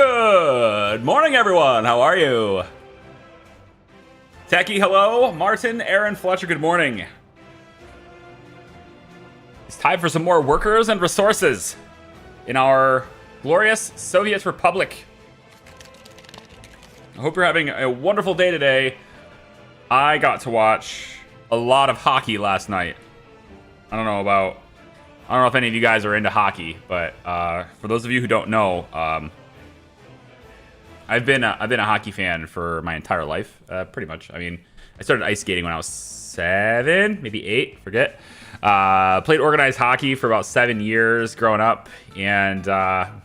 Good morning, everyone. How are you? Techie, hello. Martin, Aaron, Fletcher, good morning. It's time for some more workers and resources in our glorious Soviet Republic. I hope you're having a wonderful day today. I got to watch a lot of hockey last night. I don't know if any of you guys are into hockey, but for those of you who don't know, I've been a hockey fan for my entire life, pretty much. I mean, I started ice skating when I was 7, maybe 8, forget. Played organized hockey for about 7 years growing up, and 7?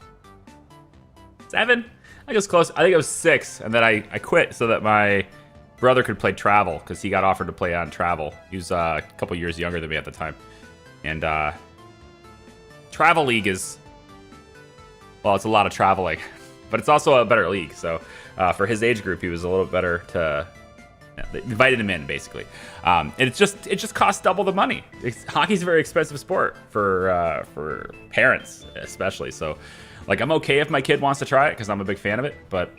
I think it was close. I think it was 6, and then I quit so that my brother could play travel because he got offered to play on travel. He was a couple years younger than me at the time, and travel league is, well, it's a lot of traveling, but it's also a better league. So for his age group, he was a little better to. They invited him in, basically. And it just costs double the money. Hockey's a very expensive sport for parents, especially. So, like, I'm okay if my kid wants to try it because I'm a big fan of it. But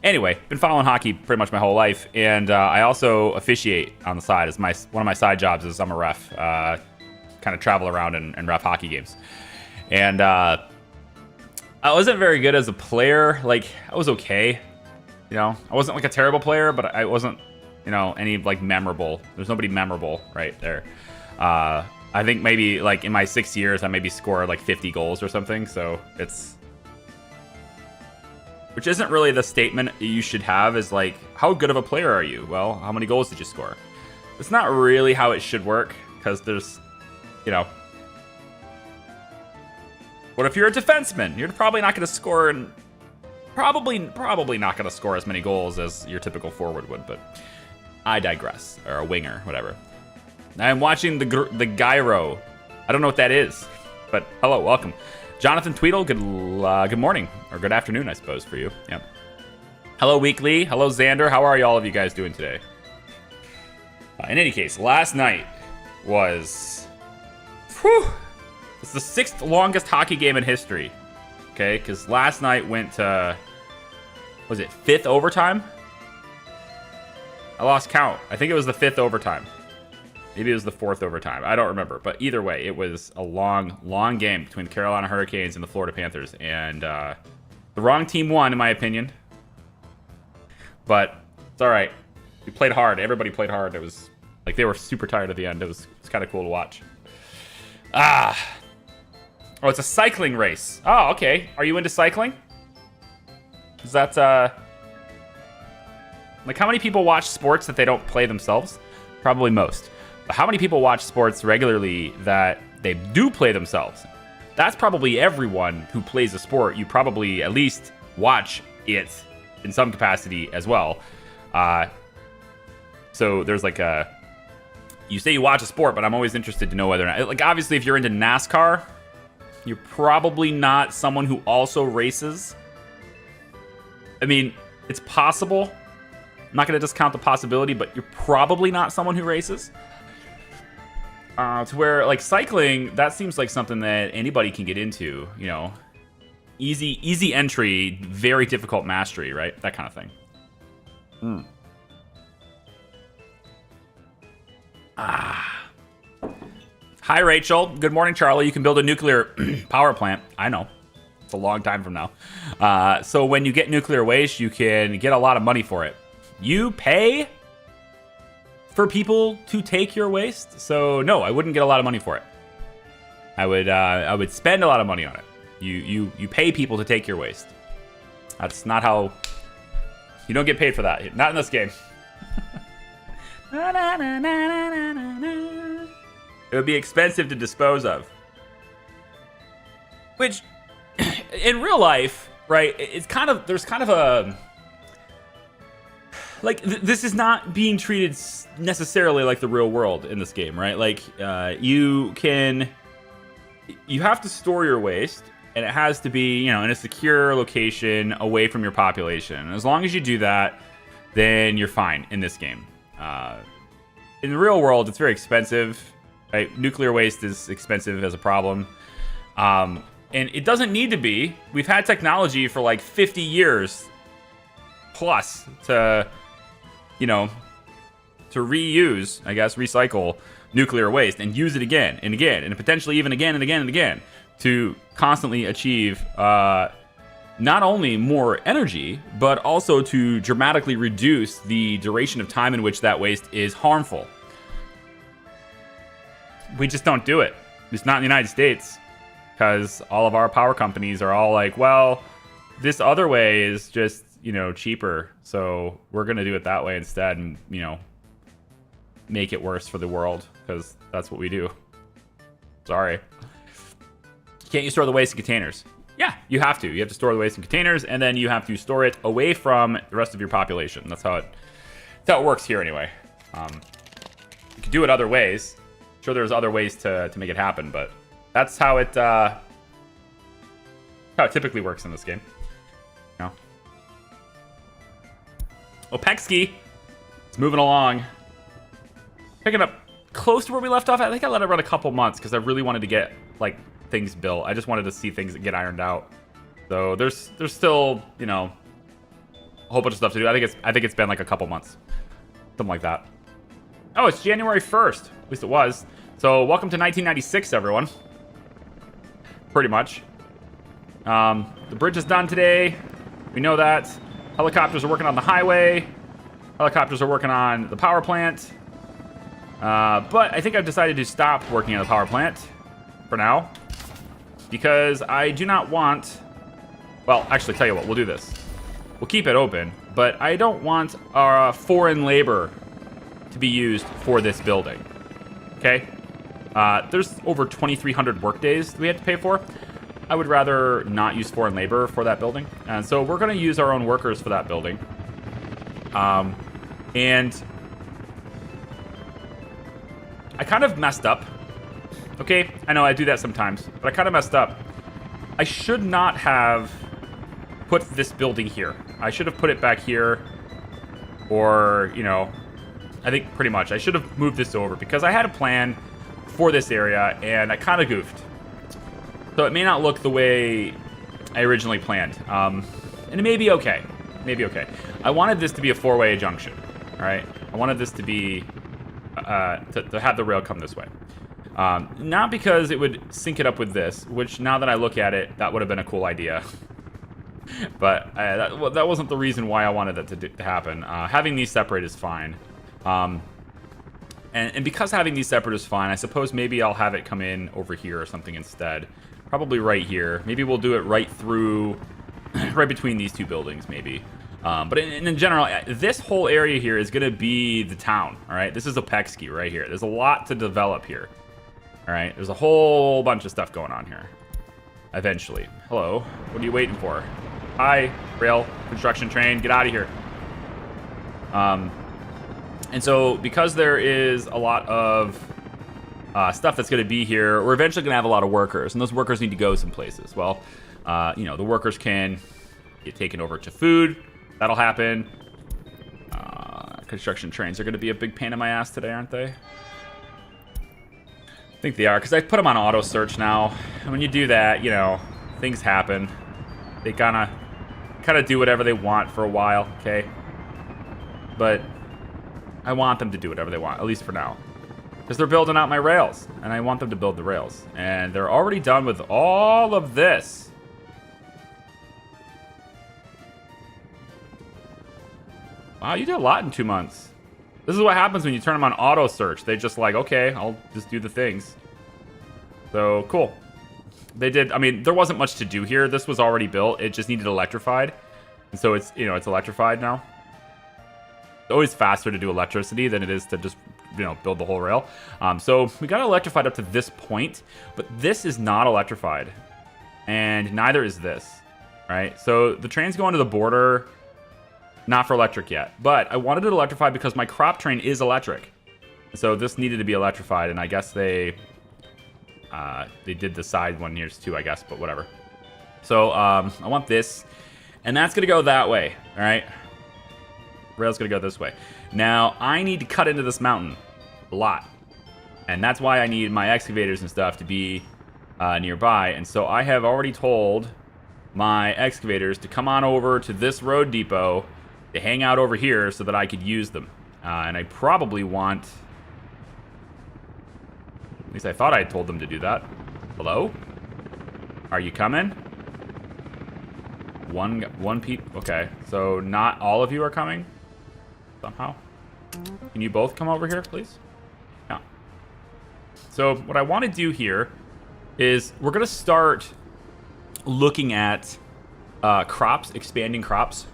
anyway, been following hockey pretty much my whole life, and I also officiate on the side. As one of my side jobs is I'm a ref. Kind of travel around and ref hockey games, and I wasn't very good as a player. Like, I was okay. I wasn't like a terrible player, but I wasn't. Any like memorable. There's nobody memorable right there. I think maybe like in my 6 years, I maybe scored like 50 goals or something. So which isn't really the statement you should have is like, how good of a player are you? Well, how many goals did you score? It's not really how it should work because there's, what if you're a defenseman? You're probably not going to score and probably not going to score as many goals as your typical forward would, but I digress. Or a winger, whatever. I'm watching the gyro. I don't know what that is, but hello, welcome. Jonathan Tweedle, good morning, or good afternoon, I suppose, for you. Yep. Hello, Weekly. Hello, Xander. How are all of you guys doing today? In any case, last night was... It's the 6th longest hockey game in history. Okay, because last night went to... Was it 5th overtime? I lost count. I think it was the 5th overtime. Maybe it was the 4th overtime. I don't remember. But either way, it was a long, long game between the Carolina Hurricanes and the Florida Panthers. And the wrong team won, in my opinion. But it's all right. We played hard. Everybody played hard. It was like they were super tired at the end. It's kind of cool to watch. Oh, it's a cycling race. Oh, okay. Are you into cycling? Is that, like, how many people watch sports that they don't play themselves? Probably most. But how many people watch sports regularly that they do play themselves? That's probably everyone who plays a sport. You probably at least watch it in some capacity as well. So there's like you say you watch a sport, but I'm always interested to know whether or not, like, obviously if you're into NASCAR, you're probably not someone who also races. I mean, it's possible. I'm not going to discount the possibility, but you're probably not someone who races. To where, like, cycling, that seems like something that anybody can get into, Easy entry, very difficult mastery, right? That kind of thing. Hi, Rachel. Good morning, Charlie. You can build a nuclear power plant. I know. It's a long time from now. So when you get nuclear waste, you can get a lot of money for it. You pay for people to take your waste? So no, I wouldn't get a lot of money for it. I would spend a lot of money on it. You pay people to take your waste. That's not how... You don't get paid for that. Not in this game. It would be expensive to dispose of. Which, in real life, right, it's kind of... There's kind of a... Like, this is not being treated necessarily like the real world in this game, right? Like, you have to store your waste, and it has to be, in a secure location away from your population. And as long as you do that, then you're fine in this game. In the real world, it's very expensive, right? Nuclear waste is expensive as a problem. And it doesn't need to be. We've had technology for like 50 years plus to, you know, to reuse, I guess, recycle nuclear waste and use it again and again and potentially even again and again and again to constantly achieve not only more energy, but also to dramatically reduce the duration of time in which that waste is harmful. We just don't do it. It's not in the United States, because all of our power companies are all like, well, this other way is just, you know, cheaper, so we're going to do it that way instead and, you know, make it worse for the world, because that's what we do. Sorry. Can't you store the waste in containers? Yeah, you have to. You have to store the waste in containers, and then you have to store it away from the rest of your population. That's how it works here anyway. You can do it other ways. Sure, there's other ways to make it happen, but that's how it typically works in this game. You know? Opexki, it's moving along. Picking up close to where we left off. I think I let it run a couple months because I really wanted to get like things built. I just wanted to see things get ironed out. So there's still, you know, a whole bunch of stuff to do. I think it's been like a couple months, something like that. Oh, it's January 1st. At least it was. So welcome to 1996, everyone. Pretty much. The bridge is done today. We know that. Helicopters are working on the highway. Helicopters are working on the power plant. But I think I've decided to stop working on the power plant for now, because I do not want... Well, actually, tell you what, we'll do this. We'll keep it open, but I don't want our foreign labor to be used for this building. Okay? There's over 2,300 workdays that we have to pay for. I would rather not use foreign labor for that building. And so we're going to use our own workers for that building. And I kind of messed up. Okay, I know I do that sometimes, but I kind of messed up. I should not have put this building here. I should have put it back here, or, you know, I think pretty much I should have moved this over because I had a plan for this area and I kind of goofed. So it may not look the way I originally planned. And it may be okay. Maybe okay. I wanted this to be a four-way junction, all right? I wanted this to be, to have the rail come this way. Not because it would sync it up with this, which now that I look at it, that would have been a cool idea. But that wasn't the reason why I wanted that to happen. Having these separate is fine. And because having these separate is fine, I suppose maybe I'll have it come in over here or something instead. Probably right here. Maybe we'll do it right through, right between these two buildings, maybe. But in general, this whole area here is going to be the town, all right? This is Opexki right here. There's a lot to develop here, all right? There's a whole bunch of stuff going on here, eventually. Hello, what are you waiting for? Hi, rail construction train, get out of here. And so because there is a lot of stuff that's going to be here, we're eventually going to have a lot of workers, and those workers need to go some places. Well, you know, the workers can get taken over to food. That'll happen. Construction trains are going to be a big pain in my ass today, aren't they? I think they are, because I put them on auto search now. And when you do that, you know, things happen. They kind of do whatever they want for a while, okay? But I want them to do whatever they want, at least for now. Because they're building out my rails, and I want them to build the rails. And they're already done with all of this. Wow, you did a lot in 2 months. This is what happens when you turn them on auto search. They just like, okay, I'll just do the things. So, cool. They did, I mean, there wasn't much to do here. This was already built. It just needed electrified. And so it's, you know, it's electrified now. It's always faster to do electricity than it is to just, you know, build the whole rail. So we got electrified up to this point, but this is not electrified. And neither is this, right? So the train's going to the border. Not for electric yet, but I wanted it electrified because my crop train is electric. So this needed to be electrified, and I guess they did the side one here too, I guess, but whatever. So I want this, and that's gonna go that way, all right? Rail's gonna go this way. Now, I need to cut into this mountain a lot, and that's why I need my excavators and stuff to be nearby. And so I have already told my excavators to come on over to this road depot to hang out over here so that I could use them. And I probably want... At least I thought I told them to do that. Hello? Are you coming? One peep. Okay, so not all of you are coming? Somehow? Can you both come over here, please? Yeah. So what I want to do here is we're going to start looking at crops, expanding crops.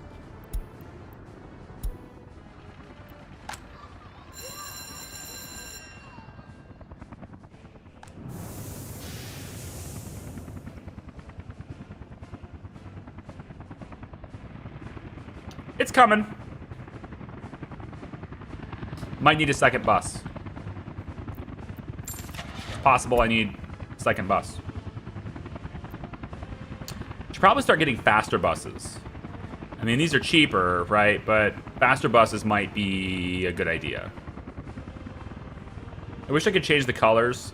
It's coming. Might need a second bus. It's possible I need a second bus. Should probably start getting faster buses. I mean, these are cheaper, right? But faster buses might be a good idea. I wish I could change the colors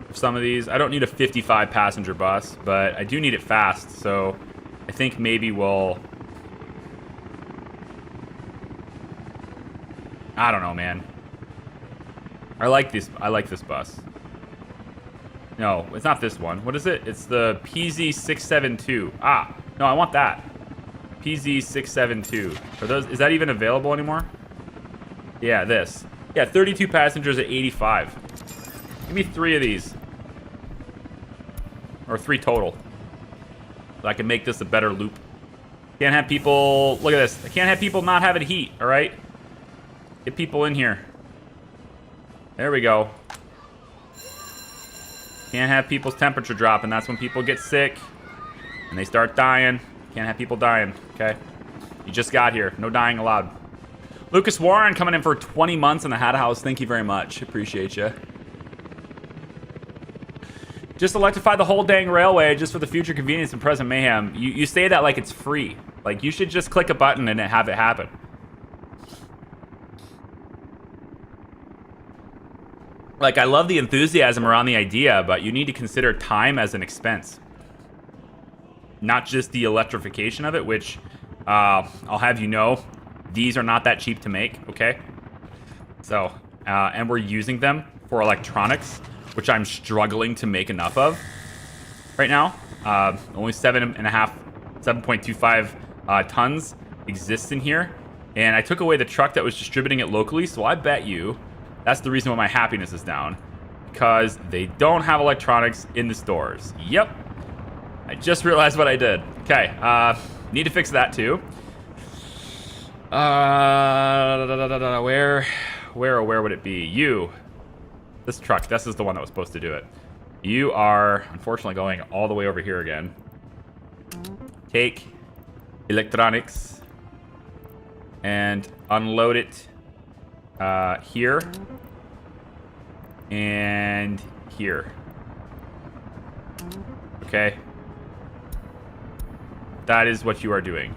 of some of these. I don't need a 55 passenger bus, but I do need it fast. So I think maybe we'll... I don't know, man. I like this bus. No, it's not this one. What is it? It's the PZ672. Ah, no, I want that. PZ672. Are those? Is that even available anymore? Yeah, this. Yeah, 32 passengers at 85. Give me 3 of these. Or 3 total. So I can make this a better loop. Can't have people... Look at this. I can't have people not having heat, all right? Get people in here. There we go. Can't have people's temperature drop, and that's when people get sick and they start dying. Can't have people dying, okay? You just got here. No dying allowed. Lucas Warren coming in for 20 months in the Hat House. Thank you very much. Appreciate you. Just electrify the whole dang railway just for the future convenience and present mayhem. You say that like it's free. Like, you should just click a button and have it happen. Like, I love the enthusiasm around the idea, but you need to consider time as an expense. Not just the electrification of it, which I'll have you know, these are not that cheap to make, okay? So, and we're using them for electronics, which I'm struggling to make enough of right now. Only 7.25 tons exists in here. And I took away the truck that was distributing it locally, so I bet you that's the reason why my happiness is down. Because they don't have electronics in the stores. Yep. I just realized what I did. Okay, need to fix that too. Where would it be? You. This truck, this is the one that was supposed to do it. You are, unfortunately, going all the way over here again. Take electronics and unload it here and here. Okay. That is what you are doing.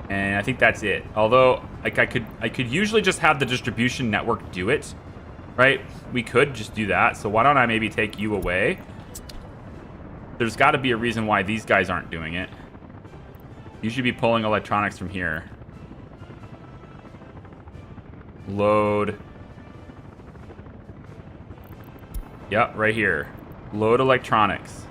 And I think that's it. Although, like, I could usually just have the distribution network do it, right? We could just do that. So why don't I maybe take you away? There's got to be a reason why these guys aren't doing it. You should be pulling electronics from here. Load. Yep, right here. Load electronics.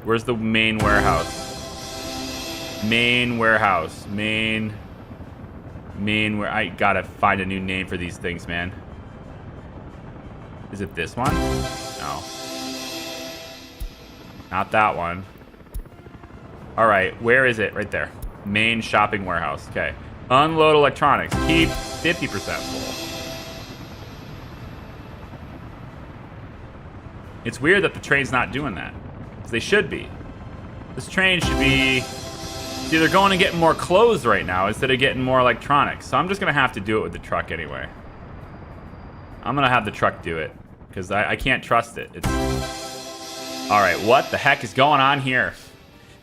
Where's the main warehouse? Main warehouse. Where I gotta find a new name for these things, man. Is it this one? No. Not that one. Alright, where is it? Right there. Main shopping warehouse. Okay. Unload electronics. Keep 50% full. It's weird that the train's not doing that. Because they should be. This train should be... See, they're going and getting more clothes right now instead of getting more electronics. So I'm just going to have to do it with the truck anyway. I'm going to have the truck do it. Because I can't trust it. It's... Alright, what the heck is going on here?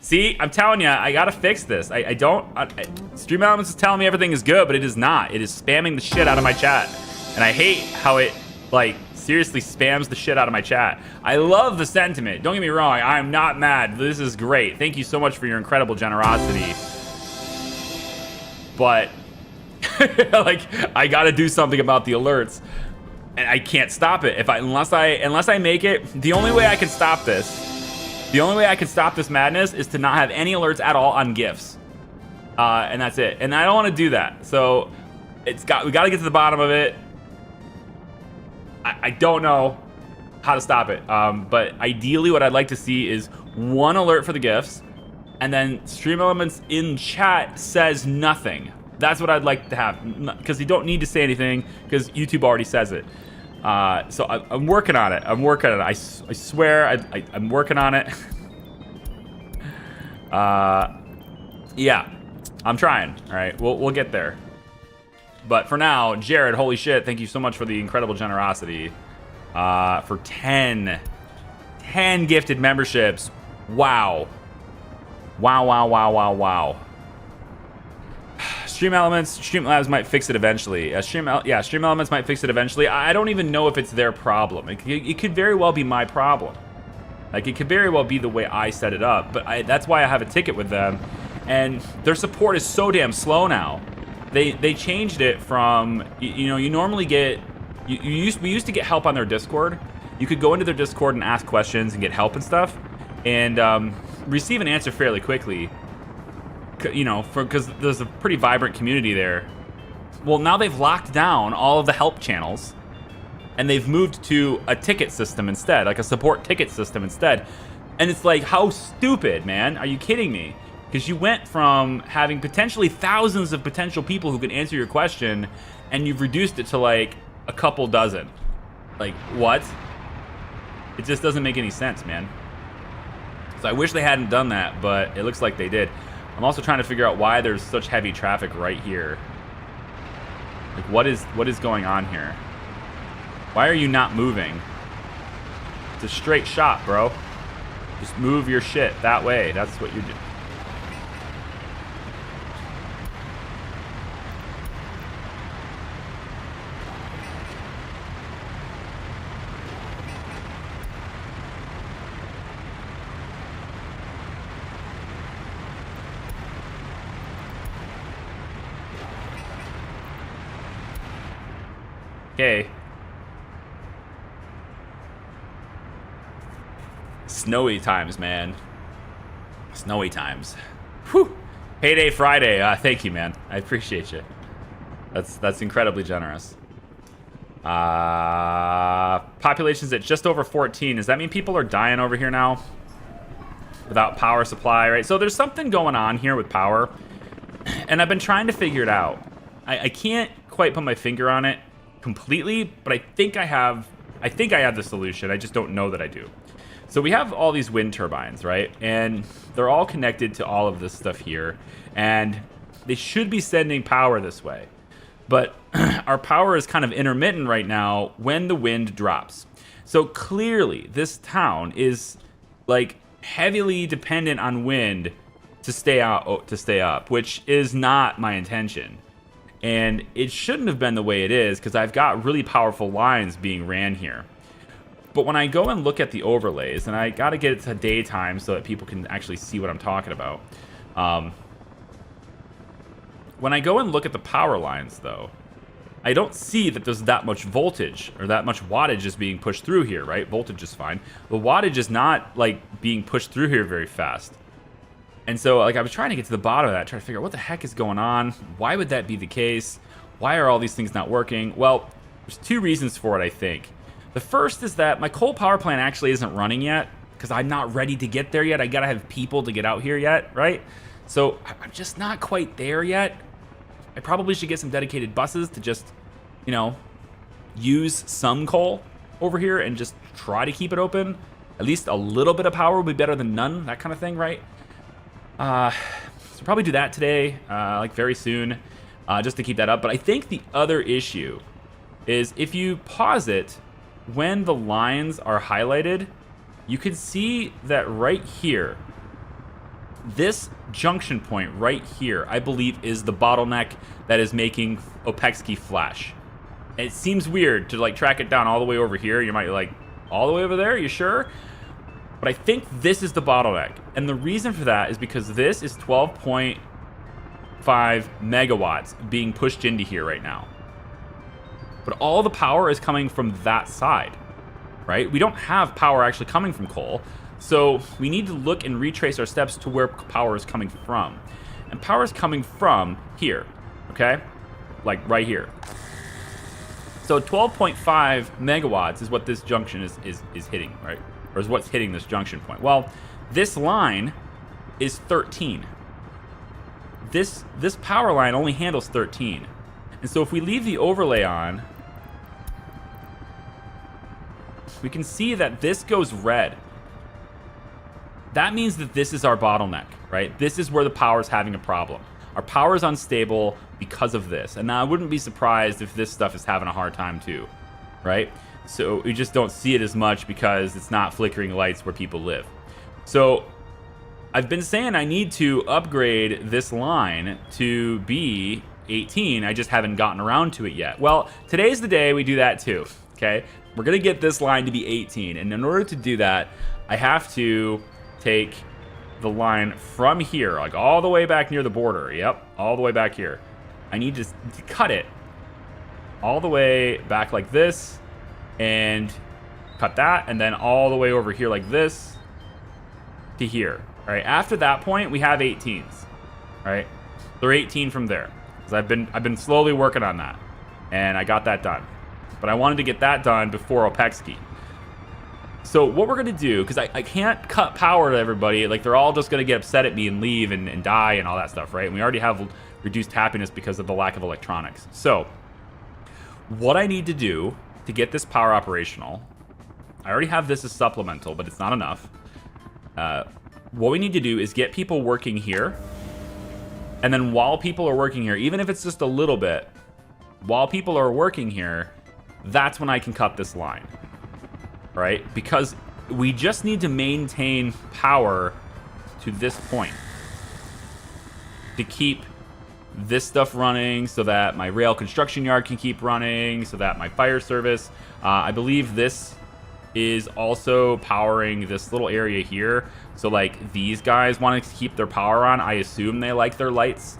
See, I'm telling you, I gotta fix this. Stream Elements is telling me everything is good, but it is not. It is spamming the shit out of my chat. And I hate how it, like, seriously spams the shit out of my chat. I love the sentiment. Don't get me wrong. I'm not mad. This is great. Thank you so much for your incredible generosity. But, like, I gotta do something about the alerts. And I can't stop it. Unless I make it, the only way I can stop this, madness is to not have any alerts at all on GIFs. And that's it. And I don't want to do that. So we got to get to the bottom of it. I don't know how to stop it. But ideally what I'd like to see is one alert for the GIFs, and then Stream Elements in chat says nothing. That's what I'd like to have, because you don't need to say anything because YouTube already says it. So I'm working on it. I swear I'm working on it. Yeah, I'm trying. All right, we'll get there. But for now, Jared, holy shit, thank you so much for the incredible generosity. For 10 gifted memberships. Wow. Wow. Stream Labs might fix it eventually. Stream Elements might fix it eventually. I don't even know if it's their problem. It could very well be my problem. Like, it could very well be the way I set it up. But that's why I have a ticket with them. And their support is so damn slow now. They changed it from, you normally get, we used to get help on their Discord. You could go into their Discord and ask questions and get help and stuff. And receive an answer fairly quickly. Because there's a pretty vibrant community there. Well, now they've locked down all of the help channels, and they've moved to a ticket system instead, like a support ticket system instead. And it's like, how stupid, man? Are you kidding me? Because you went from having potentially thousands of potential people who can answer your question, and you've reduced it to like a couple dozen. Like, what? It just doesn't make any sense, man. So I wish they hadn't done that, but it looks like they did. I'm also trying to figure out why there's such heavy traffic right here. Like, what is going on here? Why are you not moving? It's a straight shot, bro. Just move your shit that way. That's what you're doing. Okay. Snowy times, man. Snowy times. Whew. Payday Friday. Thank you, man. I appreciate you. That's incredibly generous. Population's at just over 14. Does that mean people are dying over here now? Without power supply, right? So there's something going on here with power. And I've been trying to figure it out. I can't quite put my finger on it completely, but I think I have the solution. I just don't know that I do. So we have all these wind turbines, right? And they're all connected to all of this stuff here, and they should be sending power this way. But our power is kind of intermittent right now when the wind drops. So clearly this town is like heavily dependent on wind to stay up, which is not my intention. And it shouldn't have been the way it is, because I've got really powerful lines being ran here. But when I go and look at the overlays, and I got to get it to daytime so that people can actually see what I'm talking about. When I go and look at the power lines, though, I don't see that there's that much voltage or that much wattage is being pushed through here, right? Voltage is fine. The wattage is not, like, being pushed through here very fast. And so, like, I was trying to get to the bottom of that, trying to figure out what the heck is going on. Why would that be the case? Why are all these things not working? Well, there's two reasons for it, I think. The first is that my coal power plant actually isn't running yet, because I'm not ready to get there yet. I gotta have people to get out here yet, right? So I'm just not quite there yet. I probably should get some dedicated buses to just, use some coal over here and just try to keep it open. At least a little bit of power would be better than none, that kind of thing, right? So probably do that today, like very soon, just to keep that up. But I think the other issue is if you pause it, when the lines are highlighted, you can see that right here, This junction point right here, I believe, is the bottleneck that is making Opexki flash. It seems weird to like track it down all the way over here. You might like, all the way over there, you sure? But I think this is the bottleneck. And the reason for that is because this is 12.5 megawatts being pushed into here right now. But all the power is coming from that side, right? We don't have power actually coming from coal. So we need to look and retrace our steps to where power is coming from. And power is coming from here, okay? Like right here. So 12.5 megawatts is what this junction is hitting, right? Or is what's hitting this junction point. Well, this line is 13. This power line only handles 13. And so if we leave the overlay on, we can see that this goes red. That means that this is our bottleneck, right? This is where the power is having a problem. Our power is unstable because of this. And now I wouldn't be surprised if this stuff is having a hard time too, right? So we just don't see it as much because it's not flickering lights where people live. So I've been saying I need to upgrade this line to be 18. I just haven't gotten around to it yet. Well, today's the day we do that too, okay? We're gonna get this line to be 18. And in order to do that, I have to take the line from here, like all the way back near the border. Yep, all the way back here. I need to cut it all the way back like this and cut that, and then all the way over here like this to here. All right, after that point, we have 18s. All right, they're 18 from there. Because I've been slowly working on that, and I got that done. But I wanted to get that done before Opexki. So what we're gonna do, because I can't cut power to everybody, like they're all just gonna get upset at me and leave and die and all that stuff, right? And we already have reduced happiness because of the lack of electronics. So what I need to do to get this power operational, I already have this as supplemental, but it's not enough. What we need to do is get people working here. And then while people are working here, even if it's just a little bit, while people are working here, that's when I can cut this line. Right? Because we just need to maintain power to this point to keep this stuff running so that my rail construction yard can keep running, so that my fire service, I believe this is also powering this little area here. So like these guys want to keep their power on. I assume they like their lights.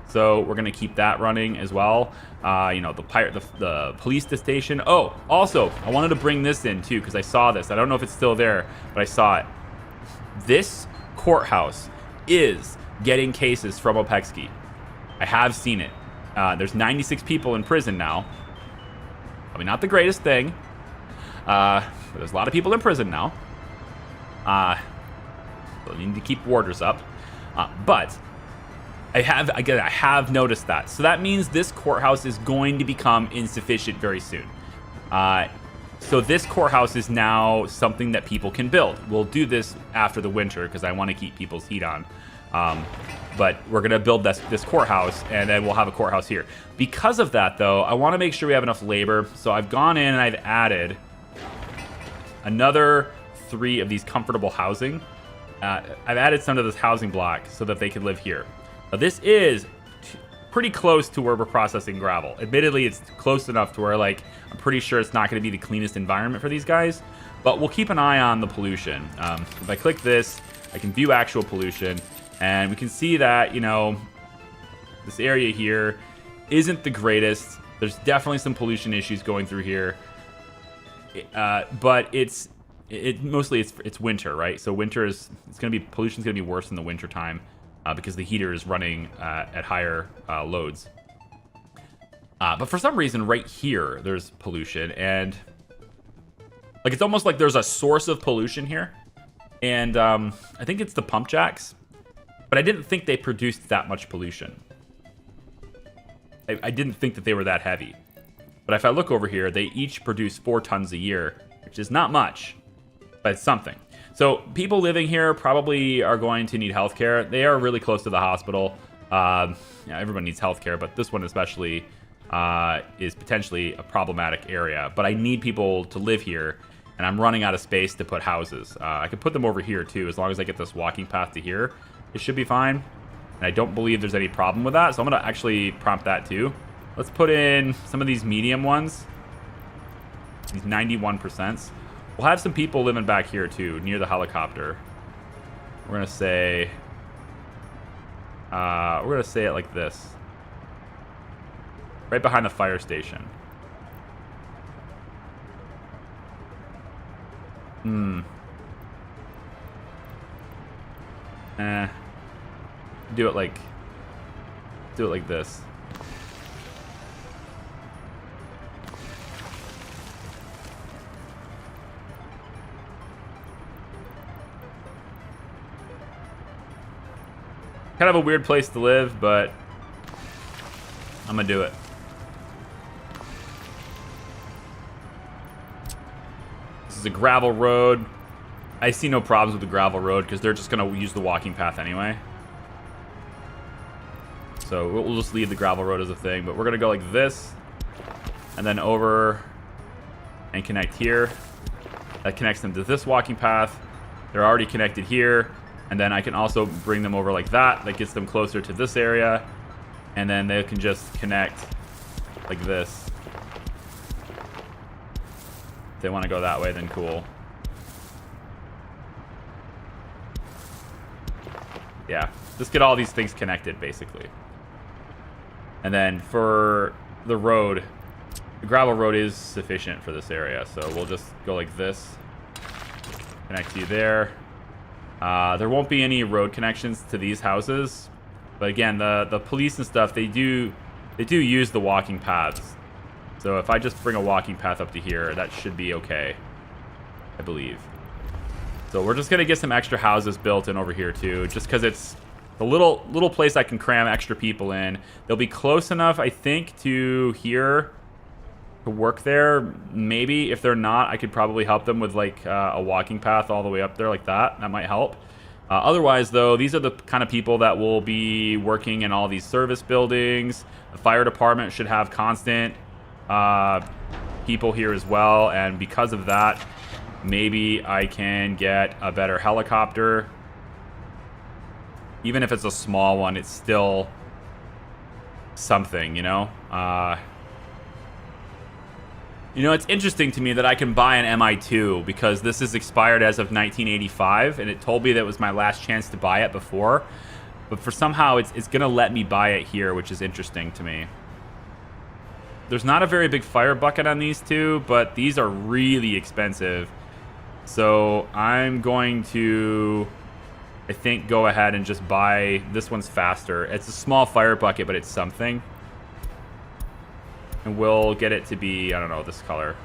So we're going to keep that running as well. You know, the police station. Oh, also, I wanted to bring this in too because I saw this. I don't know if it's still there, but I saw it. This courthouse is getting cases from Opexki. I have seen it. There's 96 people in prison now. I mean, not the greatest thing. But there's a lot of people in prison now. So we need to keep warders up. But I have noticed that. So that means this courthouse is going to become insufficient very soon. So this courthouse is now something that people can build. We'll do this after the winter because I want to keep people's heat on. But we're going to build this courthouse, and then we'll have a courthouse here. Because of that, though, I want to make sure we have enough labor. So I've gone in and I've added another 3 of these comfortable housing. I've added some to this housing block so that they can live here. Now, this is pretty close to where we're processing gravel. Admittedly, it's close enough to where, like, I'm pretty sure it's not going to be the cleanest environment for these guys, but we'll keep an eye on the pollution. If I click this, I can view actual pollution, and we can see that, you know, this area here isn't the greatest. There's definitely some pollution issues going through here, but mostly it's winter, right? So pollution's gonna be worse in the winter time because the heater is running at higher loads. But for some reason, right here, there's pollution, and like it's almost like there's a source of pollution here, and I think it's the pump jacks, but I didn't think they produced that much pollution. I didn't think that they were that heavy. But if I look over here, they each produce 4 tons a year, which is not much, but it's something. So people living here probably are going to need healthcare. They are really close to the hospital. Yeah, everyone needs healthcare, but this one especially is potentially a problematic area. But I need people to live here, and I'm running out of space to put houses. I could put them over here too, as long as I get this walking path to here. It should be fine. And I don't believe there's any problem with that. So I'm going to actually prompt that too. Let's put in some of these medium ones. These 91%. We'll have some people living back here too, near the helicopter. We're going to say... we're going to say it like this. Right behind the fire station. Do it like this. Kind of a weird place to live, but I'm gonna do it. This is a gravel road. I see no problems with the gravel road because they're just gonna use the walking path anyway. So we'll just leave the gravel road as a thing, but we're gonna go like this and then over and connect here. That connects them to this walking path. They're already connected here. And then I can also bring them over like that. That gets them closer to this area. And then they can just connect like this. If they want to go that way, then cool. Yeah, just get all these things connected, basically. And then for the road, the gravel road is sufficient for this area. So we'll just go like this. Connect you there. There won't be any road connections to these houses, but again, the police and stuff, they do use the walking paths. So if I just bring a walking path up to here, that should be okay, I believe. So we're just gonna get some extra houses built in over here too, just because it's a little place I can cram extra people in. They'll be close enough, I think, to here to work there. Maybe if they're not, I could probably help them with like a walking path all the way up there like that. That might help. Otherwise, though, these are the kind of people that will be working in all these service buildings. The fire department should have constant people here as well, and because of that, maybe I can get a better helicopter. Even if it's a small one, it's still something, you know? You know, it's interesting to me that I can buy an MI2 because this is expired as of 1985, and it told me that it was my last chance to buy it before. But for somehow, it's going to let me buy it here, which is interesting to me. There's not a very big fire bucket on these two, but these are really expensive. So I'm going to, I think, go ahead and just buy, this one's faster. It's a small fire bucket, but it's something. And we'll get it to be, I don't know, this color.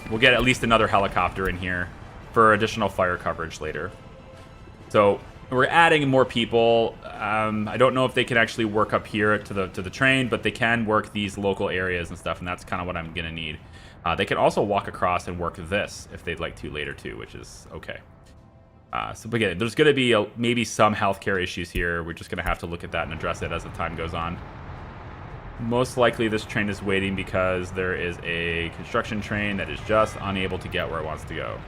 We'll get at least another helicopter in here for additional fire coverage later. So we're adding more people. I don't know if they can actually work up here to the train, but they can work these local areas and stuff, and that's kind of what I'm gonna need. They can also walk across and work this if they'd like to later too, which is okay. So again, there's gonna be maybe some healthcare issues here. We're just gonna have to look at that and address it as the time goes on. Most likely this train is waiting because there is a construction train that is just unable to get where it wants to go.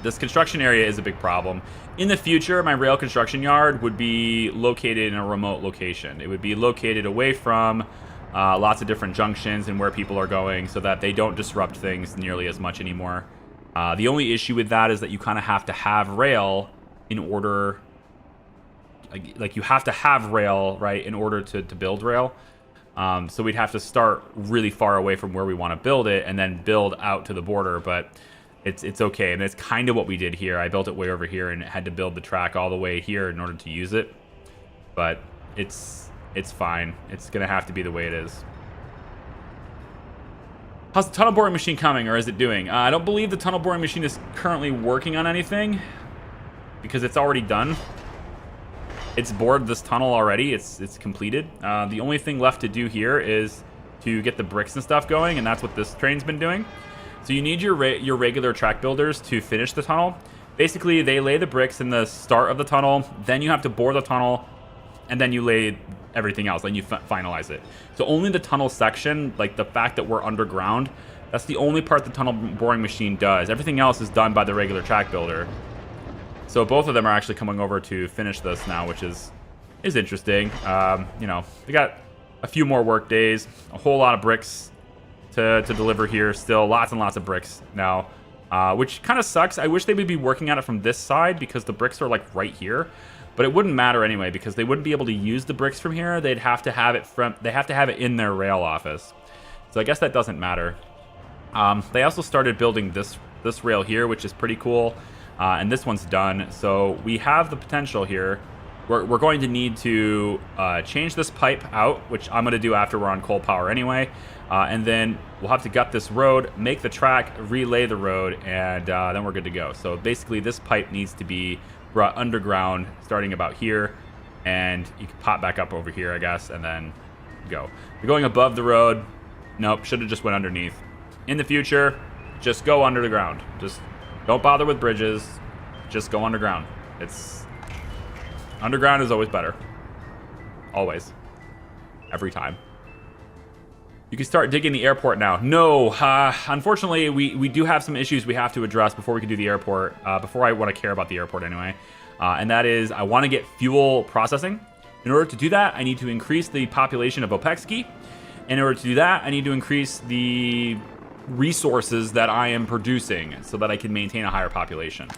This construction area is a big problem. In the future, my rail construction yard would be located in a remote location. It would be located away from lots of different junctions and where people are going so that they don't disrupt things nearly as much anymore. The only issue with that is that you kind of have to have rail in order... Like you have to have rail, right, in order to build rail. So we'd have to start really far away from where we want to build it and then build out to the border, but it's okay. And that's kind of what we did here. I built it way over here and had to build the track all the way here in order to use it. But it's fine. It's going to have to be the way it is. How's the tunnel boring machine coming, or is it doing? I don't believe the tunnel boring machine is currently working on anything because it's already done. It's bored this tunnel already. It's completed. The only thing left to do here is to get the bricks and stuff going, and that's what this train's been doing. So you need your regular track builders to finish the tunnel. Basically, they lay the bricks in the start of the tunnel, then you have to bore the tunnel, and then you lay everything else, then you finalize it. So only the tunnel section, like the fact that we're underground, that's the only part the tunnel boring machine does. Everything else is done by the regular track builder. So both of them are actually coming over to finish this now, which is interesting. You know, we got a few more work days, a whole lot of bricks to deliver here. Still lots and lots of bricks now, which kind of sucks. I wish they would be working on it from this side because the bricks are like right here. But it wouldn't matter anyway because they wouldn't be able to use the bricks from here. They'd have to have it in their rail office. So I guess that doesn't matter. They also started building this rail here, which is pretty cool. And this one's done. So we have the potential here. We're going to need to change this pipe out, which I'm going to do after we're on coal power anyway. And then we'll have to gut this road, make the track, relay the road, and then we're good to go. So basically this pipe needs to be brought underground starting about here, and you can pop back up over here, I guess, and then go. You're going above the road. Nope, should have just went underneath. In the future, just go under the ground. Just don't bother with bridges. Just go underground. Underground is always better. Always. Every time. You can start digging the airport now. No, unfortunately, we do have some issues we have to address before we can do the airport, before I want to care about the airport anyway. And that is, I want to get fuel processing. In order to do that, I need to increase the population of Opexki. In order to do that, I need to increase the resources that I am producing so that I can maintain a higher population.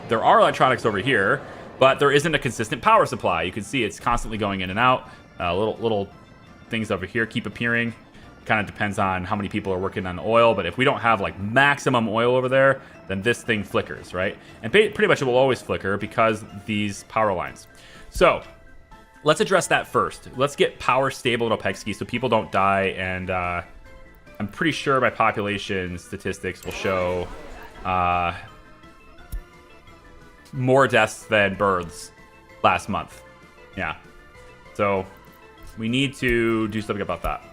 There are electronics over here, but there isn't a consistent power supply. You can see it's constantly going in and out. Little things over here keep appearing. Kind of depends on how many people are working on the oil, but if we don't have like maximum oil over there, then this thing flickers, right? And pretty much it will always flicker because these power lines. So let's address that first. Let's get power stable at Opexki so people don't die, and I'm pretty sure my population statistics will show more deaths than births last month. Yeah. So we need to do something about that.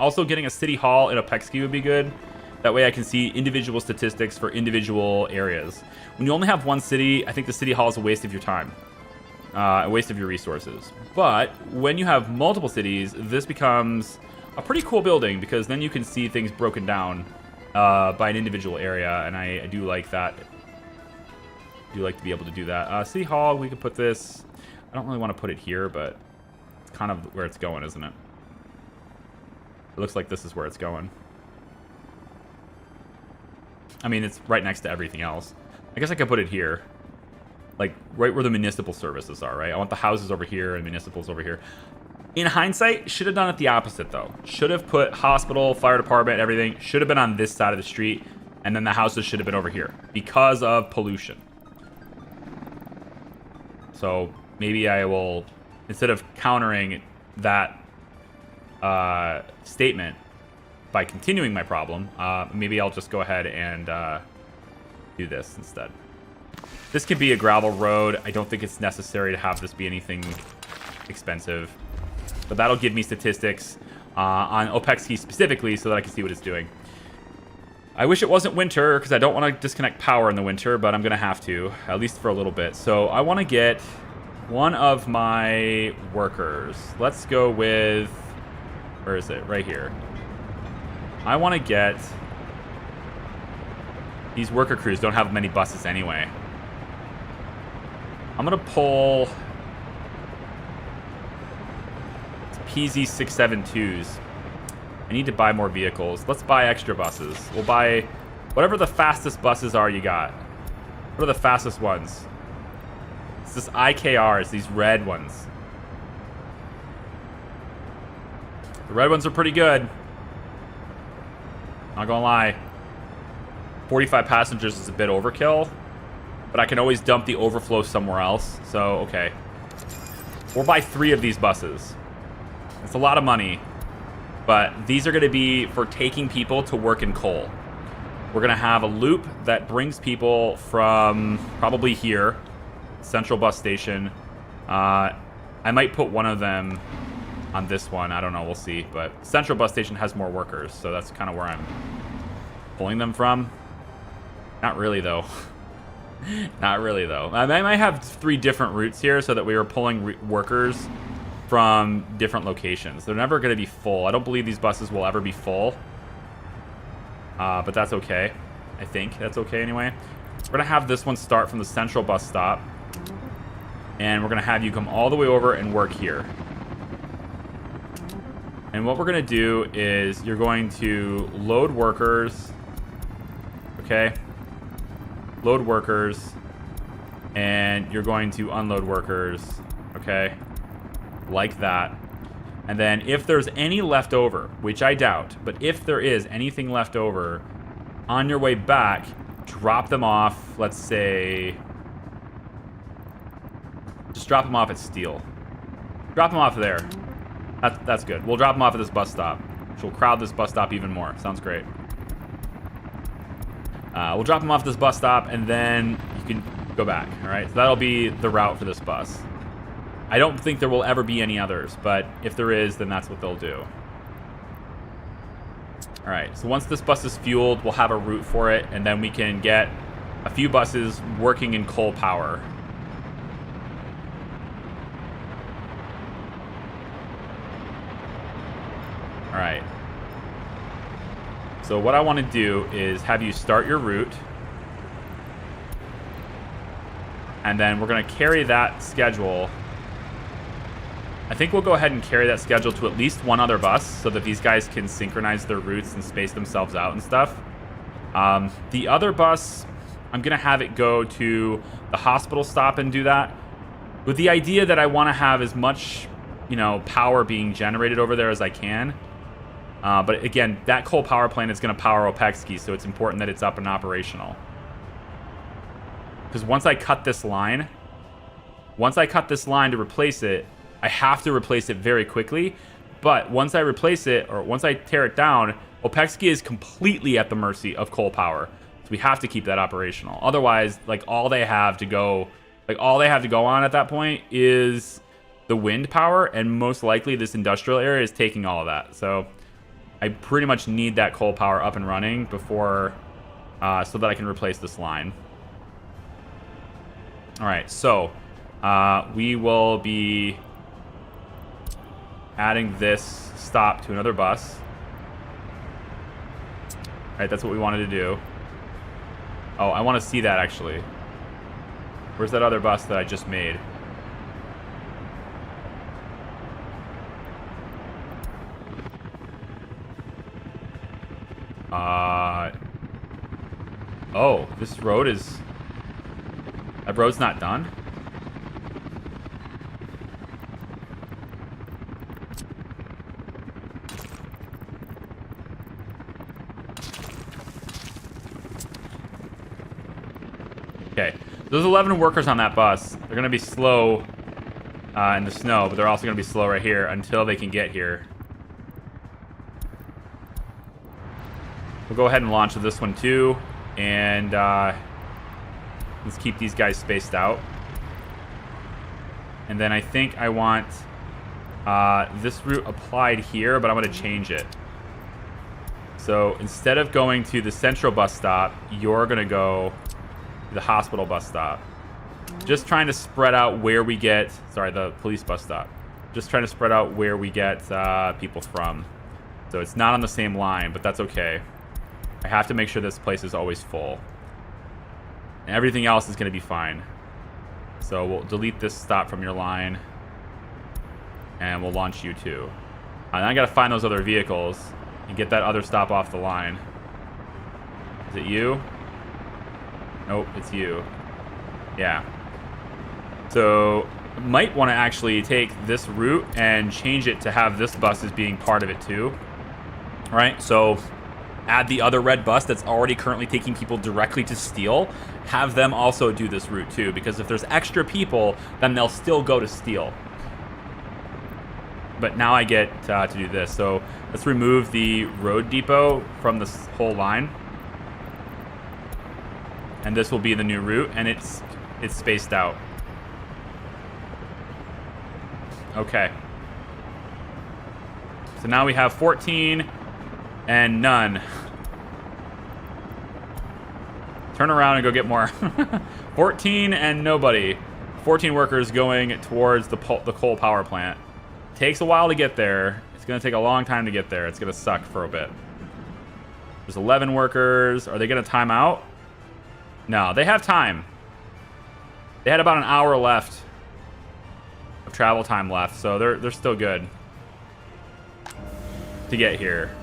Also, getting a city hall in Opexki would be good. That way I can see individual statistics for individual areas. When you only have one city, I think the city hall is a waste of your time. A waste of your resources. But when you have multiple cities, this becomes a pretty cool building because then you can see things broken down by an individual area, and I do like that. I do like to be able to do that. City hall, we could put this. I don't really want to put it here, but it's kind of where it's going, isn't it? It looks like this is where it's going. I mean, it's right next to everything else. I guess I could put it here. Like, right where the municipal services are, right? I want the houses over here and municipals over here. In hindsight, should have done it the opposite, though. Should have put hospital, fire department, everything. Should have been on this side of the street. And then the houses should have been over here. Because of pollution. So, maybe I will, instead of countering that statement by continuing my problem, maybe I'll just go ahead and do this instead. This could be a gravel road. I don't think it's necessary to have this be anything expensive, but that'll give me statistics on Opexki specifically so that I can see what it's doing. I wish it wasn't winter because I don't want to disconnect power in the winter, but I'm going to have to, at least for a little bit. So I want to get one of my workers. Let's go with, where is it? Right here. I want to get, these worker crews don't have many buses anyway. I'm going to pull PZ672s. I need to buy more vehicles. Let's buy extra buses. We'll buy whatever the fastest buses are you got. What are the fastest ones? It's this IKRs, these red ones. The red ones are pretty good. Not gonna lie. 45 passengers is a bit overkill, but I can always dump the overflow somewhere else. So, okay. We'll buy 3 of these buses. It's a lot of money, but these are going to be for taking people to work in coal. We're going to have a loop that brings people from probably here, Central Bus Station. I might put one of them on this one. I don't know. We'll see. But Central Bus Station has more workers, so that's kind of where I'm pulling them from. Not really, though. Not really, though. I might have 3 different routes here so that we are pulling workers from different locations. They're never going to be full. I don't believe these buses will ever be full. But that's okay. I think that's okay anyway. We're going to have this one start from the central bus stop. And we're going to have you come all the way over and work here. And what we're going to do is you're going to load workers. Okay. Load workers. And you're going to unload workers. Okay. Like that. And then if there's any left over, which I doubt, but if there is anything left over, on your way back, drop them off, let's say... Just drop them off at Steel. Drop them off there. That's good. We'll drop them off at this bus stop, which will crowd this bus stop even more. Sounds great. We'll drop them off at this bus stop, and then you can go back, all right? So that'll be the route for this bus. I don't think there will ever be any others, but if there is, then that's what they'll do. All right, so once this bus is fueled, we'll have a route for it, and then we can get a few buses working in coal power. All right. So what I want to do is have you start your route. And then we're going to carry that schedule. I think we'll go ahead and carry that schedule to at least one other bus so that these guys can synchronize their routes and space themselves out and stuff. The other bus, I'm going to have it go to the hospital stop and do that, with the idea that I want to have as much, power being generated over there as I can. But again, that coal power plant is going to power Opexki, so it's important that it's up and operational. Because once I cut this line to replace it, I have to replace it very quickly. But once I replace it, or once I tear it down, Opexki is completely at the mercy of coal power. So we have to keep that operational. Otherwise, all they have to go on at that point is the wind power, and most likely this industrial area is taking all of that. So I pretty much need that coal power up and running before, so that I can replace this line. All right, so we will be adding this stop to another bus. All right, that's what we wanted to do. Oh, I want to see that actually. Where's that other bus that I just made? Oh, this road is... That road's not done? Okay, there's 11 workers on that bus. They're going to be slow in the snow, but they're also going to be slow right here until they can get here. We'll go ahead and launch this one too, and let's keep these guys spaced out. And then I think I want this route applied here, but I'm going to change it. So instead of going to the central bus stop, you're going to go to the hospital bus stop. Just trying to spread out where we get... Sorry, the police bus stop. Just trying to spread out where we get people from. So it's not on the same line, but that's okay. I have to make sure this place is always full. And everything else is going to be fine. So we'll delete this stop from your line. And we'll launch you too. And I got to find those other vehicles and get that other stop off the line. Is it you? Nope, it's you. Yeah. So might want to actually take this route and change it to have this bus as being part of it too. All right, so add the other red bus that's already currently taking people directly to Steel. Have them also do this route too, because if there's extra people, then they'll still go to Steel. But now I get to do this. So let's remove the road depot from this whole line. And this will be the new route, and it's spaced out. Okay. So now we have 14 and none. Turn around and go get more. 14 and nobody. 14 workers going towards the coal power plant. Takes a while to get there. It's going to take a long time to get there. It's going to suck for a bit. There's 11 workers. Are they going to time out? No, they have time. They had about an hour left of travel time left, so they're still good to get here.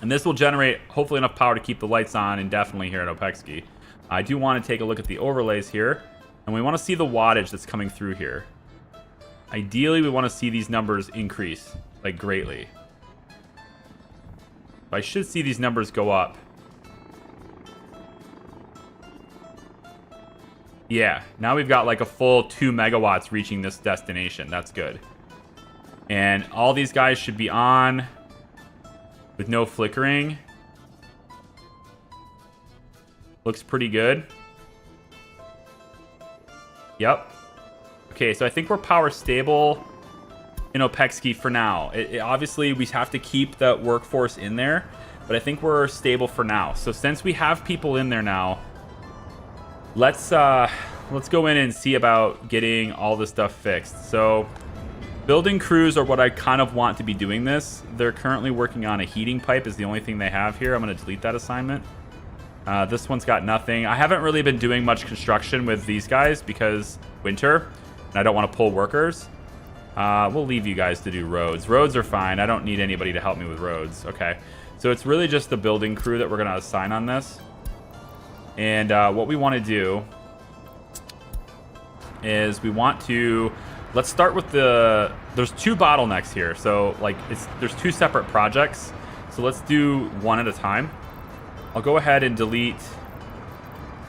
And this will generate hopefully enough power to keep the lights on indefinitely here at Opexki. I do want to take a look at the overlays here, and we want to see the wattage that's coming through here. Ideally, we want to see these numbers increase, like, greatly. I should see these numbers go up. Yeah, now we've got like a full 2 megawatts reaching this destination. That's good. And all these guys should be on with no flickering. Looks pretty good. Yep. Okay, so I think we're power stable in Opexki for now. Obviously, we have to keep the workforce in there, but I think we're stable for now. So since we have people in there now, let's go in and see about getting all this stuff fixed. So building crews are what I kind of want to be doing this. They're currently working on a heating pipe is the only thing they have here. I'm going to delete that assignment. This one's got nothing. I haven't really been doing much construction with these guys because winter, and I don't want to pull workers. We'll leave you guys to do roads. Roads are fine. I don't need anybody to help me with roads. Okay. So it's really just the building crew that we're going to assign on this. And what we want to do is we want to... Let's start with the... There's 2 bottlenecks here. So, like, there's 2 separate projects. So let's do one at a time. I'll go ahead and delete...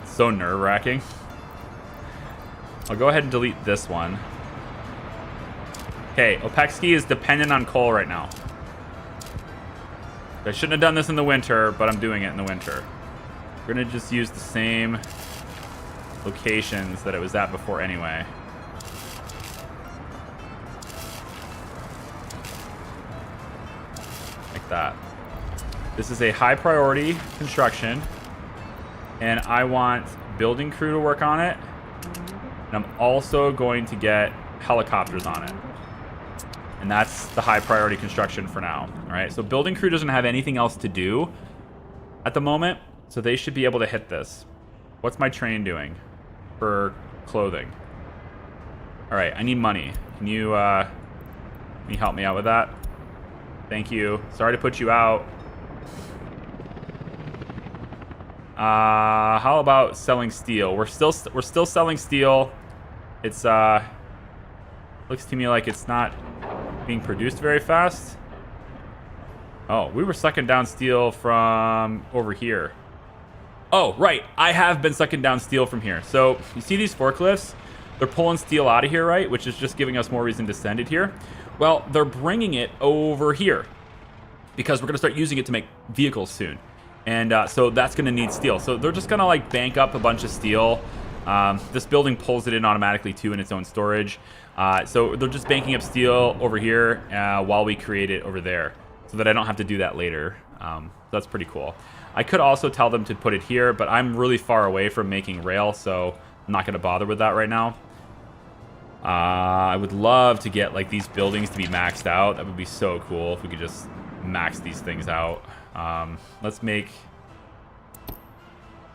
It's so nerve-wracking. I'll go ahead and delete this one. Okay, Opexki is dependent on coal right now. I shouldn't have done this in the winter, but I'm doing it in the winter. We're going to just use the same locations that it was at before anyway. Like that. This is a high priority construction, and I want building crew to work on it, and I'm also going to get helicopters on it. And that's the high priority construction for now. All right, so building crew doesn't have anything else to do at the moment, so they should be able to hit this. What's my train doing for clothing? All right, I need money. Can you help me out with that? Thank you. Sorry to put you out. How about selling steel? We're still selling steel. It's looks to me like it's not being produced very fast. Oh, we were sucking down steel from over here. Oh, right. I have been sucking down steel from here. So you see these forklifts? They're pulling steel out of here, right? Which is just giving us more reason to send it here. Well, they're bringing it over here because we're going to start using it to make vehicles soon. And so that's going to need steel. So they're just going to like bank up a bunch of steel. This building pulls it in automatically too in its own storage. So they're just banking up steel over here while we create it over there so that I don't have to do that later. That's pretty cool. I could also tell them to put it here, but I'm really far away from making rail, so I'm not going to bother with that right now. I would love to get like these buildings to be maxed out. That would be so cool if we could just max these things out. Let's make...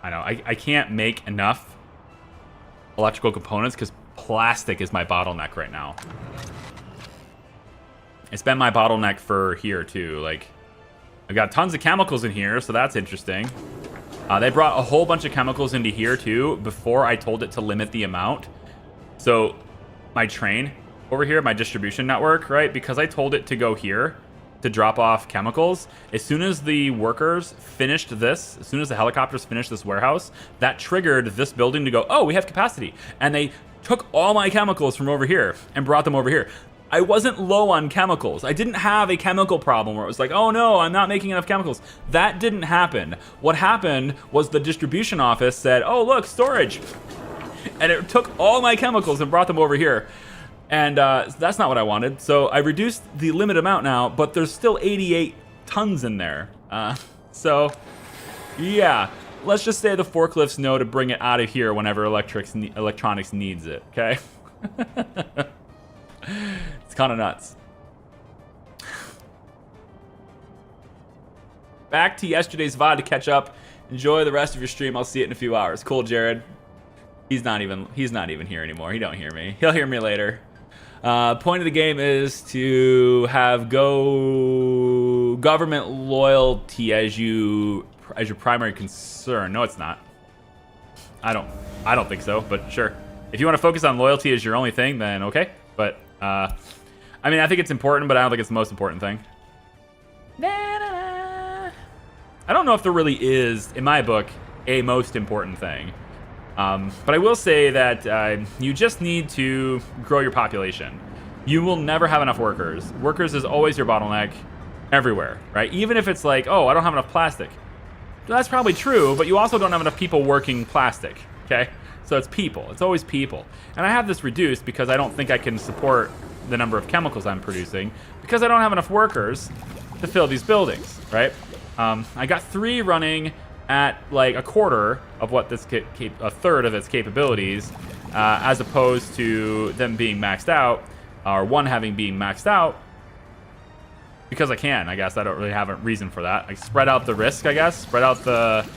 I know, I can't make enough electrical components because plastic is my bottleneck right now. It's been my bottleneck for here too. Like, I've got tons of chemicals in here, so that's interesting. They brought a whole bunch of chemicals into here too before I told it to limit the amount. So my train over here, my distribution network, right? Because I told it to go here to drop off chemicals. As soon as the workers finished this, as soon as the helicopters finished this warehouse, that triggered this building to go, oh, we have capacity. And they took all my chemicals from over here and brought them over here. I wasn't low on chemicals. I didn't have a chemical problem where it was like, oh no, I'm not making enough chemicals. That didn't happen. What happened was the distribution office said, oh look, storage. And it took all my chemicals and brought them over here. And that's not what I wanted. So I reduced the limit amount now, but there's still 88 tons in there. So yeah, let's just say the forklifts know to bring it out of here whenever electronics needs it, okay? It's kind of nuts. Back to yesterday's VOD to catch up. Enjoy the rest of your stream. I'll see it in a few hours. Cool, Jared. He's not even here anymore. He don't hear me. He'll hear me later. Point of the game is to have government loyalty as your primary concern. No, it's not. I don't think so, but sure. If you want to focus on loyalty as your only thing, then okay. But I mean, I think it's important, but I don't think it's the most important thing. I don't know if there really is, in my book, a most important thing. But I will say that you just need to grow your population. You will never have enough workers. Workers is always your bottleneck everywhere, right? Even if it's like, oh, I don't have enough plastic. That's probably true, but you also don't have enough people working plastic, okay? So it's people. It's always people. And I have this reduced because I don't think I can support the number of chemicals I'm producing because I don't have enough workers to fill these buildings, right? I got 3 running at like a quarter of what this a third of its capabilities, as opposed to them being maxed out, or one having being maxed out, because I can. I guess I don't really have a reason for that. I spread out the risk, I guess. Spread out the,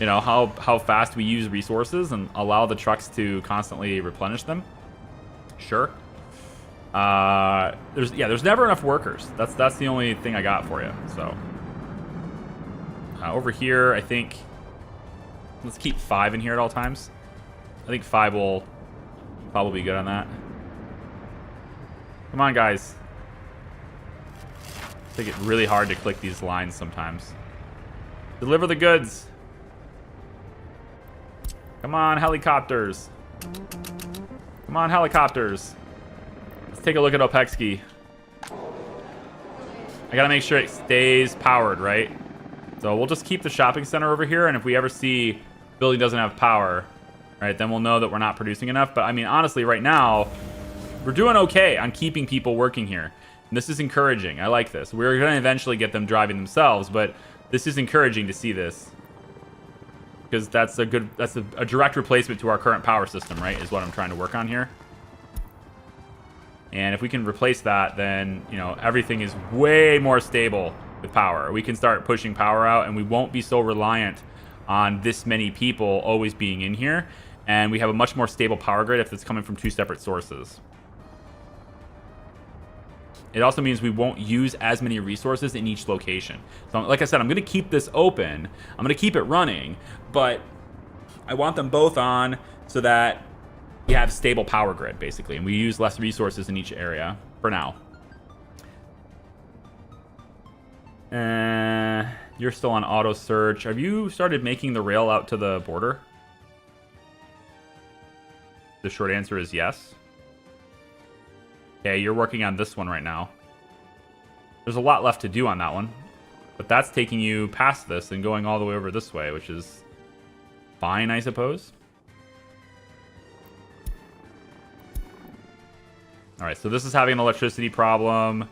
you know, how fast we use resources and allow the trucks to constantly replenish them. Sure. There's never enough workers. That's the only thing I got for you. So. Over here, I think, let's keep 5 in here at all times. I think 5 will probably be good on that. Come on, guys. I think it's really hard to click these lines sometimes. Deliver the goods. Come on, helicopters. Come on, helicopters. Let's take a look at Opexki. I gotta make sure it stays powered, right? So we'll just keep the shopping center over here, and if we ever see building doesn't have power, right, then we'll know that we're not producing enough. But I mean, honestly, right now, we're doing okay on keeping people working here. And this is encouraging. I like this. We're going to eventually get them driving themselves, but this is encouraging to see this. Because that's a direct replacement to our current power system, right, is what I'm trying to work on here. And if we can replace that, then, you know, everything is way more stable with power. We can start pushing power out, and we won't be so reliant on this many people always being in here. And we have a much more stable power grid if it's coming from 2 separate sources. It also means we won't use as many resources in each location. So like I said, I'm going to keep this open. I'm going to keep it running, but I want them both on so that we have stable power grid, basically, and we use less resources in each area for now. You're still on auto search. Have you started making the rail out to the border? The short answer is yes. Okay, you're working on this one right now. There's a lot left to do on that one, but that's taking you past this and going all the way over this way, which is fine, I suppose. All right, so this is having an electricity problem.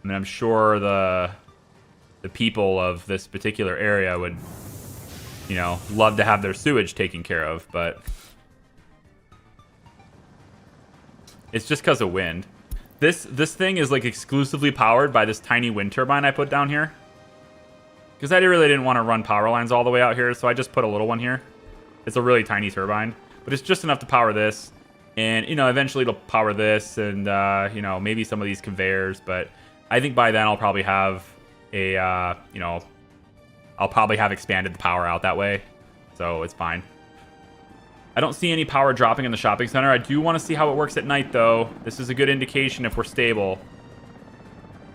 I mean, I'm sure the people of this particular area would, you know, love to have their sewage taken care of, but it's just because of wind. This thing is like exclusively powered by this tiny wind turbine I put down here. Because I really didn't want to run power lines all the way out here, so I just put a little one here. It's a really tiny turbine, but it's just enough to power this. And, you know, eventually it'll power this and, you know, maybe some of these conveyors, but I think by then I'll probably have a, you know, I'll probably have expanded the power out that way. So it's fine. I don't see any power dropping in the shopping center. I do want to see how it works at night, though. This is a good indication if we're stable.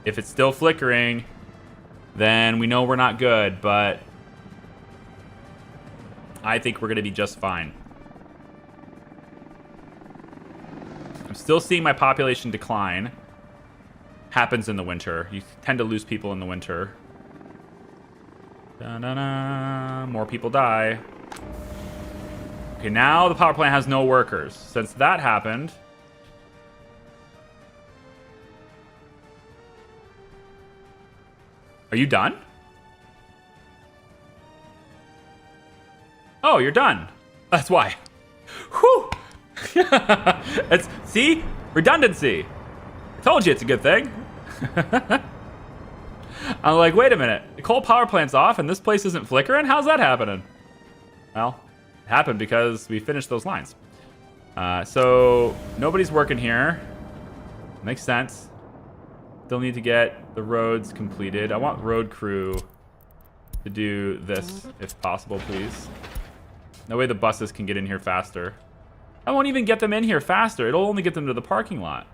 If it's still flickering, then we know we're not good, but I think we're going to be just fine. I'm still seeing my population decline. Happens in the winter. You tend to lose people in the winter. Da-da-da. More people die. Okay, now the power plant has no workers. Since that happened, are you done? Oh, you're done. That's why. Whew. See? Redundancy. I told you it's a good thing. I'm like, wait a minute. The coal power plant's off and this place isn't flickering? How's that happening? Well, it happened because we finished those lines. So nobody's working here. Makes sense. Still need to get the roads completed. I want road crew to do this if possible, please. That way the buses can get in here faster. I won't even get them in here faster. It'll only get them to the parking lot.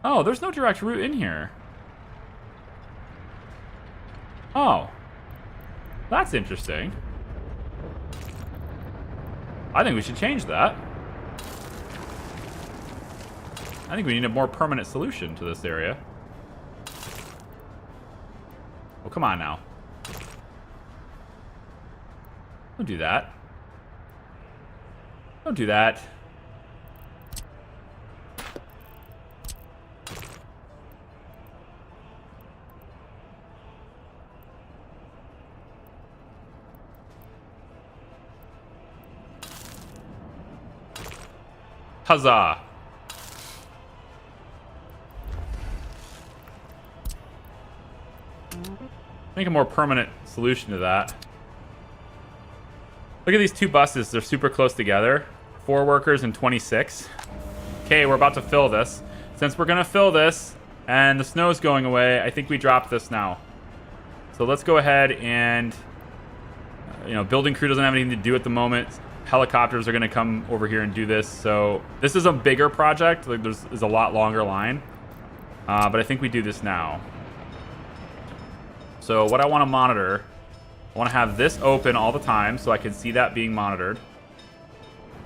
Oh, there's no direct route in here. Oh. That's interesting. I think we should change that. I think we need a more permanent solution to this area. Oh, come on now. Don't do that. Don't do that. Huzzah! Make a more permanent solution to that. Look at these two buses. They're super close together. 4 workers and 26. Okay, we're about to fill this. Since we're going to fill this and the snow's going away, I think we drop this now. So let's go ahead and... building crew doesn't have anything to do at the moment. Helicopters are going to come over here and do this. So this is a bigger project. Like there's a lot longer line. But I think we do this now. So what I want to monitor, I want to have this open all the time so I can see that being monitored.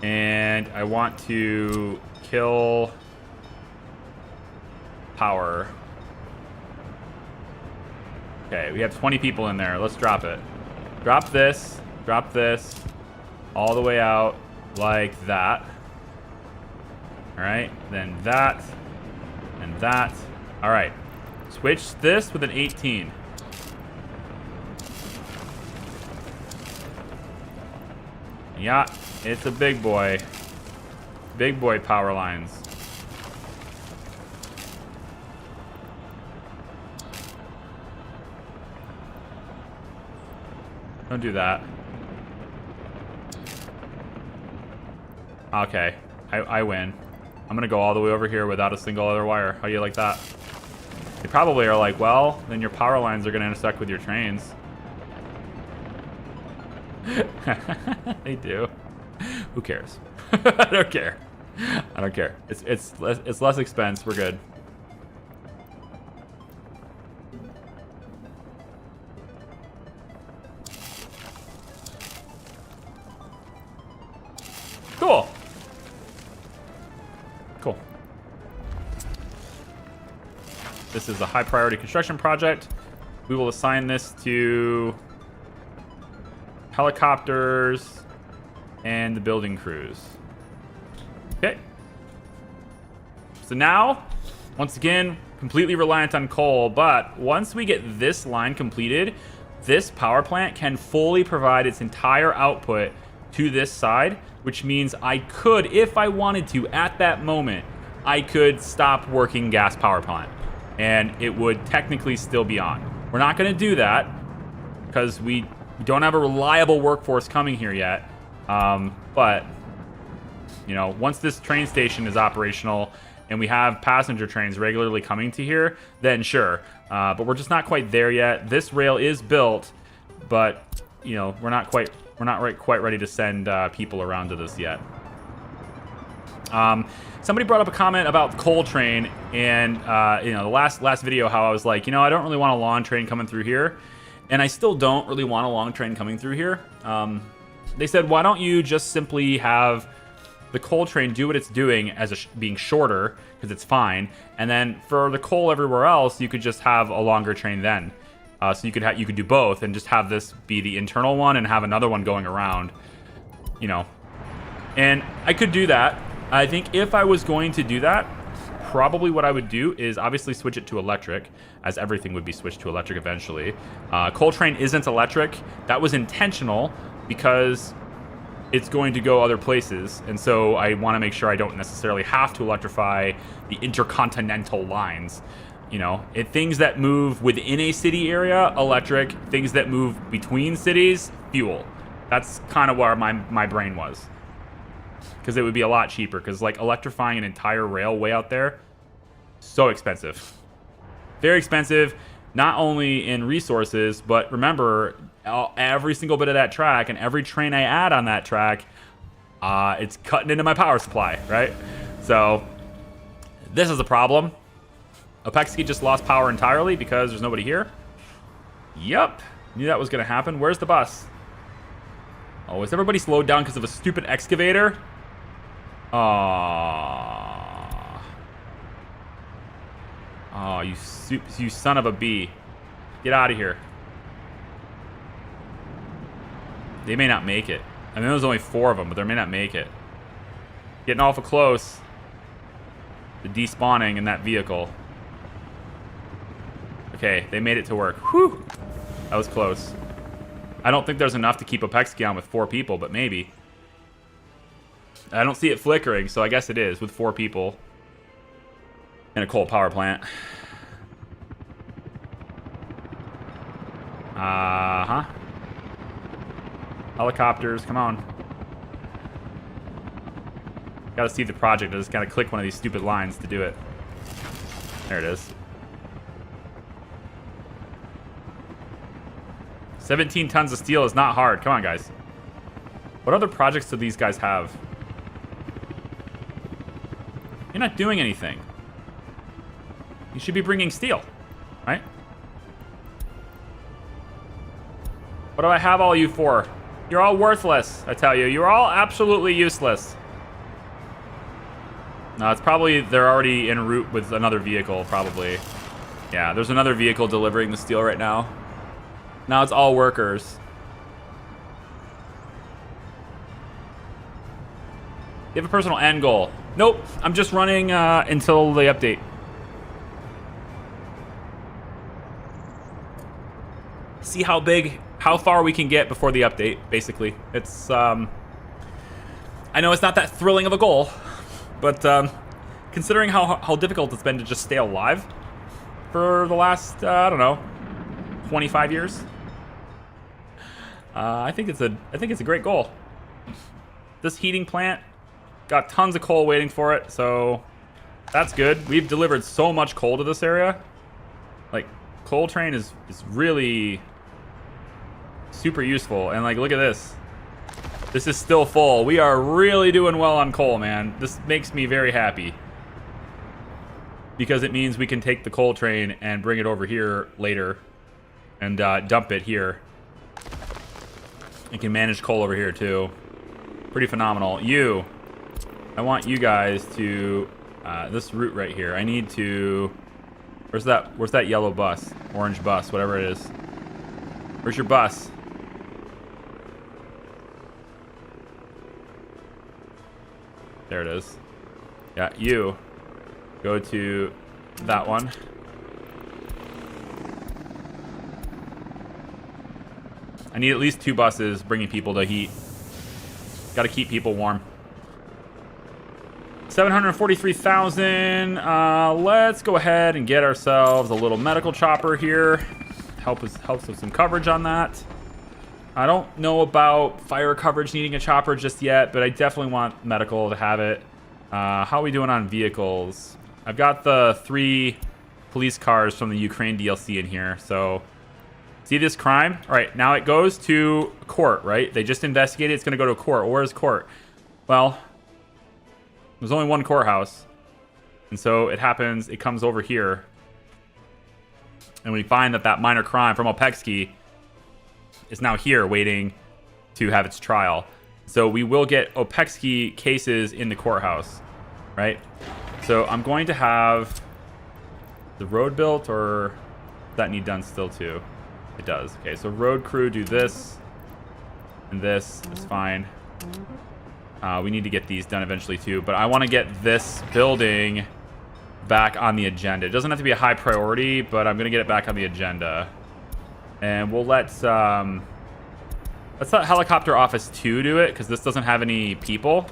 And I want to kill power. Okay, we have 20 people in there. Let's drop it. Drop this, all the way out like that. All right, then that, and that. All right, switch this with an 18. Yeah, it's a big boy. Big boy power lines. Don't do that. Okay, I win. I'm gonna go all the way over here without a single other wire. How do you like that? They probably are like, well, then your power lines are gonna intersect with your trains. They do. Who cares? I don't care. I don't care. It's less expense. We're good. Cool. Cool. This is a high priority construction project. We will assign this to helicopters and the building crews. Okay. So now, once again, completely reliant on coal, but once we get this line completed, this power plant can fully provide its entire output to this side, which means I could, if I wanted to, at that moment, I could stop working gas power plant, and it would technically still be on. We're not going to do that because we don't have a reliable workforce coming here yet. But, once this train station is operational and we have passenger trains regularly coming to here, then sure. But we're just not quite there yet. This rail is built, but, we're not quite ready to send people around to this yet. Somebody brought up a comment about the coal train, and the last video, how I was like, I don't really want a long train coming through here. And I still don't really want a long train coming through here. They said, why don't you just simply have the coal train do what it's doing as being shorter, because it's fine. And then for the coal everywhere else, you could just have a longer train then. So you could do both and just have this be the internal one and have another one going around, And I could do that. I think if I was going to do that, probably what I would do is obviously switch it to electric, as everything would be switched to electric eventually. Coal train isn't electric. That was intentional because it's going to go other places. And so I want to make sure I don't necessarily have to electrify the intercontinental lines. You know, things that move within a city area, electric. Things that move between cities, fuel. That's kind of where my brain was. Because it would be a lot cheaper. Because, like, electrifying an entire railway out there, so expensive. Very expensive, not only in resources, but remember, every single bit of that track and every train I add on that track, it's cutting into my power supply, right? So, this is a problem. Opexki just lost power entirely because there's nobody here. Yup. Knew that was going to happen. Where's the bus? Oh, is everybody slowed down because of a stupid excavator? Aww. Oh, you son of a bee. Get out of here. They may not make it. I mean, there's only 4 of them, but they may not make it. Getting awful close to despawning in that vehicle. Okay, they made it to work. Whew. That was close. I don't think there's enough to keep Opexki on with 4 people, but maybe. I don't see it flickering, so I guess it is with 4 people. In a coal power plant. Uh-huh. Helicopters, come on. Gotta see the project. I just gotta click one of these stupid lines to do it. There it is. 17 tons of steel is not hard. Come on, guys. What other projects do these guys have? You're not doing anything. You should be bringing steel, right? What do I have all you for? You're all worthless, I tell you. You're all absolutely useless. No, it's probably they're already en route with another vehicle, probably. Yeah, there's another vehicle delivering the steel right now. Now it's all workers. You have a personal end goal. Nope, I'm just running until the update. See how far we can get before the update, basically. It's, I know it's not that thrilling of a goal, but considering how difficult it's been to just stay alive for the last, I don't know, 25 years, I think it's a great goal. This heating plant got tons of coal waiting for it, so that's good. We've delivered so much coal to this area. Like, coal train is really super useful. And like, look at this. This is still full. We are really doing well on coal, man. This makes me very happy. Because it means we can take the coal train and bring it over here later and dump it here. And can manage coal over here too. Pretty phenomenal. I want you guys to this route right here. I need to. Where's that yellow bus, orange bus, whatever it is? Where's your bus? There it is. Yeah, you go to that one. I need at least 2 buses bringing people to heat. Got to keep people warm. 743,000. Let's go ahead and get ourselves a little medical chopper here. Helps with some coverage on that. I don't know about fire coverage needing a chopper just yet, but I definitely want medical to have it. How are we doing on vehicles? I've got the 3 police cars from the Ukraine DLC in here, so... See this crime? All right, now it goes to court, right? They just investigated. It's going to go to court. Where's court? Well, there's only one courthouse. And so it happens, it comes over here. And we find that minor crime from Opexki is now here waiting to have its trial. So we will get Opexki cases in the courthouse, right? So I'm going to have the road built, or does that need done still too? It does. Okay, so road crew do this and this. It's fine. We need to get these done eventually too, but I want to get this building back on the agenda. It doesn't have to be a high priority, but I'm going to get it back on the agenda. And we'll let Helicopter Office 2 do it, because this doesn't have any people.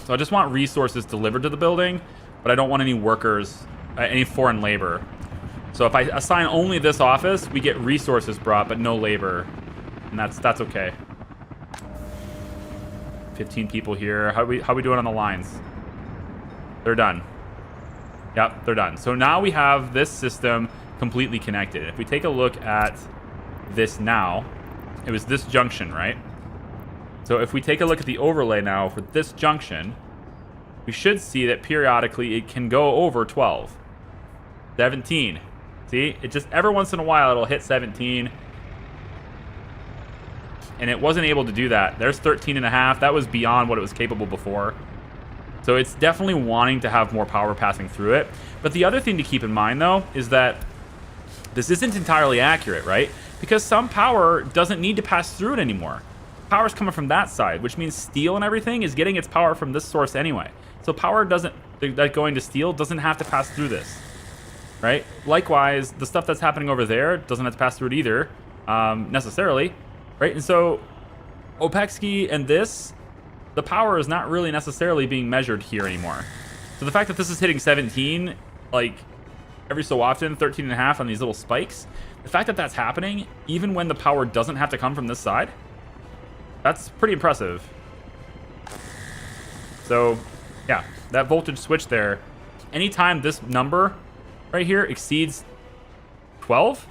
So I just want resources delivered to the building, but I don't want any workers, any foreign labor. So if I assign only this office, we get resources brought, but no labor. And that's okay. 15 people here. How we doing on the lines? They're done. Yep, they're done. So now we have this system completely connected. If we take a look at this now, it was this junction, right? So if we take a look at the overlay now for this junction, we should see that periodically it can go over 12. 17. See? It just, every once in a while, it'll hit 17. And it wasn't able to do that. There's 13 and a half. That was beyond what it was capable before. So it's definitely wanting to have more power passing through it. But the other thing to keep in mind, though, is that this isn't entirely accurate, right? Because some power doesn't need to pass through it anymore. Power's coming from that side, which means steel and everything is getting its power from this source anyway. So power doesn't, that going to steel doesn't have to pass through this, right? Likewise, the stuff that's happening over there doesn't have to pass through it either, necessarily, right? And so Opexki and this, the power is not really necessarily being measured here anymore. So the fact that this is hitting 17, like every so often, 13 and a half on these little spikes, the fact that that's happening, even when the power doesn't have to come from this side, that's pretty impressive. So yeah, that voltage switch there, anytime this number right here exceeds 12,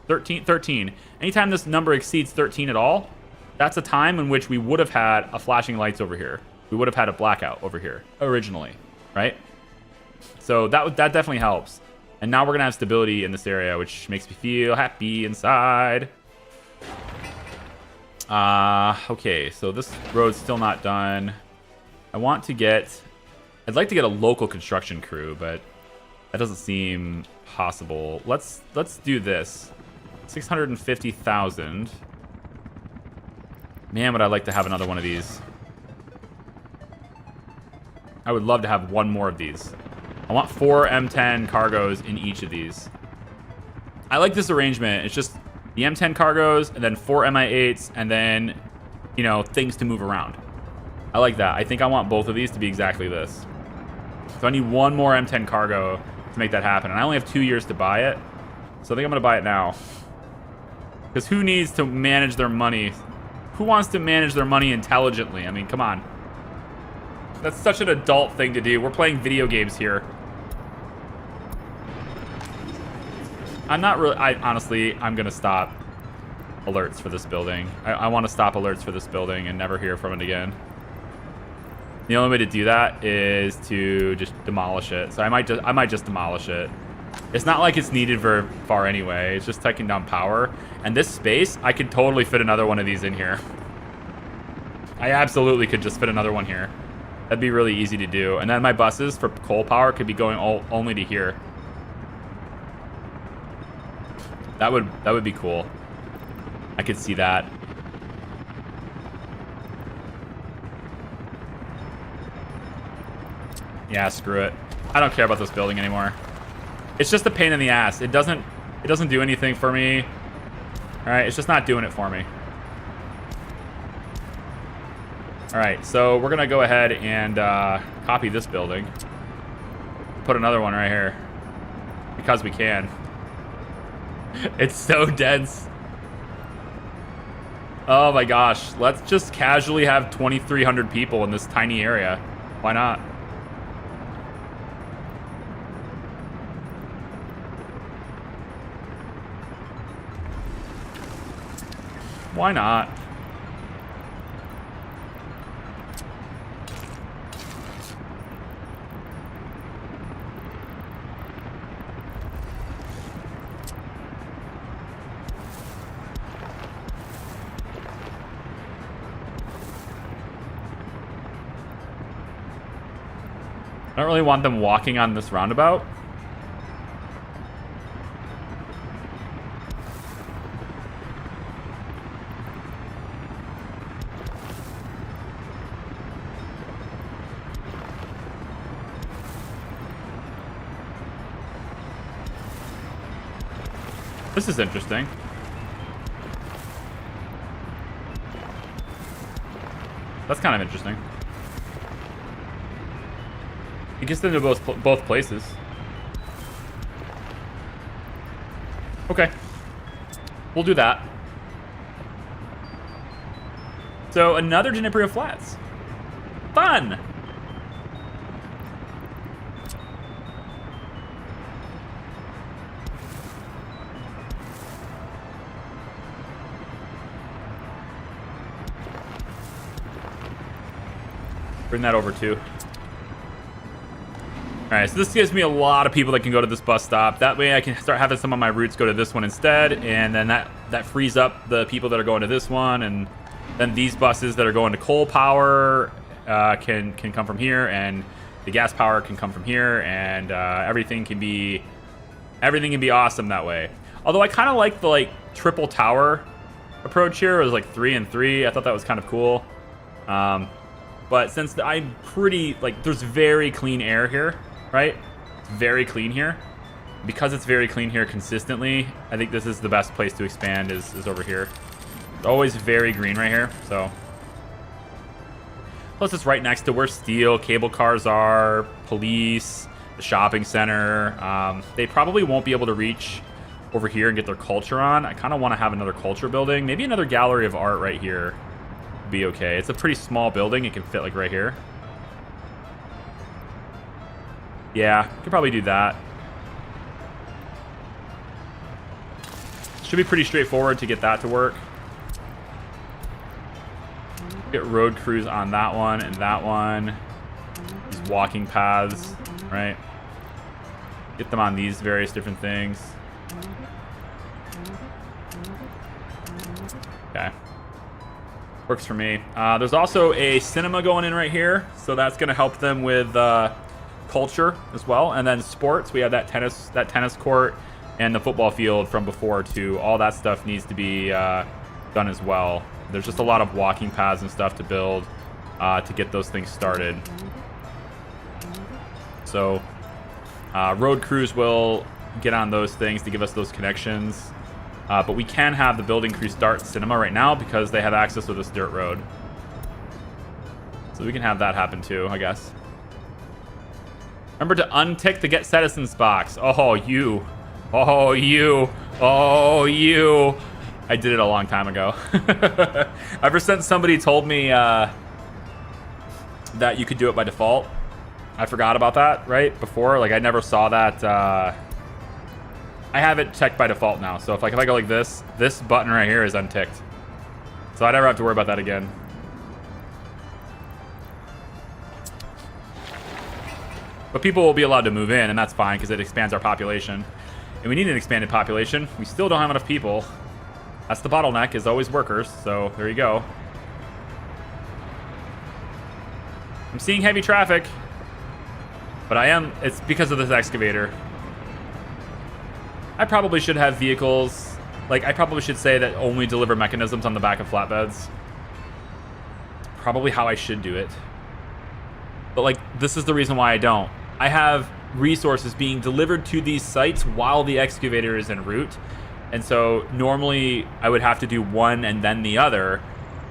13, anytime this number exceeds 13 at all, that's a time in which we would have had a flashing lights over here. We would have had a blackout over here originally, right? So that definitely helps. And now we're going to have stability in this area, which makes me feel happy inside. Okay, so this road's still not done. I'd like to get a local construction crew, but that doesn't seem possible. Let's do this. 650,000. Man, would I like to have another one of these. I would love to have one more of these. I want 4 M10 cargos in each of these. I like this arrangement. It's just the M10 cargos and then 4 MI8s and then, you know, things to move around. I like that. I think I want both of these to be exactly this. So I need one more M10 cargo to make that happen. And I only have 2 years to buy it. So I think I'm going to buy it now. Because who needs to manage their money? Who wants to manage their money intelligently? I mean, come on. That's such an adult thing to do. We're playing video games here. I'm not really... honestly, I'm going to stop alerts for this building. I want to stop alerts for this building and never hear from it again. The only way to do that is to just demolish it. So I might just demolish it. It's not like it's needed very far anyway. It's just taking down power. And this space, I could totally fit another one of these in here. I absolutely could just fit another one here. That'd be really easy to do. And then my buses for coal power could be going only to here. That would be cool. I could see that. Yeah, screw it. I don't care about this building anymore. It's just a pain in the ass. It doesn't do anything for me. All right, it's just not doing it for me. All right, so we're gonna go ahead and copy this building. Put another one right here because we can. It's so dense. Oh my gosh, let's just casually have 2,300 people in this tiny area. Why not? Why not? I don't really want them walking on this roundabout. This is interesting. That's kind of interesting. It gets them to both places. Okay. We'll do that. So another Dnipro Flats. Fun! Bring that over too. Alright, so this gives me a lot of people that can go to this bus stop. That way I can start having some of my routes go to this one instead, and then that frees up the people that are going to this one, and then these buses that are going to coal power can come from here, and the gas power can come from here, and everything can be awesome that way. Although I kind of like the triple tower approach here. It was like 3 and 3. I thought that was kind of cool. But since I'm pretty, there's very clean air here, right? It's very clean here. Because it's very clean here consistently, I think this is the best place to expand is over here. It's always very green right here, so. Plus it's right next to where steel, cable cars are, police, the shopping center. They probably won't be able to reach over here and get their culture on. I kind of want to have another culture building. Maybe another gallery of art right here. Be okay. It's a pretty small building. It can fit right here. Yeah, could probably do that. Should be pretty straightforward to get that to work. Get road crews on that one and that one. These walking paths, right? Get them on these various different things. Okay. Works for me. There's also a cinema going in right here, so that's going to help them with culture as well. And then sports, we have that tennis court and the football field from before too. All that stuff needs to be done as well. There's just a lot of walking paths and stuff to build to get those things started. So road crews will get on those things to give us those connections. But we can have the building crew start cinema right now because they have access to this dirt road. So we can have that happen too, I guess. Remember to untick the Get Citizens box. Oh, you. Oh, you. Oh, you. I did it a long time ago. Ever since somebody told me that you could do it by default, I forgot about that, right? Before, I never saw that. I have it checked by default now. So if I go like this button right here is unticked. So I never have to worry about that again. But people will be allowed to move in, and that's fine because it expands our population. And we need an expanded population. We still don't have enough people. That's the bottleneck, is always workers. So there you go. I'm seeing heavy traffic. But it's because of this excavator. I probably should have vehicles, I probably should say that only deliver mechanisms on the back of flatbeds. Probably how I should do it. But this is the reason why I don't. I have resources being delivered to these sites while the excavator is en route. And so normally I would have to do one and then the other.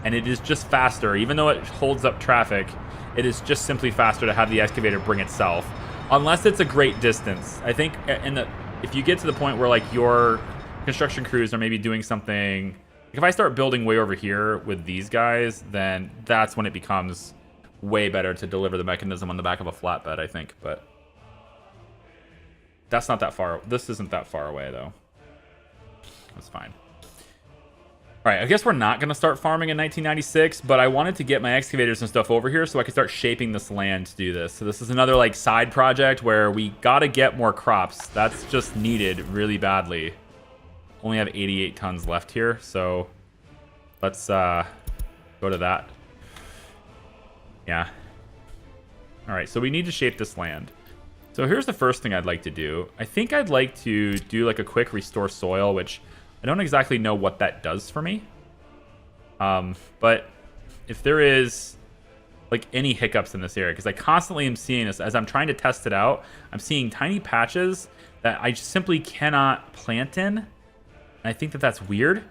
And it is just faster, even though it holds up traffic, it is just simply faster to have the excavator bring itself. Unless it's a great distance. I think if you get to the point where your construction crews are maybe doing something, if I start building way over here with these guys, then that's when it becomes way better to deliver the mechanism on the back of a flatbed, I think. But that's not that far. This isn't that far away though. That's fine. All right, I guess we're not going to start farming in 1996, but I wanted to get my excavators and stuff over here so I could start shaping this land to do this. So this is another side project where we got to get more crops. That's just needed really badly. Only have 88 tons left here, so let's go to that. Yeah. All right, so we need to shape this land. So here's the first thing I'd like to do. I think I'd like to do a quick restore soil, which I don't exactly know what that does for me. But if there is any hiccups in this area, because I constantly am seeing this as I'm trying to test it out, I'm seeing tiny patches that I just simply cannot plant in. And I think that that's weird.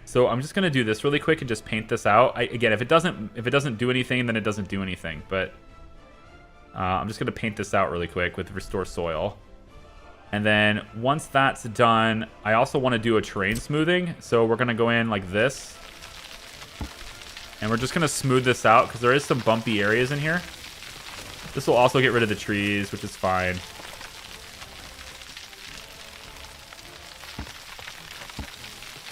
So I'm just gonna do this really quick and just paint this out. Again, if it doesn't do anything, then it doesn't do anything. But I'm just gonna paint this out really quick with restore soil. And then once that's done, I also want to do a terrain smoothing. So we're going to go in like this. And we're just going to smooth this out because there is some bumpy areas in here. This will also get rid of the trees, which is fine.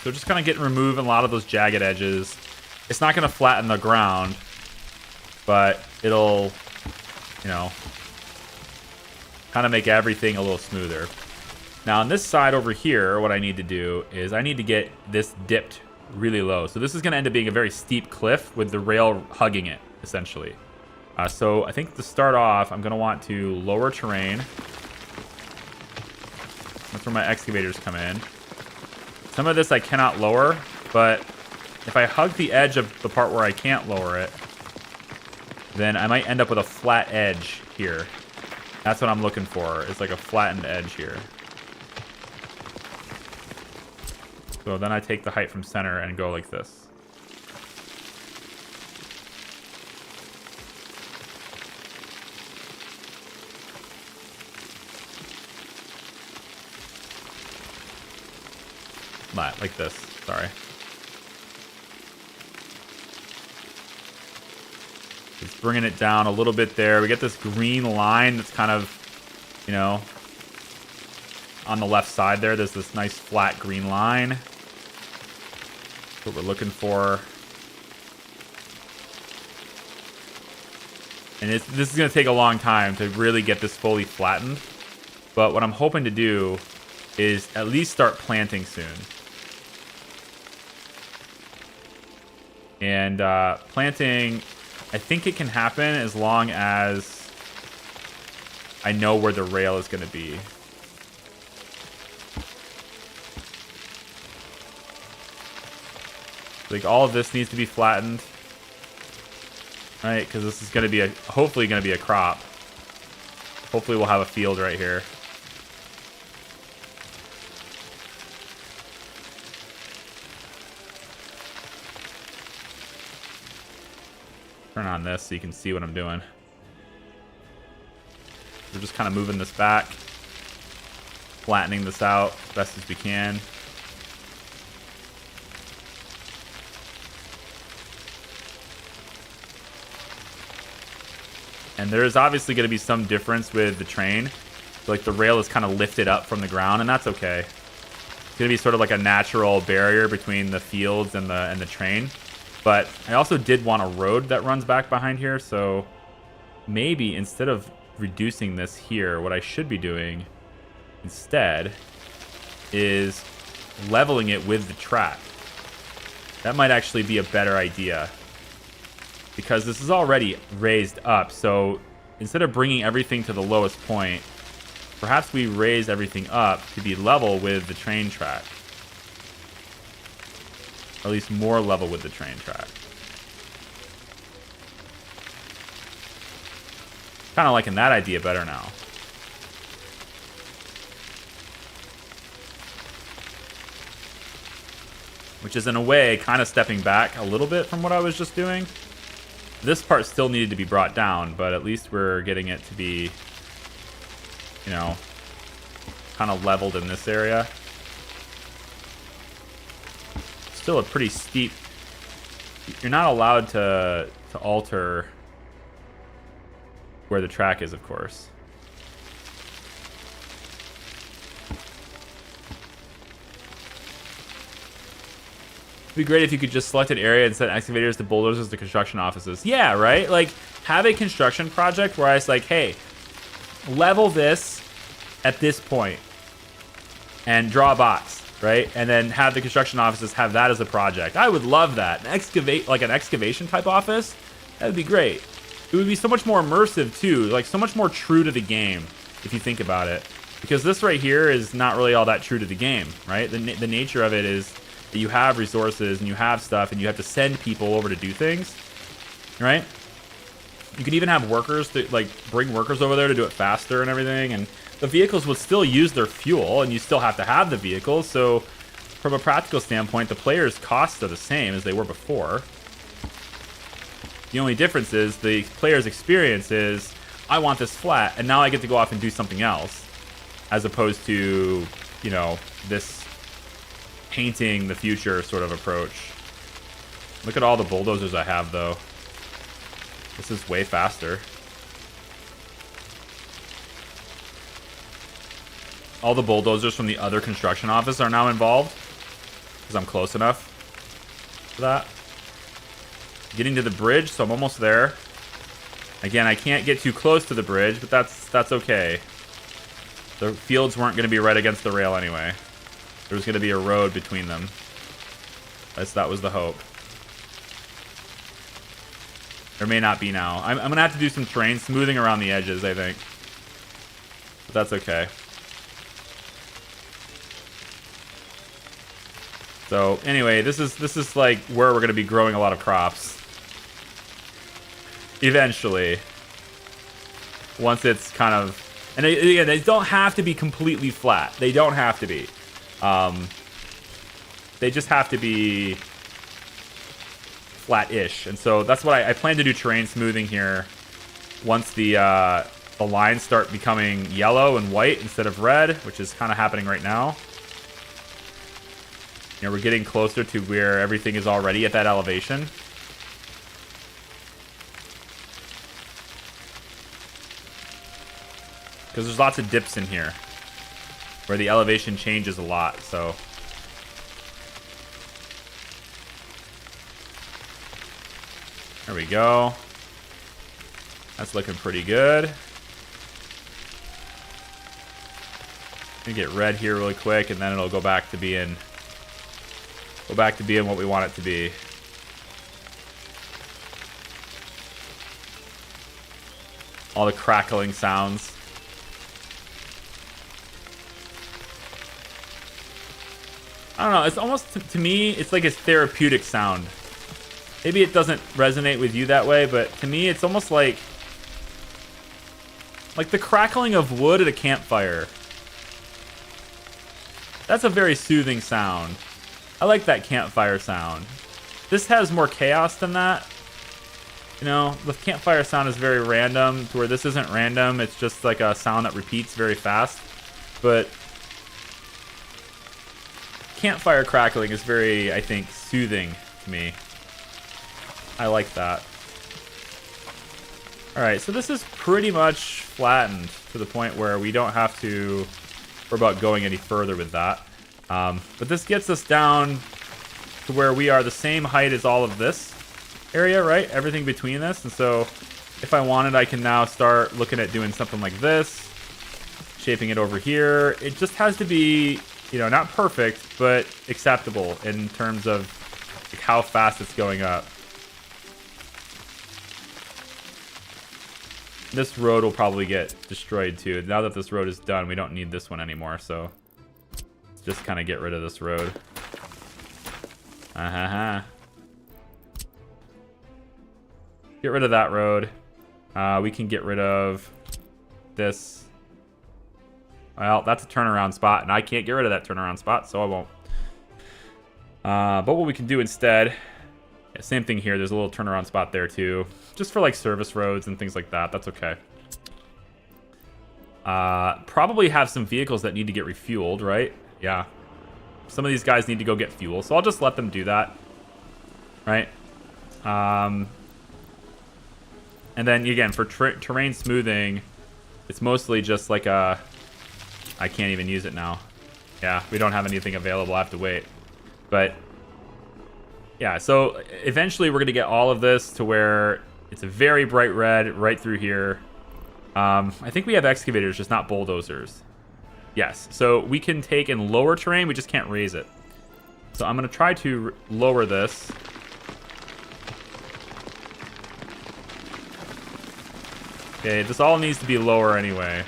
So just kind of getting removing a lot of those jagged edges. It's not going to flatten the ground, but it'll, you know, kind of make everything a little smoother. Now on this side over here, what I need to do is I need to get this dipped really low. So this is going to end up being a very steep cliff with the rail hugging it, essentially. So I think to start off, I'm going to want to lower terrain. That's where my excavators come in. Some of this I cannot lower, but if I hug the edge of the part where I can't lower it, then I might end up with a flat edge here. That's what I'm looking for, is like a flattened edge here. So then I take the height from center and go like this. Like this, sorry. Just bringing it down a little bit there. We get this green line that's kind of, you know, on the left side there. There's this nice flat green line. That's what we're looking for. And this is going to take a long time to really get this fully flattened. But what I'm hoping to do is at least start planting soon. And planting, I think it can happen as long as I know where the rail is going to be. Like all of this needs to be flattened, right? Because this is going to be hopefully going to be a crop. Hopefully we'll have a field right here. Turn on this so you can see what I'm doing. We're just kind of moving this back, flattening this out as best as we can. And there is obviously going to be some difference with the train. Like the rail is kind of lifted up from the ground, and that's okay. It's going to be sort of like a natural barrier between the fields and the train. But I also did want a road that runs back behind here, so maybe instead of reducing this here, what I should be doing instead is leveling it with the track. That might actually be a better idea, because this is already raised up. So instead of bringing everything to the lowest point, perhaps we raise everything up to be level with the train track. Or at least more level with the train track. Kind of liking that idea better now. Which is in a way kind of stepping back a little bit from what I was just doing. This part still needed to be brought down, but at least we're getting it to be, you know, kind of leveled in this area. Still a pretty steep. You're not allowed to alter where the track is, of course. It'd be great if you could just select an area and set excavators to bulldozers to construction offices. Yeah, right? Like, have a construction project where it's like, hey, level this at this point and draw a box. Right? And then have the construction offices have that as a project. I would love that. Like an excavation type office, that would be great. It would be so much more immersive too, like so much more true to the game if you think about it. Because this right here is not really all that true to the game, right? The nature of it is that you have resources and you have stuff and you have to send people over to do things, right? You could even have workers that like bring workers over there to do it faster and everything, and the vehicles would still use their fuel, and you still have to have the vehicles. So from a practical standpoint, the players' costs are the same as they were before. The only difference is the player's experience is, I want this flat, and now I get to go off and do something else. as opposed to, you know, this painting the future sort of approach. Look at all the bulldozers I have, though. This is way faster. All the bulldozers from the other construction office are now involved, because I'm close enough for that. Getting to the bridge, so I'm almost there. Again, I can't get too close to the bridge, but that's okay. The fields weren't going to be right against the rail anyway. There was going to be a road between them. That was the hope. There may not be now. I'm going to have to do some terrain smoothing around the edges, I think. But that's okay. So anyway, this is like where we're going to be growing a lot of crops. Eventually. Once it's kind of... And again, they don't have to be completely flat. They don't have to be. They just have to be flat-ish. And so that's what I plan to do terrain smoothing here. Once the lines start becoming yellow and white instead of red, which is kind of happening right now. You know, we're getting closer to where everything is already at that elevation. Because there's lots of dips in here where the elevation changes a lot, so. There we go. That's looking pretty good. Gonna get red here really quick, and then it'll go back to being what we want it to be. All the crackling sounds. I don't know, it's almost, to me, it's like a therapeutic sound. Maybe it doesn't resonate with you that way, but to me, it's almost like the crackling of wood at a campfire. That's a very soothing sound. I like that campfire sound. This has more chaos than that. You know, the campfire sound is very random, to where this isn't random. It's just like a sound that repeats very fast. But campfire crackling is very, I think, soothing to me. I like that. Alright, so this is pretty much flattened to the point where we don't have to worry about going any further with that. But this gets us down to where we are the same height as all of this area, right? Everything between this. And so if I wanted, I can now start looking at doing something like this, shaping it over here. It just has to be, you know, not perfect, but acceptable in terms of like how fast it's going up. This road will probably get destroyed too. Now that this road is done, we don't need this one anymore, so let's just kind of get rid of this road. Get rid of that road. We can get rid of this. Well, that's a turnaround spot, and I can't get rid of that turnaround spot, so I won't. But what we can do instead, yeah, same thing here. There's a little turnaround spot there too, just for like service roads and things like that. That's okay. Probably have some vehicles that need to get refueled, right? Yeah. Some of these guys need to go get fuel, so I'll just let them do that, right? And then again, for terrain smoothing, it's mostly just like a... I can't even use it now. Yeah, we don't have anything available. I have to wait. But yeah, so eventually we're going to get all of this to where it's a very bright red right through here. I think we have excavators, just not bulldozers. Yes, so we can take and lower terrain, we just can't raise it. So I'm going to try to lower this. Okay, this all needs to be lower anyway.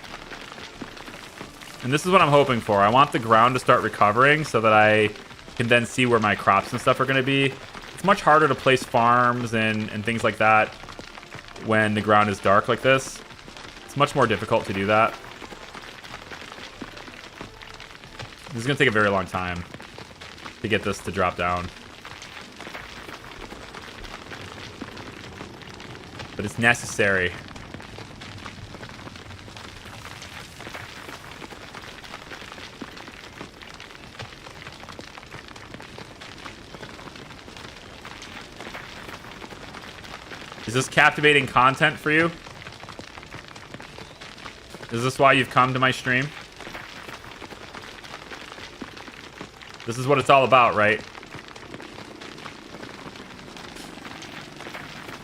And this is what I'm hoping for. I want the ground to start recovering so that I can then see where my crops and stuff are going to be. It's much harder to place farms and things like that when the ground is dark like this. It's much more difficult to do that. This is going to take a very long time to get this to drop down. But it's necessary. Is this captivating content for you? Is this why you've come to my stream? This is what it's all about, right?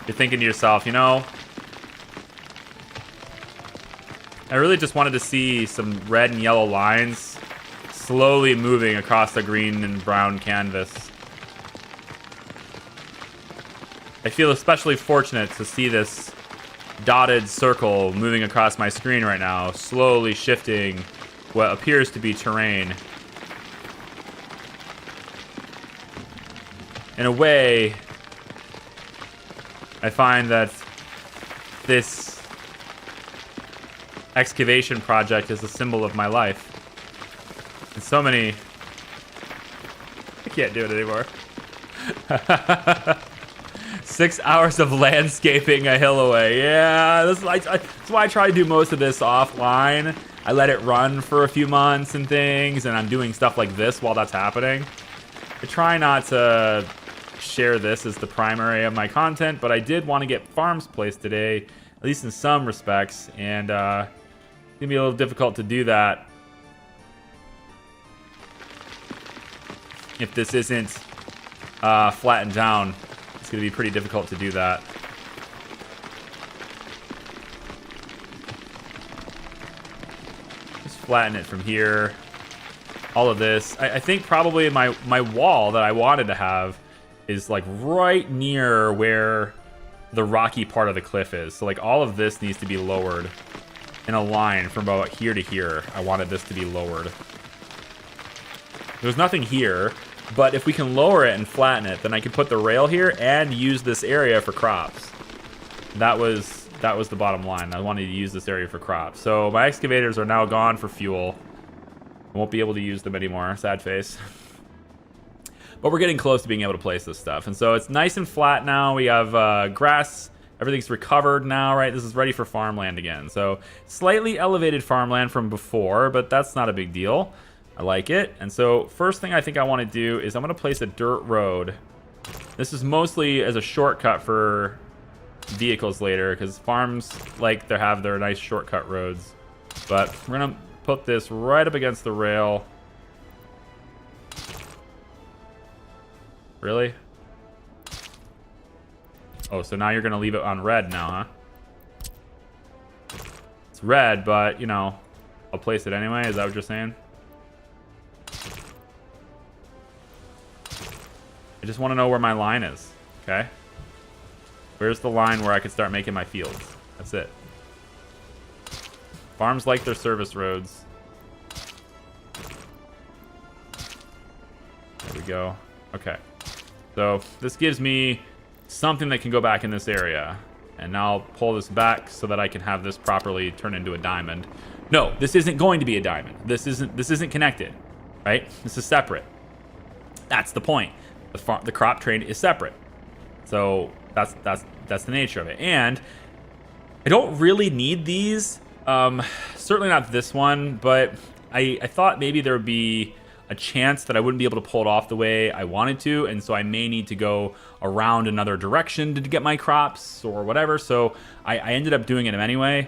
You're thinking to yourself, you know, I really just wanted to see some red and yellow lines slowly moving across the green and brown canvas. I feel especially fortunate to see this dotted circle moving across my screen right now, slowly shifting what appears to be terrain. In a way, I find that this excavation project is a symbol of my life. And so many... I can't do it anymore. 6 hours of landscaping a hill away. Yeah, that's why I try to do most of this offline. I let it run for a few months and things, and I'm doing stuff like this while that's happening. I try not to share this as the primary of my content, but I did want to get farms placed today, at least in some respects, and it's gonna be a little difficult to do that if this isn't flattened down. It's gonna be pretty difficult to do that. Just flatten it from here. All of this. I think probably my wall that I wanted to have is like right near where the rocky part of the cliff is. So like all of this needs to be lowered in a line from about here to here. I wanted this to be lowered. There's nothing here, but if we can lower it and flatten it, then I can put the rail here and use this area for crops. That was the bottom line. I wanted to use this area for crops. So my excavators are now gone for fuel. I won't be able to use them anymore. Sad face. But we're getting close to being able to place this stuff. And so it's nice and flat now. We have grass. Everything's recovered now, right? This is ready for farmland again. So slightly elevated farmland from before, but that's not a big deal. I like it. And so first thing I think I want to do is I'm going to place a dirt road. This is mostly as a shortcut for vehicles later, because farms like to have their nice shortcut roads. But we're going to put this right up against the rail. Really? Oh, so now you're going to leave it on red now, huh? It's red, but, you know, I'll place it anyway. Is that what you're saying? I just want to know where my line is, okay? Where's the line where I can start making my fields? That's it. Farms like their service roads. There we go. Okay. So this gives me something that can go back in this area. And now I'll pull this back so that I can have this properly turn into a diamond. No, this isn't going to be a diamond. This isn't connected, right? This is separate. That's the point. The crop train is separate. So that's the nature of it. And I don't really need these. Certainly not this one, but I thought maybe there would be a chance that I wouldn't be able to pull it off the way I wanted to, and so I may need to go around another direction to get my crops or whatever. So I ended up doing it anyway.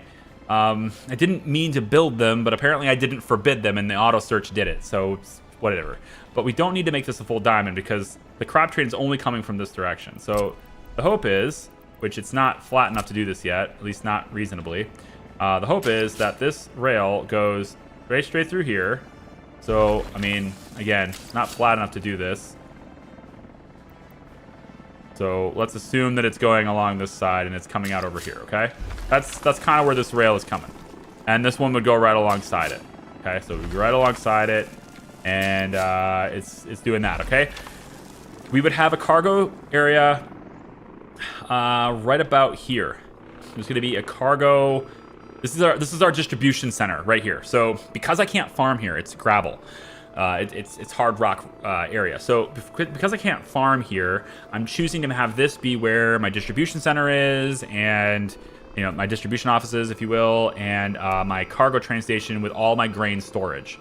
I didn't mean to build them, but apparently I didn't forbid them, and the auto search did it. So it's whatever. But we don't need to make this a full diamond because the crop train is only coming from this direction. So the hope is, which it's not flat enough to do this yet, at least not reasonably. The hope is that this rail goes straight through here. So, I mean, again, not flat enough to do this. So let's assume that it's going along this side and it's coming out over here, okay? That's kind of where this rail is coming. And this one would go right alongside it. Okay, so it would be right alongside it. And it's doing that, okay? We would have a cargo area right about here. There's going to be a cargo... This is our distribution center right here. So because I can't farm here, it's gravel. It's hard rock area. So because I can't farm here, I'm choosing to have this be where my distribution center is, and you know, my distribution offices, if you will, and my cargo train station with all my grain storage.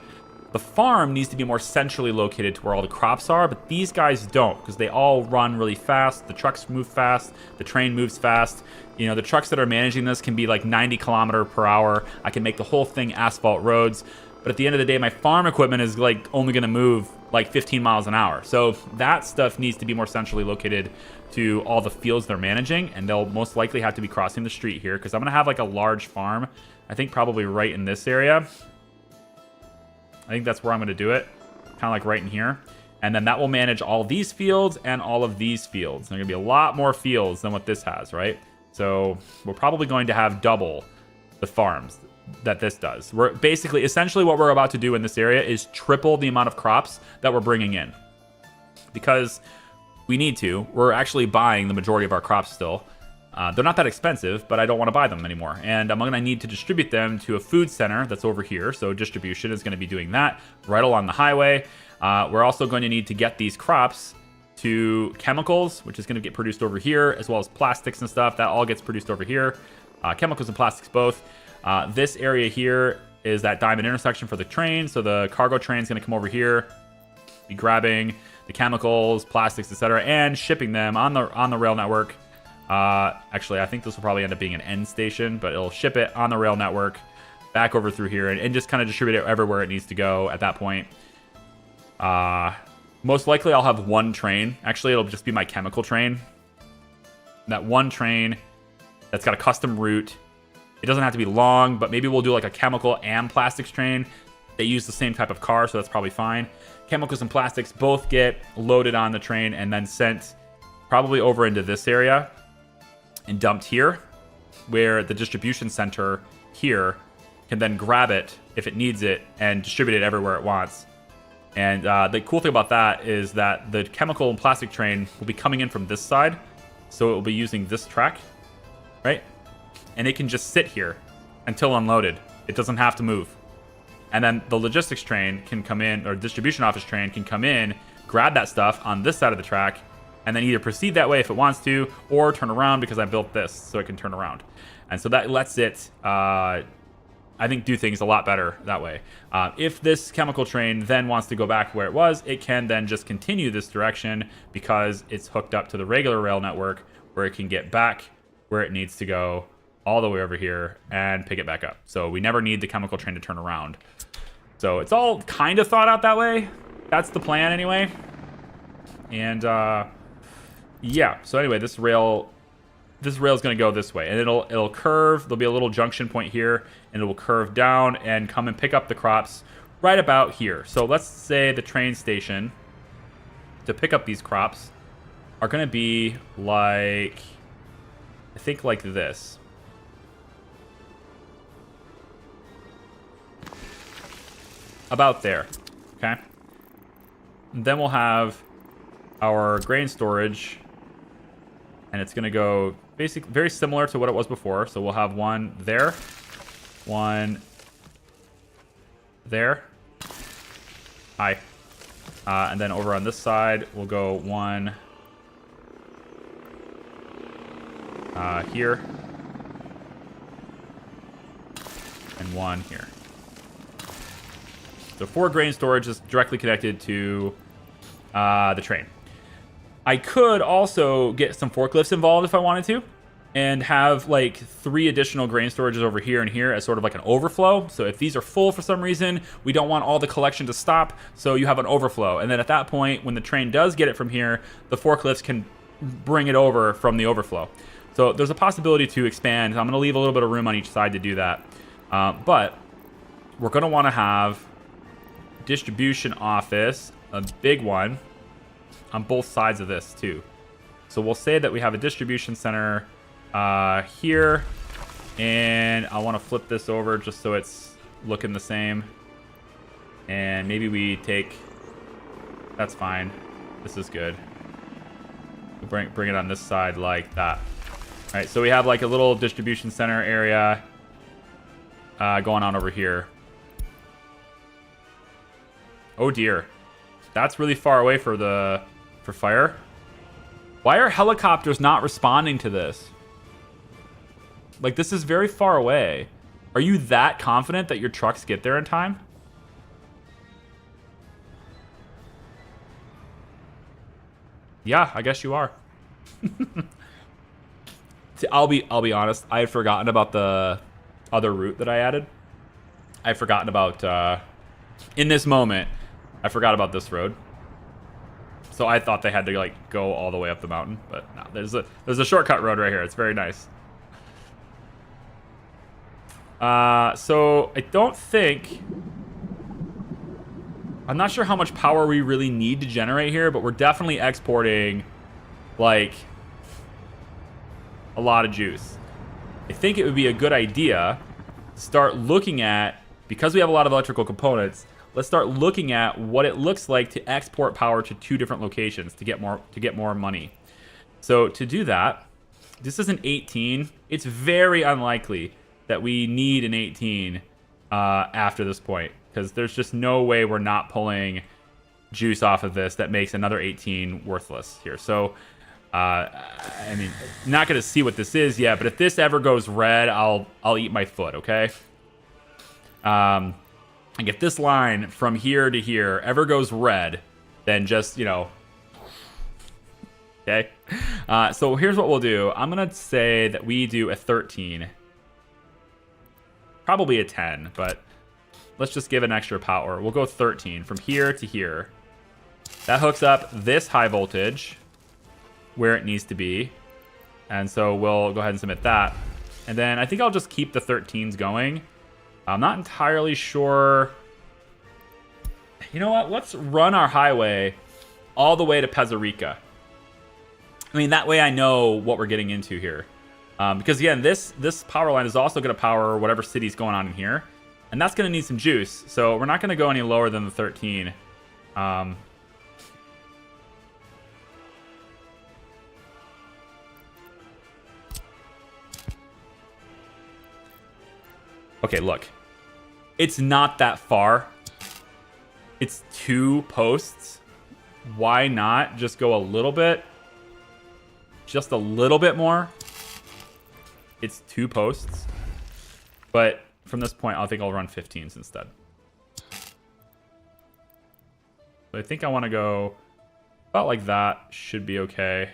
The farm needs to be more centrally located to where all the crops are, but these guys don't, because they all run really fast. The trucks move fast. The train moves fast. You know, the trucks that are managing this can be like 90 kilometer per hour. I can make the whole thing asphalt roads. But at the end of the day, my farm equipment is like only going to move like 15 miles an hour. So that stuff needs to be more centrally located to all the fields they're managing. And they'll most likely have to be crossing the street here, because I'm going to have like a large farm. I think probably right in this area. I think that's where I'm going to do it. Kind of like right in here. And then that will manage all these fields and all of these fields. There are going to be a lot more fields than what this has, right? So we're probably going to have double the farms that this does. We're basically, essentially what we're about to do in this area is triple the amount of crops that we're bringing in. Because we need to. We're actually buying the majority of our crops still. They're not that expensive, but I don't want to buy them anymore. And I'm going to need to distribute them to a food center that's over here. So distribution is going to be doing that right along the highway. We're also going to need to get these crops to chemicals, which is going to get produced over here, as well as plastics and stuff. That all gets produced over here. Chemicals and plastics both. This area here is that diamond intersection for the train. So the cargo train is going to come over here, be grabbing the chemicals, plastics, etc., and shipping them on the rail network. Actually, I think this will probably end up being an end station, but it'll ship it on the rail network back over through here and just kind of distribute it everywhere it needs to go at that point. Most likely I'll have one train. Actually, it'll just be my chemical train. That one train that's got a custom route. It doesn't have to be long, but maybe we'll do like a chemical and plastics train. They use the same type of car, so that's probably fine. Chemicals and plastics both get loaded on the train and then sent probably over into this area and dumped here, where the distribution center here can then grab it if it needs it and distribute it everywhere it wants. And the cool thing about that is that the chemical and plastic train will be coming in from this side, so it will be using this track, right? And it can just sit here until unloaded. It doesn't have to move. And then the logistics train can come in, or distribution office train can come in, grab that stuff on this side of the track, and then either proceed that way if it wants to, or turn around because I built this so it can turn around. And so that lets it, I think, do things a lot better that way. If this chemical train then wants to go back where it was, it can then just continue this direction because it's hooked up to the regular rail network where it can get back where it needs to go all the way over here and pick it back up. So we never need the chemical train to turn around. So it's all kind of thought out that way. That's the plan anyway. And yeah, so anyway, this rail is going to go this way, and it'll curve. There'll be a little junction point here, and it will curve down and come and pick up the crops right about here. So let's say the train station to pick up these crops are going to be like, I think like this. About there, okay? And then we'll have our grain storage, and it's going to go basically very similar to what it was before. So we'll have one there, one there. Hi. And then over on this side, we'll go one here, and one here. So 4 grain storage is directly connected to the train. I could also get some forklifts involved if I wanted to, and have like 3 additional grain storages over here and here as sort of like an overflow. So if these are full for some reason, we don't want all the collection to stop, so you have an overflow. And then at that point, when the train does get it from here, the forklifts can bring it over from the overflow. So there's a possibility to expand. I'm going to leave a little bit of room on each side to do that. But we're going to want to have distribution office, a big one, on both sides of this too. So we'll say that we have a distribution center here, and I want to flip this over just so it's looking the same. And maybe we take, that's fine. This is good. We'll bring it on this side like that. All right, so we have like a little distribution center area going on over here. Oh dear, that's really far away for fire. Why are helicopters not responding to this? Like, this is very far away. Are you that confident that your trucks get there in time? Yeah, I guess you are. See, I'll be honest. I had forgotten about the other route that I added. I'd forgotten about in this moment. I forgot about this road. So I thought they had to like go all the way up the mountain, but no, there's a shortcut road right here. It's very nice. So I don't think. I'm not sure how much power we really need to generate here, but we're definitely exporting like a lot of juice. I think it would be a good idea to start looking at, because we have a lot of electrical components, let's start looking at what it looks like to export power to 2 different locations to get more money. So to do that, this is an 18. It's very unlikely that we need an 18 after this point, because there's just no way we're not pulling juice off of this that makes another 18 worthless here. So I mean, not gonna see what this is yet, but if this ever goes red, I'll eat my foot, okay? And if this line from here to here ever goes red, then just, you know, okay? So here's what we'll do. I'm gonna say that we do a 13. Probably a 10, but let's just give an extra power. We'll go 13 from here to here. That hooks up this high voltage where it needs to be. And so we'll go ahead and submit that. And then I think I'll just keep the 13s going. I'm not entirely sure. You know what? Let's run our highway all the way to Pezarica. I mean, that way I know what we're getting into here. Because again, this power line is also going to power whatever city's going on in here. And that's going to need some juice. So we're not going to go any lower than the 13. Okay, look. It's not that far. It's 2 posts. Why not just go a little bit? Just a little bit more. It's 2 posts. But from this point, I think I'll run 15s instead. So I think I want to go about like that. Should be okay.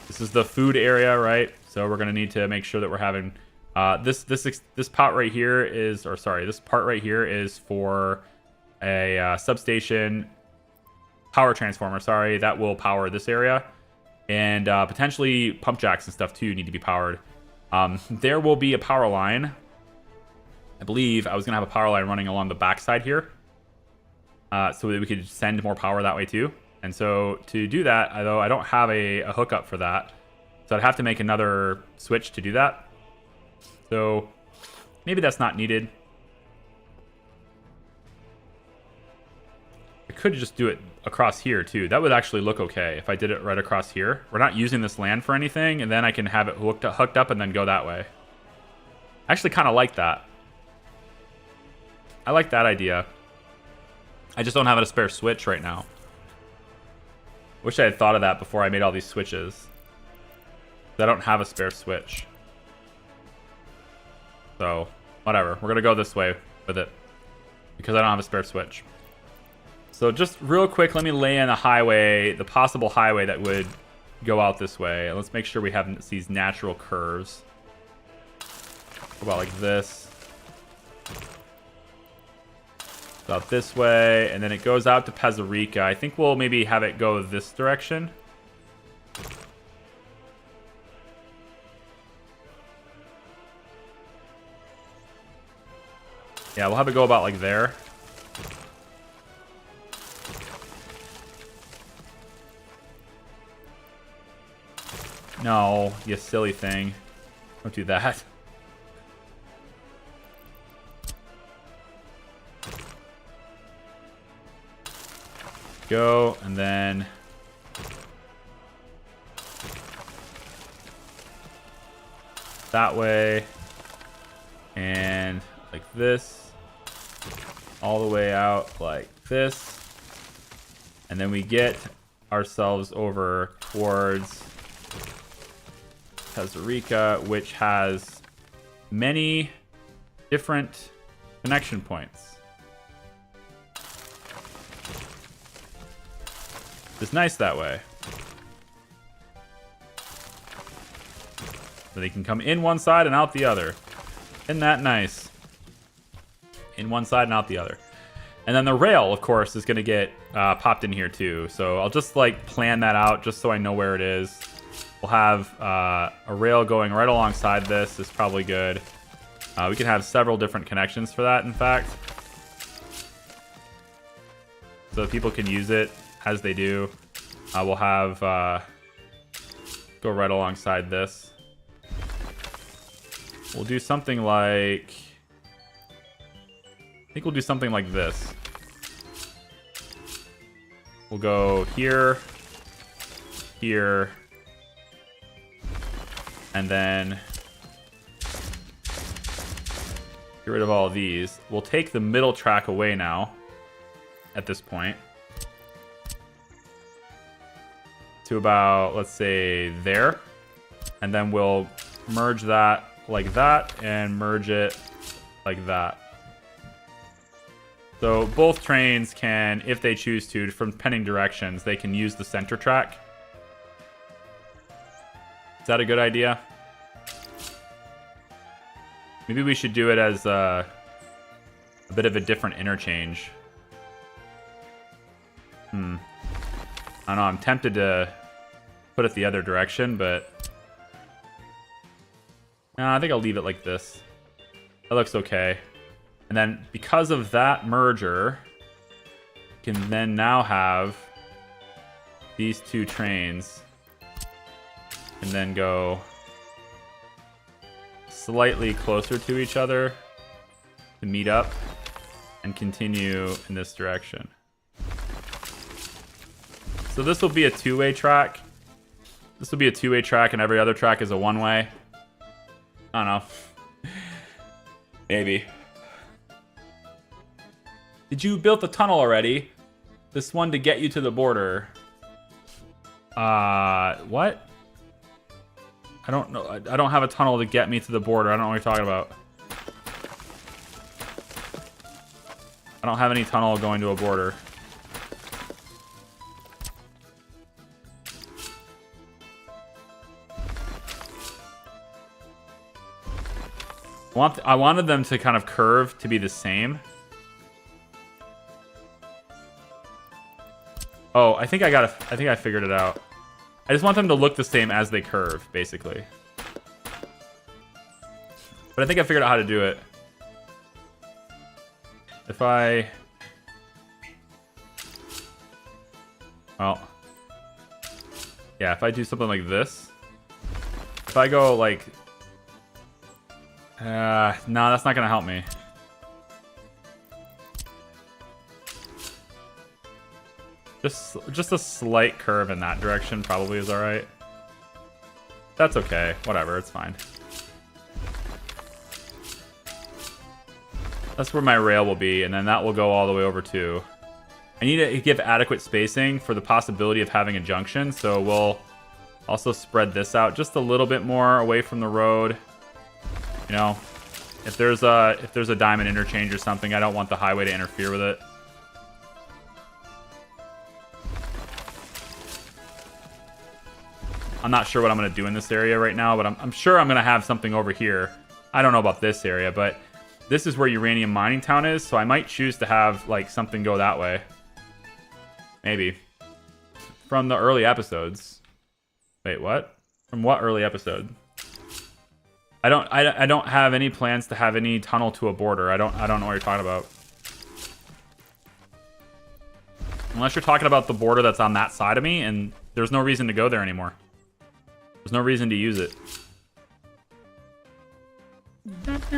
This is the food area, right? So we're going to need to make sure that we're having... this part right here is... Or sorry, this part right here is for a substation power transformer, sorry, that will power this area. And potentially pump jacks and stuff too need to be powered. There will be a power line. I believe I was going to have a power line running along the backside here. So that we could send more power that way too. And so to do that, although I don't have a hookup for that, so I'd have to make another switch to do that. So maybe that's not needed. I could just do it across here too. That would actually look okay if I did it right across here. We're not using this land for anything, and then I can have it hooked up and then go that way. I actually kind of like that. I like that idea. I just don't have a spare switch right now. Wish I had thought of that before I made all these switches. I don't have a spare switch. So, whatever. We're going to go this way with it. Because I don't have a spare switch. So just real quick, let me lay in a highway, the possible highway that would go out this way. And let's make sure we have these natural curves. About like this. Out this way, and then it goes out to Pezarica. I think we'll maybe have it go this direction. Yeah, we'll have it go about like there. No, you silly thing. Don't do that. Go, and then that way, and like this, all the way out like this, and then we get ourselves over towards Pezarica, which has many different connection points. It's nice that way. So they can come in one side and out the other. Isn't that nice? In one side and out the other. And then the rail, of course, is going to get popped in here too. So I'll just like plan that out just so I know where it is. We'll have a rail going right alongside this is probably good. We can have several different connections for that, in fact. So people can use it as they do. We'll have go right alongside this. We'll do something like... I think we'll do something like this. We'll go here, here, and then get rid of all of these. We'll take the middle track away now at this point to about, let's say, there. And then we'll merge that like that and merge it like that. So both trains can, if they choose to, from pending directions, they can use the center track. Is that a good idea? Maybe we should do it as a bit of a different interchange. I don't know, I'm tempted to put it the other direction, but... No, I think I'll leave it like this. That looks okay. And then, because of that merger, we can then now have these two trains and then go slightly closer to each other to meet up and continue in this direction. So this will be a two-way track. This will be a two-way track and every other track is a one-way. I don't know. Maybe. Did you build the tunnel already? This one to get you to the border. What? I don't know. I don't have a tunnel to get me to the border. I don't know what you're talking about. I don't have any tunnel going to a border. I wanted them to kind of curve to be the same. Oh, I think I figured it out. I just want them to look the same as they curve, basically. But I think I figured out how to do it. If I... Well... Yeah, if I do something like this... If I go, like... no, that's not gonna help me. Just a slight curve in that direction probably is alright. That's okay. Whatever, it's fine. That's where my rail will be, and then that will go all the way over too. I need to give adequate spacing for the possibility of having a junction, so we'll also spread this out just a little bit more away from the road. You know, if there's a diamond interchange or something, I don't want the highway to interfere with it. I'm not sure what I'm going to do in this area right now, but I'm sure I'm going to have something over here. I don't know about this area, but this is where Uranium Mining Town is, so I might choose to have like something go that way. Maybe. From the early episodes. Wait, what? From what early episode? I don't have any plans to have any tunnel to a border. I don't know what you're talking about. Unless you're talking about the border that's on that side of me, and there's no reason to go there anymore. There's no reason to use it. I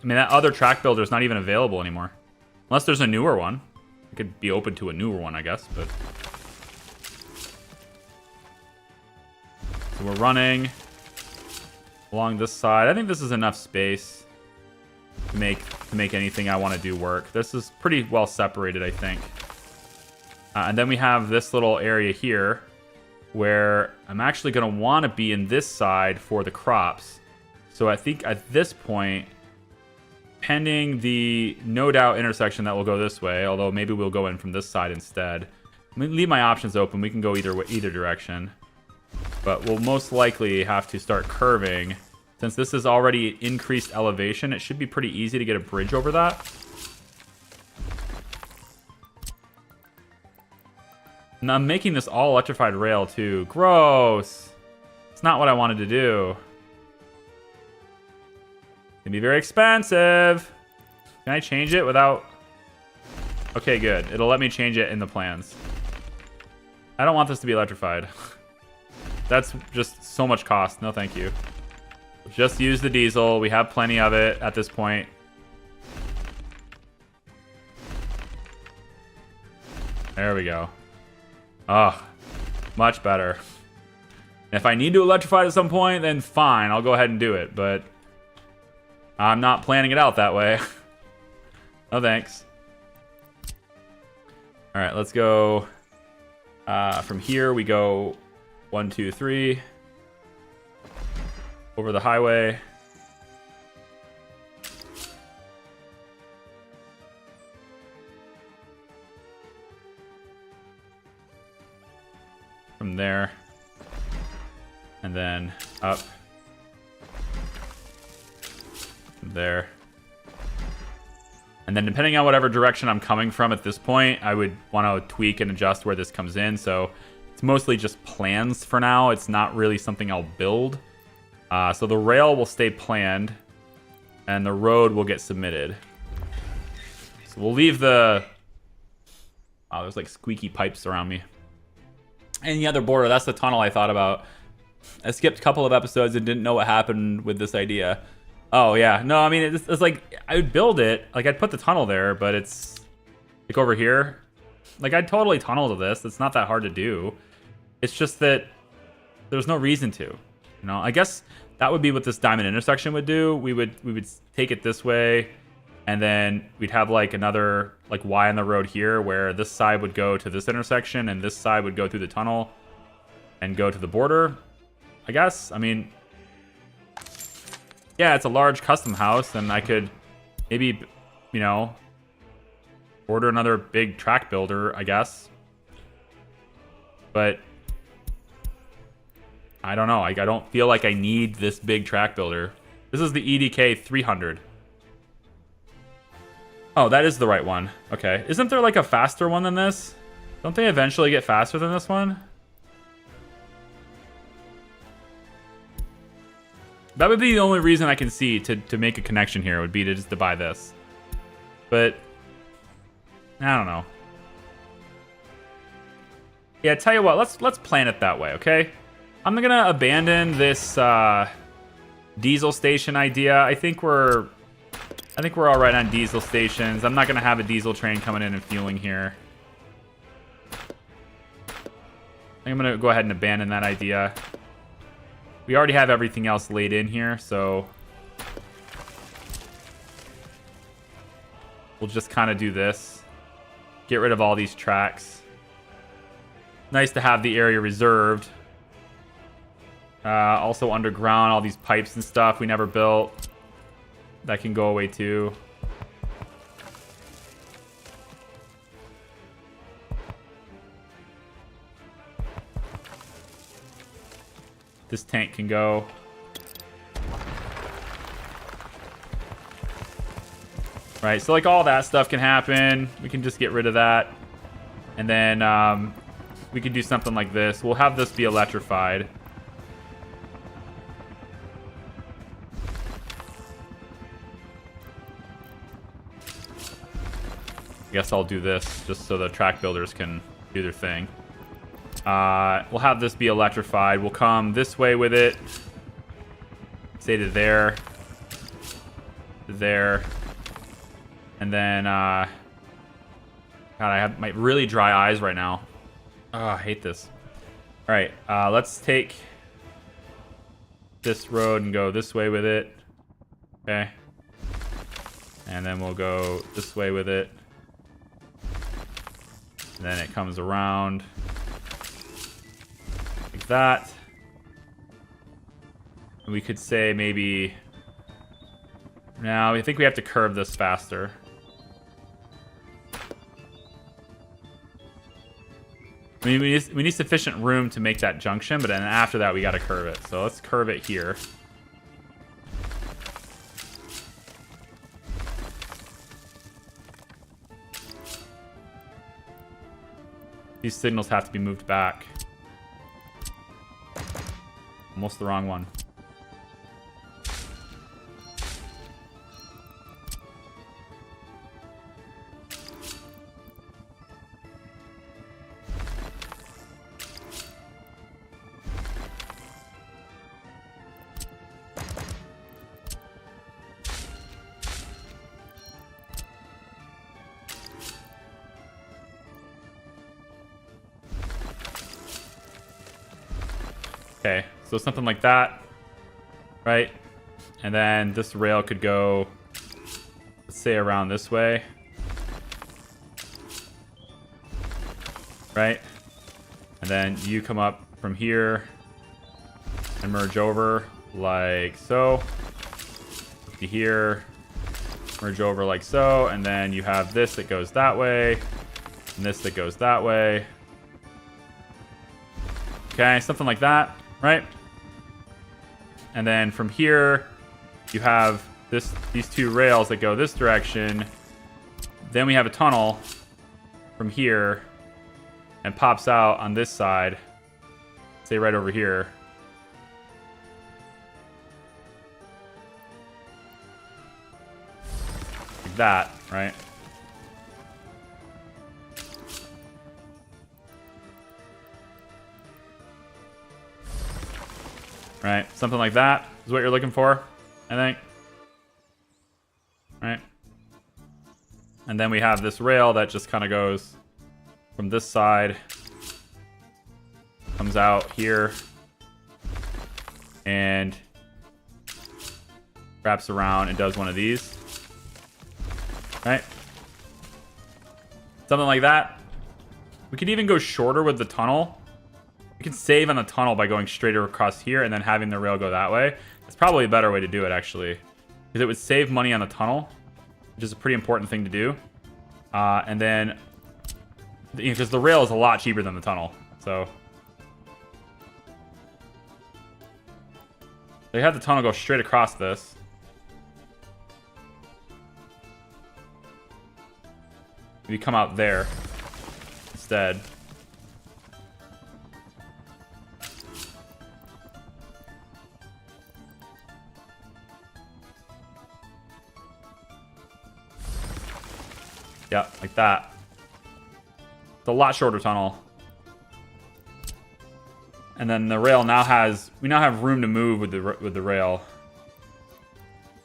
mean, that other track builder is not even available anymore. Unless there's a newer one. I could be open to a newer one, I guess, but... So we're running along this side. I think this is enough space to make anything I want to do work. This is pretty well separated, I think. And then we have this little area here where I'm actually going to want to be in this side for the crops. So I think at this point, pending the no doubt intersection that will go this way, although maybe we'll go in from this side instead, leave my options open. We can go either direction. But we'll most likely have to start curving. Since this is already increased elevation, it should be pretty easy to get a bridge over that. And I'm making this all electrified rail too. Gross. It's not what I wanted to do. It's gonna be very expensive. Can I change it without... Okay, good. It'll let me change it in the plans. I don't want this to be electrified. That's just so much cost. No, thank you. Just use the diesel. We have plenty of it at this point. There we go. Oh, much better. And if I need to electrify at some point, then fine. I'll go ahead and do it. But I'm not planning it out that way. No thanks. All right, let's go. From here, we go 1, 2, 3. Over the highway. From there. And then up. From there. And then depending on whatever direction I'm coming from at this point, I would want to tweak and adjust where this comes in. So it's mostly just plans for now. It's not really something I'll build. So the rail will stay planned, and the road will get submitted. So we'll leave the... Oh, there's like squeaky pipes around me. And the other border, that's the tunnel I thought about. I skipped a couple of episodes and didn't know what happened with this idea. Oh, yeah. No, I mean, it's like, I would build it. Like, I'd put the tunnel there, but it's... Like, over here. Like, I'd totally tunnel to this. It's not that hard to do. It's just that there's no reason to. You know, I guess that would be what this diamond intersection would do. We would take it this way, and then we'd have, like, another, like, Y on the road here, where this side would go to this intersection, and this side would go through the tunnel and go to the border, I guess. I mean... Yeah, it's a large custom house, and I could maybe, you know, order another big track builder, I guess. But I don't know. I don't feel like I need this big track builder. This is the EDK 300. Oh, that is the right one. Okay. Isn't there like a faster one than this? Don't they eventually get faster than this one? That would be the only reason I can see to make a connection here, would be to just to buy this. But I don't know. Yeah, tell you what, let's plan it that way, okay? I'm gonna abandon this diesel station idea. I think we're all right on diesel stations. I'm not gonna have a diesel train coming in and fueling here. I'm gonna go ahead and abandon that idea. We already have everything else laid in here, so we'll just kind of do this. Get rid of all these tracks. Nice to have the area reserved. Also underground, all these pipes and stuff we never built. That can go away too. This tank can go. Right, so like all that stuff can happen. We can just get rid of that. And then we can do something like this. We'll have this be electrified. I guess I'll do this just so the track builders can do their thing. We'll have this be electrified. We'll come this way with it. Say to there. To there. And then, God, I have my really dry eyes right now. Oh, I hate this. All right, let's take this road and go this way with it. Okay. And then we'll go this way with it. And then it comes around. Like that. And we could say maybe... No, I think we have to curve this faster. I mean, we need sufficient room to make that junction, but then after that, we got to curve it. So let's curve it here. These signals have to be moved back. Almost the wrong one. Okay, so something like that, right? And then this rail could go, let's say, around this way, right? And then you come up from here and merge over like so to here, merge over like so, and then you have this that goes that way, and this that goes that way. Okay, something like that. Right? And then from here, you have these two rails that go this direction. Then we have a tunnel from here and pops out on this side. Say right over here. Like that, right? Right, something like that is what you're looking for, I think. Right. And then we have this rail that just kind of goes from this side, comes out here, and wraps around and does one of these. Right? Something like that. We could even go shorter with the tunnel. We can save on the tunnel by going straight across here and then having the rail go that way. It's probably a better way to do it, actually. Because it would save money on the tunnel, which is a pretty important thing to do. And then, because the rail is a lot cheaper than the tunnel. So, they have the tunnel go straight across this. You come out there instead. Yeah, like that. It's a lot shorter tunnel. And then the rail now has, we now have room to move with the rail.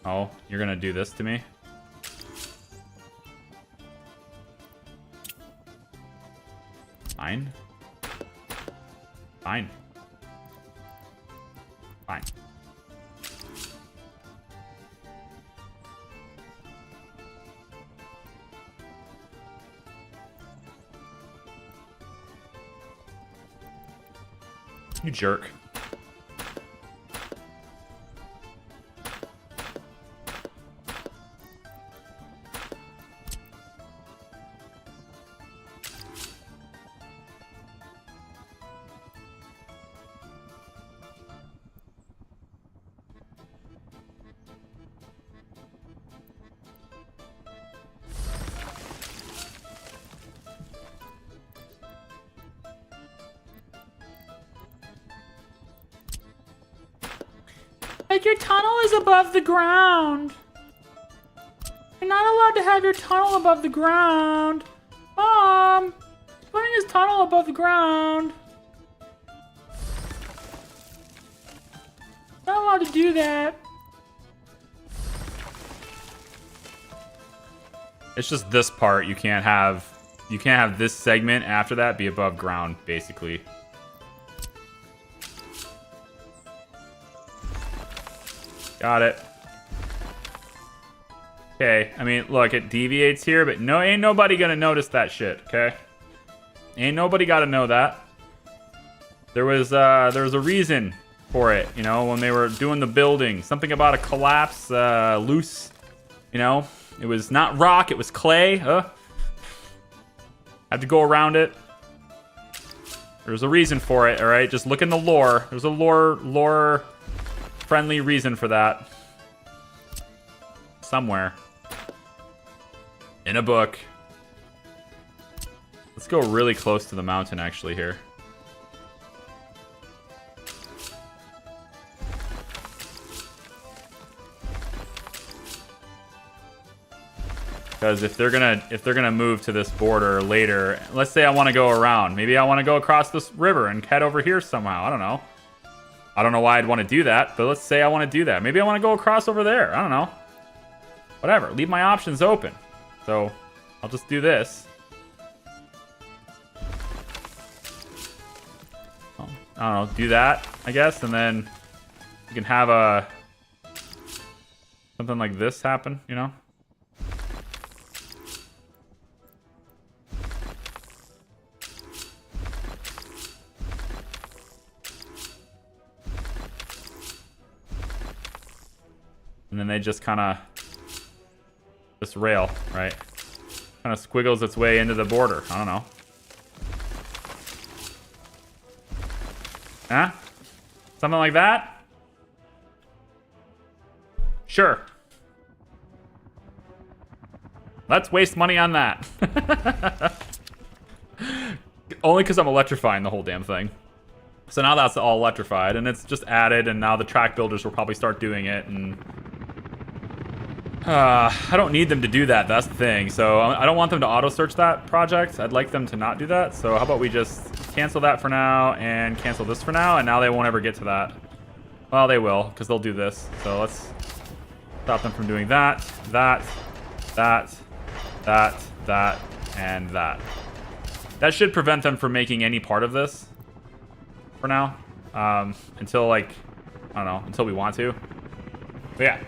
Oh, you're gonna do this to me? Fine. Fine. Fine. You jerk. Like, your tunnel is above the ground. You're not allowed to have your tunnel above the ground. Mom, putting his tunnel above the ground. Not allowed to do that. It's just this part you can't have. You can't have this segment after that be above ground, basically. Got it. Okay, I mean, look, it deviates here, but no, ain't nobody gonna notice that shit, okay? Ain't nobody gotta know that. There was a reason for it, you know, when they were doing the building. Something about a collapse, loose, you know? It was not rock, it was clay, Had to go around it. There's a reason for it, all right? Just look in the lore. There's a lore-friendly reason for that. Somewhere. In a book. Let's go really close to the mountain, actually, here. Because if they're gonna move to this border later, let's say I want to go around. Maybe I want to go across this river and head over here somehow. I don't know. I don't know why I'd want to do that, but let's say I want to do that. Maybe I want to go across over there. I don't know. Whatever. Leave my options open. So I'll just do this. I don't know. Do that, I guess, and then you can have a something like this happen. You know. And then they just kind of, this rail, right? Kind of squiggles its way into the border. I don't know. Huh? Something like that? Sure. Let's waste money on that. Only because I'm electrifying the whole damn thing. So now that's all electrified, and it's just added, and now the track builders will probably start doing it, and I don't need them to do that, that's the thing. So I don't want them to auto-search that project. I'd like them to not do that. So how about we just cancel that for now and cancel this for now, and now they won't ever get to that. Well, they will, because they'll do this. So let's stop them from doing that, that, and that. That should prevent them from making any part of this for now. Until, like, I don't know, until we want to. But yeah.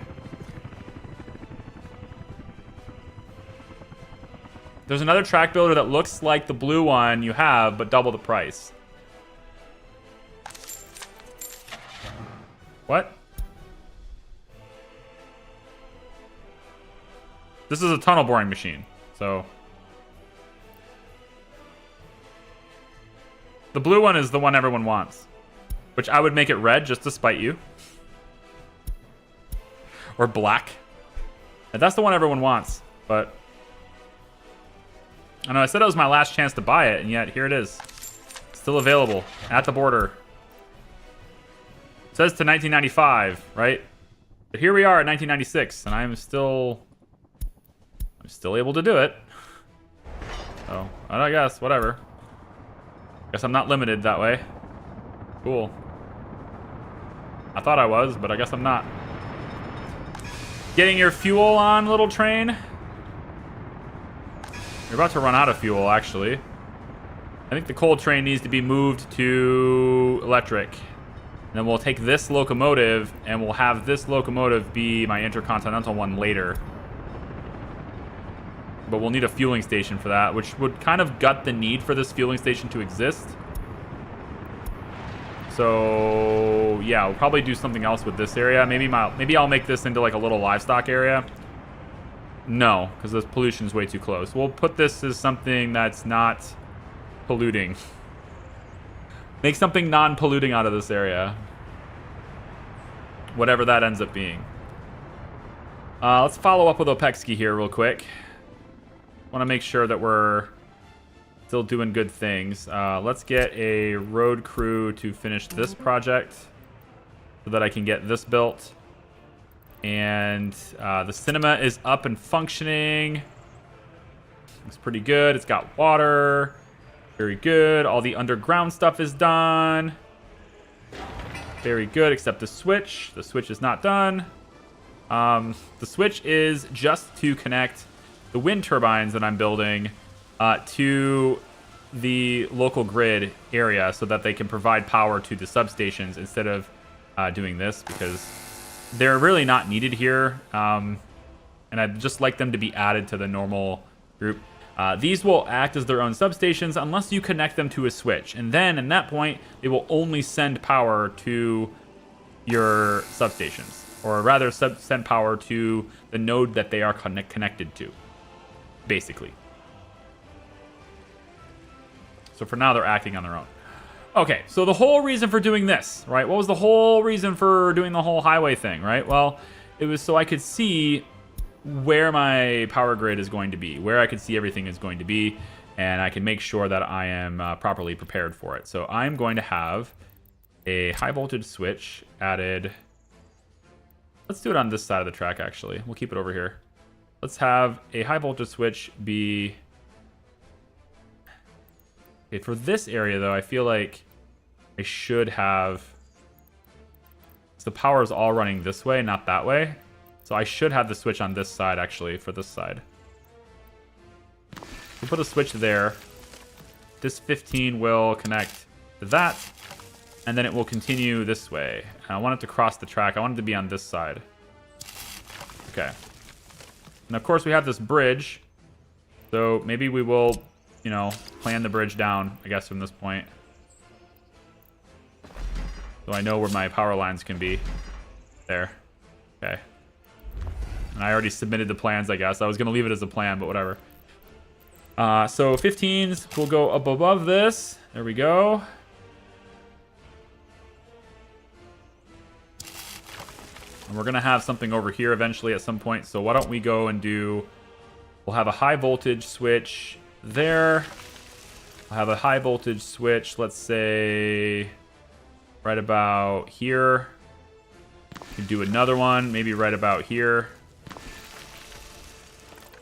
There's another track builder that looks like the blue one you have, but double the price. What? This is a tunnel boring machine, so. The blue one is the one everyone wants, which I would make it red just to spite you. Or black. And that's the one everyone wants, but I know I said it was my last chance to buy it, and yet here it is. Still available at the border. It says to 1995, right? But here we are at 1996, and I'm still able to do it. So, I guess, whatever. Guess I'm not limited that way. Cool. I thought I was, but I guess I'm not. Getting your fuel on, little train. You're about to run out of fuel, actually. I think the coal train needs to be moved to electric. And then we'll take this locomotive, and we'll have this locomotive be my intercontinental one later. But we'll need a fueling station for that, which would kind of gut the need for this fueling station to exist. So, yeah, we'll probably do something else with this area. Maybe I'll make this into like a little livestock area. No, because this pollution is way too close. We'll put this as something that's not polluting. Make something non-polluting out of this area. Whatever that ends up being. Let's follow up with Opexki here real quick. Want to make sure that we're still doing good things. Let's get a road crew to finish this project so that I can get this built. And the cinema is up and functioning. Looks pretty good. It's got water. Very good. All the underground stuff is done. Very good, except the switch. The switch is not done. The switch is just to connect the wind turbines that I'm building to the local grid area so that they can provide power to the substations instead of doing this, because they're really not needed here, and I'd just like them to be added to the normal group. These will act as their own substations unless you connect them to a switch, and then at that point they will only send power to your substations, or rather send power to the node that they are connected to, basically. So for now they're acting on their own. Okay, so the whole reason for doing this, right? What was the whole reason for doing the whole highway thing, right? Well, it was so I could see where my power grid is going to be, where I could see everything is going to be, and I can make sure that I am properly prepared for it. So I'm going to have a high voltage switch added. Let's do it on this side of the track, actually. We'll keep it over here. Let's have a high voltage switch be... Okay, for this area, though, I feel like I should have... So the power is all running this way, not that way. So I should have the switch on this side, actually, for this side. We'll put a switch there. This 15 will connect to that. And then it will continue this way. And I want it to cross the track. I want it to be on this side. Okay. And of course, we have this bridge. So maybe we will, you know, plan the bridge down, I guess, from this point. So I know where my power lines can be. There. Okay. And I already submitted the plans, I guess. I was going to leave it as a plan, but whatever. So 15s will go up above this. There we go. And we're going to have something over here eventually at some point. So why don't we go and do... We'll have a high voltage switch there. We'll have a high voltage switch, let's say, right about here. We can do another one, maybe right about here.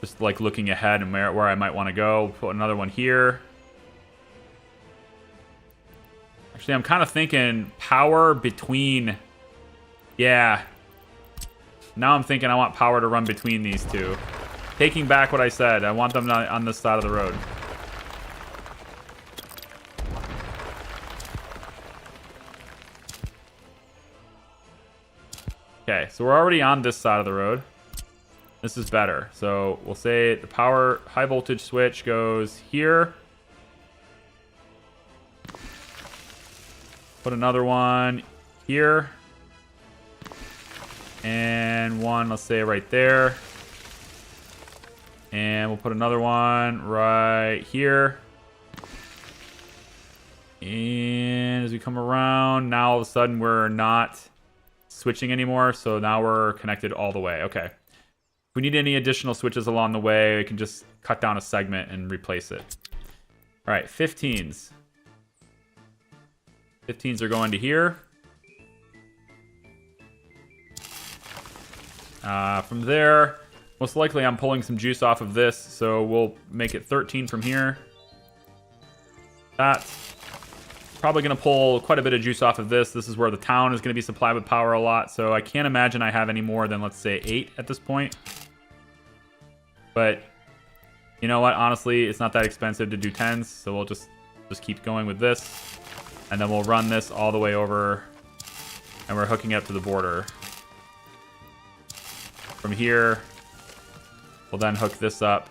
Just like looking ahead and where I might want to go. Put another one here. Actually, I'm kind of thinking power between... Yeah. Now I'm thinking I want power to run between these two. Taking back what I said. I want them on this side of the road. Okay, so we're already on this side of the road. This is better. So we'll say the power high voltage switch goes here. Put another one here. And one, let's say right there. And we'll put another one right here. And as we come around, now all of a sudden we're not switching anymore. So now we're connected all the way. Okay. If we need any additional switches along the way, we can just cut down a segment and replace it. All right, 15s. 15s are going to here. From there, most likely I'm pulling some juice off of this, so we'll make it 13 from here. That's probably going to pull quite a bit of juice off of this. This is where the town is going to be supplied with power a lot, so I can't imagine I have any more than, let's say, 8 at this point. But you know what? Honestly, it's not that expensive to do 10s, so we'll just keep going with this. And then we'll run this all the way over, and we're hooking up to the border. From here, we'll then hook this up,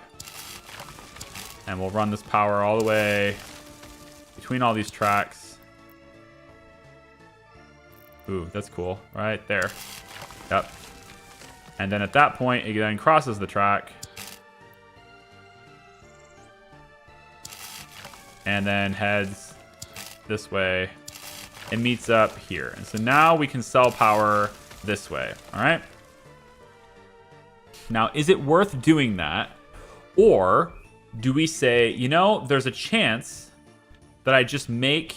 and we'll run this power all the way between all these tracks. Ooh, that's cool. Right there. Yep. And then at that point, it then crosses the track. And then heads this way and meets up here. And so now we can sell power this way. All right. Now, is it worth doing that? Or do we say, you know, there's a chance that I just make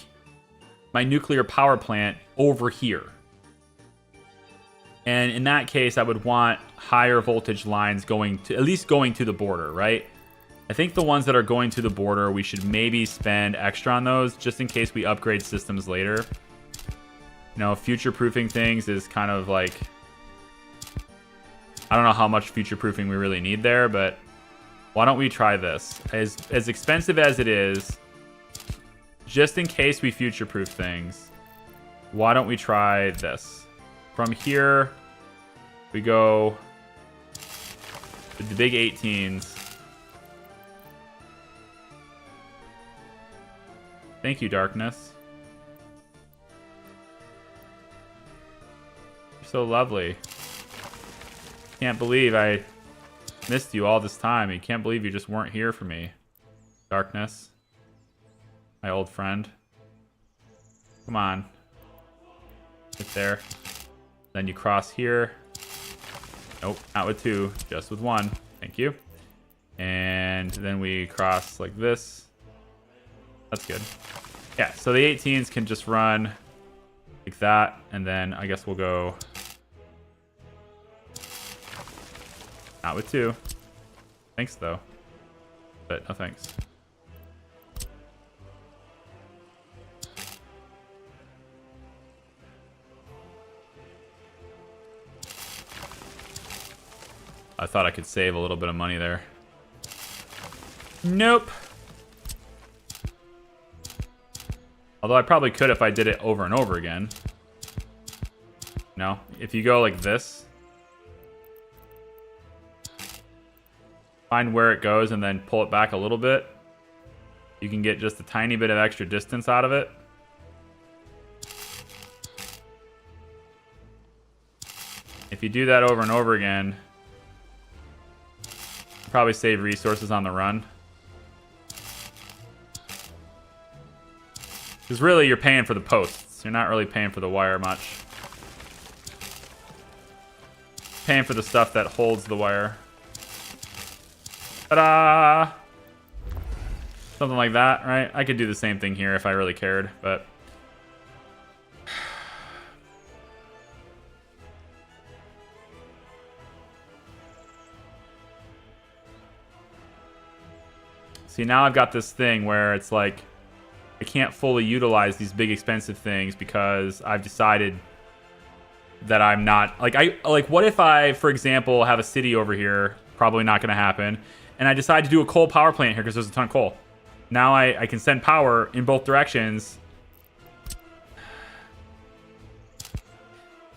my nuclear power plant over here. And in that case, I would want higher voltage lines going to, at least going to the border, right? I think the ones that are going to the border, we should maybe spend extra on those just in case we upgrade systems later. You know, future-proofing things is kind of like... I don't know how much future-proofing we really need there, but why don't we try this? As expensive as it is, just in case we future-proof things, why don't we try this? From here, we go to the big 18s. Thank you, Darkness. You're so lovely. Can't believe I missed you all this time. I can't believe you just weren't here for me. Darkness. My old friend. Come on. Get there. Then you cross here. Nope, not with 2, just with 1. Thank you. And then we cross like this. That's good. Yeah, so the 18s can just run like that. And then I guess we'll go... Not with 2. Thanks, though. But no thanks. I thought I could save a little bit of money there. Nope. Although I probably could if I did it over and over again. No, if you go like this, find where it goes and then pull it back a little bit, you can get just a tiny bit of extra distance out of it. If you do that over and over again, you probably save resources on the run. Because really, you're paying for the posts. You're not really paying for the wire much. Paying for the stuff that holds the wire. Ta-da! Something like that, right? I could do the same thing here if I really cared, but... See, now I've got this thing where it's like... I can't fully utilize these big expensive things because I've decided that I'm not like what if I, for example, have a city over here, probably not going to happen, and I decide to do a coal power plant here because there's a ton of coal. Now I can send power in both directions.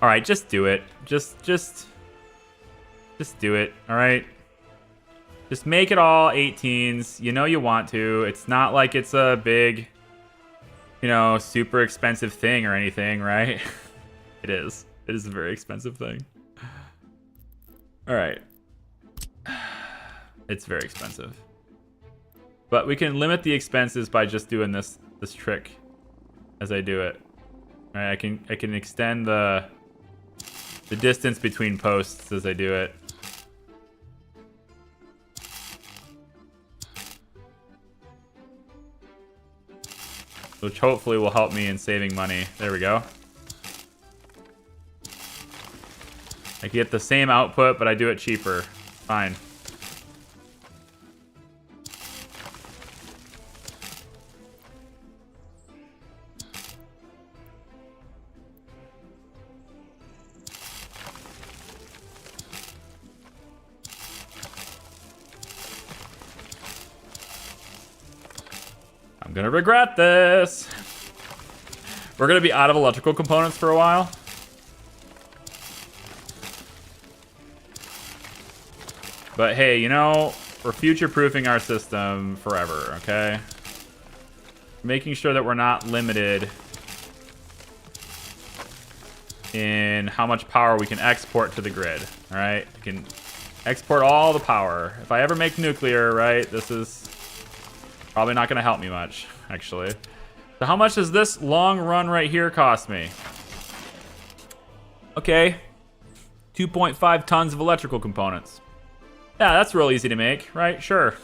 All right, just do it. Just do it. All right. Just make it all 18s. You know you want to. It's not like it's a big, you know, super expensive thing or anything, right? It is. It is a very expensive thing. All right. It's very expensive. But we can limit the expenses by just doing this trick as I do it. All right, I can extend the distance between posts as I do it. Which hopefully will help me in saving money. There we go. I get the same output, but I do it cheaper. Fine. I'm gonna regret this. We're gonna be out of electrical components for a while. But hey, you know, we're future-proofing our system forever, okay? Making sure that we're not limited in how much power we can export to the grid, all right? We can export all the power. If I ever make nuclear, right, this is probably not going to help me much, actually. So how much does this long run right here cost me? Okay, 2.5 tons of electrical components. Yeah, that's real easy to make, right? Sure.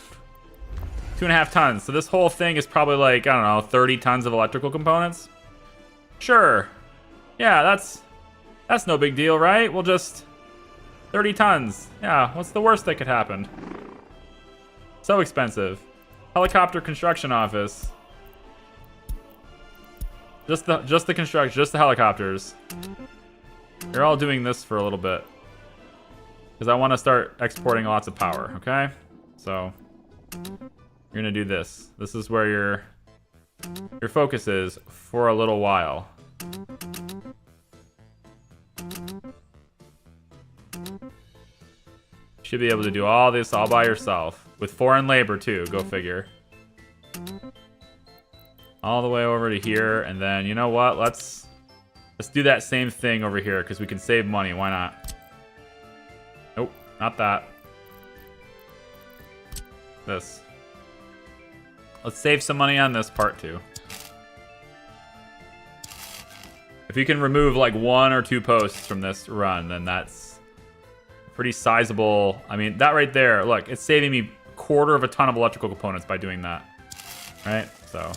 2.5 tons. So this whole thing is probably like, I don't know, 30 tons of electrical components? Sure. Yeah, that's no big deal, right? We'll just... 30 tons. Yeah, what's the worst that could happen? So expensive. Helicopter construction office. Just the construction, just the helicopters. You're all doing this for a little bit. Because I want to start exporting lots of power, okay? So, you're going to do this. This is where your focus is for a little while. Should be able to do all this all by yourself. With foreign labor, too. Go figure. All the way over to here. And then, you know what? Let's do that same thing over here. Because we can save money. Why not? Nope. Not that. This. Let's save some money on this part, too. If you can remove like 1 or 2 posts from this run, then that's pretty sizable. I mean, that right there, look, it's saving me 1/4 of a ton of electrical components by doing that. Right? So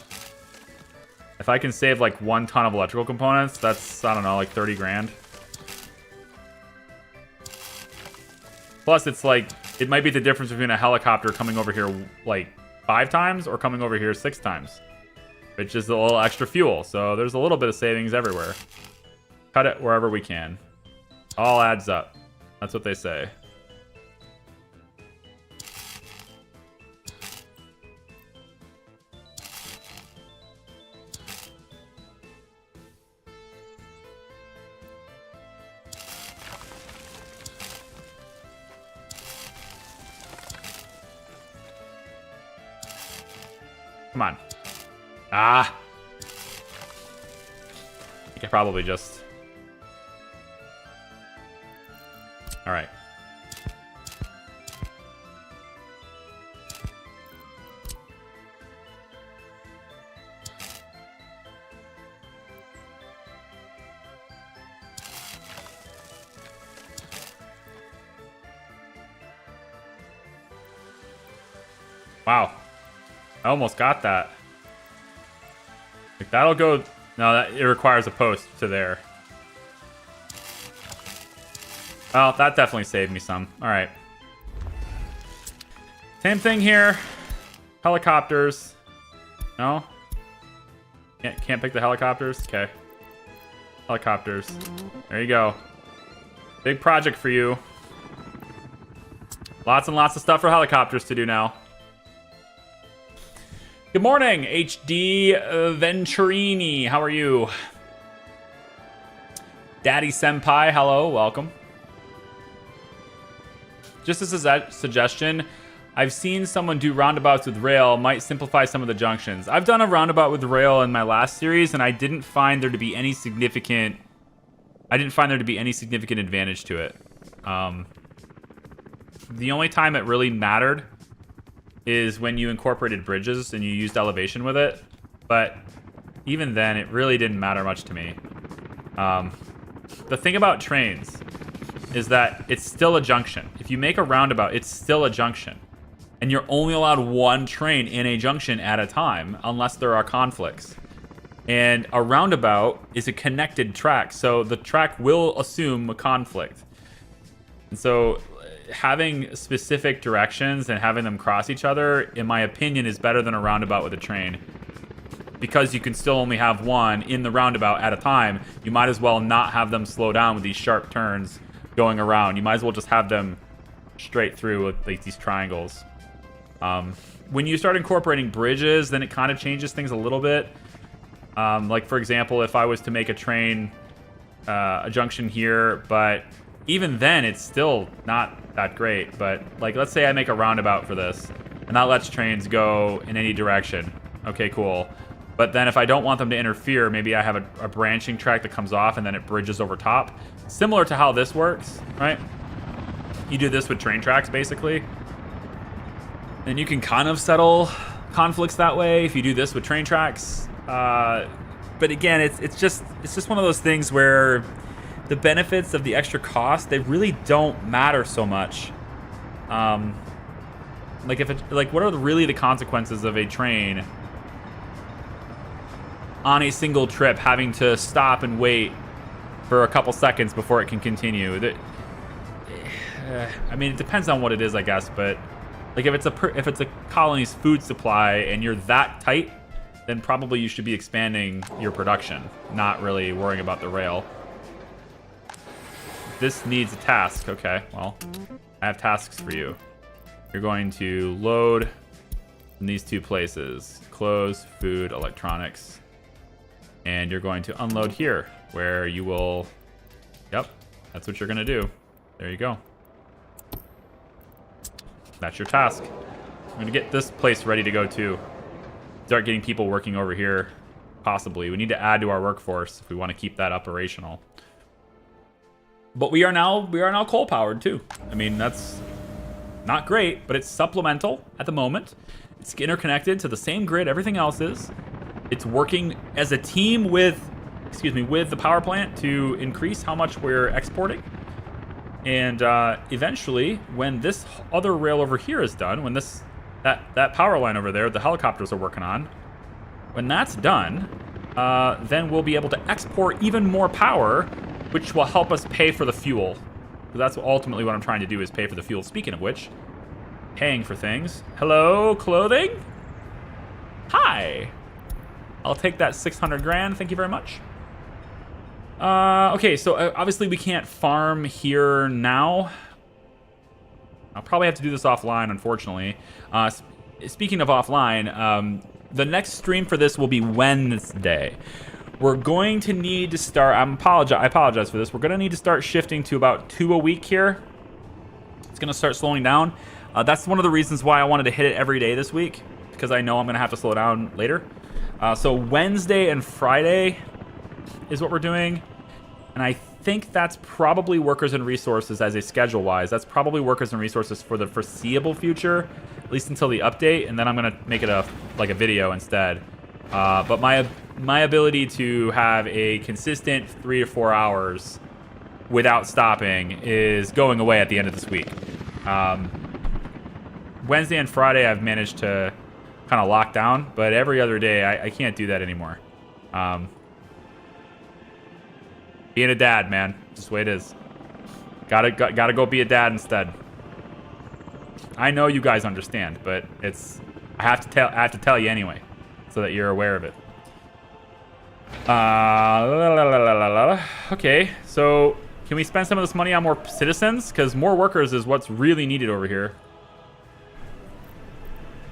if I can save like 1 ton of electrical components, that's, I don't know, like 30 grand. Plus, it's like, it might be the difference between a helicopter coming over here like 5 times or coming over here 6 times. Which is a little extra fuel. So there's a little bit of savings everywhere. Cut it wherever we can. All adds up. That's what they say. Come on. Ah! I could probably just... Alright. Wow. I almost got that. Like, that'll go... No, that it requires a post to there. Well, that definitely saved me some. Alright. Same thing here. Helicopters. No? Can't pick the helicopters? Okay. Helicopters. There you go. Big project for you. Lots and lots of stuff for helicopters to do now. Good morning, HD Venturini. How are you? Daddy Senpai, hello, welcome. Just as a suggestion, I've seen someone do roundabouts with rail, might simplify some of the junctions. I've done a roundabout with rail in my last series, and I didn't find there to be any significant advantage to it. The only time it really mattered is when you incorporated bridges and you used elevation with it. But even then, it really didn't matter much to me. The thing about trains is that it's still a junction. If you make a roundabout, it's still a junction. And you're only allowed 1 train in a junction at a time, unless there are conflicts. And a roundabout is a connected track, so the track will assume a conflict. And so having specific directions and having them cross each other, in my opinion, is better than a roundabout with a train. Because you can still only have 1 in the roundabout at a time, you might as well not have them slow down with these sharp turns going around. You might as well just have them straight through with like these triangles. When you start incorporating bridges, then it kind of changes things a little bit. Like, for example, if I was to make a train, a junction here, but even then, it's still not that great. But, like, let's say I make a roundabout for this, and that lets trains go in any direction. Okay, cool. But then if I don't want them to interfere, maybe I have a branching track that comes off, and then it bridges over top. Similar to how this works, right? You do this with train tracks, basically. And you can kind of settle conflicts that way if you do this with train tracks. But again, it's just one of those things where the benefits of the extra cost, they really don't matter so much. Like what are really the consequences of a train on a single trip having to stop and wait for a couple seconds before it can continue? I mean, it depends on what it is, I guess, but like if it's a colony's food supply and you're that tight, then probably you should be expanding your production, not really worrying about the rail. This needs a task. Okay, well, I have tasks for you. You're going to load in these 2 places. Clothes, food, electronics. And you're going to unload here, where you will... Yep, that's what you're going to do. There you go. That's your task. I'm going to get this place ready to go, too. Start getting people working over here, possibly. We need to add to our workforce if we want to keep that operational. But we are now coal powered too. I mean, that's not great, but it's supplemental at the moment. It's interconnected to the same grid everything else is. It's working as a team with excuse me, with the power plant to increase how much we're exporting. And eventually, when this other rail over here is done, when that power line over there, the helicopters are working on, when that's done, then we'll be able to export even more power, which will help us pay for the fuel. So that's ultimately what I'm trying to do, is pay for the fuel. Speaking of which, paying for things. Hello, clothing? Hi. I'll take that 600 grand. Thank you very much. Okay, so obviously we can't farm here now. I'll probably have to do this offline, unfortunately. Speaking of offline, the next stream for this will be Wednesday. We're going to need to start... I apologize for this. We're going to need to start shifting to about 2 a week here. It's going to start slowing down. That's one of the reasons why I wanted to hit it every day this week, because I know I'm going to have to slow down later. So Wednesday and Friday is what we're doing. And I think that's probably workers and resources as a schedule-wise. That's probably workers and resources for the foreseeable future, at least until the update. And then I'm going to make it a video instead. But my ability to have a consistent 3 to 4 hours without stopping is going away at the end of this week. Wednesday and Friday I've managed to kind of lock down, but every other day I can't do that anymore. Being a dad, man, just the way it is. Gotta go be a dad instead. I know you guys understand, but I have to tell you anyway, so that you're aware of it. Okay, so can we spend some of this money on more citizens? Because more workers is what's really needed over here.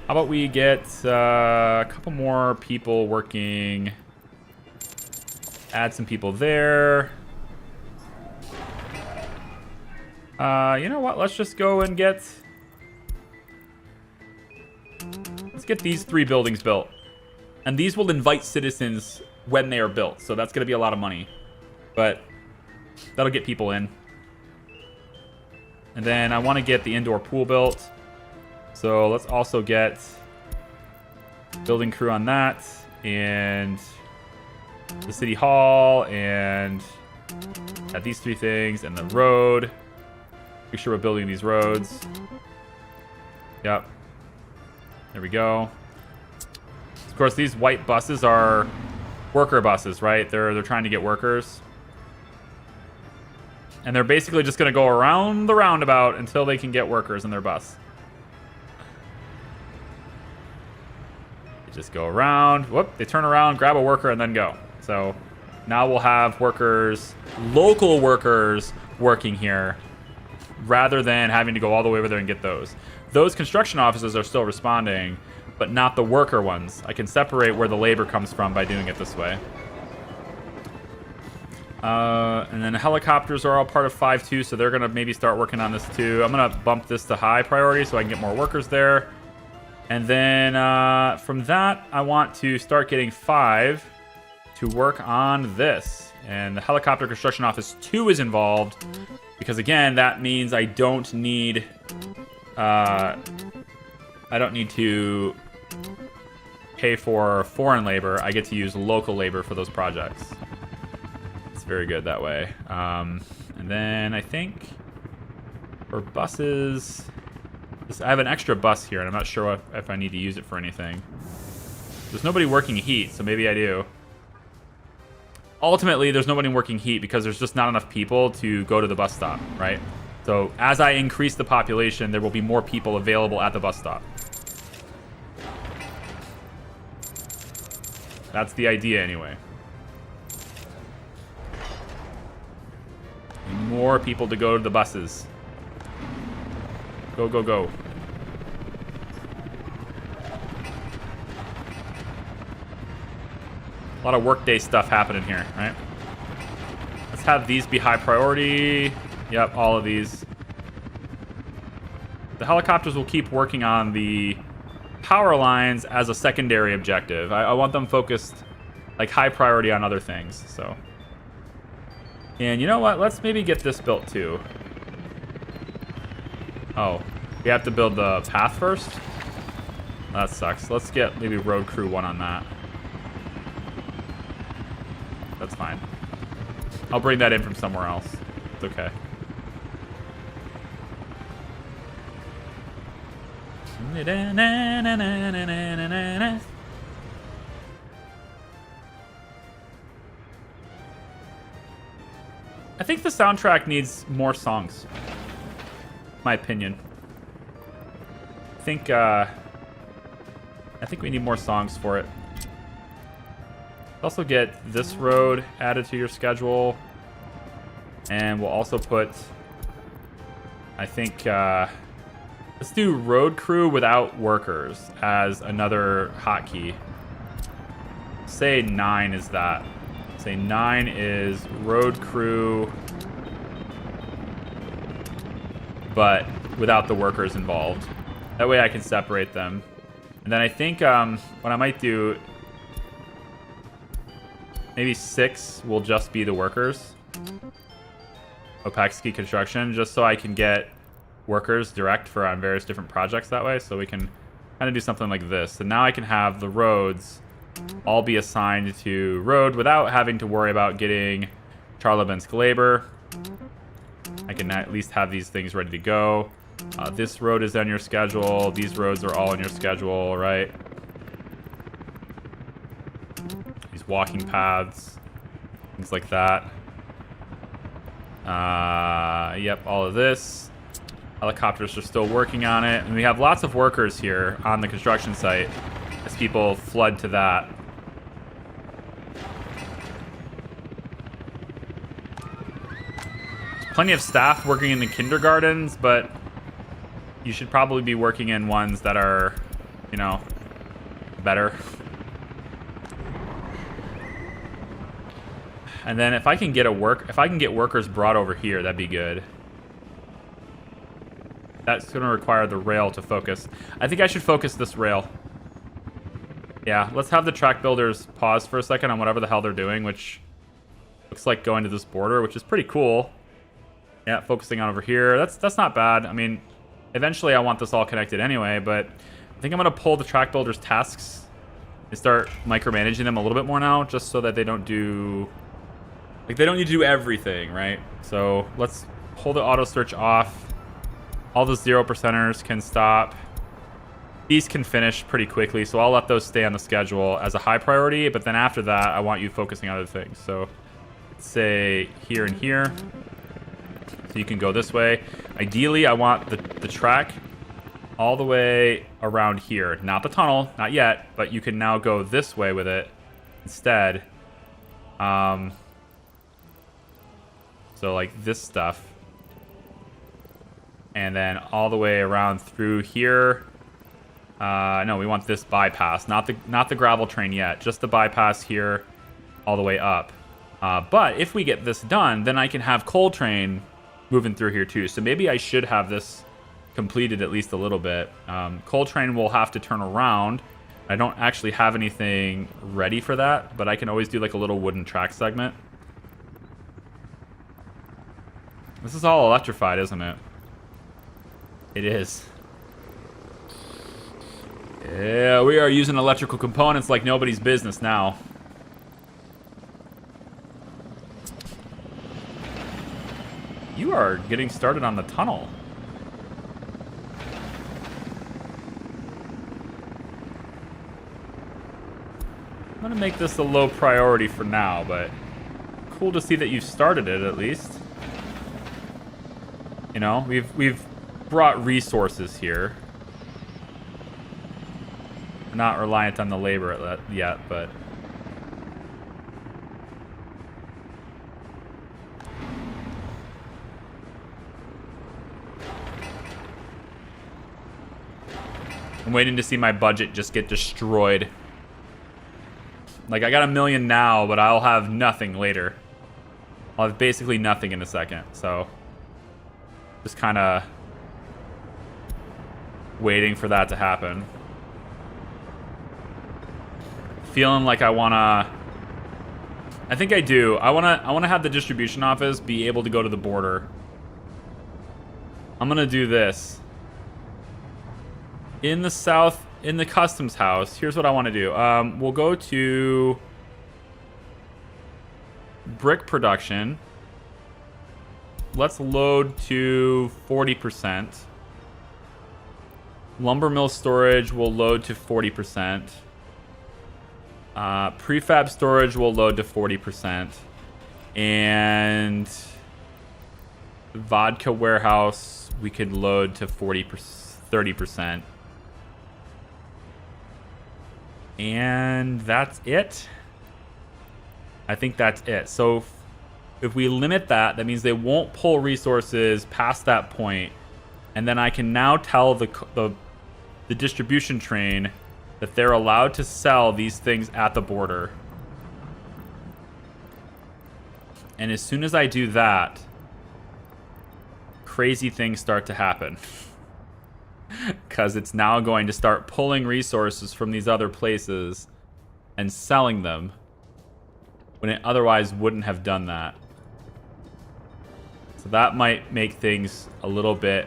How about we get a couple more people working? Add some people there. You know what? Let's just go and let's get these 3 buildings built. And these will invite citizens when they are built. So that's going to be a lot of money. But that'll get people in. And then I want to get the indoor pool built. So let's also get building crew on that. And the city hall. And add these 3 things. And the road. Make sure we're building these roads. Yep. There we go. Of course, these white buses are worker buses, right? They're trying to get workers. And they're basically just going to go around the roundabout until they can get workers in their bus. They just go around. Whoop, they turn around, grab a worker, and then go. So now we'll have workers, local workers, working here, rather than having to go all the way over there and get those. Those construction offices are still responding, but not the worker ones. I can separate where the labor comes from by doing it this way. And then the helicopters are all part of 5-2, so they're going to maybe start working on this too. I'm going to bump this to high priority so I can get more workers there. And then from that, I want to start getting 5 to work on this. And the helicopter construction office 2 is involved because, again, that means I don't need to pay for foreign labor. I get to use local labor for those projects. It's very good that way. And then I think for buses, I have an extra bus here, and I'm not sure if I need to use it for anything. There's nobody working heat, so maybe I do. Ultimately, there's nobody working heat because there's just not enough people to go to the bus stop, right? So as I increase the population, there will be more people available at the bus stop. That's the idea anyway. More people to go to the buses. Go, go, go. A lot of workday stuff happening here, right? Let's have these be high priority. Yep, all of these. The helicopters will keep working on the power lines as a secondary objective. I want them focused, like, high priority on other things, so. And you know what? Let's maybe get this built, too. Oh, we have to build the path first? That sucks. Let's get maybe road crew 1 on that. That's fine. I'll bring that in from somewhere else. It's okay. I think the soundtrack needs more songs. My opinion. I think we need more songs for it. Also get this road added to your schedule. And we'll also put, I think, let's do road crew without workers as another hotkey. Say 9 is that. Say 9 is road crew, but without the workers involved. That way I can separate them. And then I think what I might do, maybe 6 will just be the workers. Opacity construction, just so I can get workers direct for on various different projects that way. So we can kind of do something like this. And now I can have the roads all be assigned to road without having to worry about getting Charlevinsk labor. I can at least have these things ready to go. This road is on your schedule. These roads are all on your schedule, right? These walking paths, things like that. Yep, all of this. Helicopters are still working on it. And we have lots of workers here on the construction site as people flood to that. There's plenty of staff working in the kindergartens, but you should probably be working in ones that are, you know, better. And then if I can get workers brought over here, that'd be good. That's going to require the rail to focus. I think I should focus this rail. Yeah, let's have the track builders pause for a second on whatever the hell they're doing, which looks like going to this border, which is pretty cool. Yeah, focusing on over here. That's not bad. I mean, eventually I want this all connected anyway, but I think I'm going to pull the track builders tasks and start micromanaging them a little bit more now, just so that they don't do... Like, they don't need to do everything, right? So let's pull the auto search off. All the 0%ers can stop. These can finish pretty quickly, so I'll let those stay on the schedule as a high priority, but then after that, I want you focusing on other things. So let's say here and here. So you can go this way. Ideally, I want the track all the way around here. Not the tunnel, not yet, but you can now go this way with it instead. So like this stuff. And then all the way around through here. No, we want this bypass, not the gravel train yet, just the bypass here all the way up. But if we get this done, then I can have coal train moving through here too. So maybe I should have this completed at least a little bit. Coal train will have to turn around. I don't actually have anything ready for that, but I can always do like a little wooden track segment. This is all electrified, isn't it? It is. Yeah, we are using electrical components like nobody's business now. You are getting started on the tunnel. I'm gonna make this a low priority for now, but cool to see that you've started it at least. You know, we've brought resources here. We're not reliant on the labor yet, but I'm waiting to see my budget just get destroyed. Like, I got $1 million now, but I'll have nothing later. I'll have basically nothing in a second, so just kind of waiting for that to happen. Feeling like I wanna... I think I do. I wanna have the distribution office be able to go to the border. I'm gonna do this. In the south, in the customs house, here's what I want to do. We'll go to... brick production. Let's load to 40%. Lumber mill storage will load to 40%. Prefab storage will load to 40%. And vodka warehouse, we could load to 30%. And that's it. I think that's it. So if we limit that, that means they won't pull resources past that point. And then I can now tell the distribution train that they're allowed to sell these things at the border. And as soon as I do that, crazy things start to happen. Because it's now going to start pulling resources from these other places and selling them when it otherwise wouldn't have done that. So that might make things a little bit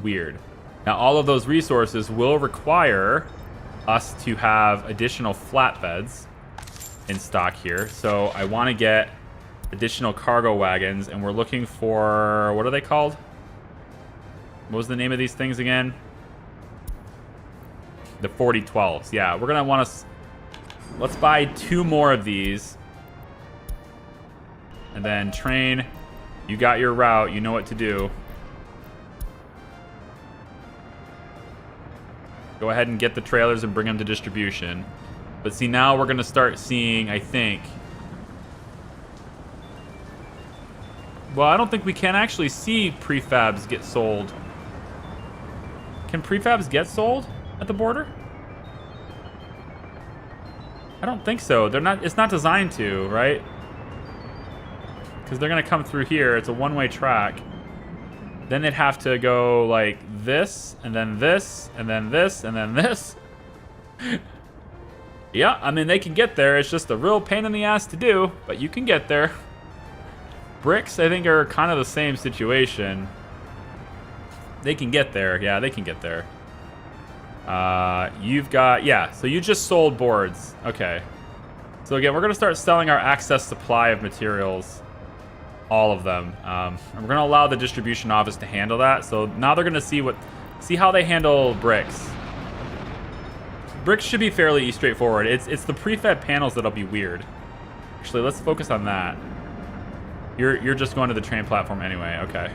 weird. Now, all of those resources will require us to have additional flatbeds in stock here. So I want to get additional cargo wagons, and we're looking for, what are they called? What was the name of these things again? The 4012s. Yeah, we're going to want to... Let's buy 2 more of these. And then train, you got your route, you know what to do. Go ahead and get the trailers and bring them to distribution. But see, now we're going to start seeing, I think... Well, I don't think we can actually see prefabs get sold. Can prefabs get sold at the border? I don't think so. They're not. It's not designed to, right? Because they're gonna come through here. It's a one-way track. Then they'd have to go like this, and then this, and then this, and then this. Yeah, I mean, they can get there. It's just a real pain in the ass to do, but you can get there. Bricks, I think, are kind of the same situation. They can get there. Yeah, they can get there. You've got... Yeah, so you just sold boards. Okay. So again, we're going to start selling our excess supply of materials. All of them. And we're going to allow the distribution office to handle that. So now they're going to see how they handle bricks. Bricks should be fairly straightforward. It's the prefab panels that'll be weird. Actually, let's focus on that. You're just going to the train platform anyway. Okay.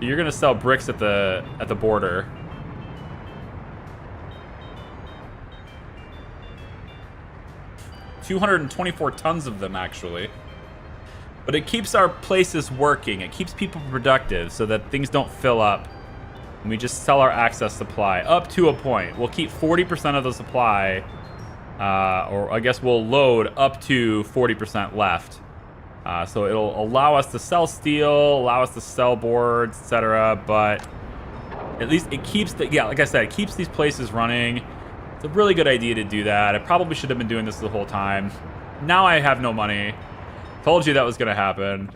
You're gonna sell bricks at the border. $224 tons of them, actually. But it keeps our places working. It keeps people productive so that things don't fill up. And we just sell our excess supply up to a point. We'll keep 40% of the supply, or I guess we'll load up to 40% left. So it'll allow us to sell steel, allow us to sell boards, etc. But at least it keeps like I said, it keeps these places running. It's a really good idea to do that. I probably should have been doing this the whole time. Now I have no money. Told you that was going to happen.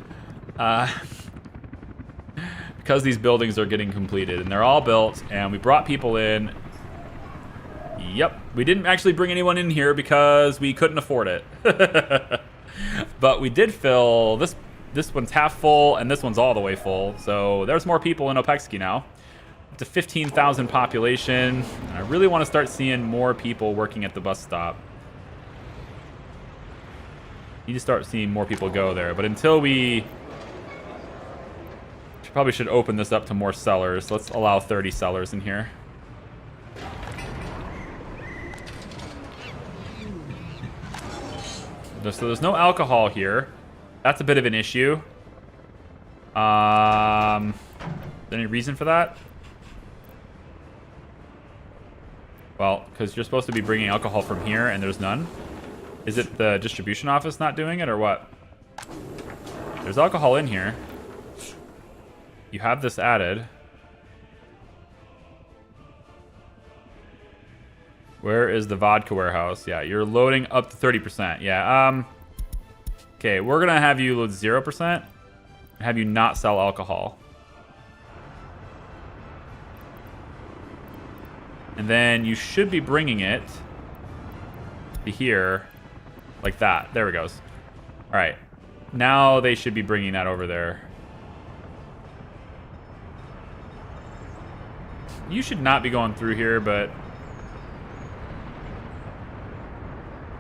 Because these buildings are getting completed and they're all built and we brought people in. Yep, we didn't actually bring anyone in here because we couldn't afford it. But we did fill this one's half full and this one's all the way full. So there's more people in Opexki now. Up to 15,000 population. I really want to start seeing more people working at the bus stop. Need to start seeing more people go there. But until we... Probably should open this up to more sellers. Let's allow 30 sellers in here. So there's no alcohol here. That's a bit of an issue. Any reason for that? Well, because you're supposed to be bringing alcohol from here and there's none. Is it the distribution office not doing it or what? There's alcohol in here. You have this added. Where is the vodka warehouse? Yeah, you're loading up to 30%. Yeah, okay, we're gonna have you load 0% and have you not sell alcohol. And then you should be bringing it to here like that. There it goes. All All right. Now they should be bringing that over there. You should not be going through here, but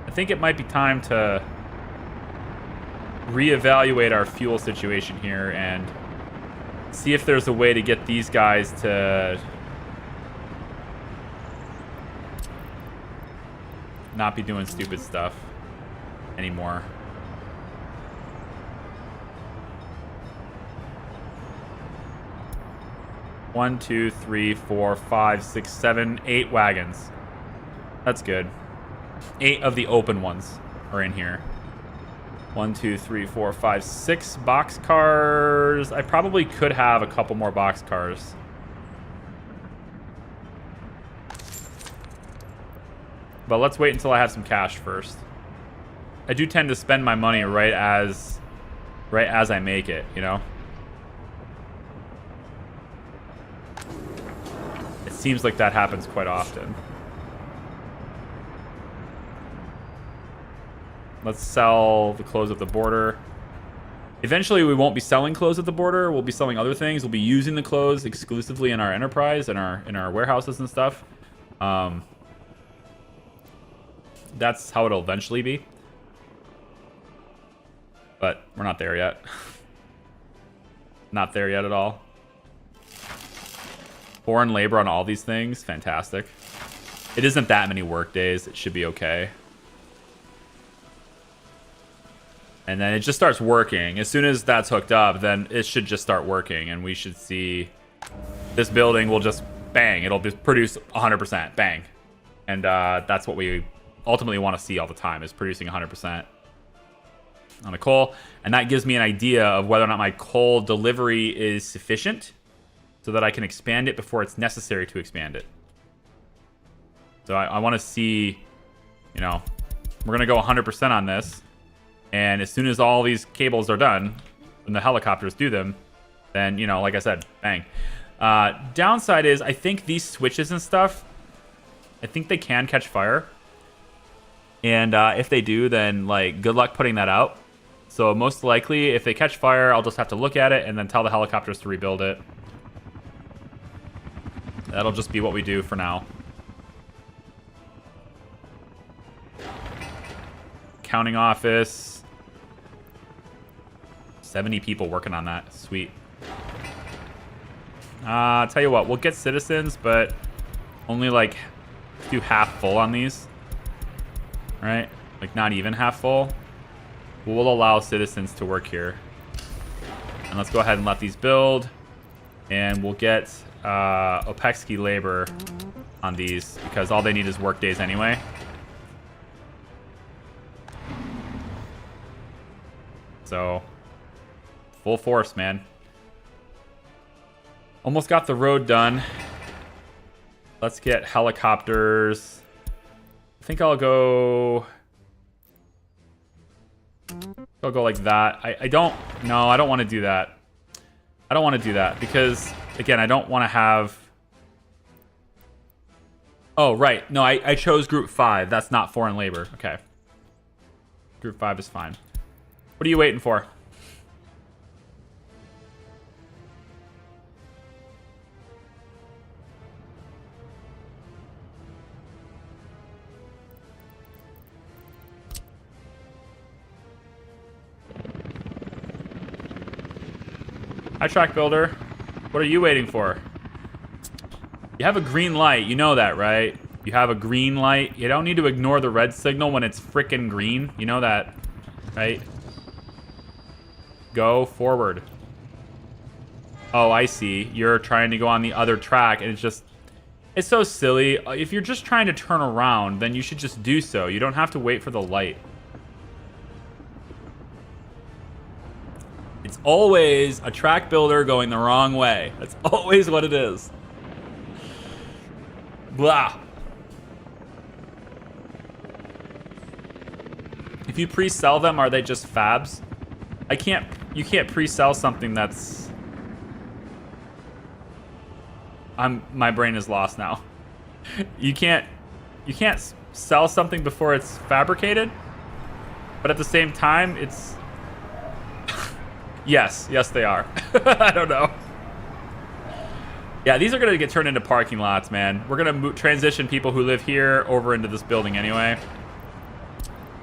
I think it might be time to reevaluate our fuel situation here and see if there's a way to get these guys to not be doing stupid stuff anymore. One, two, three, 4, 5, 6, 7, 8 wagons. That's good. 8 of the open ones are in here. 1, 2, 3, 4, 5, 6 box cars. I probably could have a couple more box cars. But let's wait until I have some cash first. I do tend to spend my money right as I make it, you know? It seems like that happens quite often. Let's sell the clothes at the border. Eventually, we won't be selling clothes at the border. We'll be selling other things. We'll be using the clothes exclusively in our enterprise, in our warehouses and stuff. That's how it'll eventually be. But we're not there yet. Not there yet at all. Foreign labor on all these things, fantastic. It isn't that many work days. It should be okay. And then it just starts working. As soon as that's hooked up, then it should just start working. And we should see this building will just bang. It'll just produce 100%. Bang. And that's what we ultimately want to see all the time, is producing 100% on the coal. And that gives me an idea of whether or not my coal delivery is sufficient so that I can expand it before it's necessary to expand it. So I want to see, you know, we're going to go 100% on this. And as soon as all these cables are done, when the helicopters do them, then, you know, like I said, bang. Downside is I think these switches and stuff, I think they can catch fire. And if they do, then, like, good luck putting that out. So most likely, if they catch fire, I'll just have to look at it and then tell the helicopters to rebuild it. That'll just be what we do for now. Accounting office. 70 people working on that. Sweet. I'll tell you what, we'll get citizens, but only like do half full on these. Right? Like not even half full. We'll allow citizens to work here. And let's go ahead and let these build. And we'll get Opexki labor on these because all they need is work days anyway. So, full force, man. Almost got the road done. Let's get helicopters. I think I'll go like that. I don't want to do that. I don't want to do that because, again, I don't want to have... Oh, right. No, I chose Group 5. That's not foreign labor. Okay. Group 5 is fine. What are you waiting for? Hi, track builder. What are you waiting for? You have a green light. You know that, right? You have a green light. You don't need to ignore the red signal when it's frickin' green. You know that, right? Go forward. Oh, I see. You're trying to go on the other track, and it's so silly. If you're just trying to turn around, then you should just do so. You don't have to wait for the light. It's always a track builder going the wrong way. That's always what it is. Blah. If you pre-sell them, are they just fabs? You can't pre-sell something that's... My brain is lost now. You can't sell something before it's fabricated, but at the same time, Yes, they are. I don't know. Yeah, these are going to get turned into parking lots, man. We're going to transition people who live here over into this building anyway.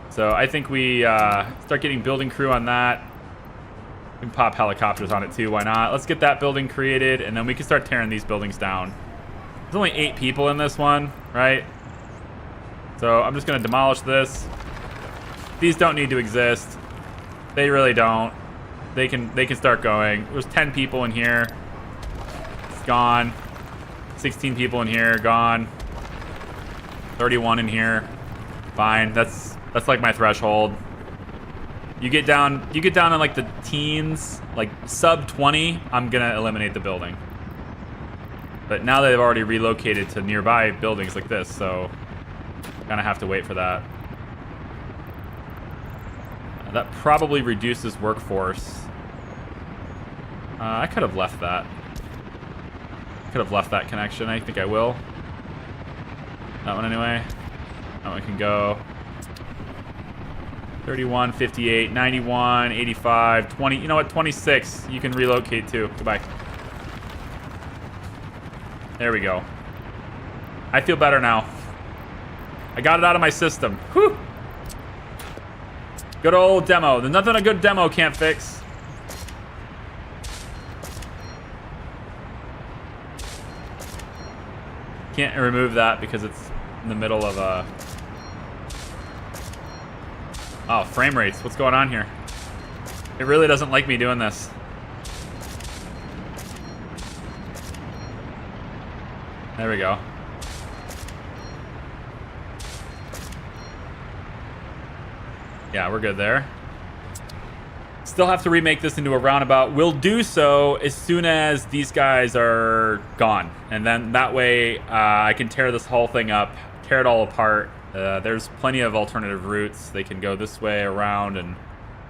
So I think we start getting building crew on that. We can pop helicopters on it too, why not? Let's get that building created, and then we can start tearing these buildings down. There's only 8 people in this one, right? So I'm just going to demolish this. These don't need to exist. They really don't. They can start going. There's 10 people in here. It's gone. 16 people in here, gone. 31 in here. Fine. That's like my threshold. You get down in like the teens, like sub 20, I'm gonna eliminate the building. But now they've already relocated to nearby buildings like this, so kind of have to wait for that. That probably reduces workforce. I could have left that. Could have left that connection. I think I will. That one anyway. That one can go. 31, 58, 91, 85, 20. You know what? 26. You can relocate too. Goodbye. There we go. I feel better now. I got it out of my system. Whew. Good old demo. There's nothing a good demo can't fix. Can't remove that because it's in the middle of a... Oh, frame rates. What's going on here? It really doesn't like me doing this. There we go. Yeah, we're good there. Still have to remake this into a roundabout. We'll do so as soon as these guys are gone. And then that way I can tear this whole thing up, tear it all apart. There's plenty of alternative routes. They can go this way around, and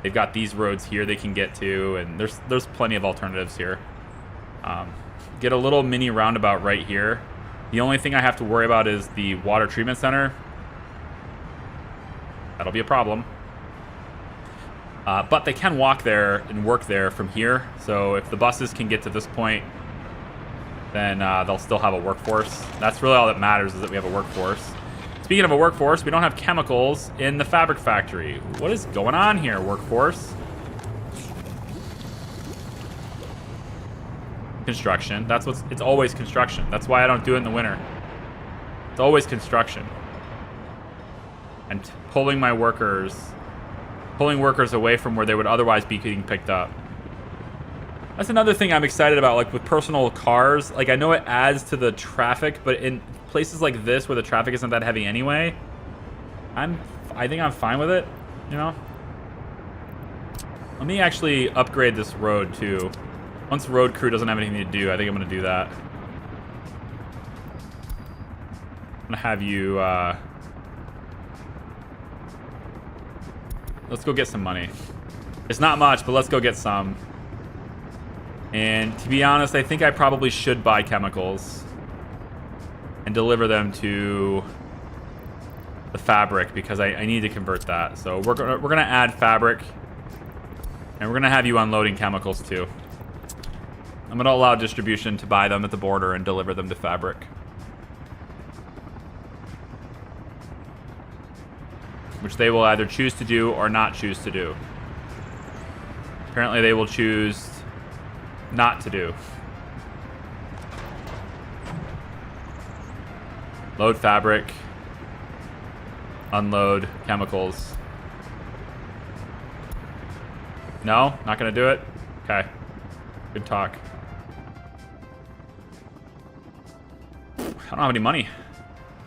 they've got these roads here they can get to, and there's plenty of alternatives here. Get a little mini roundabout right here. The only thing I have to worry about is the water treatment center. That'll be a problem. But they can walk there and work there from here. So if the buses can get to this point, then they'll still have a workforce. That's really all that matters, is that we have a workforce. Speaking of a workforce, we don't have chemicals in the fabric factory. What is going on here, workforce? Construction. It's always construction. That's why I don't do it in the winter. It's always construction. And pulling workers away from where they would otherwise be getting picked up. That's another thing I'm excited about, like with personal cars. Like, I know it adds to the traffic, but in places like this where the traffic isn't that heavy anyway, I think I'm fine with it, you know? Let me actually upgrade this road too. Once road crew doesn't have anything to do, I think I'm gonna do that. I'm gonna have you, let's go get some money. It's not much, but let's go get some. And to be honest, I think I probably should buy chemicals and deliver them to the fabric, because I need to convert that. So we're gonna add fabric, and we're gonna have you unloading chemicals too. I'm gonna allow distribution to buy them at the border and deliver them to fabric. Which they will either choose to do or not choose to do. Apparently they will choose not to do. Load fabric. Unload chemicals. No? Not gonna do it? Okay. Good talk. I don't have any money.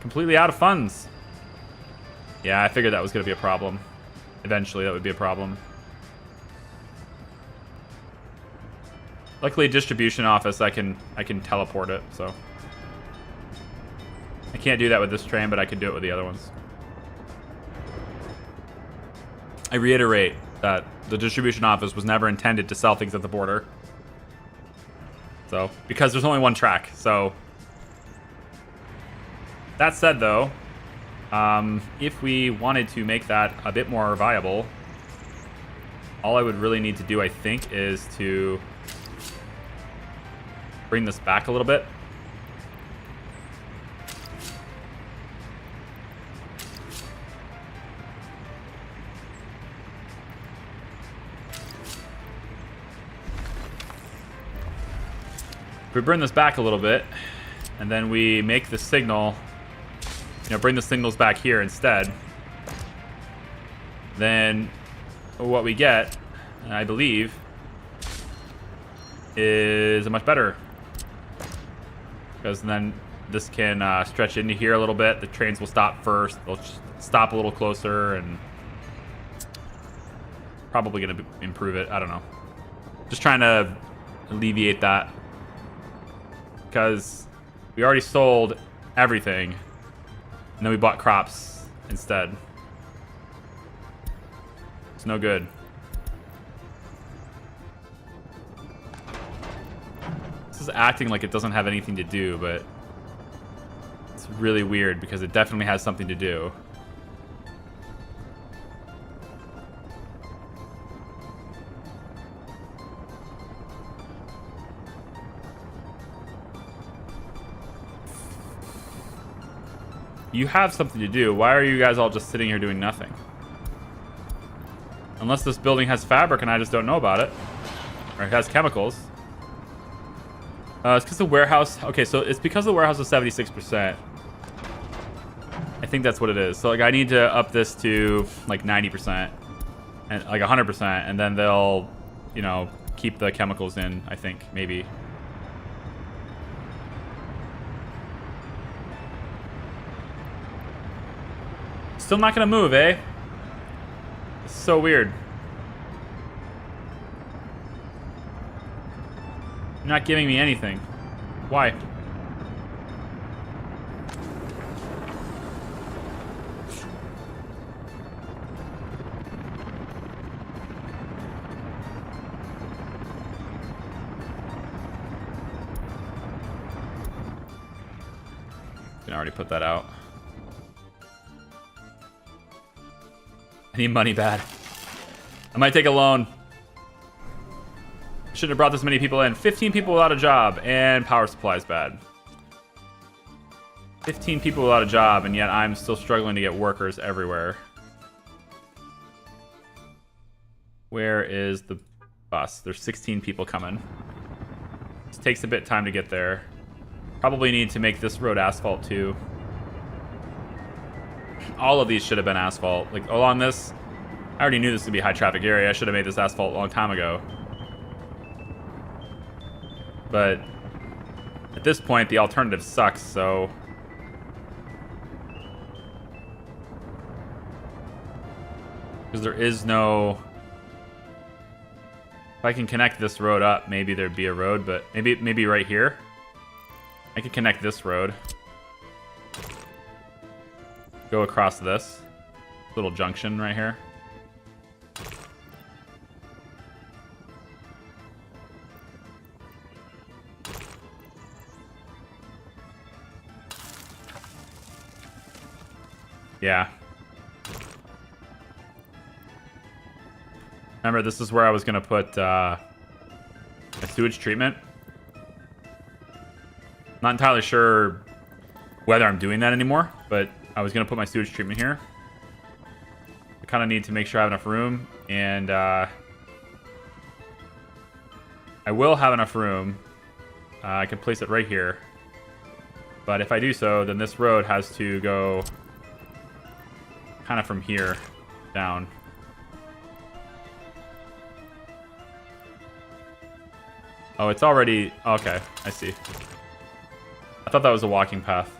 Completely out of funds. Yeah, I figured that was going to be a problem. Eventually, that would be a problem. Luckily, distribution office, I can teleport it, so. I can't do that with this train, but I can do it with the other ones. I reiterate that the distribution office was never intended to sell things at the border. So, because there's only one track, so. That said, though, if we wanted to make that a bit more viable, all I would really need to do, I think, is to bring this back a little bit. If we bring this back a little bit, and then we make the signal, bring the signals back here instead, then what we get, I believe, is a much better. Because then this can stretch into here a little bit. The trains will stop first. They'll stop a little closer and probably going to improve it. I don't know. Just trying to alleviate that. Because we already sold everything. And then we bought crops instead. It's no good. This is acting like it doesn't have anything to do, but it's really weird because it definitely has something to do. You have something to do. Why are you guys all just sitting here doing nothing? Unless this building has fabric and I just don't know about it. Or it has chemicals. It's because the warehouse... Okay, so it's because the warehouse is 76%. I think that's what it is. So, like, I need to up this to, like, 90%. And, like, 100%. And then they'll, keep the chemicals in, I think. Maybe. Still not gonna move, eh? It's so weird. You're not giving me anything. Why? Can already put that out. I need money bad. I might take a loan. Shouldn't have brought this many people in. 15 people without a job, and power supply is bad. 15 people without a job, and yet I'm still struggling to get workers everywhere. Where is the bus? There's 16 people coming. This takes a bit of time to get there. Probably need to make this road asphalt too. All of these should have been asphalt. Like, along this, I already knew this would be a high traffic area. I should have made this asphalt a long time ago. But at this point, the alternative sucks, so... Because there is no... If I can connect this road up, maybe there'd be a road, but maybe right here. I could connect this road. Go across this little junction right here. Yeah. Remember, this is where I was going to put a sewage treatment. Not entirely sure whether I'm doing that anymore, but I was going to put my sewage treatment here. I kind of need to make sure I have enough room, and I will have enough room. I can place it right here. But if I do so, then this road has to go kind of from here down. Oh, it's already... Okay, I see. I thought that was a walking path.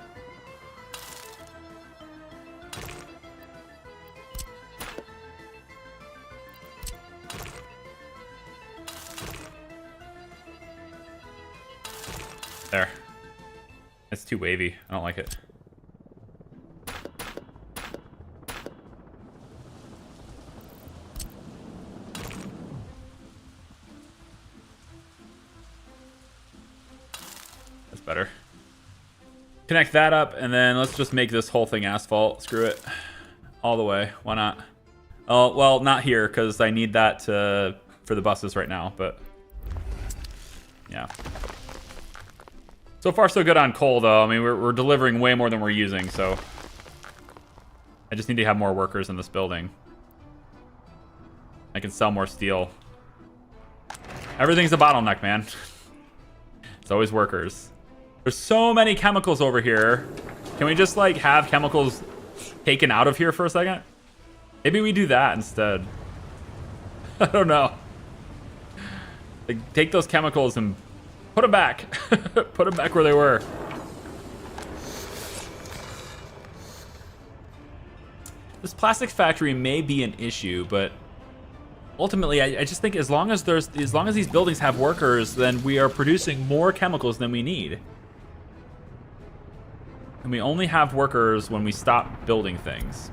There. It's too wavy. I don't like it. That's better. Connect that up, and then let's just make this whole thing asphalt. Screw it. All the way. Why not? Oh, well, not here, because I need that for the buses right now, but... Yeah. So far, so good on coal, though. I mean, we're delivering way more than we're using, so... I just need to have more workers in this building. I can sell more steel. Everything's a bottleneck, man. It's always workers. There's so many chemicals over here. Can we just, like, have chemicals taken out of here for a second? Maybe we do that instead. I don't know. Like, take those chemicals and put them back. Put them back where they were. This plastics factory may be an issue, but ultimately, I just think as long as these buildings have workers, then we are producing more chemicals than we need. And we only have workers when we stop building things.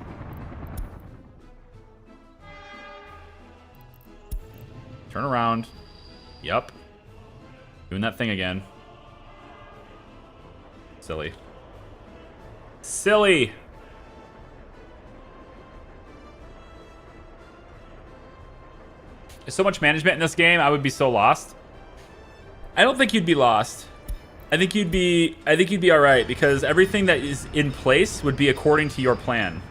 Turn around. Yup. Doing that thing again. Silly. Silly! There's so much management in this game, I would be so lost. I don't think you'd be lost. I think you'd be alright, because everything that is in place would be according to your plan.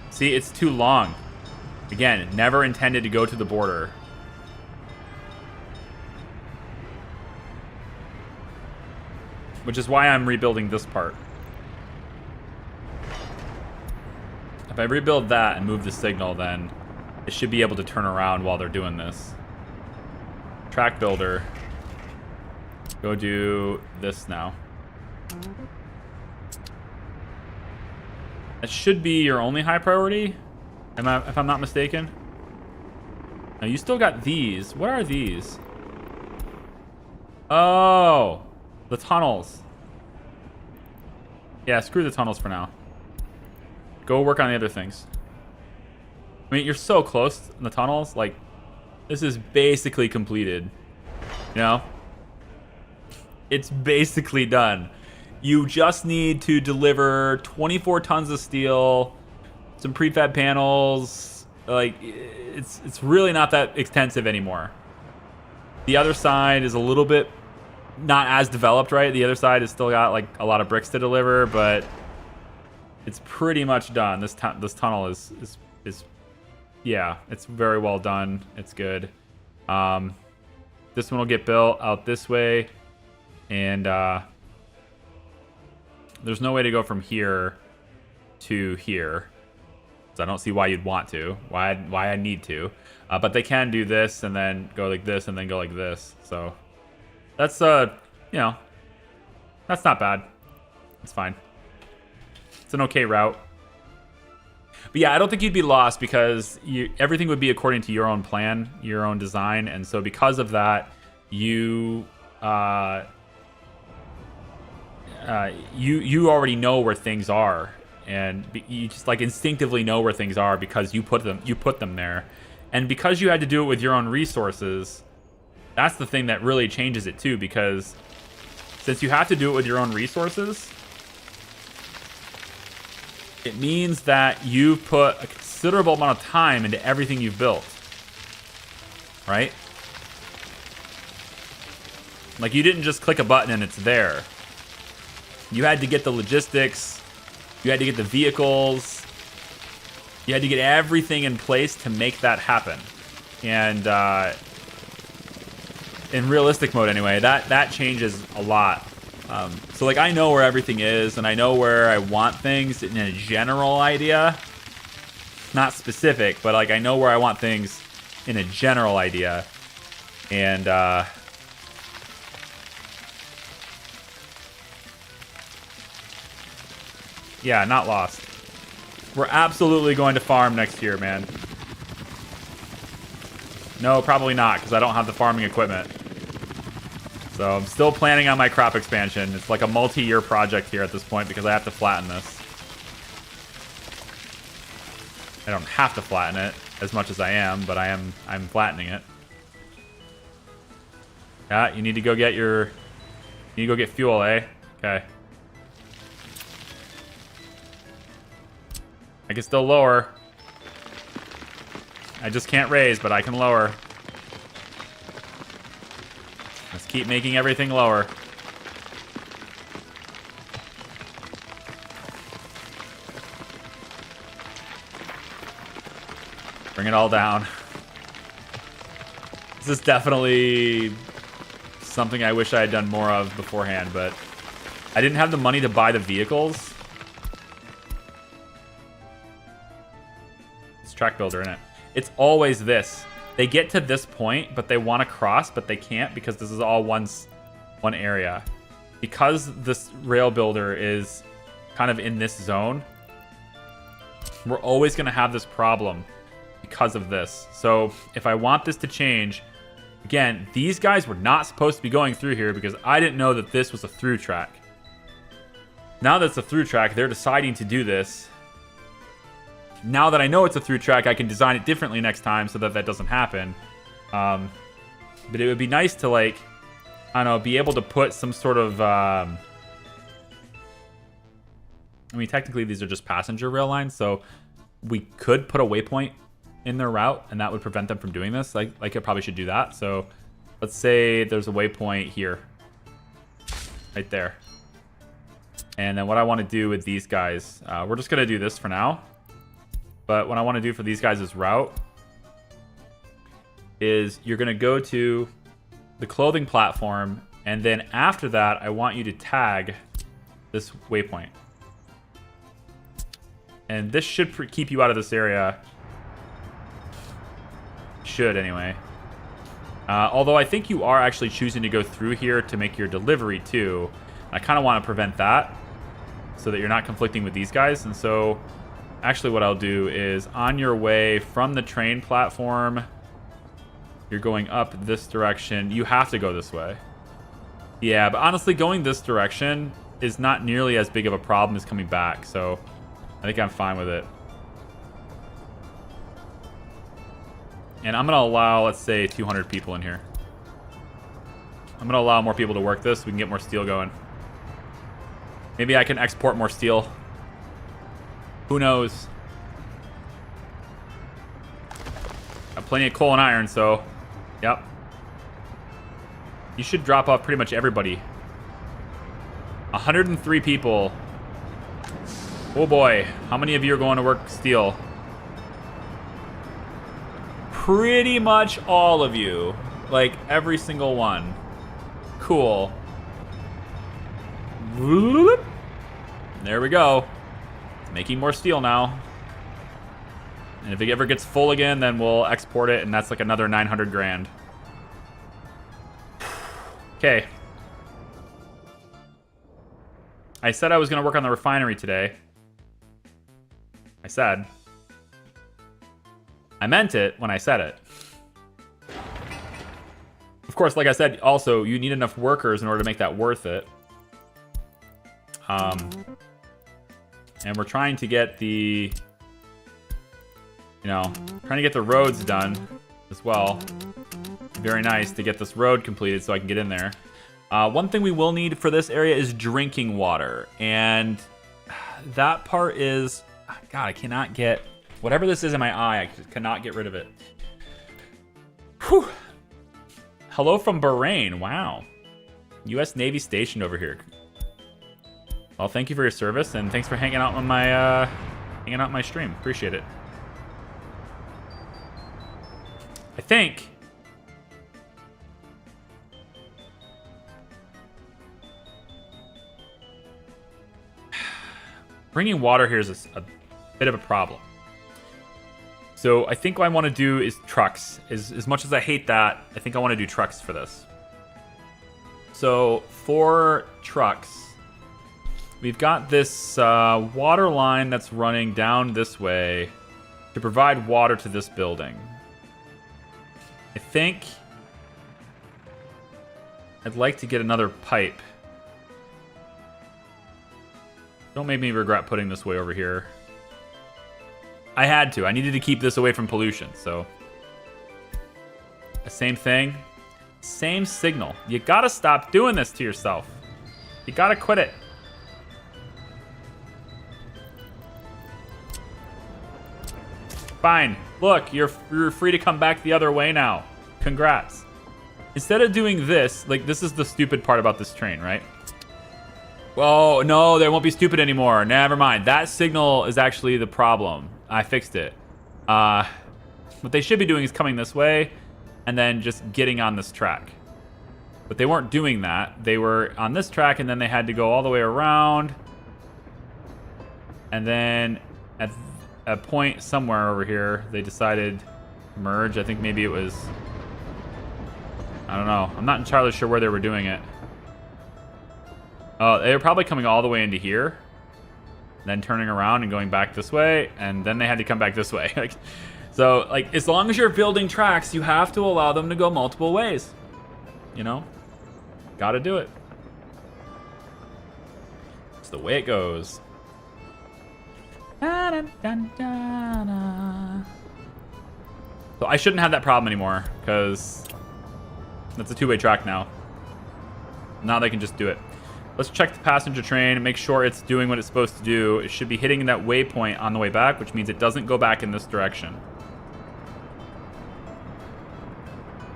See, it's too long. Again, never intended to go to the border. Which is why I'm rebuilding this part. If I rebuild that and move the signal, then it should be able to turn around while they're doing this. Track builder. Go do this now. That should be your only high priority, if I'm not mistaken. Now you still got these. What are these? Oh, the tunnels. Yeah, screw the tunnels for now. Go work on the other things. I mean, you're so close in the tunnels. Like, this is basically completed. You know? It's basically done. You just need to deliver 24 tons of steel, some prefab panels. Like, it's really not that extensive anymore. The other side is a little bit not as developed, right? The other side has still got, like, a lot of bricks to deliver, but it's pretty much done. This tunnel is yeah, it's very well done. It's good. This one will get built out this way, and there's no way to go from here to here, so I don't see why you'd want to, why I need to, but they can do this and then go like this and then go like this. So that's you know, that's not bad. It's fine. It's an okay route. But yeah, I don't think you'd be lost, because everything would be according to your own plan, your own design, and so because of that, you already know where things are, and you just like instinctively know where things are because you put them there, and because you had to do it with your own resources, that's the thing that really changes it too, because since you have to do it with your own resources, it means that you've put a considerable amount of time into everything you've built, right? Like, you didn't just click a button and it's there. You had to get the logistics, you had to get the vehicles, you had to get everything in place to make that happen. And in realistic mode anyway, that changes a lot. So like, I know where everything is, and I know where I want things in a general idea. Not specific, but like, I know where I want things in a general idea. And yeah, not lost. We're absolutely going to farm next year, man. No, probably not, because I don't have the farming equipment. So I'm still planning on my crop expansion. It's like a multi-year project here at this point, because I have to flatten this. I don't have to flatten it as much as I am, but I'm flattening it. Yeah, you need to go get fuel, eh? Okay. I can still lower. I just can't raise, but I can lower. Let's keep making everything lower. Bring it all down. This is definitely something I wish I had done more of beforehand, but I didn't have the money to buy the vehicles. It's track builder in it. It's always this. They get to this point, but they want to cross, but they can't because this is all one area. Because this rail builder is kind of in this zone, we're always going to have this problem because of this. So if I want this to change, again, these guys were not supposed to be going through here because I didn't know that this was a through track. Now that it's a through track, they're deciding to do this. Now that I know it's a through track, I can design it differently next time so that that doesn't happen. But it would be nice to, like, I don't know, be able to put some sort of... I mean, technically these are just passenger rail lines, so we could put a waypoint in their route, and that would prevent them from doing this. Like I probably should do that. So let's say there's a waypoint here, right there. And then what I want to do with these guys, we're just going to do this for now. But what I want to do for these guys' route is you're going to go to the clothing platform, and then after that, I want you to tag this waypoint. And this should keep you out of this area. Should, anyway. Although I think you are actually choosing to go through here to make your delivery, too. I kind of want to prevent that so that you're not conflicting with these guys. And so, actually what I'll do is on your way from the train platform, you're going up this direction. You have to go this way. Yeah, but honestly, going this direction is not nearly as big of a problem as coming back. So, I think I'm fine with it. And I'm going to allow, let's say, 200 people in here. I'm going to allow more people to work this so we can get more steel going. Maybe I can export more steel. Who knows? Got plenty of coal and iron, so... Yep. You should drop off pretty much everybody. 103 people. Oh boy. How many of you are going to work steel? Pretty much all of you. Like, every single one. Cool. There we go. Making more steel now. And if it ever gets full again, then we'll export it, and that's like another 900 grand. Okay. I said I was going to work on the refinery today. I said. I meant it when I said it. Of course, like I said, also, you need enough workers in order to make that worth it. And we're trying to get the... You know, trying to get the roads done as well. Very nice to get this road completed so I can get in there. One thing we will need for this area is drinking water. And that part is... God, I cannot get... Whatever this is in my eye, I cannot get rid of it. Whew. Hello from Bahrain. Wow. U.S. Navy stationed over here. Well, thank you for your service, and thanks for hanging out on my stream. Appreciate it. I think bringing water here is a bit of a problem. So I think what I want to do is trucks. As much as I hate that, I think I want to do trucks for this. So for trucks, we've got this water line that's running down this way to provide water to this building. I think I'd like to get another pipe. Don't make me regret putting this way over here. I had to. I needed to keep this away from pollution, so... The same thing. Same signal. You gotta stop doing this to yourself. You gotta quit it. Fine. Look, you're free to come back the other way now. Congrats. Instead of doing this, like, this is the stupid part about this train, right? Oh, no, they won't be stupid anymore. Never mind. That signal is actually the problem. I fixed it. What they should be doing is coming this way and then just getting on this track. But they weren't doing that. They were on this track, and then they had to go all the way around. And then at a point somewhere over here, they decided to merge. I think maybe it was... I don't know. I'm not entirely sure where they were doing it. Oh, they were probably coming all the way into here, then turning around and going back this way, and then they had to come back this way. So, like, as long as you're building tracks, you have to allow them to go multiple ways. You know? Gotta do it. It's the way it goes. So I shouldn't have that problem anymore, because that's a two-way track now. Now they can just do it. Let's check the passenger train and make sure it's doing what it's supposed to do. It should be hitting that waypoint on the way back, which means it doesn't go back in this direction.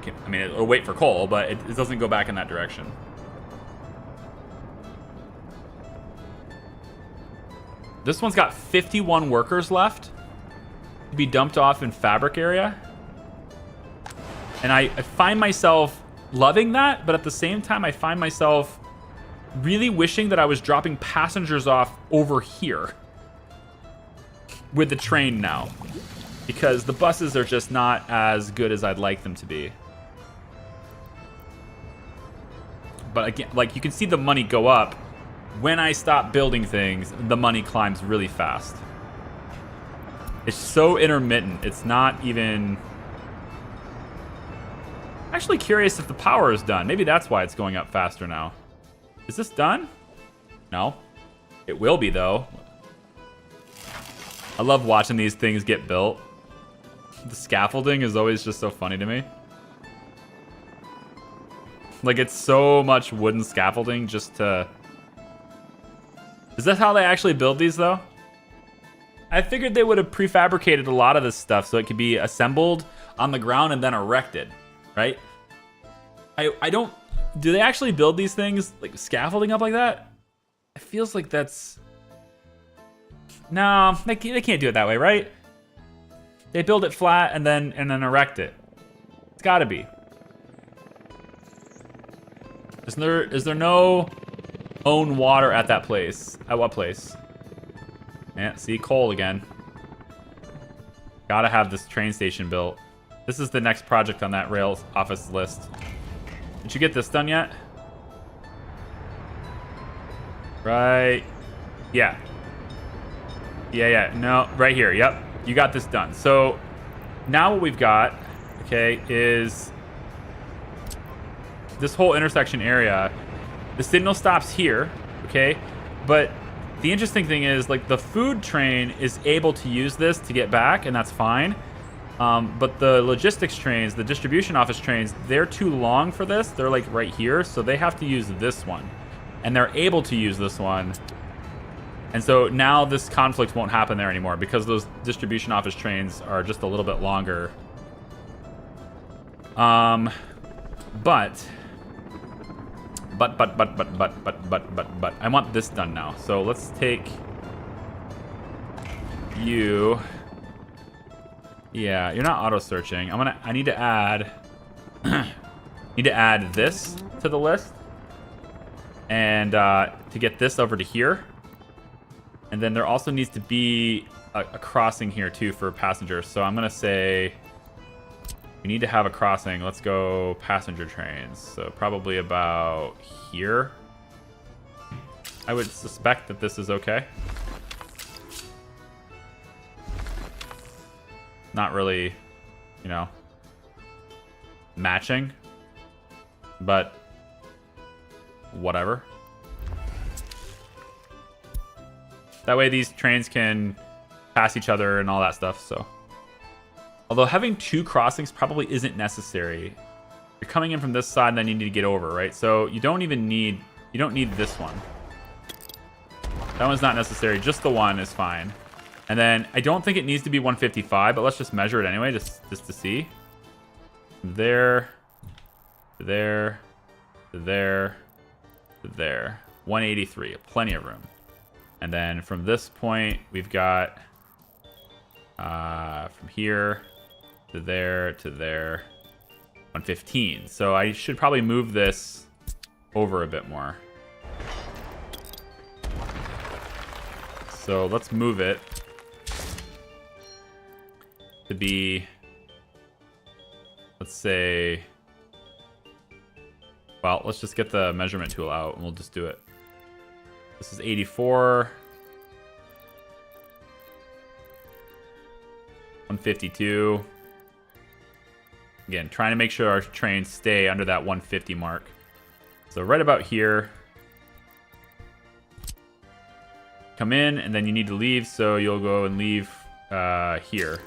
Okay, I mean, it'll wait for coal, but it doesn't go back in that direction. This one's got 51 workers left to be dumped off in fabric area. And I find myself loving that, but at the same time, I find myself really wishing that I was dropping passengers off over here with the train now, because the buses are just not as good as I'd like them to be. But again, like, you can see the money go up. When I stop building things, the money climbs really fast. It's so intermittent. It's not even... Actually curious if the power is done. Maybe that's why it's going up faster now. Is this done? No. It will be, though. I love watching these things get built. The scaffolding is always just so funny to me. Like, it's so much wooden scaffolding just to... Is that how they actually build these, though? I figured they would have prefabricated a lot of this stuff so it could be assembled on the ground and then erected, right? I don't... Do they actually build these things, like, scaffolding up like that? It feels like that's... No, they can't do it that way, right? They build it flat and then erect it. It's gotta be. Is there no own water at that place? At what place? Yeah, see, coal again. Gotta have this train station built. This is the next project on that rail office list. Did you get this done yet? Right. Yeah. Yeah. No, right here. Yep. You got this done. So now what we've got, okay, is this whole intersection area. The signal stops here, okay? But the interesting thing is, like, the food train is able to use this to get back, and that's fine. But the logistics trains, the distribution office trains, they're too long for this. They're, like, right here, so they have to use this one. And they're able to use this one. And so now this conflict won't happen there anymore because those distribution office trains are just a little bit longer. But I want this done now. So let's take you. Yeah, you're not auto searching. I need to add this to the list. And to get this over to here. And then there also needs to be a crossing here too for passengers. So I'm gonna say we need to have a crossing. Let's go passenger trains. So probably about here. I would suspect that this is okay. Not really, you know, matching, but whatever. That way these trains can pass each other and all that stuff, so. Although having two crossings probably isn't necessary. You're coming in from this side and then you need to get over, right? So you don't need this one. That one's not necessary, just the one is fine. And then I don't think it needs to be 155, but let's just measure it anyway, just to see. There, there, there, there. 183, plenty of room. And then from this point, we've got from here to there to there, 115. So I should probably move this over a bit more. So let's move it to be, let's say, well, let's just get the measurement tool out and we'll just do it. This is 84. 152. Again, trying to make sure our trains stay under that 150 mark. So right about here. Come in, and then you need to leave, so you'll go and leave here.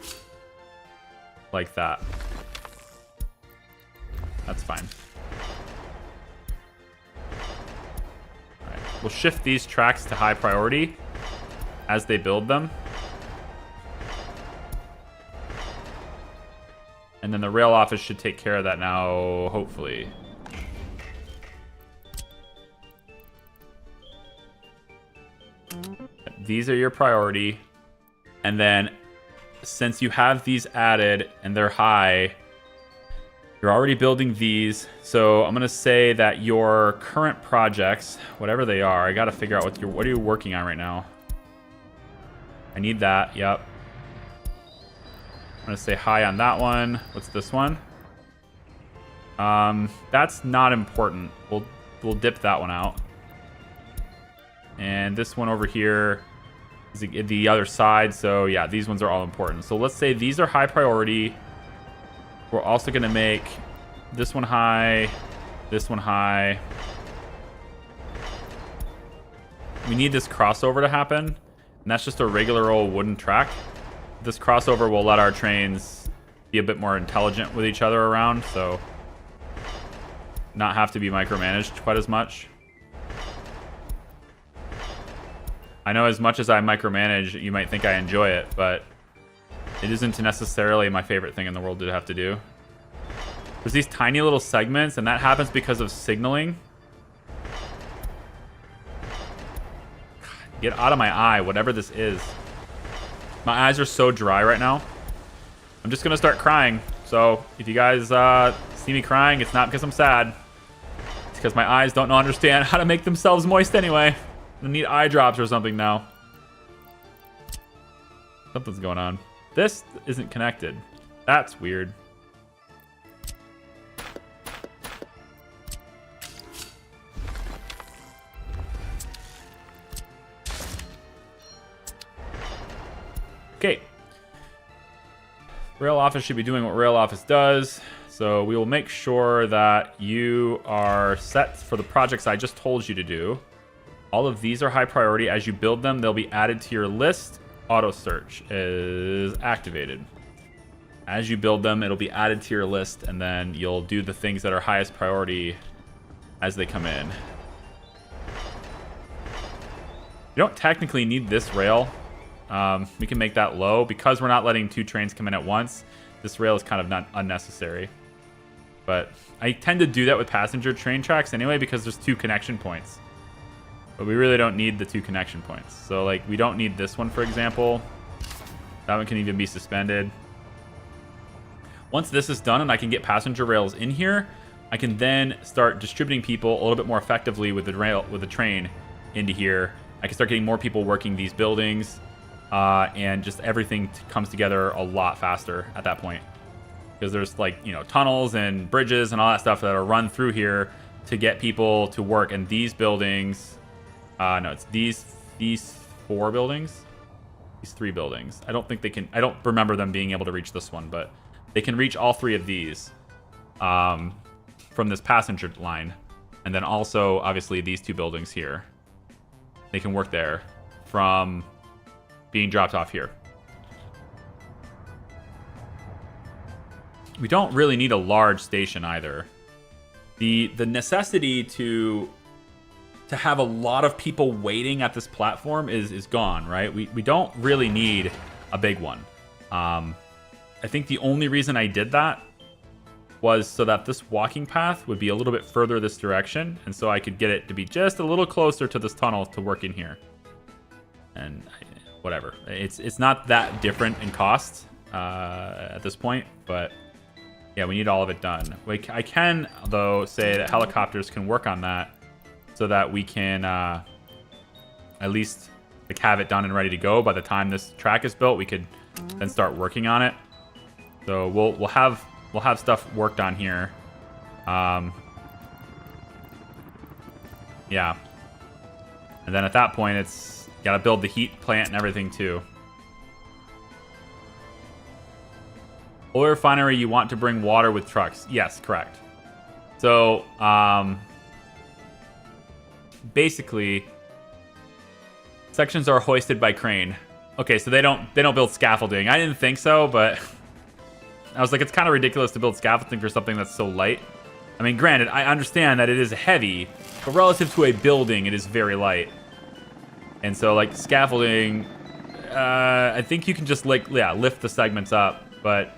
Like that. That's fine. Alright, we'll shift these tracks to high priority as they build them. And then the rail office should take care of that now, hopefully. These are your priority. And then since you have these added and they're high, you're already building these. So I'm going to say that your current projects, whatever they are, I got to figure out what are you working on right now? I need that. Yep. I'm going to say high on that one. What's this one? That's not important. We'll dip that one out. And this one over here is the other side. So yeah, these ones are all important. So let's say these are high priority. We're also going to make this one high, this one high. We need this crossover to happen. And that's just a regular old wooden track. This crossover will let our trains be a bit more intelligent with each other around, so not have to be micromanaged quite as much. I know as much as I micromanage, you might think I enjoy it, but it isn't necessarily my favorite thing in the world to have to do. There's these tiny little segments, and that happens because of signaling. God, get out of my eye, whatever this is. My eyes are so dry right now. I'm just going to start crying. So if you guys see me crying, it's not because I'm sad. It's because my eyes don't understand how to make themselves moist anyway. I need eye drops or something now. Something's going on. This isn't connected. That's weird. Okay. Rail office should be doing what rail office does. So we will make sure that you are set for the projects I just told you to do. All of these are high priority. As you build them, they'll be added to your list. Auto search is activated. As you build them, it'll be added to your list, and then you'll do the things that are highest priority as they come in. You don't technically need this rail. We can make that low. Because we're not letting two trains come in at once, this rail is kind of not unnecessary. But I tend to do that with passenger train tracks anyway because there's two connection points. But we really don't need the two connection points. So like we don't need this one, for example. That one can even be suspended. Once this is done and I can get passenger rails in here, I can then start distributing people a little bit more effectively with the train into here. I can start getting more people working these buildings. And just everything comes together a lot faster at that point. Because there's like, you know, tunnels and bridges and all that stuff that are run through here to get people to work. And these buildings, no, it's these four buildings, these three buildings. I don't think they can, I don't remember them being able to reach this one, but they can reach all three of these from this passenger line. And then also, obviously, these two buildings here. They can work there from being dropped off here. We don't really need a large station either. The necessity to to have a lot of people waiting at this platform is gone, right? We don't really need a big one. I think the only reason I did that was so that this walking path would be a little bit further this direction, and so I could get it to be just a little closer to this tunnel to work in here. And whatever, it's not that different in cost at this point, but yeah, we need all of it done. I can, though, say that helicopters can work on that so that we can at least like have it done and ready to go. By the time this track is built, we could then start working on it. So we'll have stuff worked on here. Yeah. And then at that point, it's gotta build the heat plant and everything too. Oil refinery, you want to bring water with trucks. Yes, correct. So, basically, sections are hoisted by crane. Okay, so they don't build scaffolding. I didn't think so, but I was like, it's kind of ridiculous to build scaffolding for something that's so light. I mean, granted, I understand that it is heavy, but relative to a building, it is very light. And so, like, scaffolding, I think you can just, like, yeah, lift the segments up, but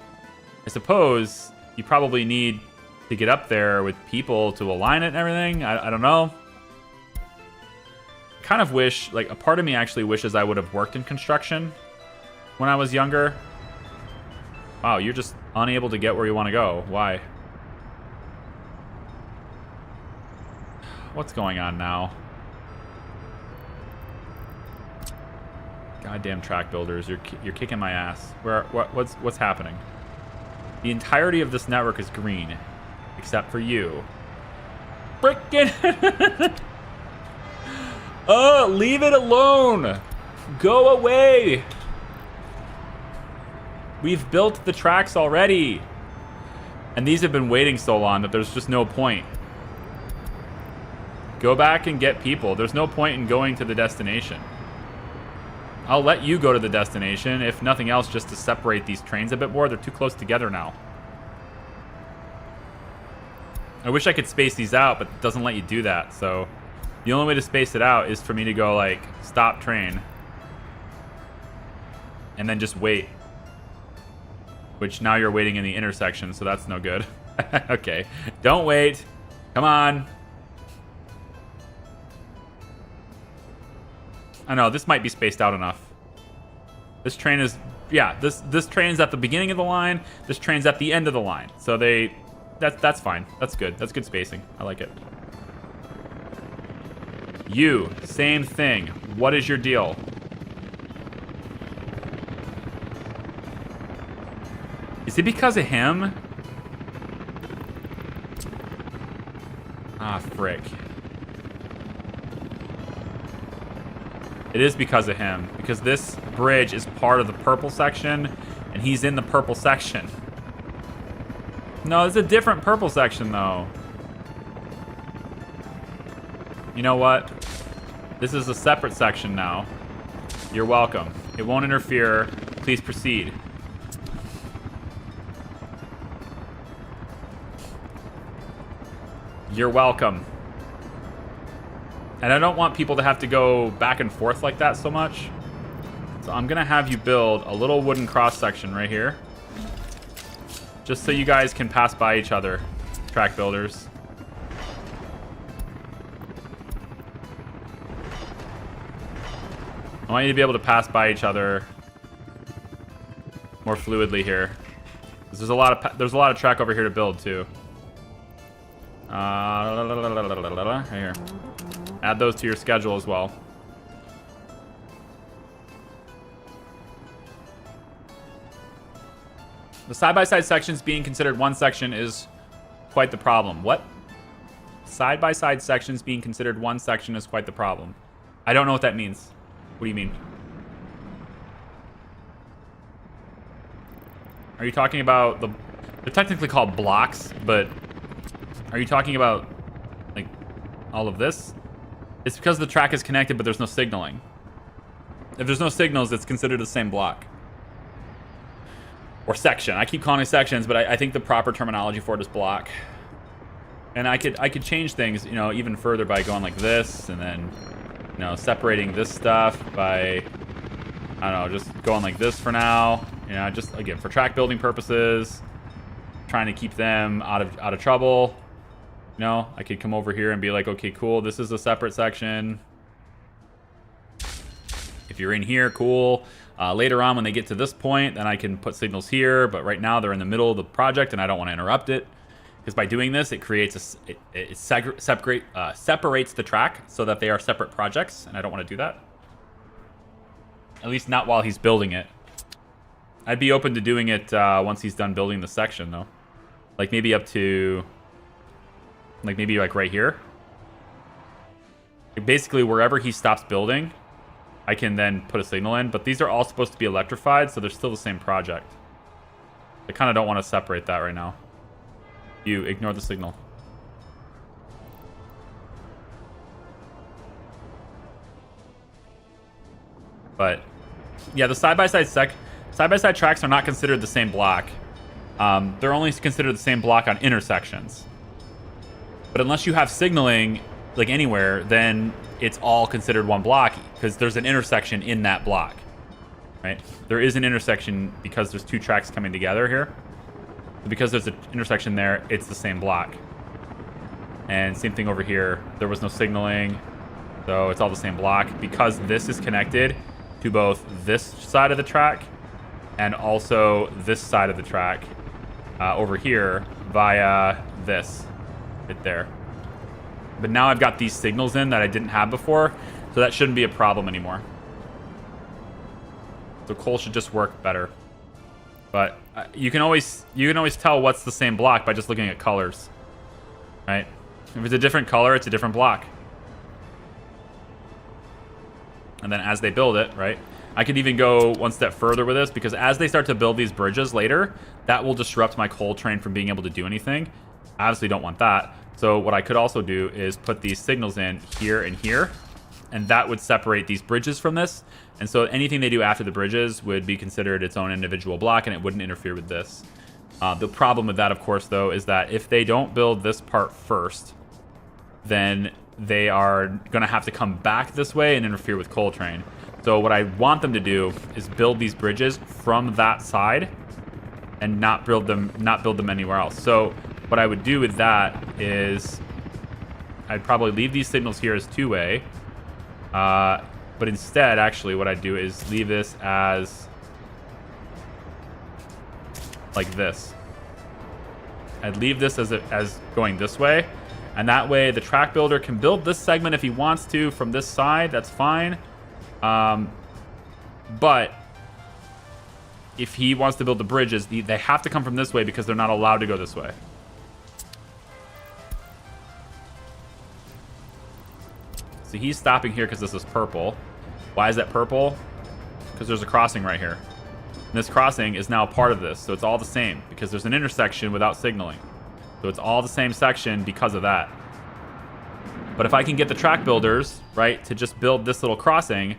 I suppose you probably need to get up there with people to align it and everything. I don't know. Kind of wish, like, a part of me actually wishes I would have worked in construction when I was younger. Wow, you're just unable to get where you want to go. Why? What's going on now? Goddamn track builders, you're kicking my ass. What's happening? The entirety of this network is green, except for you. Frickin'! Oh, leave it alone! Go away! We've built the tracks already. And these have been waiting so long that there's just no point. Go back and get people. There's no point in going to the destination. I'll let you go to the destination, if nothing else, just to separate these trains a bit more. They're too close together now. I wish I could space these out, but it doesn't let you do that. So the only way to space it out is for me to go, like, stop train. And then just wait. Which now you're waiting in the intersection, so that's no good. Okay. Don't wait. Come on. I know, this might be spaced out enough. This train is... Yeah, this train is at the beginning of the line. This train's at the end of the line. So that's fine. That's good. That's good spacing. I like it. You, same thing. What is your deal? Is it because of him? Ah, frick. It is because of him. Because this bridge is part of the purple section, and he's in the purple section. No, it's a different purple section, though. You know what? This is a separate section now. You're welcome. It won't interfere. Please proceed. You're welcome. And I don't want people to have to go back and forth like that so much. So I'm going to have you build a little wooden cross section right here. Just so you guys can pass by each other, track builders. I want you to be able to pass by each other more fluidly here. There's a lot of track over here to build too. Right here. Add those to your schedule as well. The side-by-side sections being considered one section is quite the problem. What? Side-by-side sections being considered one section is quite the problem. I don't know what that means. What do you mean? Are you talking about the... They're technically called blocks, but... Are you talking about, like, all of this? It's because the track is connected, but there's no signaling. If there's no signals, it's considered the same block. Or section. I keep calling it sections, but I think the proper terminology for it is block. And I could change things, you know, even further by going like this, and then, you know, separating this stuff by, I don't know, just going like this for now. You know, just again for track building purposes, trying to keep them out of trouble. You know, I could come over here and be like, okay, cool, this is a separate section. If you're in here, cool. Later on, when they get to this point, then I can put signals here. But right now, they're in the middle of the project, and I don't want to interrupt it. Because by doing this, it creates it separates the track so that they are separate projects, and I don't want to do that. At least not while he's building it. I'd be open to doing it once he's done building the section, though. Like maybe up to, like maybe like right here. Basically, wherever he stops building, I can then put a signal in. But these are all supposed to be electrified, so they're still the same project. I kind of don't want to separate that right now. You ignore the signal. But yeah, the side-by-side tracks are not considered the same block. They're only considered the same block on intersections. But unless you have signaling like anywhere, then it's all considered one block because there's an intersection in that block, right? There is an intersection because there's two tracks coming together here. Because there's an intersection there, it's the same block. And same thing over here. There was no signaling, so it's all the same block. Because this is connected to both this side of the track and also this side of the track over here via this right there. But now I've got these signals in that I didn't have before, so that shouldn't be a problem anymore. So coal should just work better. But you can always tell what's the same block by just looking at colors, right? If it's a different color, it's a different block. And then as they build it, right? I could even go one step further with this because as they start to build these bridges later, that will disrupt my coal train from being able to do anything. I obviously don't want that. So what I could also do is put these signals in here and here, and that would separate these bridges from this. And so anything they do after the bridges would be considered its own individual block, and it wouldn't interfere with this. The problem with that, of course, though, is that if they don't build this part first, then they are going to have to come back this way and interfere with coal train. So what I want them to do is build these bridges from that side and not build them anywhere else. So what I would do with that is I'd probably leave these signals here as two-way. But instead, actually, what I'd do is leave this as like this. I'd leave this as going this way. And that way, the track builder can build this segment if he wants to from this side. That's fine. But if he wants to build the bridges, they have to come from this way because they're not allowed to go this way. So he's stopping here because this is purple. Why is that purple? Because there's a crossing right here. And this crossing is now part of this, so it's all the same because there's an intersection without signaling. So it's all the same section because of that. But if I can get the track builders, right, to just build this little crossing,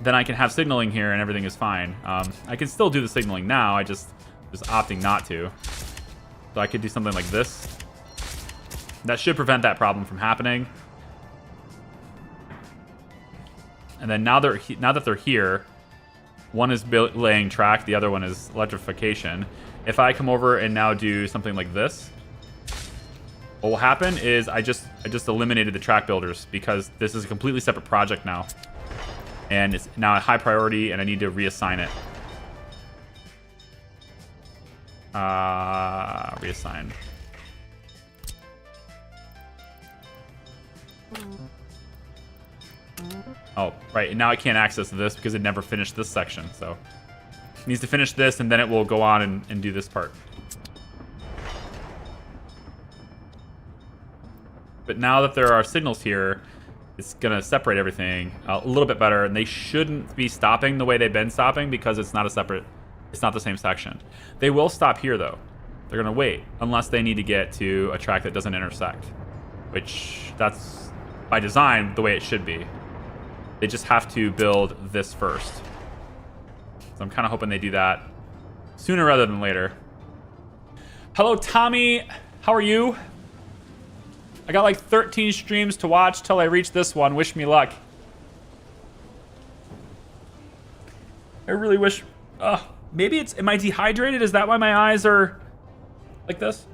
then I can have signaling here and everything is fine. I can still do the signaling now, I just opting not to. So I could do something like this. That should prevent that problem from happening. And then now that they're here, one is laying track, the other one is electrification. If I come over and now do something like this, what will happen is I just eliminated the track builders because this is a completely separate project now. And it's now a high priority and I need to reassign it. Reassign. Oh, right, and now I can't access this because it never finished this section, so it needs to finish this and then it will go on and do this part. But now that there are signals here, it's gonna separate everything a little bit better, and they shouldn't be stopping the way they've been stopping because it's not the same section. They will stop here though. They're gonna wait unless they need to get to a track that doesn't intersect, which that's by design the way it should be. They just have to build this first. So I'm kind of hoping they do that sooner rather than later. Hello, Tommy. How are you? I got like 13 streams to watch till I reach this one. Wish me luck. I really wish... maybe it's... Am I dehydrated? Is that why my eyes are like this?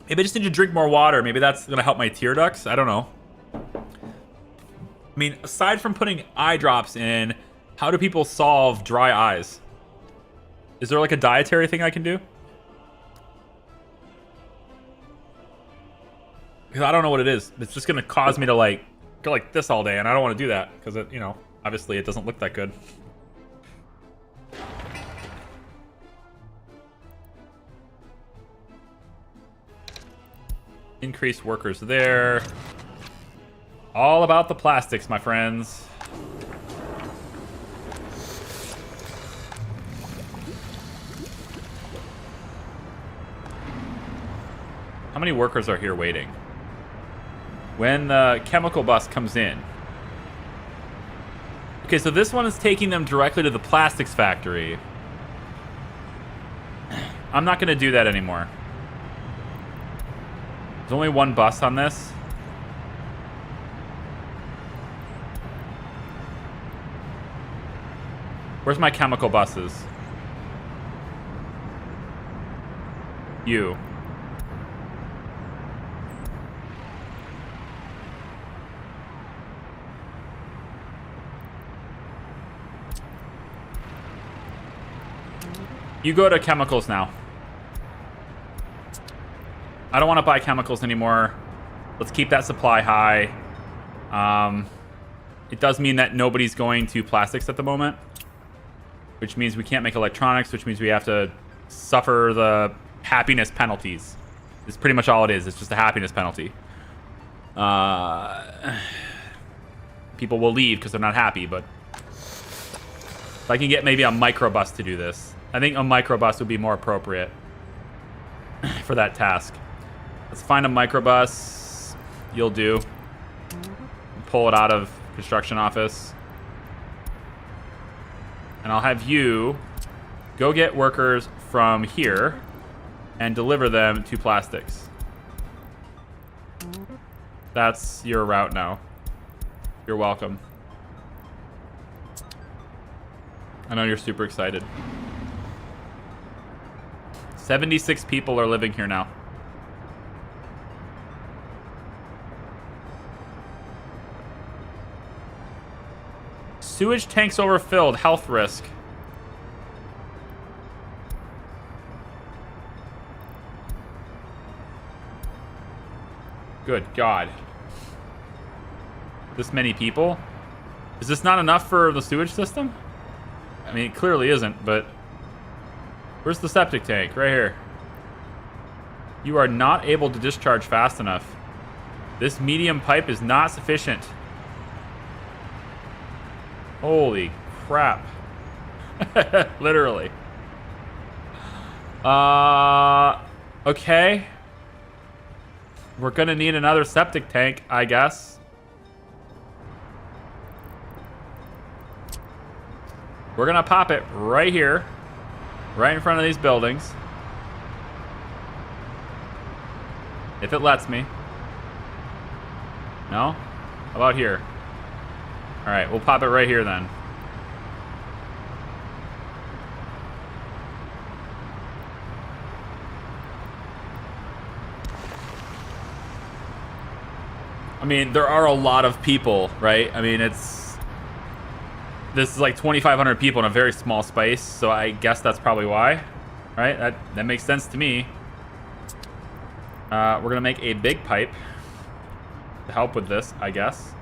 Maybe I just need to drink more water. Maybe that's going to help my tear ducts. I don't know. I mean, aside from putting eye drops in, how do people solve dry eyes? Is there like a dietary thing I can do? Because I don't know what it is. It's just going to cause me to like go like this all day, and I don't want to do that because it, you know, obviously it doesn't look that good. Increase workers there. All about the plastics, my friends. How many workers are here waiting? When the chemical bus comes in. Okay, so this one is taking them directly to the plastics factory. I'm not going to do that anymore. There's only one bus on this. Where's my chemical buses? You. You go to chemicals now. I don't want to buy chemicals anymore. Let's keep that supply high. It does mean that nobody's going to plastics at the moment, which means we can't make electronics, which means we have to suffer the happiness penalties. It's pretty much all it is. It's just a happiness penalty. People will leave because they're not happy, but if I can get maybe a microbus to do this, I think a microbus would be more appropriate for that task. Let's find a microbus. You'll do. Pull it out of construction office. And I'll have you go get workers from here and deliver them to plastics. That's your route now. You're welcome. I know you're super excited. 76 people are living here now. Sewage tanks overfilled. Health risk. Good God. This many people? Is this not enough for the sewage system? I mean, it clearly isn't, but... Where's the septic tank? Right here. You are not able to discharge fast enough. This medium pipe is not sufficient. Holy crap. Literally. Okay. We're gonna need another septic tank, I guess. We're gonna pop it right here. Right in front of these buildings. If it lets me. No? How about here? Alright, we'll pop it right here then. I mean, there are a lot of people, right? I mean, this is like 2,500 people in a very small space, so I guess that's probably why, right? That makes sense to me. We're gonna make a big pipe to help with this, I guess.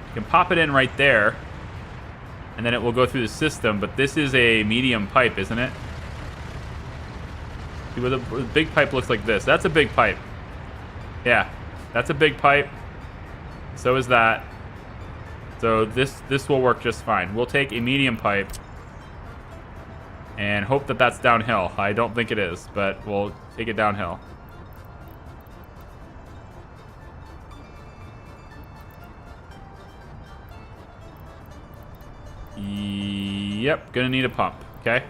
You can pop it in right there, and then it will go through the system, but this is a medium pipe, isn't it? See, where the big pipe looks like this. That's a big pipe. Yeah, that's a big pipe. So is that. So this will work just fine. We'll take a medium pipe and hope that that's downhill. I don't think it is, but we'll take it downhill. Yep, gonna need a pump, okay?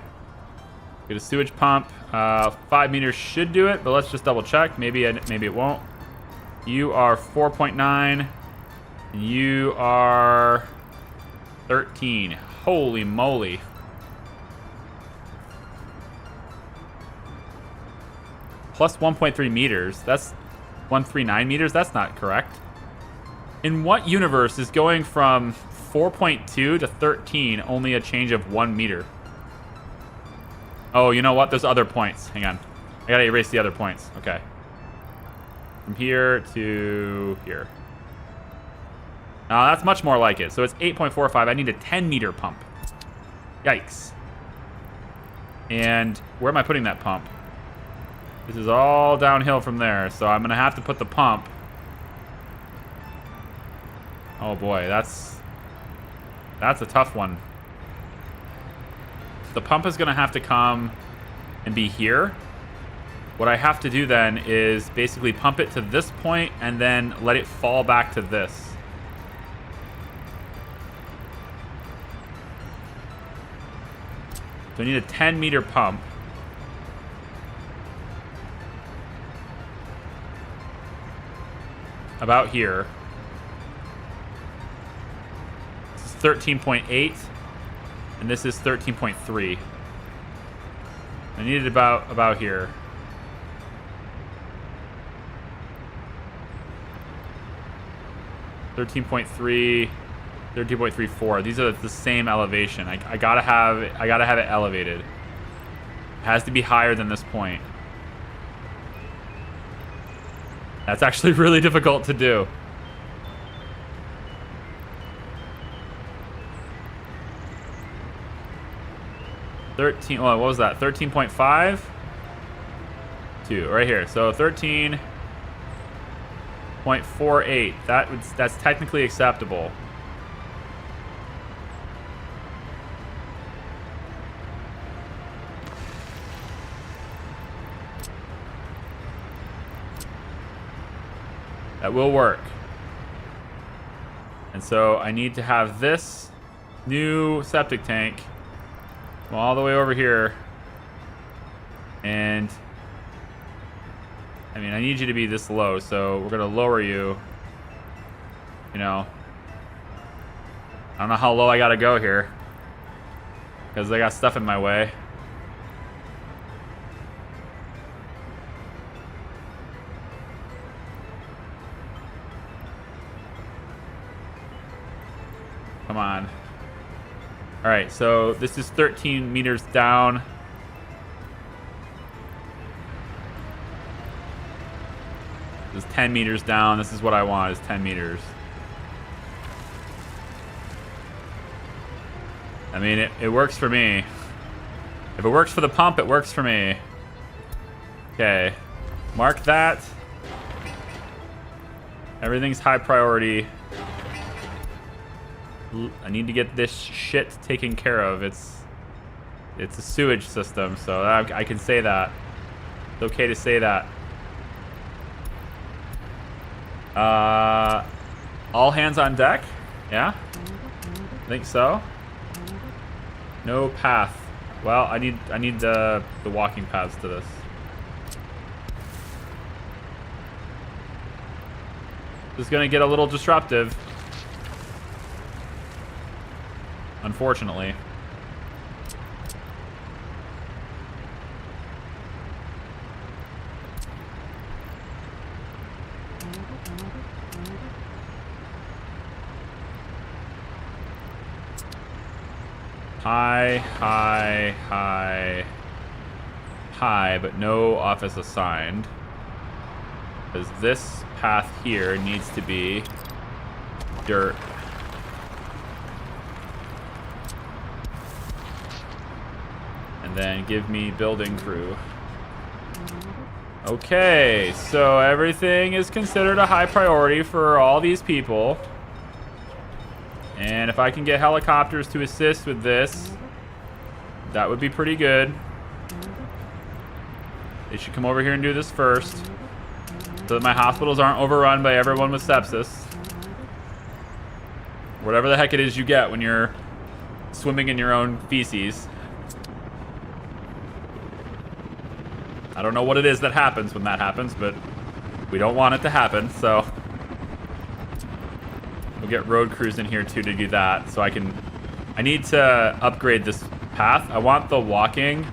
Get a sewage pump. 5 meters should do it, but let's just double check. Maybe it won't. You are 4.9. You are 13. Holy moly. Plus 1.3 meters. That's 139 meters. That's not correct. In what universe is going from 4.2 to 13 only a change of 1 meter? Oh, you know what? There's other points. Hang on. I gotta erase the other points. Okay. From here to here. That's much more like it. So it's 8.45. I need a 10 meter pump. Yikes. And where am I putting that pump? This is all downhill from there. So I'm going to have to put the pump. Oh boy, that's a tough one. The pump is going to have to come and be here. What I have to do then is basically pump it to this point and then let it fall back to this. So I need a 10 meter pump. About here. This is 13.8. And this is 13.3. I need it about here. (13.3), 13.34. These are the same elevation. I gotta have it elevated. It has to be higher than this point. That's actually really difficult to do. What was that? 13.5? 2 right here. So 13.48. That's technically acceptable. That will work. And so I need to have this new septic tank come all the way over here. And I mean, I need you to be this low, so we're gonna lower you. You know, I don't know how low I gotta go here because I got stuff in my way. Come on. All right, so this is 13 meters down. This is 10 meters down. This is what I want, is 10 meters. I mean, it works for me. If it works for the pump, it works for me. Okay, mark that. Everything's high priority. I need to get this shit taken care of. It's a sewage system, so I can say that. It's okay to say that. All hands on deck? Yeah? I think so. No path. Well, I need the walking paths to this. This is gonna get a little disruptive. Unfortunately. High, but no office assigned. Because this path here needs to be dirt. And then give me building crew. Okay, so everything is considered a high priority for all these people. And if I can get helicopters to assist with this, that would be pretty good. They should come over here and do this first, so that my hospitals aren't overrun by everyone with sepsis. Whatever the heck it is you get when you're swimming in your own feces. I don't know what it is that happens when that happens, but we don't want it to happen, so we'll get road crews in here too to do that. So I need to upgrade this path. I want the walking,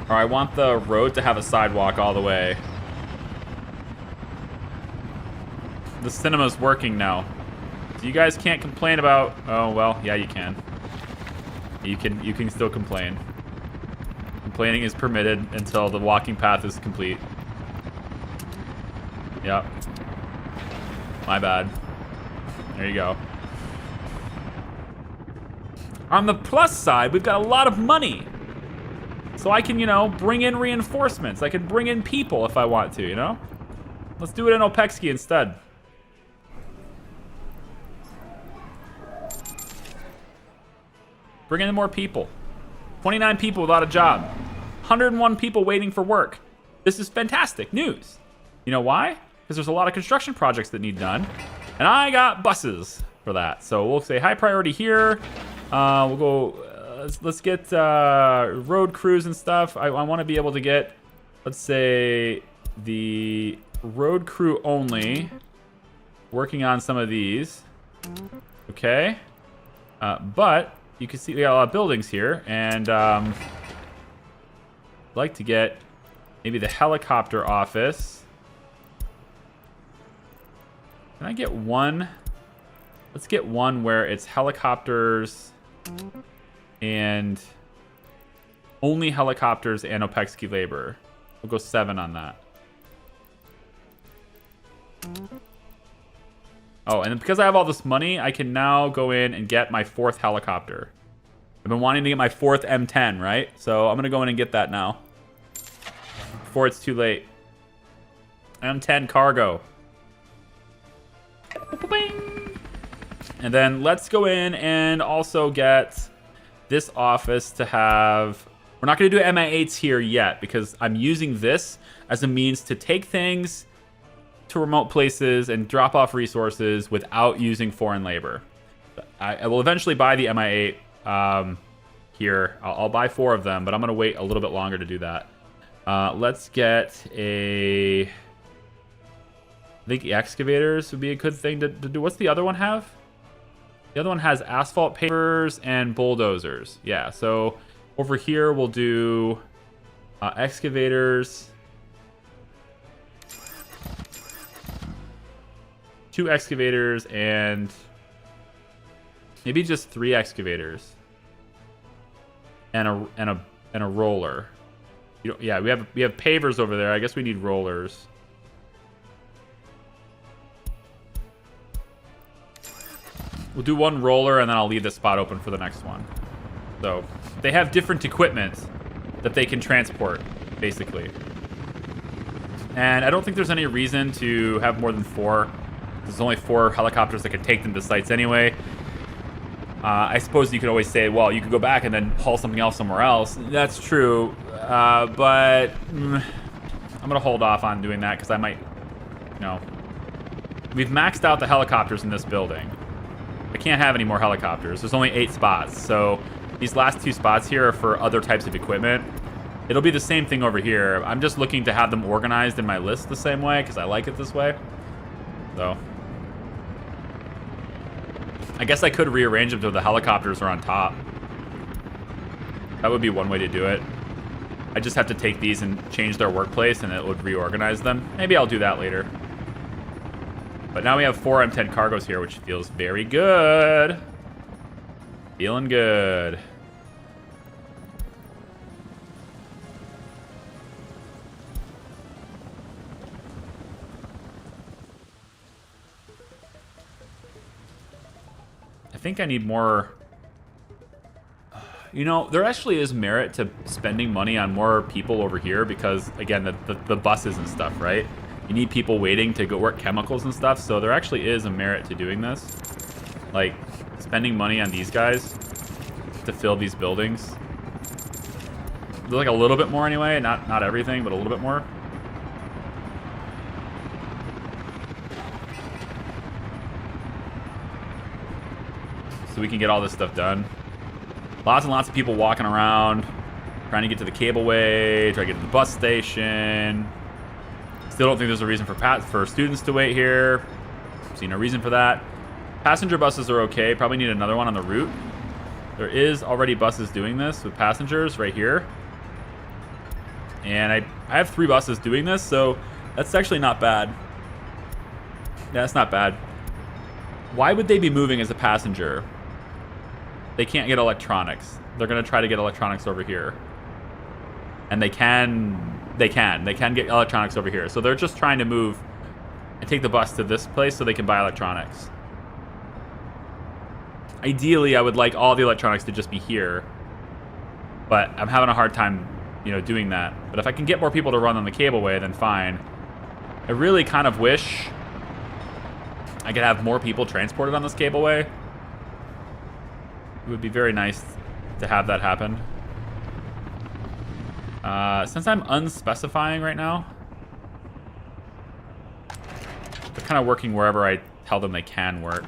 or I want the road to have a sidewalk all the way. The cinema's working now. So you guys can't complain about, oh, well, yeah, you can. You can still complain. Complaining is permitted until the walking path is complete. Yep. My bad. There you go. On the plus side, we've got a lot of money. So I can, you know, bring in reinforcements. I can bring in people if I want to, you know? Let's do it in Opexki instead. Bring in more people. 29 people without a job. 101 people waiting for work. This is fantastic news. You know why? Because there's a lot of construction projects that need done. And I got buses for that. So we'll say high priority here. We'll go, let's get road crews and stuff. I want to be able to get, let's say, the road crew only working on some of these. Okay. But you can see we got a lot of buildings here. And I'd like to get maybe the helicopter office. Can I get one? Let's get one where it's helicopters and only helicopters and Opexki labor. We'll go 7 on that. Oh, and because I have all this money, I can now go in and get my 4th helicopter. I've been wanting to get my 4th M10, right? So I'm going to go in and get that now before it's too late. M10 cargo. And then let's go in and also get this office to have... We're not going to do MI8s here yet because I'm using this as a means to take things to remote places and drop off resources without using foreign labor. I will eventually buy the MI8 here. I'll buy 4 of them, but I'm going to wait a little bit longer to do that. Let's get a... I think excavators would be a good thing to do. What's the other one have? The other one has asphalt pavers and bulldozers. Yeah, so over here we'll do excavators. 2 excavators and maybe just 3 excavators and a roller. You know, yeah, we have pavers over there. I guess we need rollers. We'll do 1 roller, and then I'll leave the spot open for the next one. So they have different equipment that they can transport, basically. And I don't think there's any reason to have more than 4. There's only 4 helicopters that can take them to sites anyway. I suppose you could always say, well, you could go back and then haul something else somewhere else. That's true, but I'm going to hold off on doing that because I might, you know... We've maxed out the helicopters in this building. I can't have any more helicopters. There's only 8 spots, so these last 2 spots here are for other types of equipment. It'll be the same thing over here. I'm just looking to have them organized in my list the same way because I like it this way. So I guess I could rearrange them so the helicopters are on top. That would be one way to do it. I just have to take these and change their workplace and it would reorganize them. Maybe I'll do that later. But now we have 4 M10 cargos here, which feels very good. Feeling good. I think I need more... You know, there actually is merit to spending money on more people over here because, again, the buses and stuff, right? You need people waiting to go work chemicals and stuff, so there actually is a merit to doing this. Like, spending money on these guys to fill these buildings. Like a little bit more anyway, not everything, but a little bit more. So we can get all this stuff done. Lots and lots of people walking around. Trying to get to the cableway, try to get to the bus station. Still don't think there's a reason for students to wait here. See no reason for that. Passenger buses are okay. Probably need another one on the route. There is already buses doing this with passengers right here. And I have 3 buses doing this, so that's actually not bad. Yeah, that's not bad. Why would they be moving as a passenger? They can't get electronics. They're going to try to get electronics over here. And they can get electronics over here. So they're just trying to move and take the bus to this place so they can buy electronics. Ideally, I would like all the electronics to just be here. But I'm having a hard time, doing that. But if I can get more people to run on the cableway, then fine. I really kind of wish I could have more people transported on this cableway. It would be very nice to have that happen. Since I'm unspecifying right now, they're kind of working wherever I tell them they can work.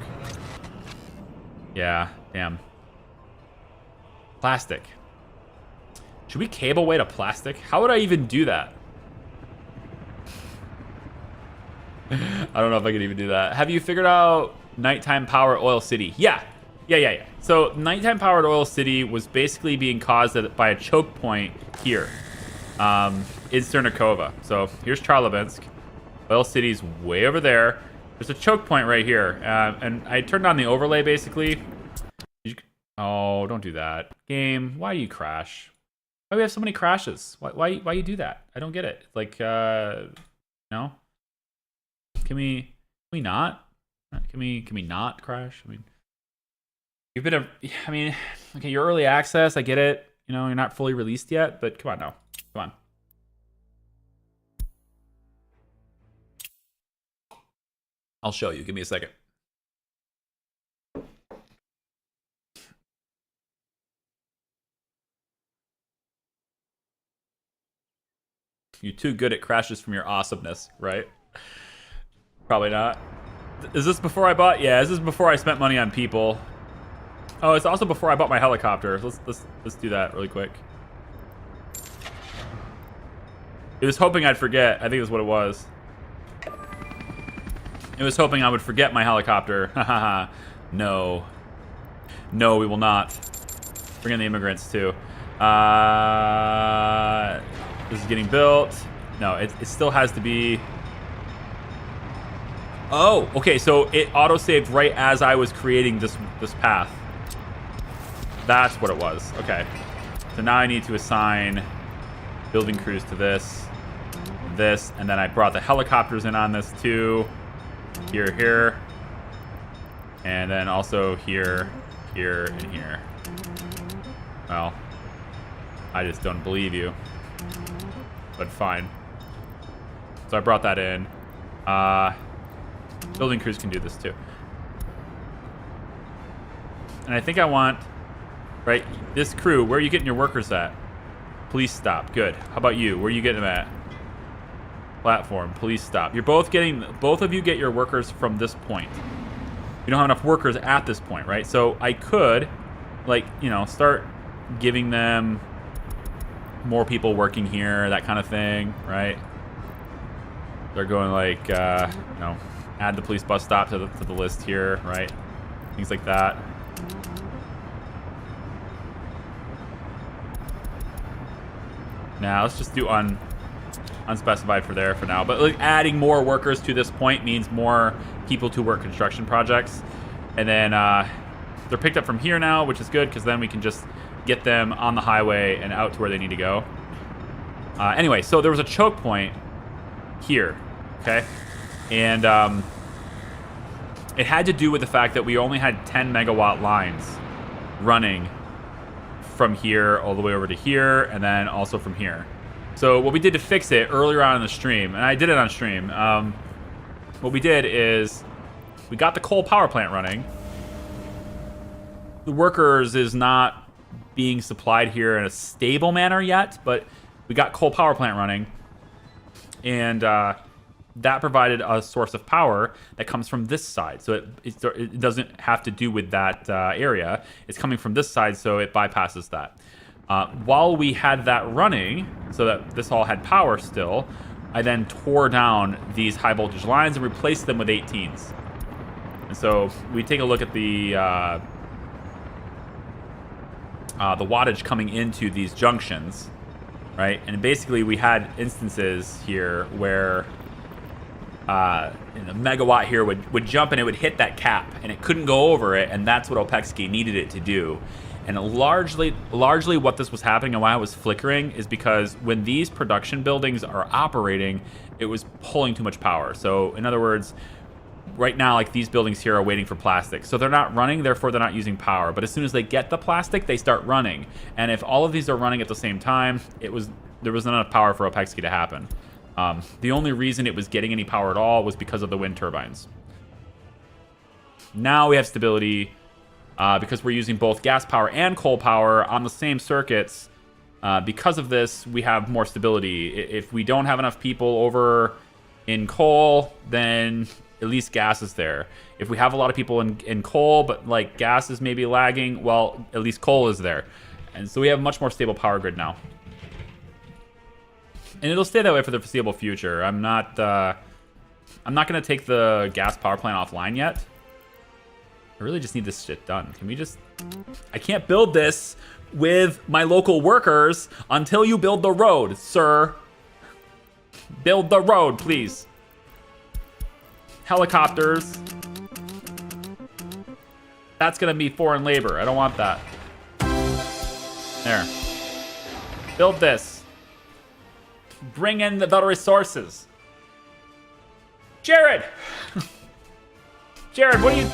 Yeah, damn. Plastic. Should we cableway to plastic? How would I even do that? I don't know if I could even do that. Have you figured out nighttime power at Oil City? Yeah. So nighttime power at Oil City was basically being caused by a choke point here. In Cernikova. So here's Charlabinsk. Oil City's way over there. There's a choke point right here. And I turned on the overlay basically. Oh, don't do that. Game, why do you crash? Why do we have so many crashes? Why you do that? I don't get it. Like, no? Can we not? Can we not crash? I mean, you've been okay, you're early access. I get it. You're not fully released yet, but come on now. Come on. I'll show you. Give me a second. You're too good at crashes from your awesomeness, right? Probably not. Is this before I bought? Yeah, this is before I spent money on people. Oh, it's also before I bought my helicopter. Let's do that really quick. It was hoping I'd forget. I think that's what it was. It was hoping I would forget my helicopter. Haha. No. No, we will not. Bring in the immigrants too. This is getting built. No, it still has to be. Oh, okay. So it auto-saved right as I was creating this path. That's what it was. Okay. So now I need to assign building crews to this, and then I brought the helicopters in on this too. Here, and then also here, and here. Well, I just don't believe you, but fine. So I brought that in. Building crews can do this too. And I think I want, right, this crew, where are you getting your workers at? Police stop, good. How about you? Where are you getting them at? Platform, police stop. You're both of you get your workers from this point. You don't have enough workers at this point, right? So I could, like, start giving them more people working here, that kind of thing, right? They're going like, add the police bus stop to the list here, right? Things like that. Now let's just do unspecified for there for now. But like adding more workers to this point means more people to work construction projects. And then they're picked up from here now, which is good because then we can just get them on the highway and out to where they need to go. Anyway, so there was a choke point here, okay? And it had to do with the fact that we only had 10 megawatt lines running from here all the way over to here, and then also from here. So what we did to fix it earlier on in the stream, and I did it on stream, what we did is we got the coal power plant running. The workers is not being supplied here in a stable manner yet, but we got coal power plant running, and that provided a source of power that comes from this side. So it doesn't have to do with that area. It's coming from this side, so it bypasses that. While we had that running, so that this all had power still, I then tore down these high voltage lines and replaced them with 18s. And so we take a look at the wattage coming into these junctions, right? And basically we had instances here where a megawatt here would jump and it would hit that cap and it couldn't go over it, and that's what Opexki needed it to do. And largely what this was happening and why it was flickering is because when these production buildings are operating, it was pulling too much power. So in other words, right now, like these buildings here are waiting for plastic. So they're not running, therefore they're not using power. But as soon as they get the plastic, they start running. And if all of these are running at the same time, there was not enough power for Opexki to happen. The only reason it was getting any power at all was because of the wind turbines. Now we have stability because we're using both gas power and coal power on the same circuits. Because of this, we have more stability. If we don't have enough people over in coal, then at least gas is there. If we have a lot of people in coal, but like gas is maybe lagging, well, at least coal is there. And so we have a much more stable power grid now. And it'll stay that way for the foreseeable future. I'm not going to take the gas power plant offline yet. I really just need this shit done. Can we just... I can't build this with my local workers until you build the road, sir. Build the road, please. Helicopters. That's going to be foreign labor. I don't want that. There. Build this. Bring in the resources. Jared! Jared, what do you...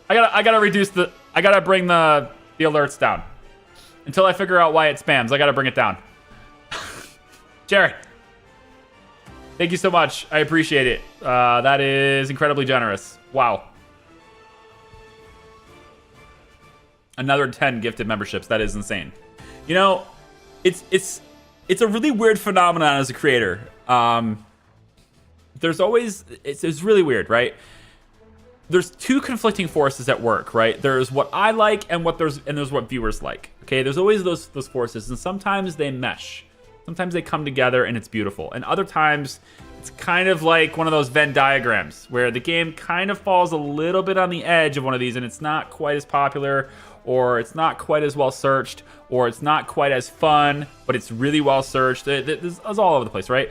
I gotta reduce the... I gotta bring the alerts down. Until I figure out why it spams, I gotta bring it down. Jared. Thank you so much. I appreciate it. That is incredibly generous. Wow. Another 10 gifted memberships. That is insane. You know, it's a really weird phenomenon as a creator. There's always... It's really weird, right? There's two conflicting forces at work, right? There's what I like and there's what viewers like. Okay, there's always those forces, and sometimes they mesh. Sometimes they come together and it's beautiful. And other times it's kind of like one of those Venn diagrams where the game kind of falls a little bit on the edge of one of these and it's not quite as popular, or it's not quite as well searched, or it's not quite as fun, but it's really well searched. It's all over the place, right?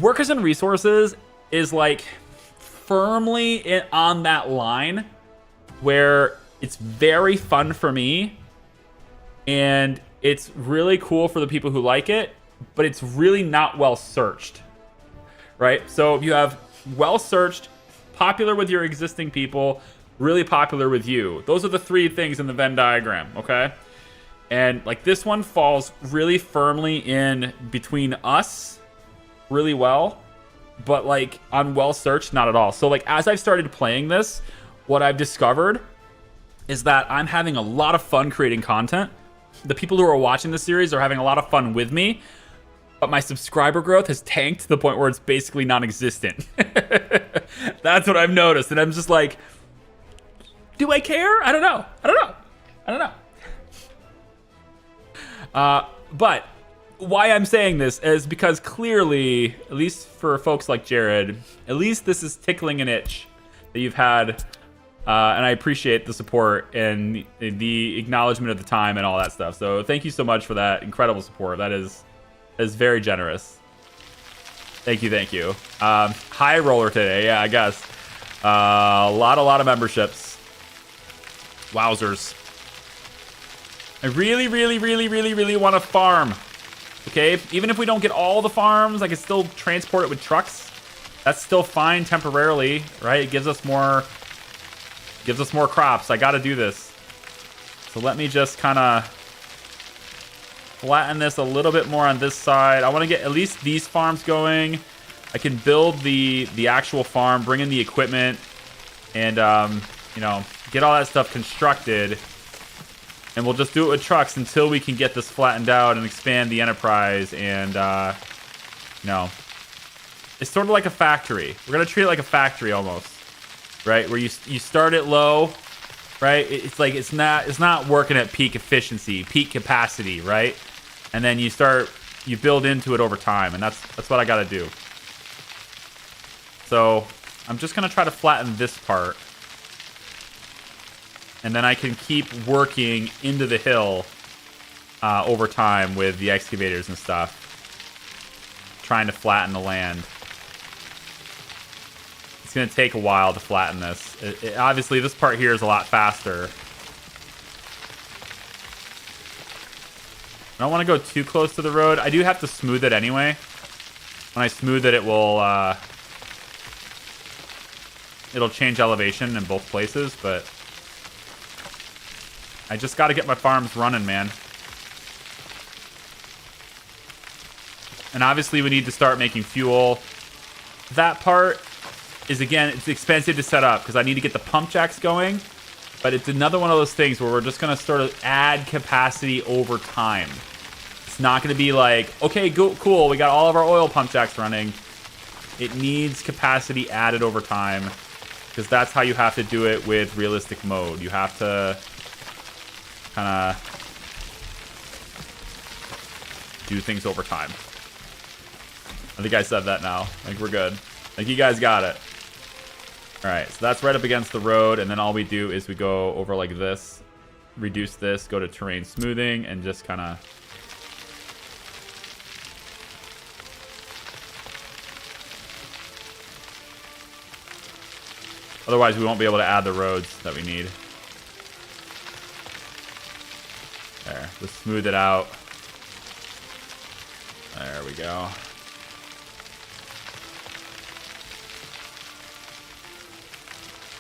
Workers and resources is like firmly on that line where it's very fun for me and it's really cool for the people who like it, but it's really not well searched, right? So you have well searched, popular with your existing people, really popular with you. Those are the three things in the Venn diagram, okay? And like this one falls really firmly in between us really well, but like on well searched, not at all. So like as I've started playing this, what I've discovered is that I'm having a lot of fun creating content. The people who are watching the series are having a lot of fun with me, but my subscriber growth has tanked to the point where it's basically non-existent. That's what I've noticed. And I'm just like, do I care? I don't know. But why I'm saying this is because clearly, at least for folks like Jared, at least this is tickling an itch that you've had. And I appreciate the support and the acknowledgement of the time and all that stuff. So thank you so much for that incredible support. That is very generous. Thank you. High roller today, yeah, I guess. A lot of memberships. Wowzers. I really want to farm. Okay, even if we don't get all the farms, I can still transport it with trucks. That's still fine temporarily, right? It gives us more crops. I gotta do this. So let me just kind of flatten this a little bit more on this side. I want to get at least these farms going. I can build the actual farm, bring in the equipment, and get all that stuff constructed. And we'll just do it with trucks until we can get this flattened out and expand the enterprise. And it's sort of like a factory. We're gonna treat it like a factory almost. Right, where you start it low, right? It's like it's not working at peak efficiency, peak capacity, right? And then you build into it over time, and that's what I got to do. So I'm just gonna try to flatten this part, and then I can keep working into the hill over time with the excavators and stuff, trying to flatten the land. It's going to take a while to flatten this. Obviously, this part here is a lot faster. I don't want to go too close to the road. I do have to smooth it anyway. When I smooth it, it'll change elevation in both places, but I just got to get my farms running, man. And obviously, we need to start making fuel. That part is, again, it's expensive to set up because I need to get the pump jacks going. But it's another one of those things where we're just going to sort of add capacity over time. It's not going to be like, okay, cool, we got all of our oil pump jacks running. It needs capacity added over time because that's how you have to do it with realistic mode. You have to kind of do things over time. I think I said that now. I think we're good. I think you guys got it. All right, so that's right up against the road, and then all we do is we go over like this, reduce this, go to terrain smoothing, and just kind of... Otherwise, we won't be able to add the roads that we need. There, just smooth it out. There we go.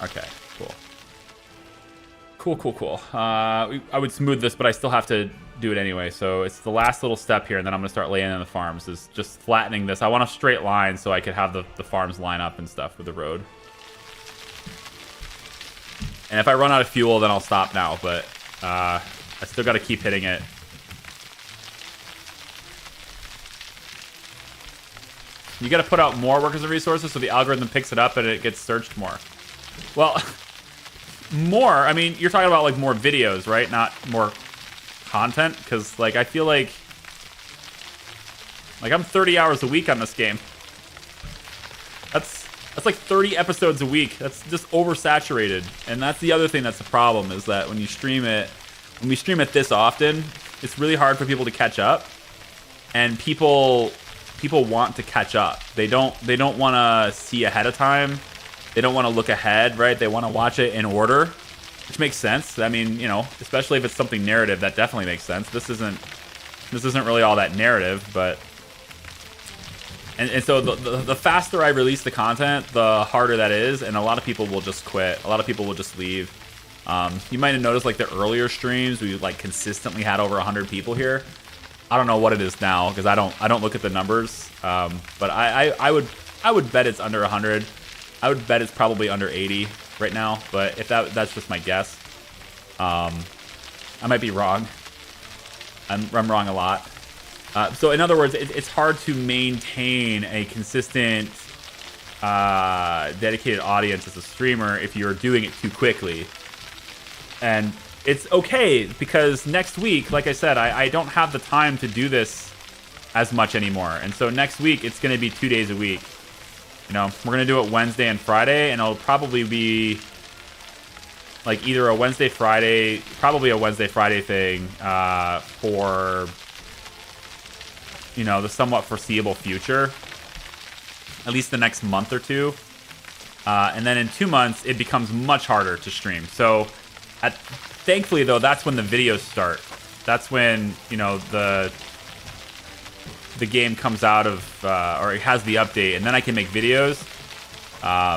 Okay, cool. I would smooth this, but I still have to do it anyway. So it's the last little step here, and then I'm going to start laying in the farms. Is just flattening this. I want a straight line so I could have the farms line up and stuff with the road. And if I run out of fuel, then I'll stop now. But I still got to keep hitting it. You got to put out more workers and resources so the algorithm picks it up and it gets searched more. Well, more, I mean, you're talking about like more videos, right? Not more content, because like I feel like I'm 30 hours a week on this game. That's like 30 episodes a week. That's just oversaturated. And that's the other thing that's the problem, is that when we stream it this often, it's really hard for people to catch up. And people want to catch up. They don't want to see ahead of time. They don't want to look ahead, right? They want to watch it in order, which makes sense. I mean, you know, especially if it's something narrative, that definitely makes sense. This isn't really all that narrative, but and so the faster I release the content, the harder that is, and a lot of people will just quit. A lot of people will just leave. You might have noticed like the earlier streams, we like consistently had over 100 people here. I don't know what it is now because I don't look at the numbers. But I would bet it's under 100. I would bet it's probably under 80 right now, but if that's just my guess. I might be wrong. I'm wrong a lot. So in other words, it's hard to maintain a consistent, dedicated audience as a streamer if you're doing it too quickly. And it's okay because next week, like I said, I don't have the time to do this as much anymore. And so next week, it's going to be 2 days a week. You know, we're going to do it Wednesday and Friday, and it'll probably be like either a Wednesday-Friday, probably a Wednesday-Friday thing for, you know, the somewhat foreseeable future, at least the next month or two. And then in 2 months, it becomes much harder to stream. So thankfully, though, that's when the videos start. That's when, you know, the game comes out of, or it has the update, and then I can make videos.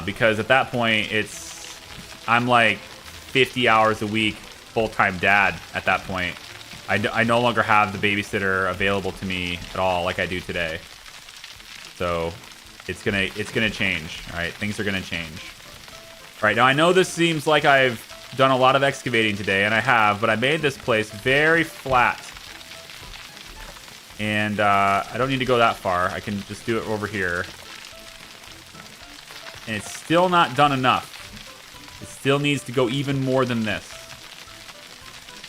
Because at that point, I'm like 50 hours a week, full-time dad at that point. I no longer have the babysitter available to me at all like I do today. So it's gonna change. All right, things are gonna change. All right, now I know this seems like I've done a lot of excavating today, and I have, but I made this place very flat. And I don't need to go that far. I can just do it over here. And it's still not done enough. It still needs to go even more than this.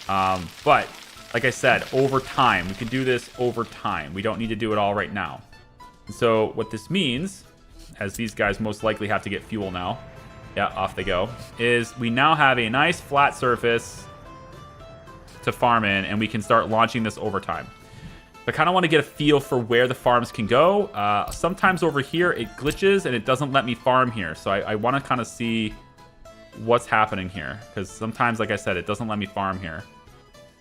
But, like I said, over time. We can do this over time. We don't need to do it all right now. And so what this means, as these guys most likely have to get fuel now. Yeah, off they go. Is we now have a nice flat surface to farm in, and we can start launching this over time. I kind of want to get a feel for where the farms can go. Sometimes over here it glitches and it doesn't let me farm here. So I want to kind of see what's happening here. Because sometimes, like I said, it doesn't let me farm here.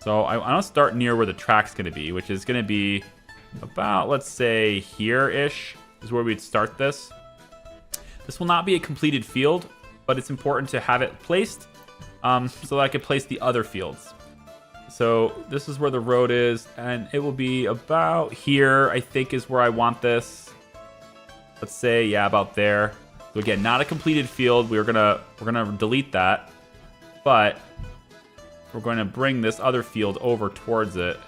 So I want to start near where the track's going to be, which is going to be about, let's say, here-ish is where we'd start this. This will not be a completed field, but it's important to have it placed so that I can place the other fields. So this is where the road is, and it will be about here, I think, is where I want this. Let's say, yeah, about there. So again, not a completed field. We're gonna delete that, but we're going to bring this other field over towards it.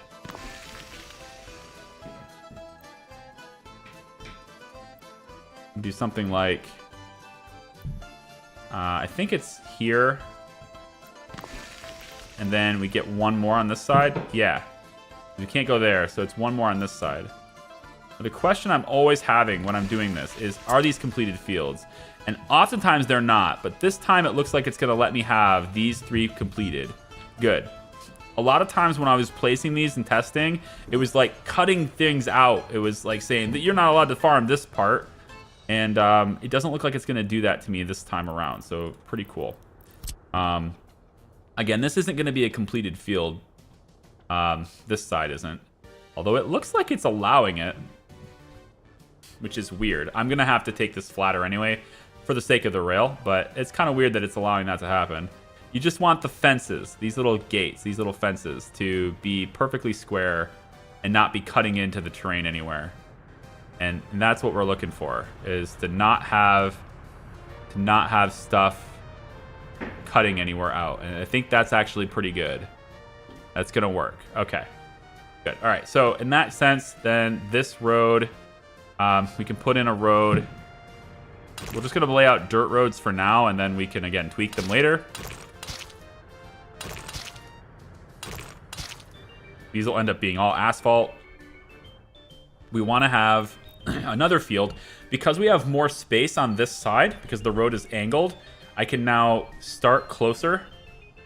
Do something like, I think it's here. And then we get one more on this side. Yeah. We can't go there, so it's one more on this side. But the question I'm always having when I'm doing this is, are these completed fields? And oftentimes they're not, but this time it looks like it's going to let me have these 3 completed. Good. A lot of times when I was placing these and testing, it was like cutting things out. It was like saying that you're not allowed to farm this part. And it doesn't look like it's going to do that to me this time around, so pretty cool. Again, this isn't going to be a completed field. This side isn't. Although it looks like it's allowing it, which is weird. I'm going to have to take this flatter anyway for the sake of the rail, but it's kind of weird that it's allowing that to happen. You just want the fences, these little gates, these little fences, to be perfectly square and not be cutting into the terrain anywhere. And that's what we're looking for, is to not have stuff cutting anywhere out. And I think that's actually pretty good. That's gonna work. Okay, good. All right, so in that sense, then this road, we can put in a road. We're just gonna lay out dirt roads for now, and then we can again tweak them later. These will end up being all asphalt. We want to have another field. Because we have more space on this side, because the road is angled, I can now start closer.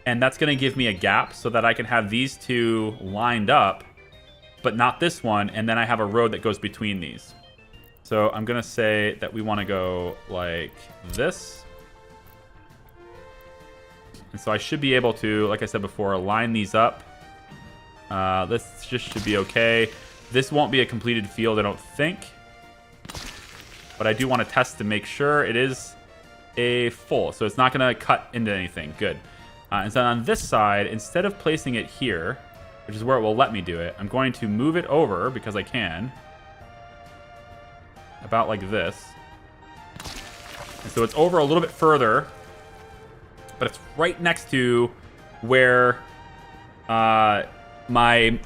And that's going to give me a gap so that I can have these 2 lined up, but not this one. And then I have a road that goes between these. So I'm going to say that we want to go like this. And so I should be able to, like I said before, line these up. This just should be okay. This won't be a completed field, I don't think. But I do want to test to make sure it is a full. So it's not going to cut into anything. Good. And so on this side, instead of placing it here, which is where it will let me do it, I'm going to move it over, because I can, about like this. And so it's over a little bit further, but it's right next to where my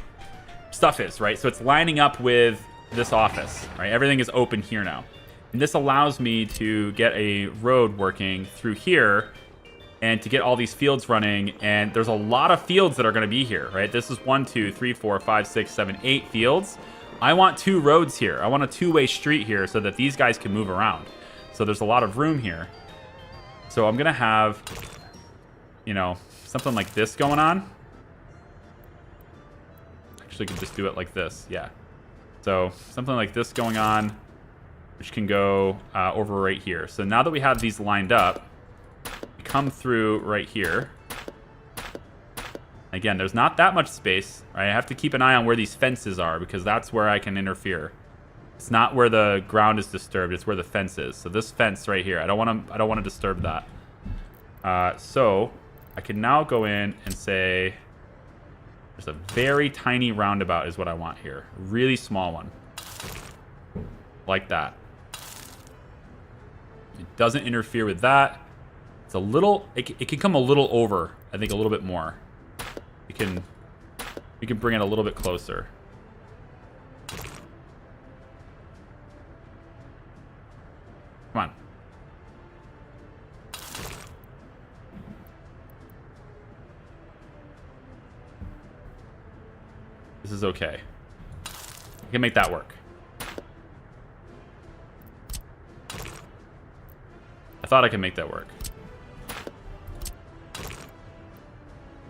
stuff is, right? So it's lining up with this office, right? Everything is open here now. And this allows me to get a road working through here and to get all these fields running. And there's a lot of fields that are going to be here, right? This is 1, 2, 3, 4, 5, 6, 7, 8 fields. I want 2 roads here. I want a 2-way street here so that these guys can move around. So there's a lot of room here. So I'm going to have, you know, something like this going on. Actually, I could just do it like this. Yeah. So something like this going on, which can go over right here. So now that we have these lined up, we come through right here. Again, there's not that much space, right? I have to keep an eye on where these fences are, because that's where I can interfere. It's not where the ground is disturbed, it's where the fence is. So this fence right here, I don't want to disturb that. So I can now go in and say, there's a very tiny roundabout is what I want here. A really small one. Like that. It doesn't interfere with that. It's a little, it can come a little over, I think a little bit more. We can bring it a little bit closer. Come on. This is okay. I can make that work. I thought I could make that work.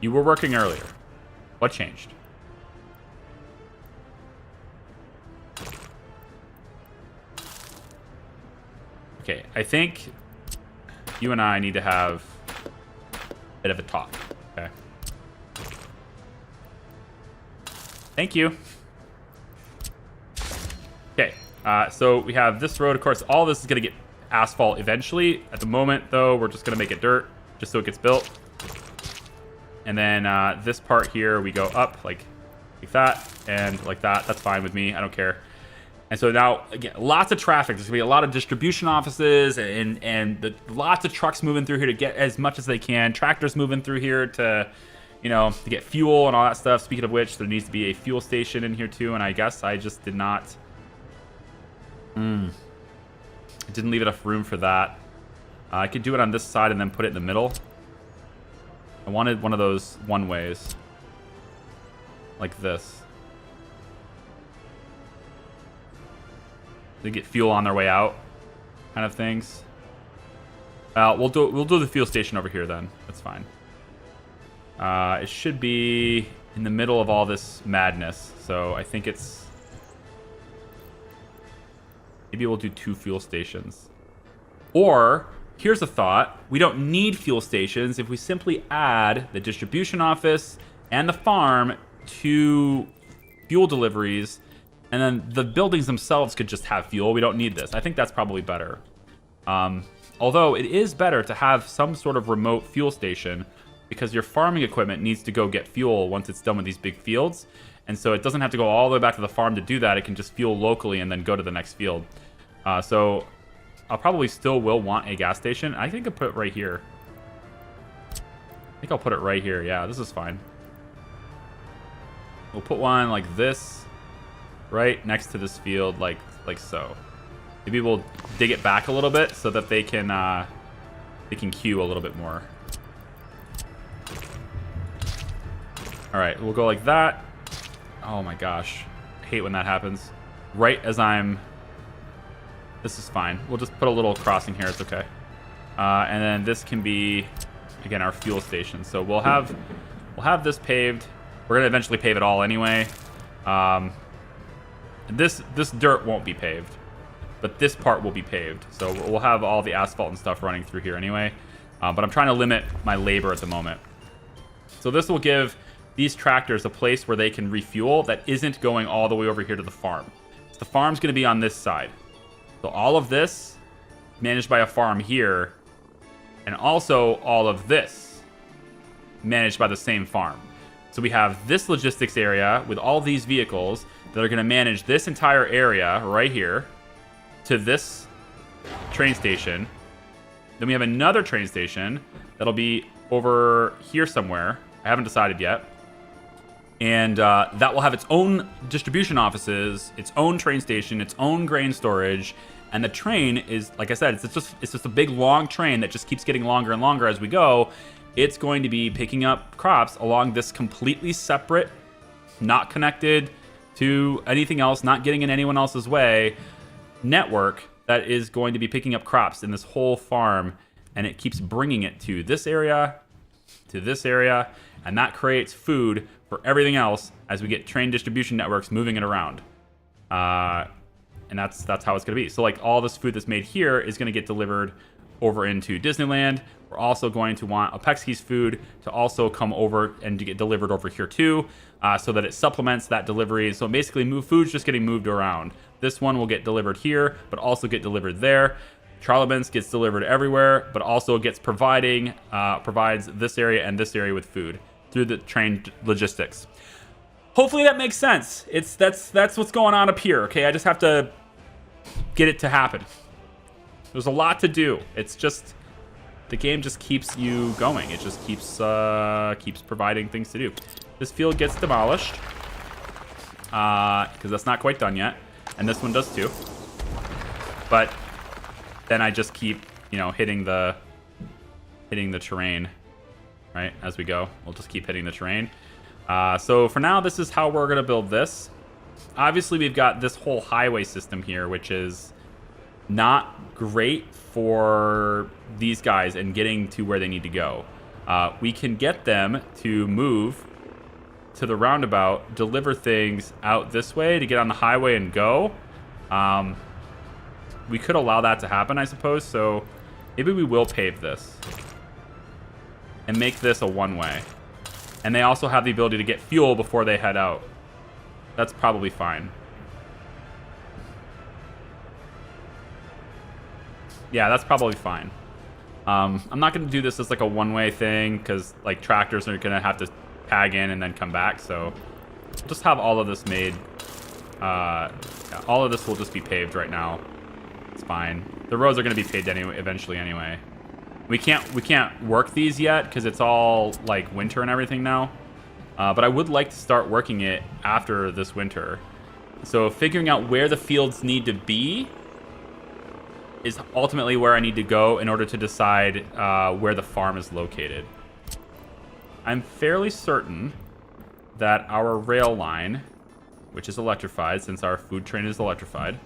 You were working earlier. What changed? Okay, I think you and I need to have a bit of a talk. Okay. Thank you. Okay, so we have this road. Of course, all this is going to get asphalt eventually. At the moment, though, we're just going to make it dirt just so it gets built. And then this part here, we go up like that and like that. That's fine with me. I don't care. And so now, again, lots of traffic. There's going to be a lot of distribution offices and lots of trucks moving through here to get as much as they can. Tractors moving through here to, you know, to get fuel and all that stuff. Speaking of which, there needs to be a fuel station in here too. And I guess I just did not... I didn't leave enough room for that. I could do it on this side and then put it in the middle. I wanted one of those one-ways. Like this. They get fuel on their way out. Kind of things. We'll do the fuel station over here then. That's fine. It should be in the middle of all this madness. So I think it's... Maybe we'll do 2 fuel stations. Or, here's a thought. We don't need fuel stations if we simply add the distribution office and the farm to fuel deliveries, and then the buildings themselves could just have fuel. We don't need this. I think that's probably better. Although, it is better to have some sort of remote fuel station because your farming equipment needs to go get fuel once it's done with these big fields. And so it doesn't have to go all the way back to the farm to do that. It can just fuel locally and then go to the next field. So I'll probably still will want a gas station. I think I'll put it right here. I think I'll put it right here. Yeah, this is fine. We'll put one like this right next to this field, like so. Maybe we'll dig it back a little bit so that they can queue a little bit more. All right, we'll go like that. Oh my gosh, I hate when that happens. Right as I'm... This is fine. We'll just put a little crossing here. It's okay. And then this can be, again, our fuel station. So we'll have this paved. We're gonna eventually pave it all anyway. This dirt won't be paved, but this part will be paved. So we'll have all the asphalt and stuff running through here anyway. But I'm trying to limit my labor at the moment. So this will give these tractors a place where they can refuel that isn't going all the way over here to the farm. So the farm's going to be on this side. So all of this managed by a farm here, and also all of this managed by the same farm. So we have this logistics area with all these vehicles that are going to manage this entire area right here to this train station. Then we have another train station that'll be over here somewhere. I haven't decided yet. And that will have its own distribution offices, its own train station, its own grain storage. And the train is, like I said, it's just a big long train that just keeps getting longer and longer as we go. It's going to be picking up crops along this completely separate, not connected to anything else, not getting in anyone else's way network that is going to be picking up crops in this whole farm. And it keeps bringing it to this area, and that creates food for everything else as we get train distribution networks moving it around. And that's how it's going to be. So like all this food that's made here is going to get delivered over into Disneyland. We're also going to want Opexki's food to also come over and to get delivered over here too, so that it supplements that delivery. So basically food's just getting moved around. This one will get delivered here, but also get delivered there. Charlemagne's gets delivered everywhere, but also gets provides this area and this area with food through the train logistics. Hopefully that makes sense. That's what's going on up here. Okay, I just have to get it to happen. There's a lot to do. It's just the game just keeps you going. It just keeps providing things to do. This field gets demolished because that's not quite done yet, and this one does too. But then I just keep, hitting the terrain, right, as we go. We'll just keep hitting the terrain. So for now, this is how we're going to build this. Obviously, we've got this whole highway system here, which is not great for these guys and getting to where they need to go. We can get them to move to the roundabout, deliver things out this way to get on the highway and go. We could allow that to happen, I suppose. So maybe we will pave this and make this a one-way. And they also have the ability to get fuel before they head out. That's probably fine. Yeah, that's probably fine. I'm not going to do this as like a one-way thing because like tractors are going to have to tag in and then come back. So we'll just have all of this made. Yeah, all of this will just be paved right now. It's fine. The roads are going to be paved anyway, eventually anyway. We can't work these yet because it's all like winter and everything now. But I would like to start working it after this winter. So figuring out where the fields need to be is ultimately where I need to go in order to decide where the farm is located. I'm fairly certain that our rail line, which is electrified since our food train is electrified,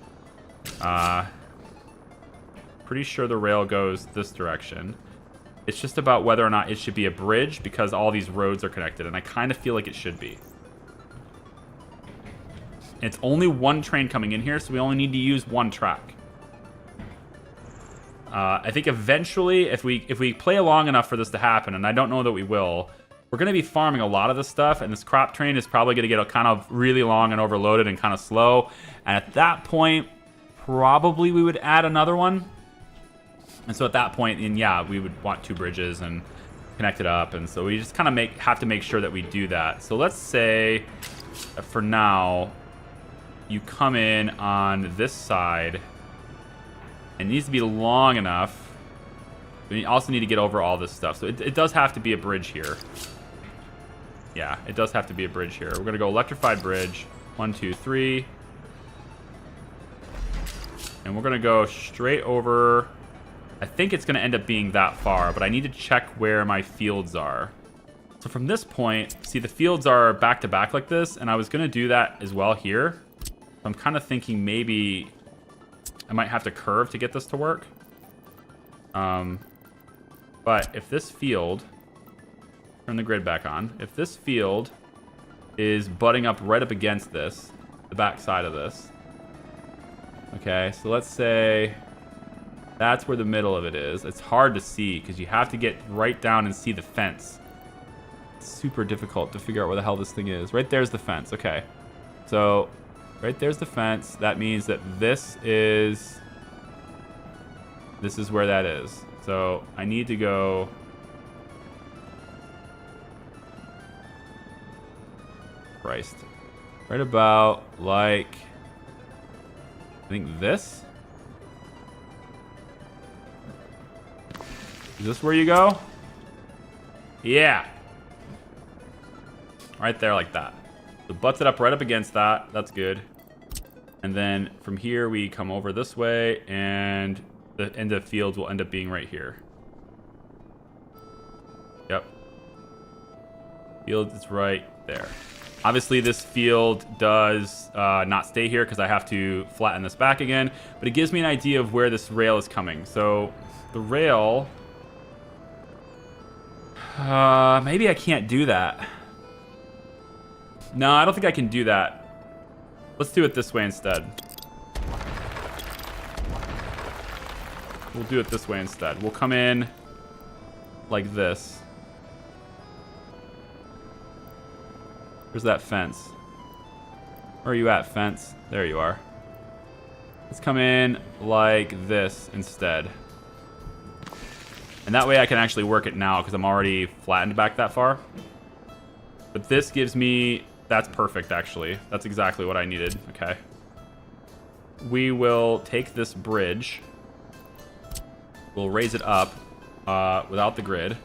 pretty sure the rail goes this direction. It's just about whether or not it should be a bridge because all these roads are connected, and I kind of feel like it should be. And it's only one train coming in here, so we only need to use one track. I think eventually, if we play along enough for this to happen, and I don't know that we will, we're going to be farming a lot of this stuff, and this crop train is probably going to get kind of really long and overloaded and kind of slow. And at that point, probably we would add another one. And so at that point, and yeah, we would want two bridges and connect it up. And so we just kind of have to make sure that we do that. So let's say, for now, you come in on this side. It needs to be long enough. We also need to get over all this stuff. So it does have to be a bridge here. Yeah, it does have to be a bridge here. We're going to go electrified bridge. 1, 2, 3. And we're going to go straight over. I think it's going to end up being that far, but I need to check where my fields are. So from this point, see the fields are back to back like this, and I was going to do that as well here. So I'm kind of thinking maybe I might have to curve to get this to work. But if this field, turn the grid back on, if this field is butting up right up against this, the back side of this. Okay, so let's say that's where the middle of it is. It's hard to see because you have to get right down and see the fence. It's super difficult to figure out where the hell this thing is. Right there's the fence. Okay. So right there's the fence. That means that this is where that is. So I need to go Christ. Right about like I think this. Is this where you go? Yeah. Right there like that. So butts it up right up against that. That's good. And then from here we come over this way and the end of the fields will end up being right here. Yep. Field is right there. Obviously this field does not stay here because I have to flatten this back again. But it gives me an idea of where this rail is coming. So the rail... maybe I can't do that. No, I don't think I can do that. Let's do it this way instead. We'll do it this way instead. We'll come in like this. Where's that fence? Where are you at, fence? There you are. Let's come in like this instead. And that way I can actually work it now because I'm already flattened back that far. But this gives me... That's perfect, actually. That's exactly what I needed. Okay. We will take this bridge. We'll raise it up without the grid.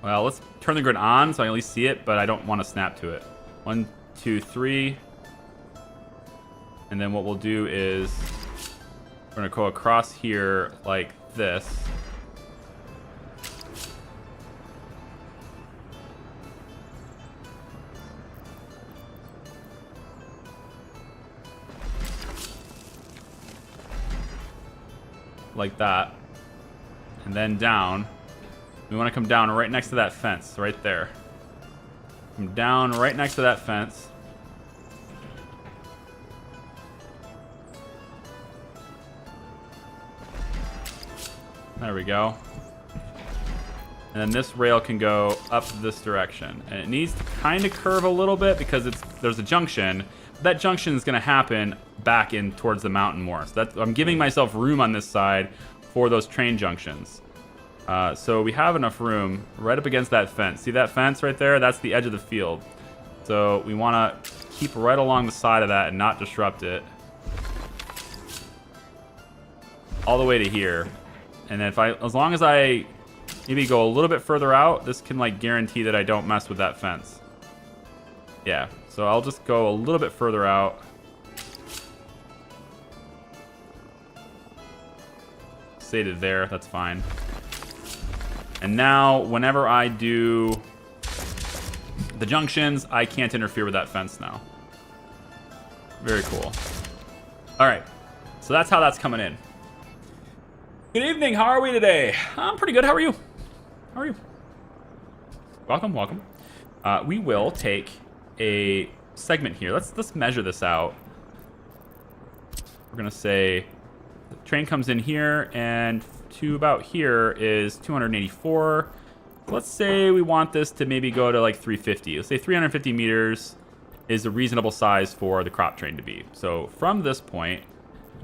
Well, let's turn the grid on so I can at least see it, but I don't want to snap to it. 1, 2, 3. And then what we'll do is we're going to go across here like this. like that. And then down. We want to come down right next to that fence, right there. Come down right next to that fence. There we go. And then this rail can go up this direction. And it needs to kind of curve a little bit because there's a junction. That junction is going to happen back in towards the mountain more. So I'm giving myself room on this side for those train junctions. So we have enough room right up against that fence. See that fence right there? That's the edge of the field. So we want to keep right along the side of that and not disrupt it. All the way to here. And then as long as I maybe go a little bit further out, this can like guarantee that I don't mess with that fence. Yeah, so I'll just go a little bit further out. Say to there, that's fine. And now, whenever I do the junctions, I can't interfere with that fence now. Very cool. All right, so that's how that's coming in. Good evening, how are we today? I'm pretty good, how are you? How are you? Welcome, welcome. We will take a segment here. Let's measure this out. We're gonna say the train comes in here, and to about here is 284. Let's say we want this to maybe go to like 350. Let's say 350 meters is a reasonable size for the crop train to be. So from this point,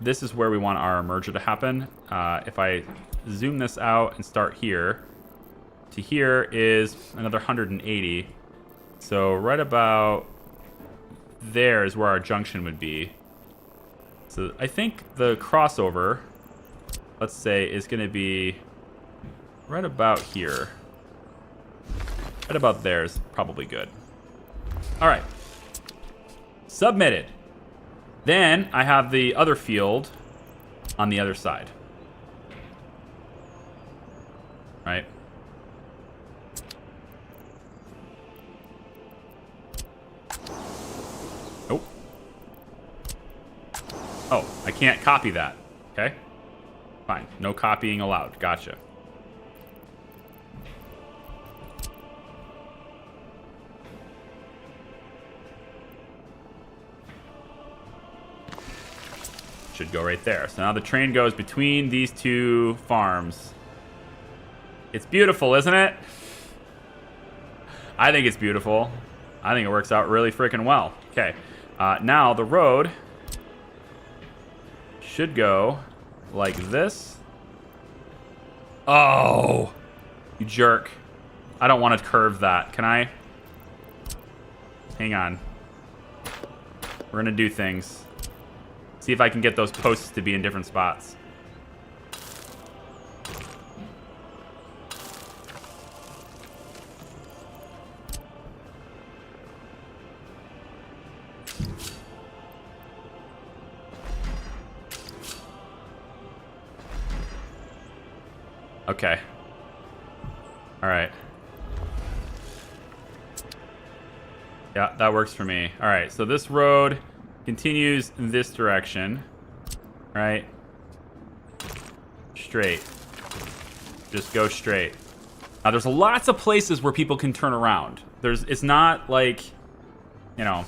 this is where we want our merger to happen. If I zoom this out and start here, to here is another 180. So right about there is where our junction would be. So I think the crossover, let's say, is going to be right about here. Right about there is probably good. All right. Submitted. Then I have the other field on the other side. Right? Nope. Oh, I can't copy that. Okay. Fine. No copying allowed. Gotcha. Should go right there. So now the train goes between these two farms. It's beautiful, isn't it? I think it's beautiful. I think it works out really freaking well. Okay. Now the road should go like this. Oh, you jerk. I don't want to curve that. Can I? Hang on. We're going to do things. See if I can get those posts to be in different spots. Okay. All right. Yeah, that works for me. All right, so this road continues in this direction, right? Straight. Just go straight. Now, there's lots of places where people can turn around. It's not like, you know,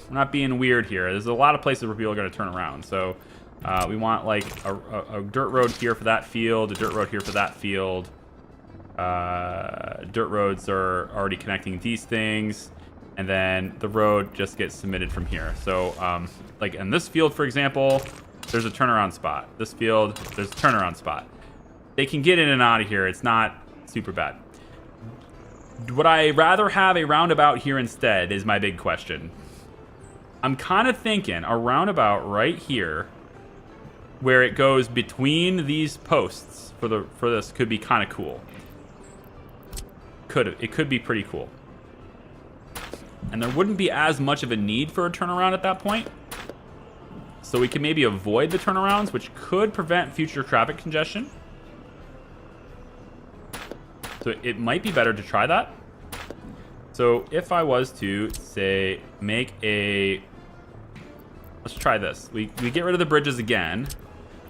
I'm not being weird here. There's a lot of places where people are going to turn around. So we want like a dirt road here for that field, a dirt road here for that field. Dirt roads are already connecting these things. And then the road just gets submitted from here. So, like in this field, for example, there's a turnaround spot. This field, there's a turnaround spot. They can get in and out of here. It's not super bad. Would I rather have a roundabout here instead is my big question. I'm kind of thinking a roundabout right here where it goes between these posts for this could be kind of cool. It could be pretty cool. And there wouldn't be as much of a need for a turnaround at that point. So we can maybe avoid the turnarounds, which could prevent future traffic congestion. So it might be better to try that. So if I was to, say, make a... Let's try this. We get rid of the bridges again.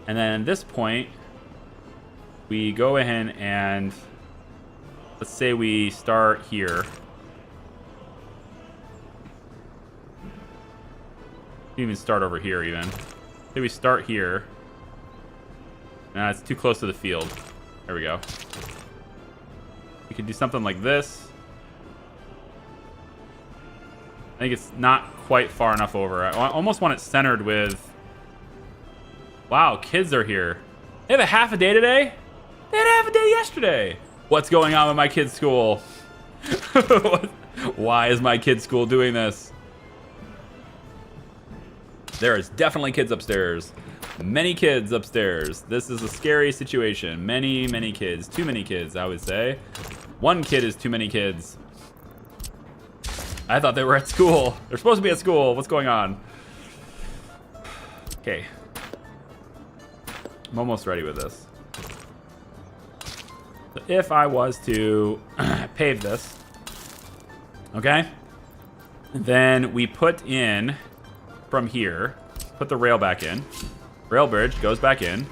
And then at this point, we go ahead and let's say we start here. You can even start over here even. Say we start here. Nah, it's too close to the field. There we go. We could do something like this. I think it's not quite far enough over. I almost want it centered with... Wow, kids are here. They have a half a day today? They had a half a day yesterday. What's going on with my kid's school? Why is my kid's school doing this? There is definitely kids upstairs. Many kids upstairs. This is a scary situation. Many, many kids. Too many kids, I would say. One kid is too many kids. I thought they were at school. They're supposed to be at school. What's going on? Okay. I'm almost ready with this. So if I was to pave this, okay, then we put in from here, put the rail back in. Rail bridge goes back in.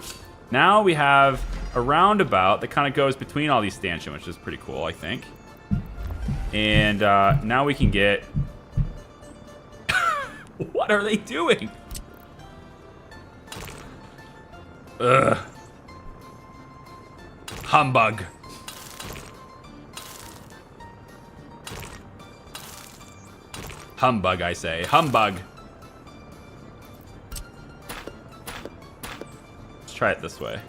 Now we have a roundabout that kind of goes between all these stanchions, which is pretty cool, I think. And now we can get... What are they doing? Ugh. Humbug. Humbug, I say. Humbug. Let's try it this way.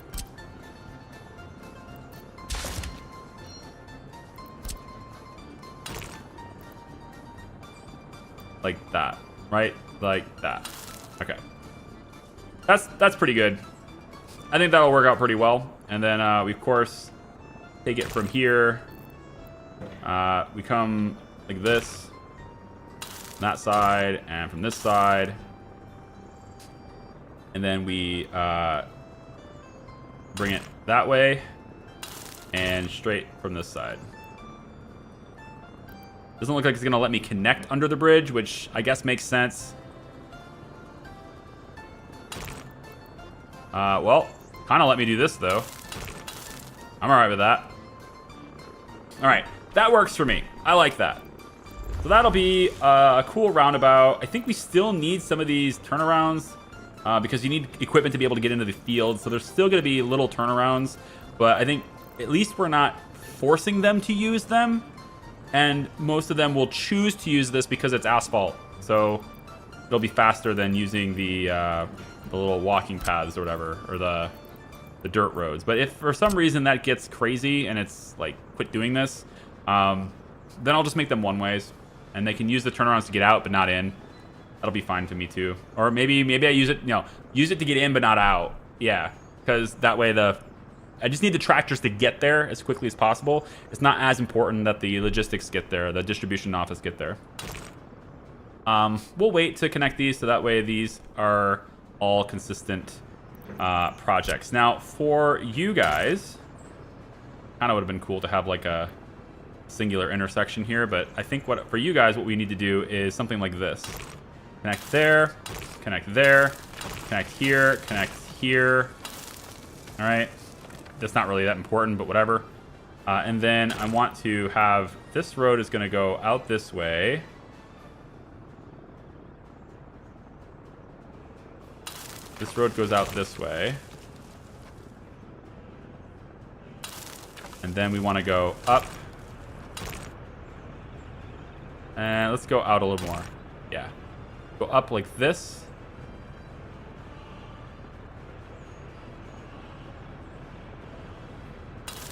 Like that, right? Like that. Okay. That's pretty good. I think that'll work out pretty well. And then we, of course, take it from here. We come like this. That side, and from this side. And then we bring it that way. And straight from this side. Doesn't look like it's going to let me connect under the bridge, which I guess makes sense. Well, kind of let me do this, though. I'm all right with that. All right, that works for me. I like that. So that'll be a cool roundabout. I think we still need some of these turnarounds because you need equipment to be able to get into the field. So there's still going to be little turnarounds, but I think at least we're not forcing them to use them. And most of them will choose to use this because it's asphalt. So it'll be faster than using the little walking paths or whatever, or the dirt roads. But if for some reason that gets crazy and it's like, quit doing this, then I'll just make them one-ways. And they can use the turnarounds to get out, but not in. That'll be fine to me too. Or maybe I use it, use it to get in, but not out. Yeah, because that way I just need the tractors to get there as quickly as possible. It's not as important that the logistics get there, the distribution office get there. We'll wait to connect these so that way these are all consistent projects. Now, for you guys, kind of would have been cool to have like a singular intersection here, but I think for you guys, what we need to do is something like this. Connect there, connect there, connect here, connect here. All right. That's not really that important, but whatever. And then I want to have this road is going to go out this way. This road goes out this way. And then we want to go up. And let's go out a little more. Yeah. Go up like this.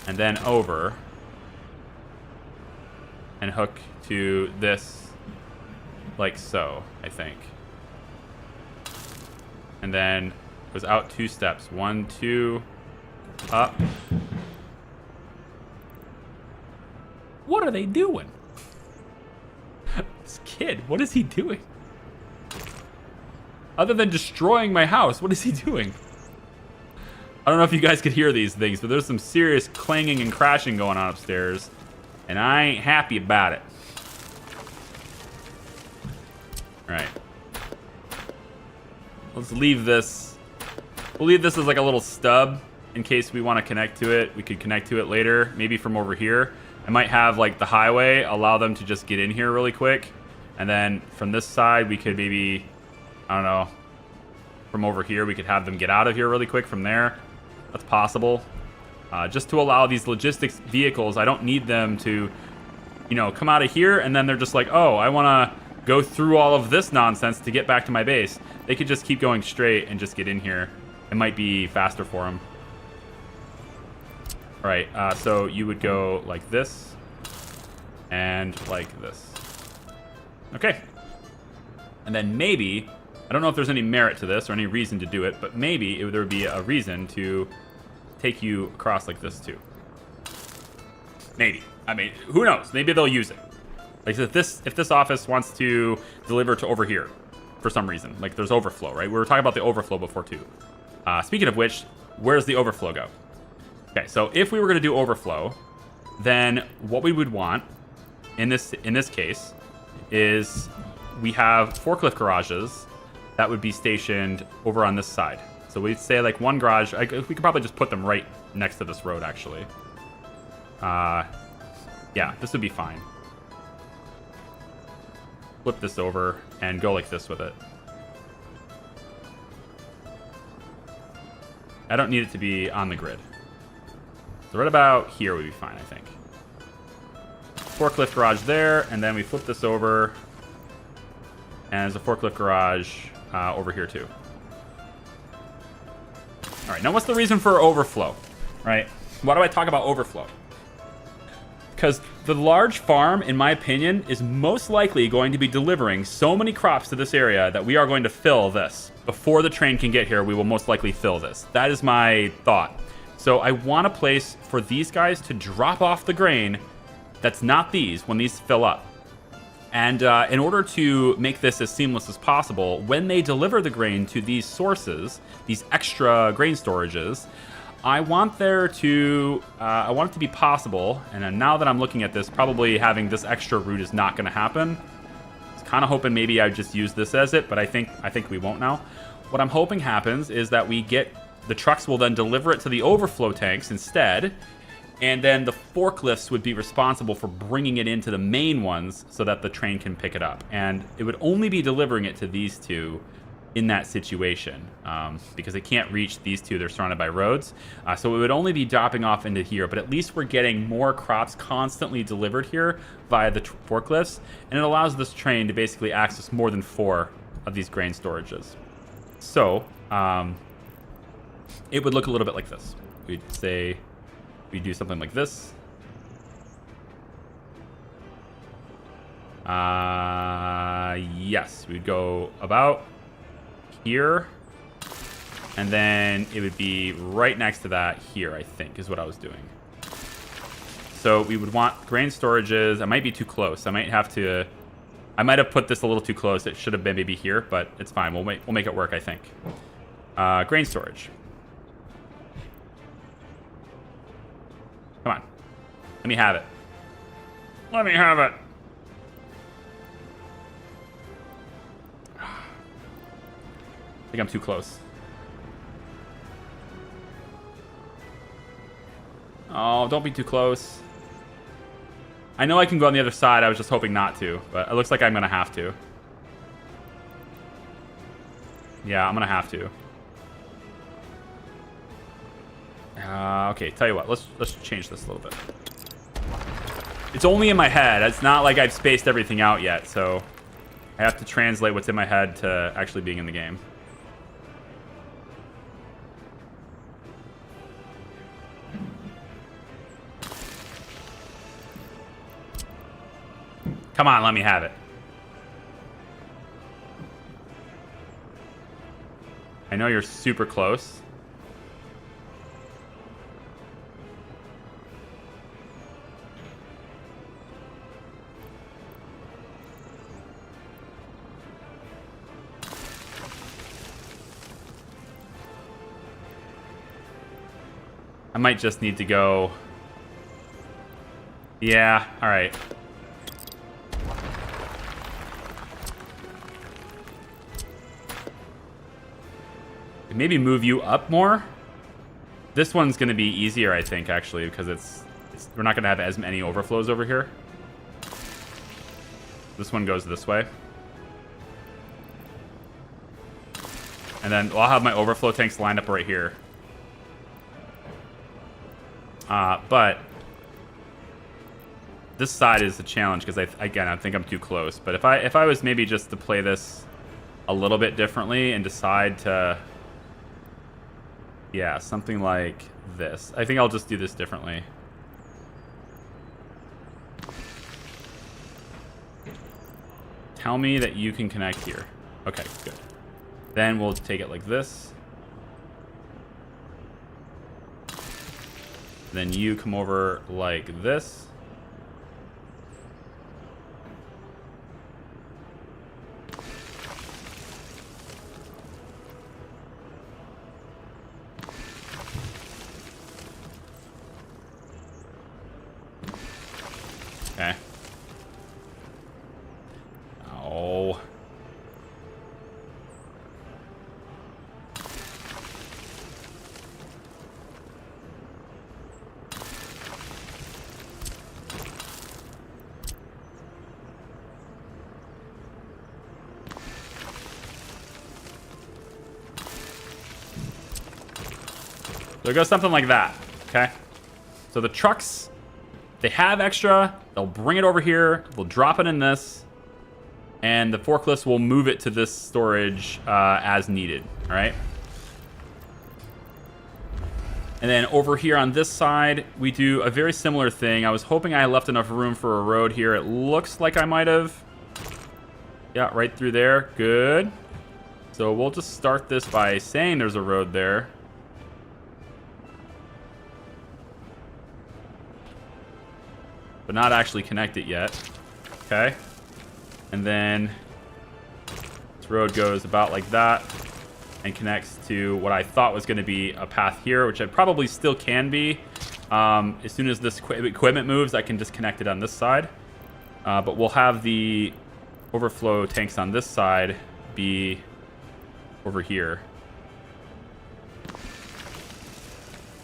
And then over. And hook to this like so, I think. And then goes out 2 steps. 1, 2, up. What are they doing? This kid, what is he doing? Other than destroying my house, what is he doing? I don't know if you guys could hear these things, but there's some serious clanging and crashing going on upstairs. And I ain't happy about it. Alright. Let's leave this. We'll leave this as like a little stub in case we want to connect to it. We could connect to it later, maybe from over here. I might have like the highway allow them to just get in here really quick. And then from this side, we could maybe, I don't know, from over here, we could have them get out of here really quick from there. That's possible. Just to allow these logistics vehicles, I don't need them to, you know, come out of here and then they're just like, oh, I want to go through all of this nonsense to get back to my base. They could just keep going straight and just get in here. It might be faster for them. All right, so you would go like this and like this. Okay. And then maybe, I don't know if there's any merit to this or any reason to do it, but maybe there would be a reason to take you across like this too. Maybe. I mean, who knows? Maybe they'll use it. Like if this office wants to deliver to over here for some reason, like there's overflow, right? We were talking about the overflow before too. Speaking of which, where does the overflow go? Okay, so if we were going to do overflow, then what we would want in this case is we have forklift garages that would be stationed over on this side. So we'd say like one garage. We could probably just put them right next to this road, actually. Yeah, this would be fine. Flip this over and go like this with it. I don't need it to be on the grid. So right about here would be fine, I think. Forklift garage there, and then we flip this over. And there's a forklift garage over here too. All right, now what's the reason for overflow, right? Why do I talk about overflow? Because the large farm, in my opinion, is most likely going to be delivering so many crops to this area that we are going to fill this. Before the train can get here, we will most likely fill this. That is my thought. So I want a place for these guys to drop off the grain that's not these when these fill up. And in order to make this as seamless as possible, when they deliver the grain to these sources, these extra grain storages, I want there to, I want it to be possible. And then now that I'm looking at this, probably having this extra route is not going to happen. I was kind of hoping maybe I would just use this as it, but I think we won't now. What I'm hoping happens is that we get, the trucks will then deliver it to the overflow tanks instead. And then the forklifts would be responsible for bringing it into the main ones so that the train can pick it up. And it would only be delivering it to these two in that situation because they can't reach these two. They're surrounded by roads. So it would only be dropping off into here. But at least we're getting more crops constantly delivered here via the forklifts. And it allows this train to basically access more than 4 of these grain storages. So it would look a little bit like this. We'd say... we do something like this. Yes, we'd go about here. And then it would be right next to that here, I think, is what I was doing. So we would want grain storages. I might be too close. I might have put this a little too close. It should have been maybe here, but it's fine. We'll make it work, I think. Grain storage. Come on. Let me have it. Let me have it. I think I'm too close. Oh, don't be too close. I know I can go on the other side. I was just hoping not to, but it looks like I'm going to have to. Yeah, I'm going to have to. Okay, tell you what, let's change this a little bit. It's only in my head. It's not like I've spaced everything out yet, so I have to translate what's in my head to actually being in the game. Come on, let me have it. I know you're super close. I might just need to go... yeah, alright. Maybe move you up more. This one's going to be easier, I think, actually, because we're not going to have as many overflows over here. This one goes this way. And then I'll have my overflow tanks lined up right here. But this side is a challenge because I think I'm too close. But if I was maybe just to play this a little bit differently and decide to, yeah, something like this. I think I'll just do this differently. Tell me that you can connect here. Okay, good. Then we'll take it like this. Then you come over like this. Okay. Oh. There goes something like that, okay? So the trucks, they have extra, they'll bring it over here, they'll drop it in this, and the forklifts will move it to this storage as needed, all right? And then over here on this side, we do a very similar thing. I was hoping I left enough room for a road here. It looks like I might have. Yeah, right through there, good. So we'll just start this by saying there's a road there. But not actually connect it yet. Okay. And then this road goes about like that and connects to what I thought was going to be a path here, which it probably still can be. As soon as this equipment moves, I can just connect it on this side. But we'll have the overflow tanks on this side be over here.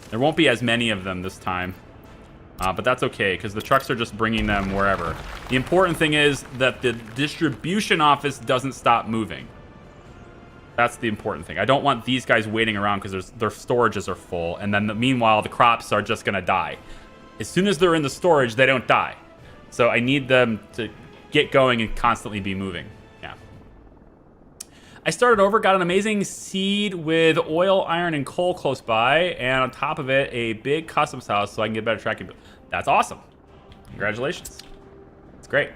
There won't be as many of them this time. But that's okay, because the trucks are just bringing them wherever. The important thing is that the distribution office doesn't stop moving. That's the important thing. I don't want these guys waiting around because their storages are full, and then meanwhile, the crops are just going to die. As soon as they're in the storage, they don't die. So I need them to get going and constantly be moving. Yeah. I started over, got an amazing seed with oil, iron, and coal close by, and on top of it, a big customs house so I can get better tracking. That's awesome. Congratulations. It's great.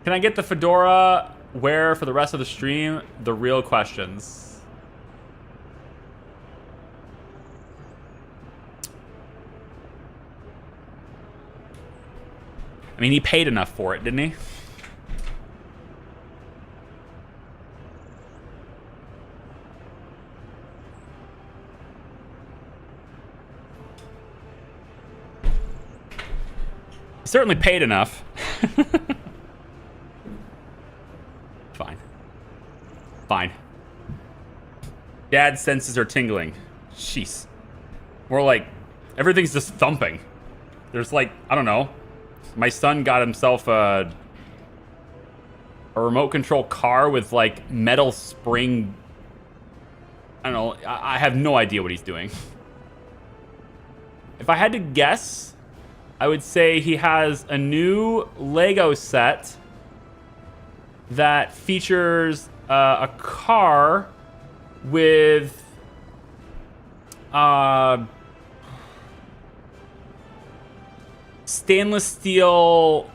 Can I get the fedora wear for the rest of the stream? The real questions. I mean, he paid enough for it, didn't he? Certainly paid enough. Fine. Fine. Dad's senses are tingling. Jeez. More like everything's just thumping. There's like, I don't know. My son got himself a remote control car with like metal spring. I don't know. I have no idea what he's doing. If I had to guess, I would say he has a new Lego set that features a car with stainless steel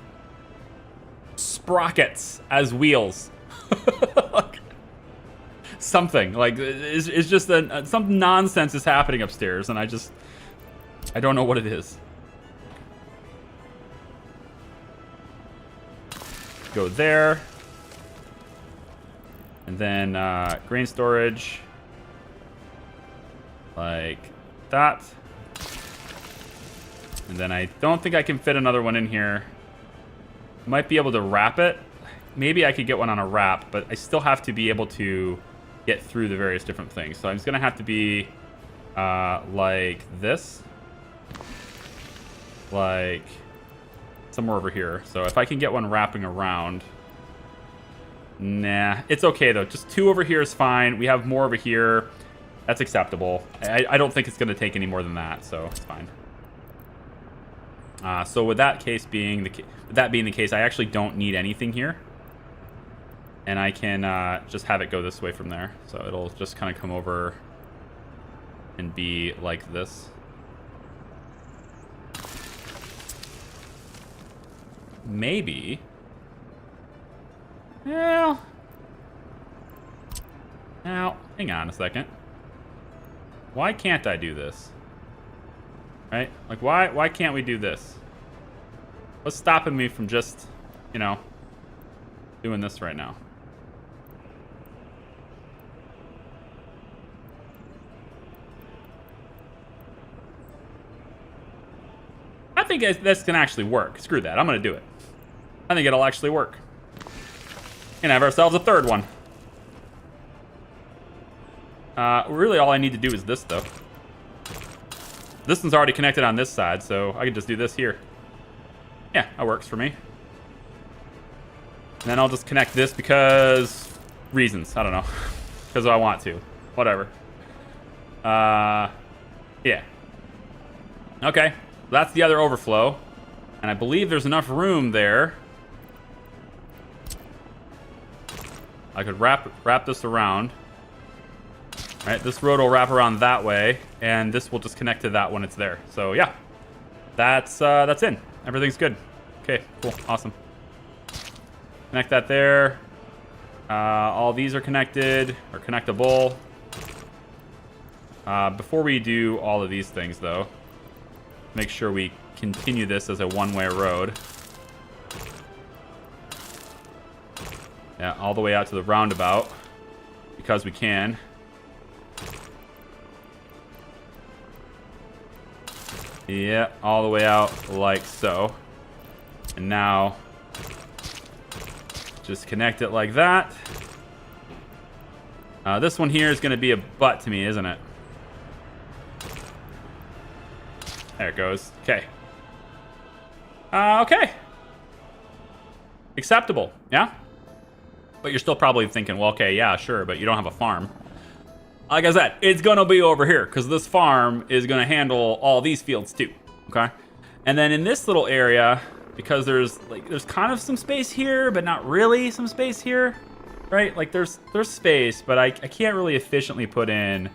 sprockets as wheels. Something like it's just some nonsense is happening upstairs, and I don't know what it is. Go there. And then grain storage. Like that. And then I don't think I can fit another one in here. Might be able to wrap it. Maybe I could get one on a wrap, but I still have to be able to get through the various different things. So I'm just going to have to be like this. Like somewhere over here. So if I can get one wrapping around. Nah, it's okay though. Just 2 over here is fine. We have more over here. That's acceptable. I don't think it's going to take any more than that, so it's fine. So with that being the case, I actually don't need anything here. And I can just have it go this way from there. So it'll just kind of come over and be like this. Maybe. Well. Now, hang on a second. Why can't I do this? Right? Like, why can't we do this? What's stopping me from just, you know, doing this right now? I think this can actually work. Screw that. I'm going to do it. I think it'll actually work. And have ourselves a third one. Really all I need to do is this, though. This one's already connected on this side, so I can just do this here. Yeah, that works for me. And then I'll just connect this because... reasons. I don't know. Because I want to. Whatever. Yeah. Okay. That's the other overflow. And I believe there's enough room there. I could wrap this around. All right, this road will wrap around that way, and this will just connect to that when it's there. So yeah, that's in. Everything's good. Okay, cool, awesome. Connect that there. All these are connected or connectable. Before we do all of these things, though, make sure we continue this as a one-way road. Yeah, all the way out to the roundabout because we can. Yeah, all the way out like so. And now, just connect it like that. This one here is going to be a butt to me, isn't it? There it goes. Okay. Okay. Acceptable, yeah? But you're still probably thinking, well, okay, yeah, sure, but you don't have a farm. Like I said, it's going to be over here because this farm is going to handle all these fields too, okay? And then in this little area, because there's kind of some space here, but not really some space here, right? Like there's space, but I can't really efficiently put in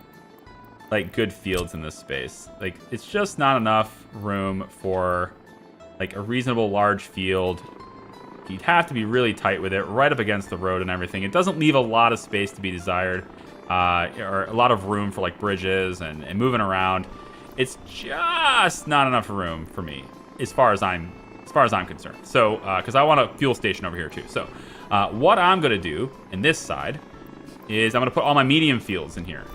like good fields in this space. Like it's just not enough room for like a reasonable large field. You'd have to be really tight with it, right up against the road and everything. It doesn't leave a lot of space to be desired, or a lot of room for like bridges and moving around. It's just not enough room for me, as far as I'm concerned. So, because I want a fuel station over here too. So, what I'm gonna do in this side is I'm gonna put all my medium fields in here,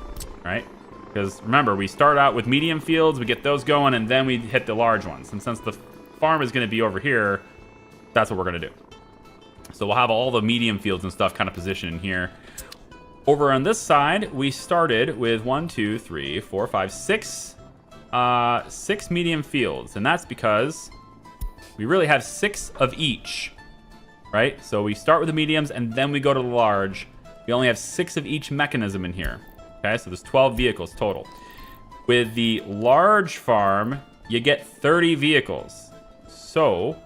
right? Because remember, we start out with medium fields, we get those going, and then we hit the large ones. And since the farm is gonna be over here, that's what we're gonna do. So we'll have all the medium fields and stuff kind of positioned in here. Over on this side, we started with 6 medium fields. And that's because we really have 6 of each, right? So we start with the mediums and then we go to the large. We only have 6 of each mechanism in here. Okay, so there's 12 vehicles total. With the large farm, you get 30 vehicles. So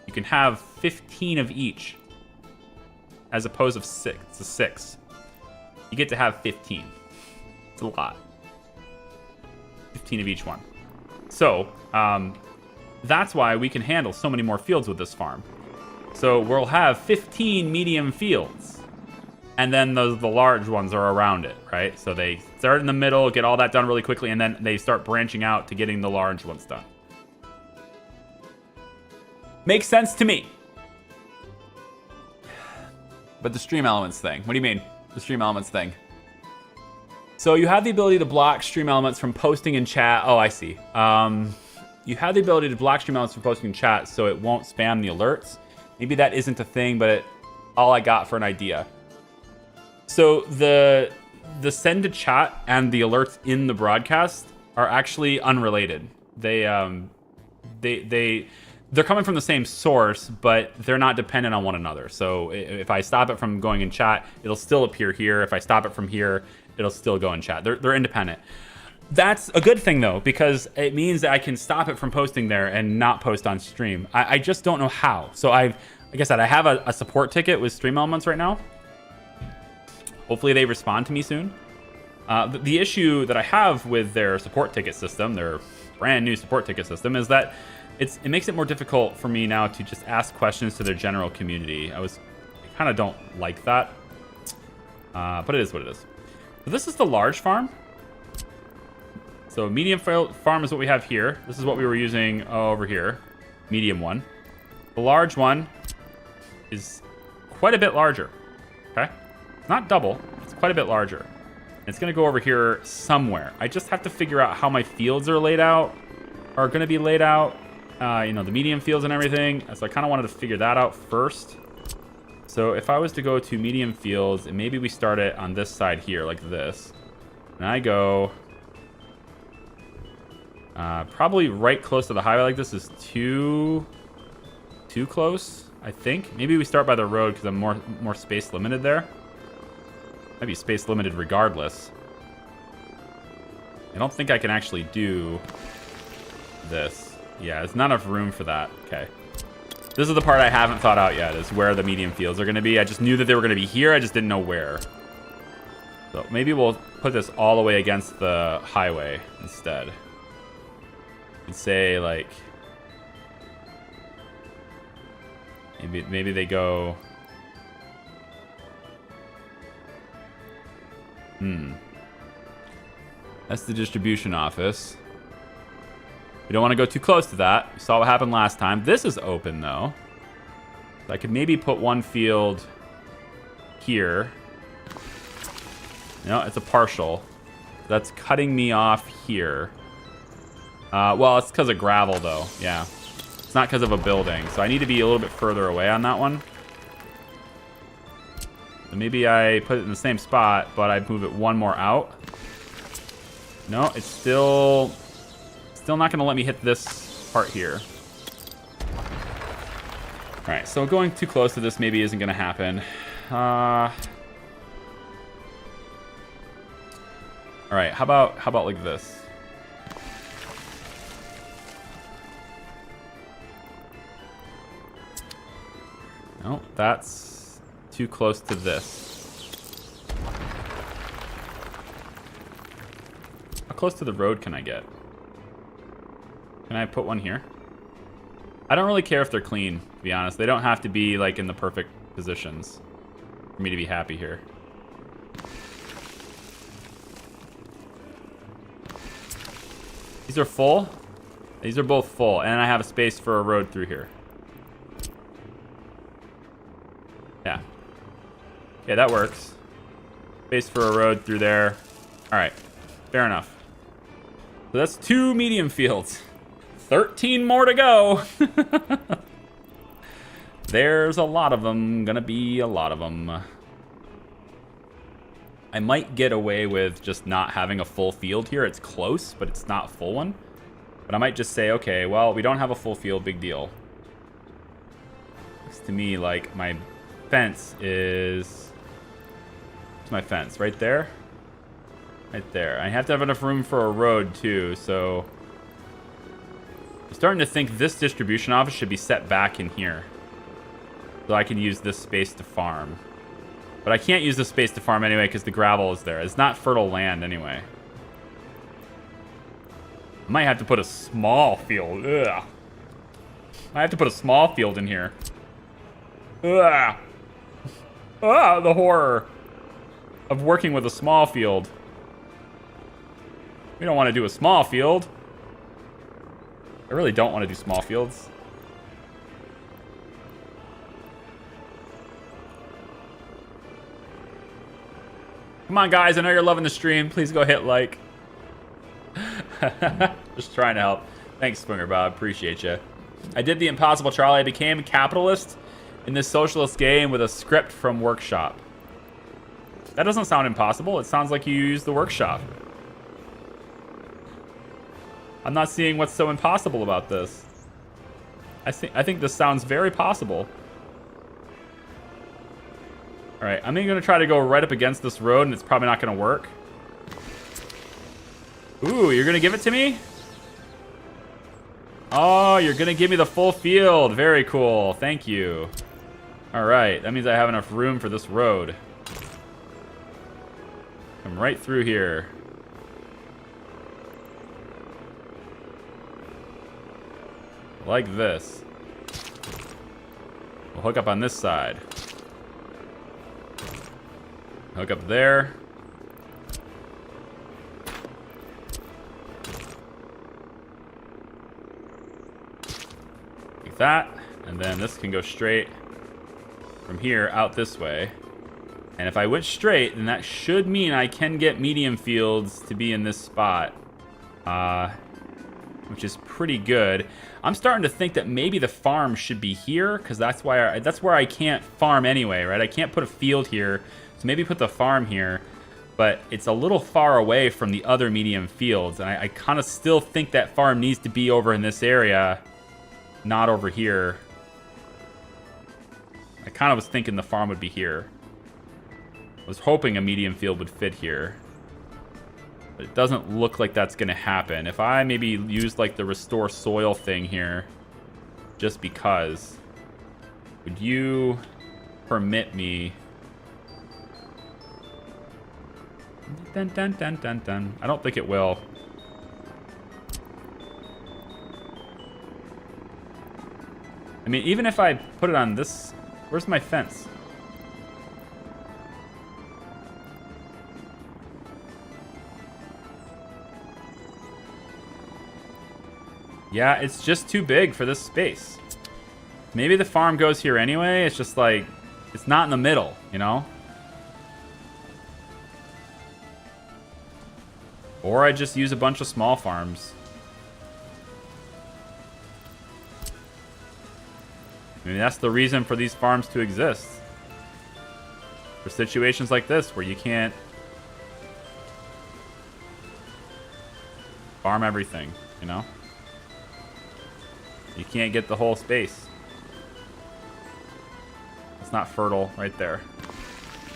you can have 15 of each as opposed to 6. You get to have 15. It's a lot. 15 of each one. So that's why we can handle so many more fields with this farm. So we'll have 15 medium fields. And then the large ones are around it, right? So they start in the middle, get all that done really quickly, and then they start branching out to getting the large ones done. Makes sense to me. But the stream elements thing, what do you mean? The stream elements thing. So you have the ability to block stream elements from posting in chat. Oh, I see. You have the ability to block stream elements from posting in chat so it won't spam the alerts. Maybe that isn't a thing, but all I got for an idea. So the the send to chat and the alerts in the broadcast are actually unrelated. They're coming from the same source, but they're not dependent on one another. So if I stop it from going in chat, it'll still appear here. If I stop it from here, it'll still go in chat. They're independent. That's a good thing, though, because it means that I can stop it from posting there and not post on stream. I just don't know how. So like I said, I have a support ticket with Stream Elements right now. Hopefully they respond to me soon. The issue that I have with their support ticket system, their brand new support ticket system, is that it makes it more difficult for me now to just ask questions to their general community. I kind of don't like that, but it is what it is. So this is the large farm. So medium farm is what we have here. This is what we were using over here, medium one. The large one is quite a bit larger, okay? Not double, it's quite a bit larger. It's gonna go over here somewhere. I just have to figure out how my fields are gonna be laid out. You know, the medium fields and everything. So I kind of wanted to figure that out first. So if I was to go to medium fields, and maybe we start it on this side here, like this. And I go probably right close to the highway like this is too close, I think. Maybe we start by the road because I'm more space limited there. Might be space limited regardless. I don't think I can actually do this. Yeah, there's not enough room for that. Okay. This is the part I haven't thought out yet, is where the medium fields are going to be. I just knew that they were going to be here. I just didn't know where. So maybe we'll put this all the way against the highway instead. And say, like... Maybe they go... That's the distribution office. We don't want to go too close to that. We saw what happened last time. This is open, though. So I could maybe put one field here. No, it's a partial. That's cutting me off here. Well, it's because of gravel, though. Yeah. It's not because of a building. So I need to be a little bit further away on that one. So maybe I put it in the same spot, but I move it one more out. No, it's still not going to let me hit this part here. All right, so going too close to this maybe isn't going to happen. All right, how about like this? No, that's too close to this. How close to the road can I get? Can I put one here? I don't really care if they're clean, to be honest. They don't have to be like in the perfect positions for me to be happy here. These are full. These are both full, and I have a space for a road through here. Yeah. Yeah, that works. Space for a road through there. All right, fair enough. So that's 2 medium fields. 13 more to go. There's a lot of them. Gonna be a lot of them. I might get away with just not having a full field here. It's close, but it's not a full one. But I might just say, okay, well, we don't have a full field. Big deal. Looks to me like my fence is... Where's my fence? Right there? Right there. I have to have enough room for a road, too, so... I'm starting to think this distribution office should be set back in here. So I can use this space to farm. But I can't use this space to farm anyway because the gravel is there. It's not fertile land anyway. I might have to put a small field. Ugh. I have to put a small field in here. Ugh. Ah, the horror of working with a small field. We don't want to do a small field. I really don't want to do small fields. Come on, guys. I know you're loving the stream. Please go hit like. Just trying to help. Thanks, Swinger Bob. Appreciate you. I did the impossible, Charlie. I became a capitalist in this socialist game with a script from Workshop. That doesn't sound impossible. It sounds like you use the workshop. I'm not seeing what's so impossible about this. I think this sounds very possible. All right, I'm gonna try to go right up against this road, and it's probably not gonna work. Ooh, you're gonna give it to me? Oh, you're gonna give me the full field. Very cool. Thank you. All right, that means I have enough room for this road. Come right through here. Like this. We'll hook up on this side. Hook up there. Like that. And then this can go straight from here out this way. And if I went straight, then that should mean I can get medium fields to be in this spot. Which is pretty good. I'm starting to think that maybe the farm should be here, because that's where I can't farm anyway, right? I can't put a field here, so maybe put the farm here. But it's a little far away from the other medium fields, and I kind of still think that farm needs to be over in this area, not over here. I kind of was thinking the farm would be here. I was hoping a medium field would fit here. But it doesn't look like that's going to happen. If I maybe use like the restore soil thing here, just because, would you permit me? Dun, dun, dun, dun, dun. I don't think it will. I mean, even if I put it on this, where's my fence? Yeah, it's just too big for this space. Maybe the farm goes here anyway. It's just like, it's not in the middle, you know? Or I just use a bunch of small farms. I mean, that's the reason for these farms to exist. For situations like this where you can't farm everything, you know? You can't get the whole space. It's not fertile right there.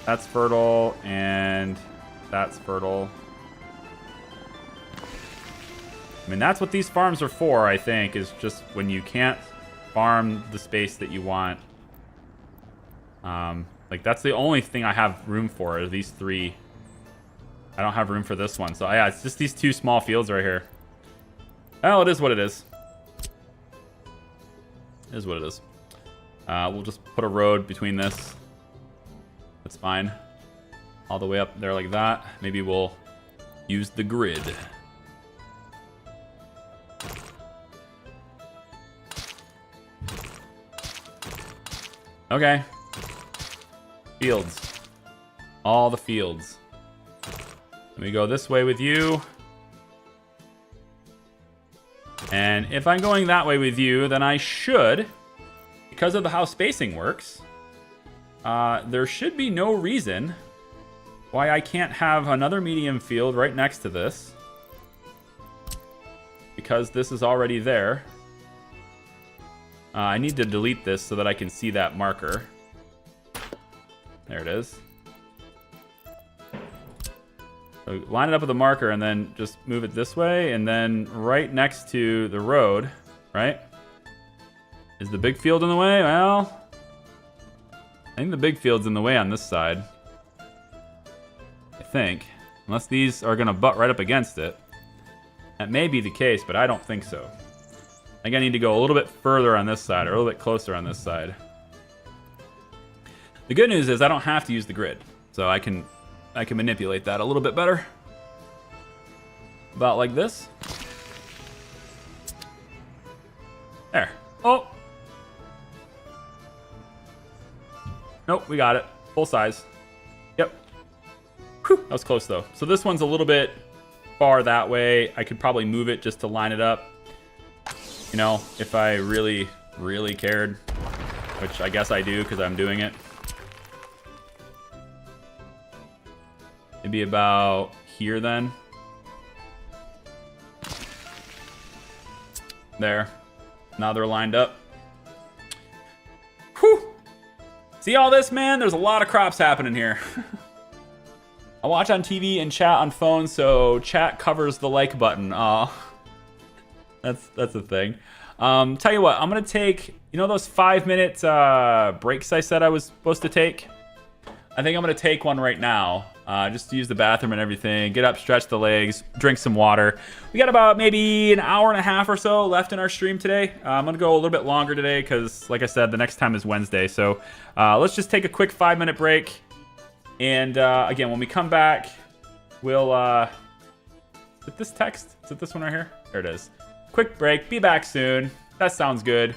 That's fertile, and that's fertile. I mean, that's what these farms are for, I think, is just when you can't farm the space that you want. Like, that's the only thing I have room for, are these three. I don't have room for this one. So, yeah, it's just these two small fields right here. Well, it is what it is. It is what it is. We'll just put a road between this. That's fine. All the way up there like that. Maybe we'll use the grid. Okay. Fields. All the fields. Let me go this way with you. And if I'm going that way with you, then I should, because of how spacing works, there should be no reason why I can't have another medium field right next to this. Because this is already there. I need to delete this so that I can see that marker. There it is. So line it up with the marker and then just move it this way, and then right next to the road, right? Is the big field in the way? Well, I think the big field's in the way on this side. I think. Unless these are gonna butt right up against it. That may be the case, but I don't think so. I think I need to go a little bit further on this side, or a little bit closer on this side. The good news is I don't have to use the grid, so I can manipulate that a little bit better. About like this. There. Oh! Nope, we got it. Full size. Yep. Whew, that was close though. So this one's a little bit far that way. I could probably move it just to line it up. You know, if I really, really cared. Which I guess I do because I'm doing it. Maybe about here then. There. Now they're lined up. Whew. See all this, man? There's a lot of crops happening here. I watch on TV and chat on phone, so chat covers the like button. Aw. That's a thing. Tell you what, I'm gonna take, you know those 5-minute breaks I said I was supposed to take? I think I'm gonna take one right now. Just to use the bathroom and everything, get up, stretch the legs, drink some water. We got about maybe an hour and a half or so left in our stream today. I'm gonna go a little bit longer today because, like I said, the next time is Wednesday. So let's just take a quick 5-minute break. And again, when we come back, we'll, is it this text? Is it this one right here? There it is. Quick break, be back soon. That sounds good.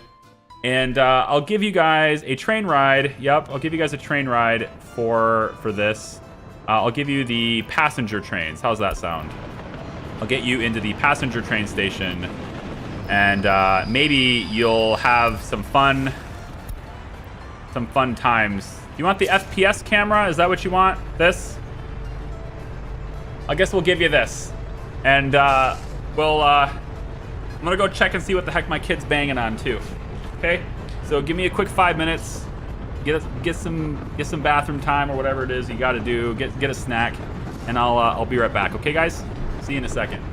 And I'll give you guys a train ride. Yep, I'll give you guys a train ride for this. I'll give you the passenger trains. How's that sound? I'll get you into the passenger train station, and maybe you'll have some fun times. You want the FPS camera? Is that what you want? This? I guess we'll give you this, and I'm gonna go check and see what the heck my kid's banging on too. Okay, so give me a quick 5 minutes. Get some bathroom time or whatever it is you got to do. Get a snack, and I'll be right back. Okay, guys. See you in a second.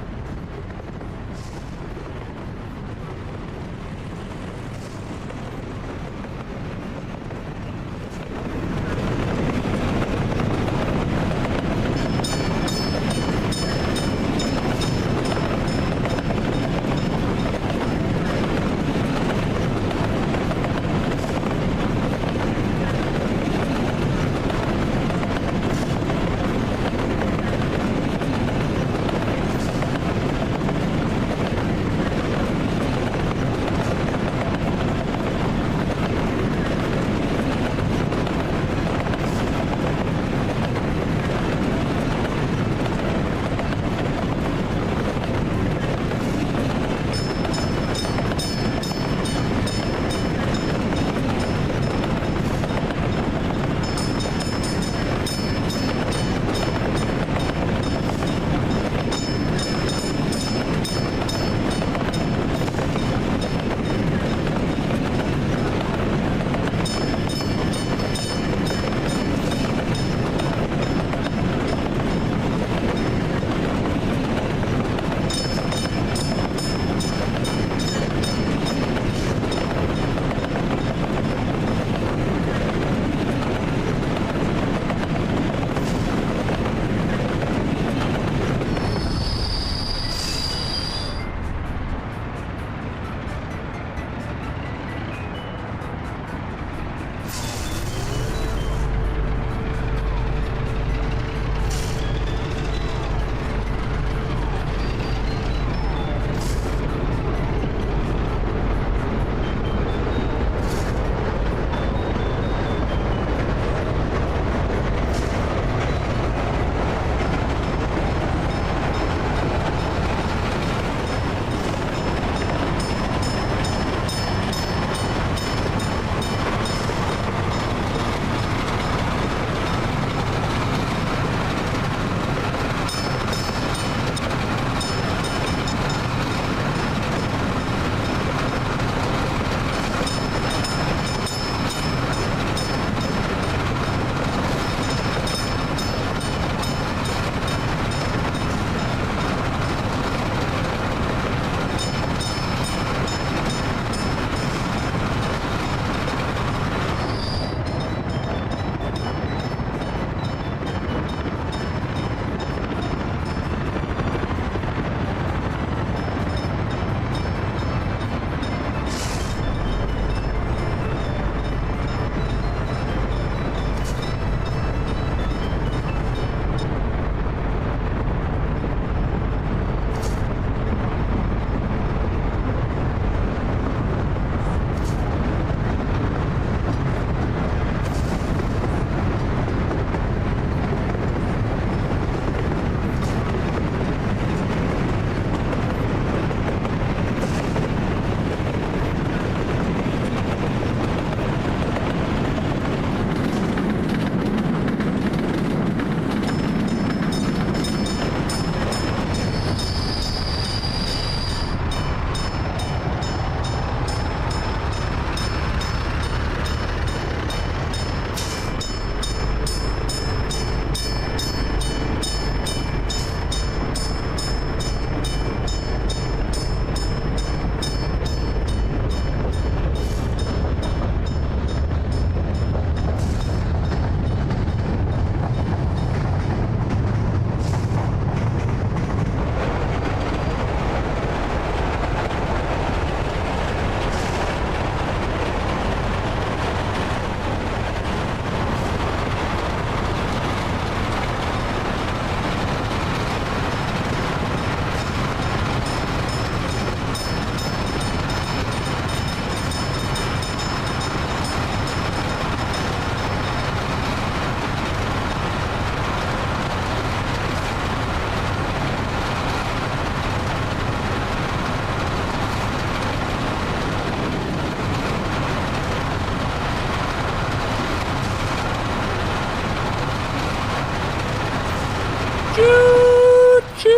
Choo choo.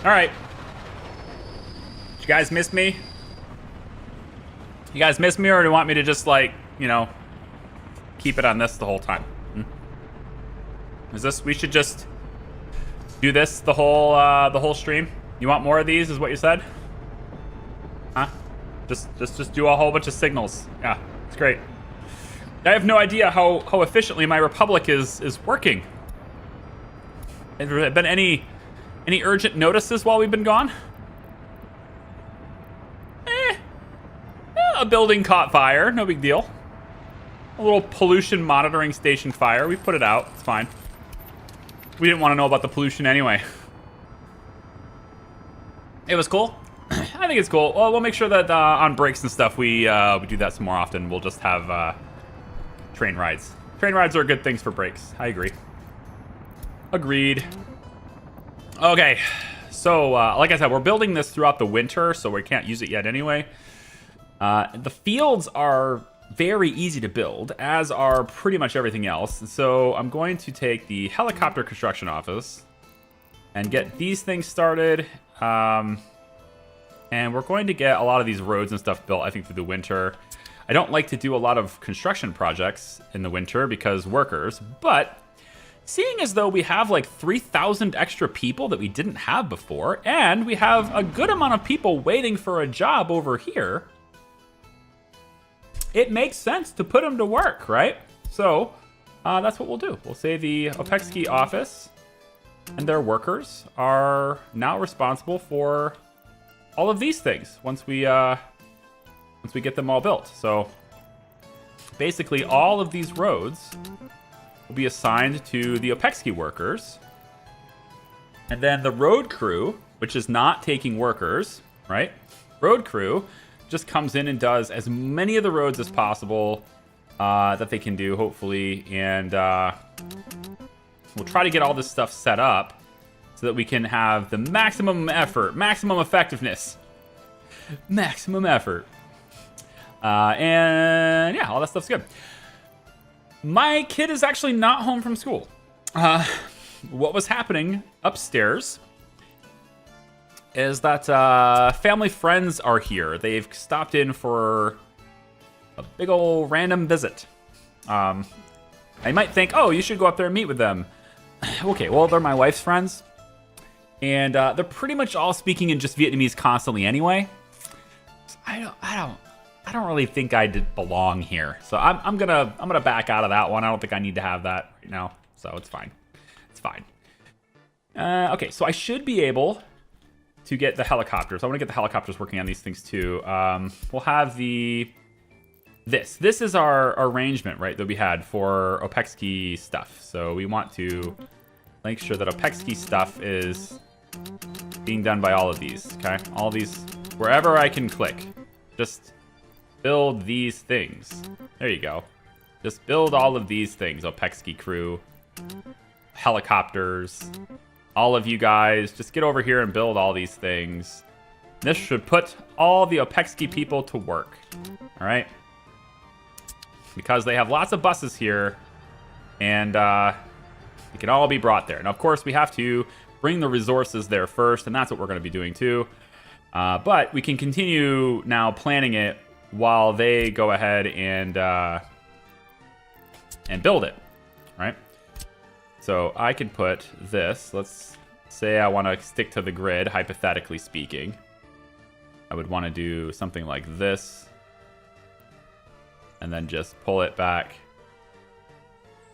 All right. Did you guys miss me? You guys miss me, or do you want me to just, like, you know, keep it on this the whole time? Is this, we should just do this the whole stream? You want more of these, is what you said? Huh? Just do a whole bunch of signals. Yeah, it's great. I have no idea how efficiently my Republic is working. Have there been any urgent notices while we've been gone? A building caught fire, no big deal. A little pollution monitoring station fire. We put it out, it's fine. We didn't want to know about the pollution anyway. It was cool. I think it's cool. Well, we'll make sure that on breaks and stuff we do that some more often. We'll just have train rides. Train rides are good things for breaks. I agree. Agreed. Okay, so like I said, we're building this throughout the winter, so we can't use it yet anyway. The fields are very easy to build, as are pretty much everything else. So I'm going to take the helicopter construction office and get these things started. And we're going to get a lot of these roads and stuff built, I think, through the winter. I don't like to do a lot of construction projects in the winter because workers, but seeing as though we have like 3,000 extra people that we didn't have before, and we have a good amount of people waiting for a job over here, it makes sense to put them to work, right? So that's what we'll do. We'll say the Opexki office and their workers are now responsible for all of these things once we get them all built. So basically all of these roads will be assigned to the Opexki workers. And then the road crew, which is not taking workers, right? Road crew just comes in and does as many of the roads as possible that they can do, hopefully. And we'll try to get all this stuff set up so that we can have the maximum effort, maximum effectiveness, maximum effort. And yeah, all that stuff's good. My kid is actually not home from school. What was happening upstairs is that family friends are here. They've stopped in for a big ol' random visit. I might think, oh, you should go up there and meet with them. Okay, well, they're my wife's friends. And they're pretty much all speaking in just Vietnamese constantly anyway. So I don't really think I belong here. So I'm gonna back out of that one. I don't think I need to have that right now. So it's fine. It's fine. Okay, so I should be able to get the helicopters. I want to get the helicopters working on these things too. We'll have this is our arrangement, right, that we had for Opexki stuff. So we want to make sure that Opexki stuff is being done by all of these, okay? All these, wherever I can click, just build these things. There you go. Just build all of these things, Opexki crew, helicopters, all of you guys, just get over here and build all these things. This should put all the Opexki people to work, all right? Because they have lots of buses here, and they can all be brought there. Now, of course, we have to bring the resources there first, and that's what we're going to be doing too. But we can continue now planning it while they go ahead and build it, right? So I can put this, let's say I want to stick to the grid, hypothetically speaking. I would want to do something like this. And then just pull it back.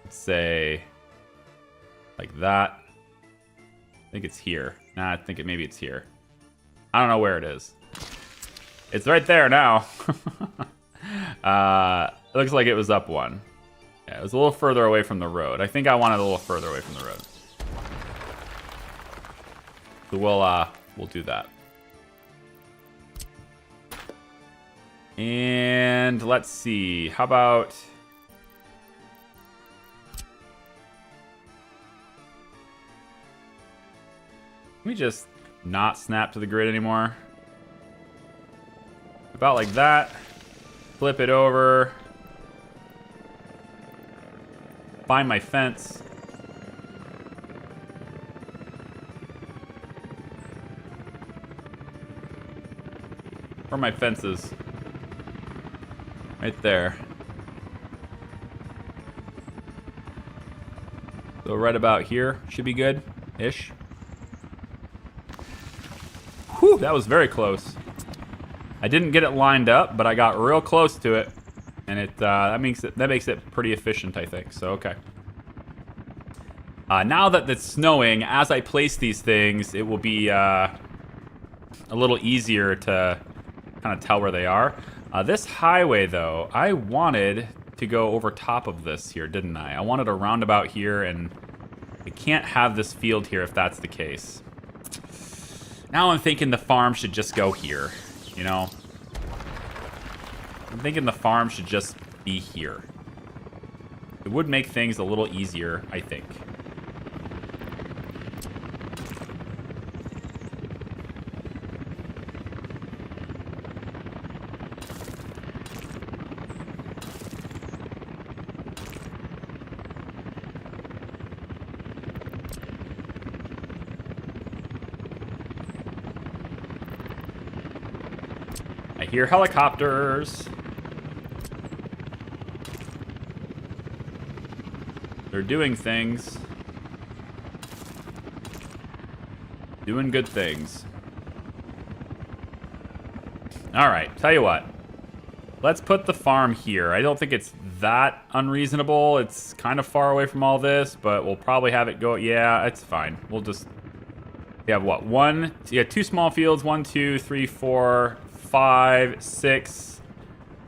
Let's say like that. I think it's here. Nah, I think maybe it's here. I don't know where it is. It's right there now. It looks like it was up one. Yeah, it was a little further away from the road. I think I wanted a little further away from the road. So we'll do that. And let's see. How about let me just not snap to the grid anymore. About like that. Flip it over. find my fence. Where are my fences? Right there. So right about here should be good-ish. Whew, that was very close. I didn't get it lined up, but I got real close to it, and that makes it pretty efficient, I think. So okay. Now that it's snowing, as I place these things, it will be a little easier to kind of tell where they are. This highway, though, I wanted to go over top of this here, didn't I? I wanted a roundabout here, and I can't have this field here if that's the case. Now I'm thinking the farm should just go here, you know? I'm thinking the farm should just be here. It would make things a little easier, I think. I hear helicopters. They're doing things. Doing good things. Alright, tell you what. Let's put the farm here. I don't think it's that unreasonable. It's kind of far away from all this, but we'll probably have it go... Yeah, it's fine. We'll just... We have what? Two small fields. 1, 2, 3, 4... 5, 6,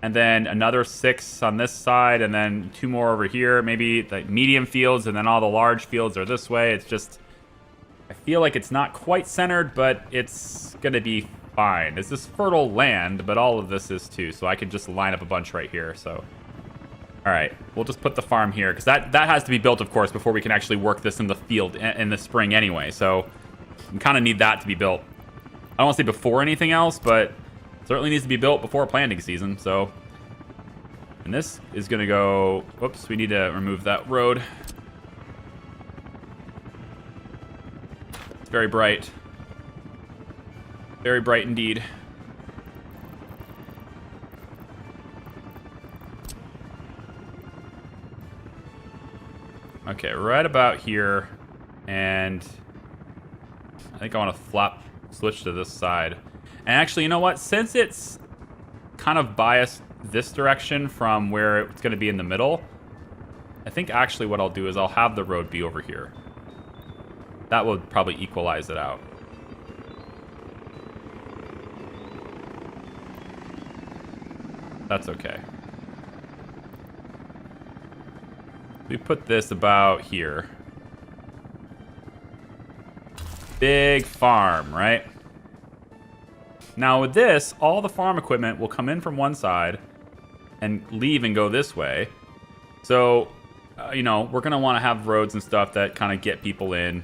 and then another 6 on this side, and then 2 more over here. Maybe like medium fields, and then all the large fields are this way. It's just, I feel like it's not quite centered, but it's gonna be fine. This is fertile land, but all of this is too, so I can just line up a bunch right here. So, all right, we'll just put the farm here, because that has to be built, of course, before we can actually work this in the field in the spring anyway. So, we kind of need that to be built. I don't want to say before anything else, but certainly needs to be built before planting season, so... And this is gonna go... Whoops, we need to remove that road. It's very bright. Very bright indeed. Okay, right about here. And... I think I want to switch to this side. And actually, you know what? Since it's kind of biased this direction from where it's going to be in the middle, I think actually what I'll do is I'll have the road be over here. That would probably equalize it out. That's okay. We put this about here. Big farm, right? Now with this, all the farm equipment will come in from one side and leave and go this way. So, you know, we're going to want to have roads and stuff that kind of get people in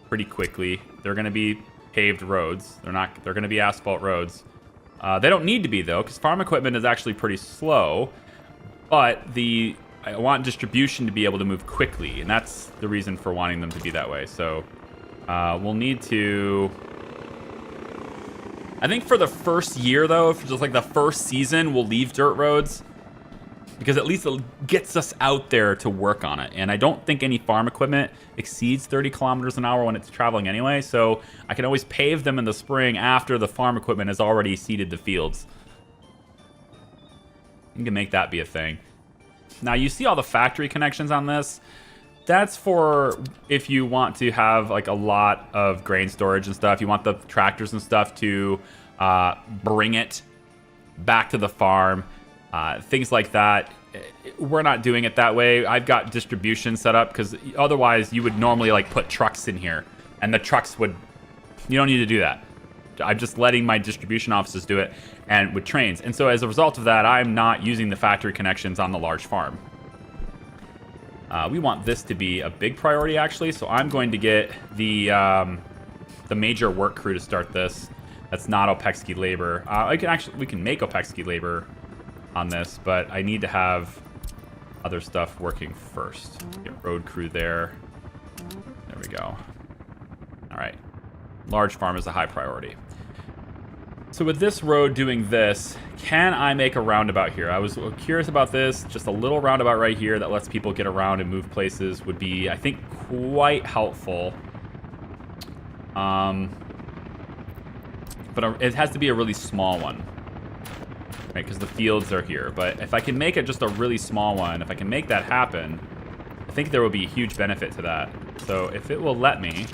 pretty quickly. They're going to be paved roads. They're going to be asphalt roads. They don't need to be, though, because farm equipment is actually pretty slow. But I want distribution to be able to move quickly, and that's the reason for wanting them to be that way. So, we'll need to... I think for the first year, though, for just like the first season, we'll leave dirt roads. Because at least it gets us out there to work on it. And I don't think any farm equipment exceeds 30 kilometers an hour when it's traveling anyway. So I can always pave them in the spring after the farm equipment has already seeded the fields. You can make that be a thing. Now, you see all the factory connections on this. That's for if you want to have like a lot of grain storage and stuff. You want the tractors and stuff to bring it back to the farm. Things like that. We're not doing it that way. I've got distribution set up because otherwise you would normally like put trucks in here and the trucks would... You don't need to do that. I'm just letting my distribution offices do it and with trains. And so as a result of that, I'm not using the factory connections on the large farm. We want this to be a big priority, actually, so I'm going to get the major work crew to start this. That's not Opexki labor. We can make Opexki labor on this, but I need to have other stuff working first. Get road crew there. There we go. All right. Large farm is a high priority. So with this road doing this, can I make a roundabout here? I was curious about this. Just a little roundabout right here that lets people get around and move places would be, I think, quite helpful. But it has to be a really small one, right? Because the fields are here. But if I can make it just a really small one, if I can make that happen, I think there will be a huge benefit to that. So if it will let me,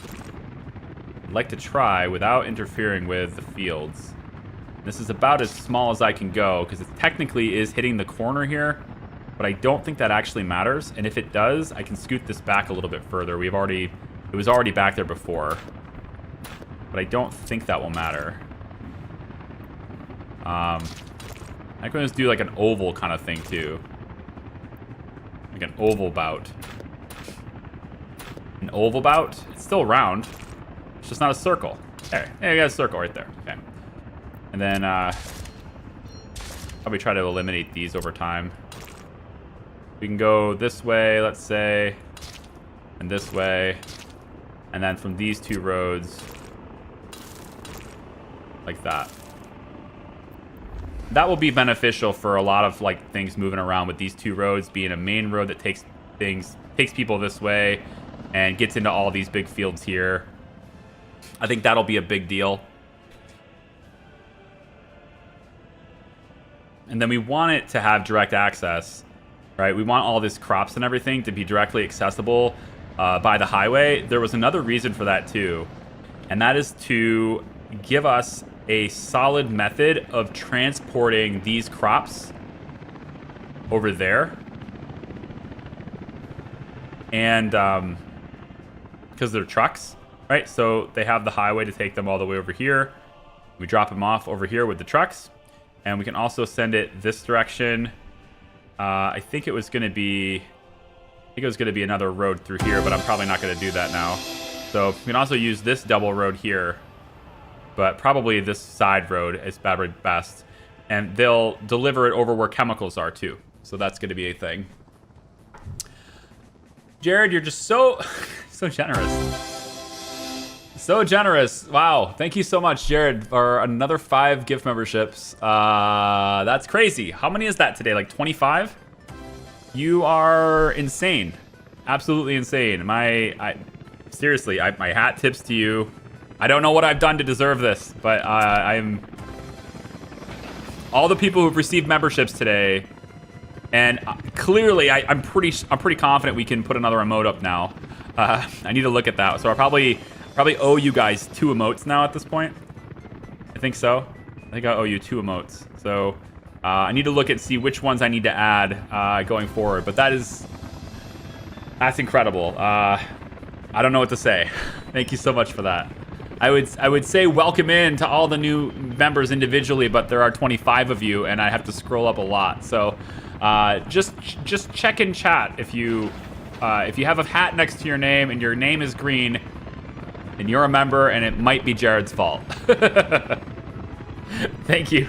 I'd like to try without interfering with the fields. This is about as small as I can go because it technically is hitting the corner here, but I don't think that actually matters. And if it does, I can scoot this back a little bit further. It was already back there before, but I don't think that will matter. I can just do like an oval kind of thing too, like an oval bout. An oval bout? It's still round. It's just not a circle. There, we got a circle right there. Okay. And then probably try to eliminate these over time. We can go this way, let's say, and this way. And then from these two roads, like that. That will be beneficial for a lot of like things moving around with these two roads being a main road that takes people this way and gets into all these big fields here. I think that'll be a big deal. And then we want it to have direct access, right? We want all these crops and everything to be directly accessible by the highway. There was another reason for that too, and that is to give us a solid method of transporting these crops over there. And because they're trucks, right? So they have the highway to take them all the way over here. We drop them off over here with the trucks. And we can also send it this direction. I think it was going to be another road through here, but I'm probably not going to do that now. So we can also use this double road here, but probably this side road is best. And they'll deliver it over where chemicals are too. So that's going to be a thing. Jared, you're just so generous. So generous. Wow. Thank you so much, Jared, for another 5 gift memberships. That's crazy. How many is that today? Like 25? You are insane. Absolutely insane. Seriously, my hat tips to you. I don't know what I've done to deserve this, but I'm all the people who've received memberships today, and clearly I'm pretty confident we can put another emote up now. I need to look at that. So I probably owe you guys 2 emotes now at this point. I think so. I think I owe you 2 emotes. So I need to look and see which ones I need to add going forward. But that's incredible. I don't know what to say. Thank you so much for that. I would say welcome in to all the new members individually, but there are 25 of you, and I have to scroll up a lot. So just check in chat if you have a hat next to your name and your name is green. And you're a member, and it might be Jared's fault. Thank you.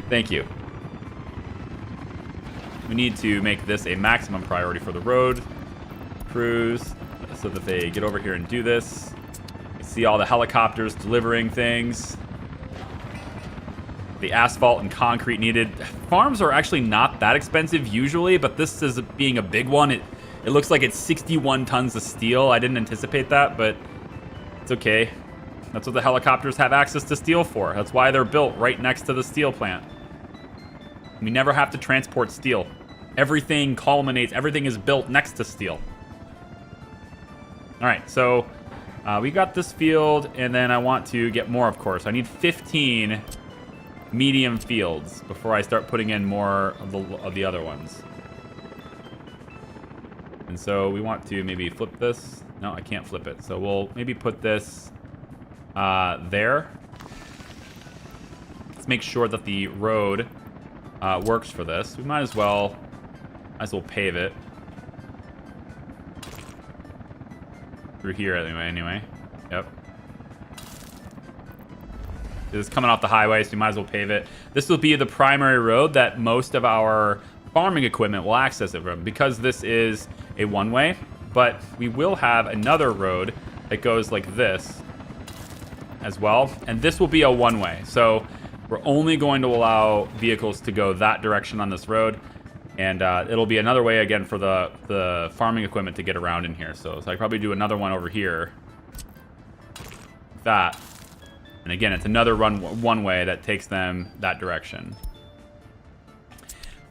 Thank you. We need to make this a maximum priority for the road crews so that they get over here and do this. You see all the helicopters delivering things. The asphalt and concrete needed. Farms are actually not that expensive usually, but this is being a big one. It looks like it's 61 tons of steel. I didn't anticipate that, but it's okay. That's what the helicopters have access to steel for. That's why they're built right next to the steel plant. We never have to transport steel. Everything culminates, everything is built next to steel. All right, so we got this field, and then I want to get more, of course. I need 15 medium fields before I start putting in more of the other ones. And so we want to maybe flip this. No, I can't flip it. So we'll maybe put this there. Let's make sure that the road works for this. We might as well pave it through here anyway. Yep. This is coming off the highway, so you might as well pave it. This will be the primary road that most of our farming equipment will access it from, because this is a one-way. But we will have another road that goes like this as well, and this will be a one-way. So we're only going to allow vehicles to go that direction on this road, and it'll be another way again for the farming equipment to get around in here. So I probably do another one over here, that, and again it's another one-way that takes them that direction.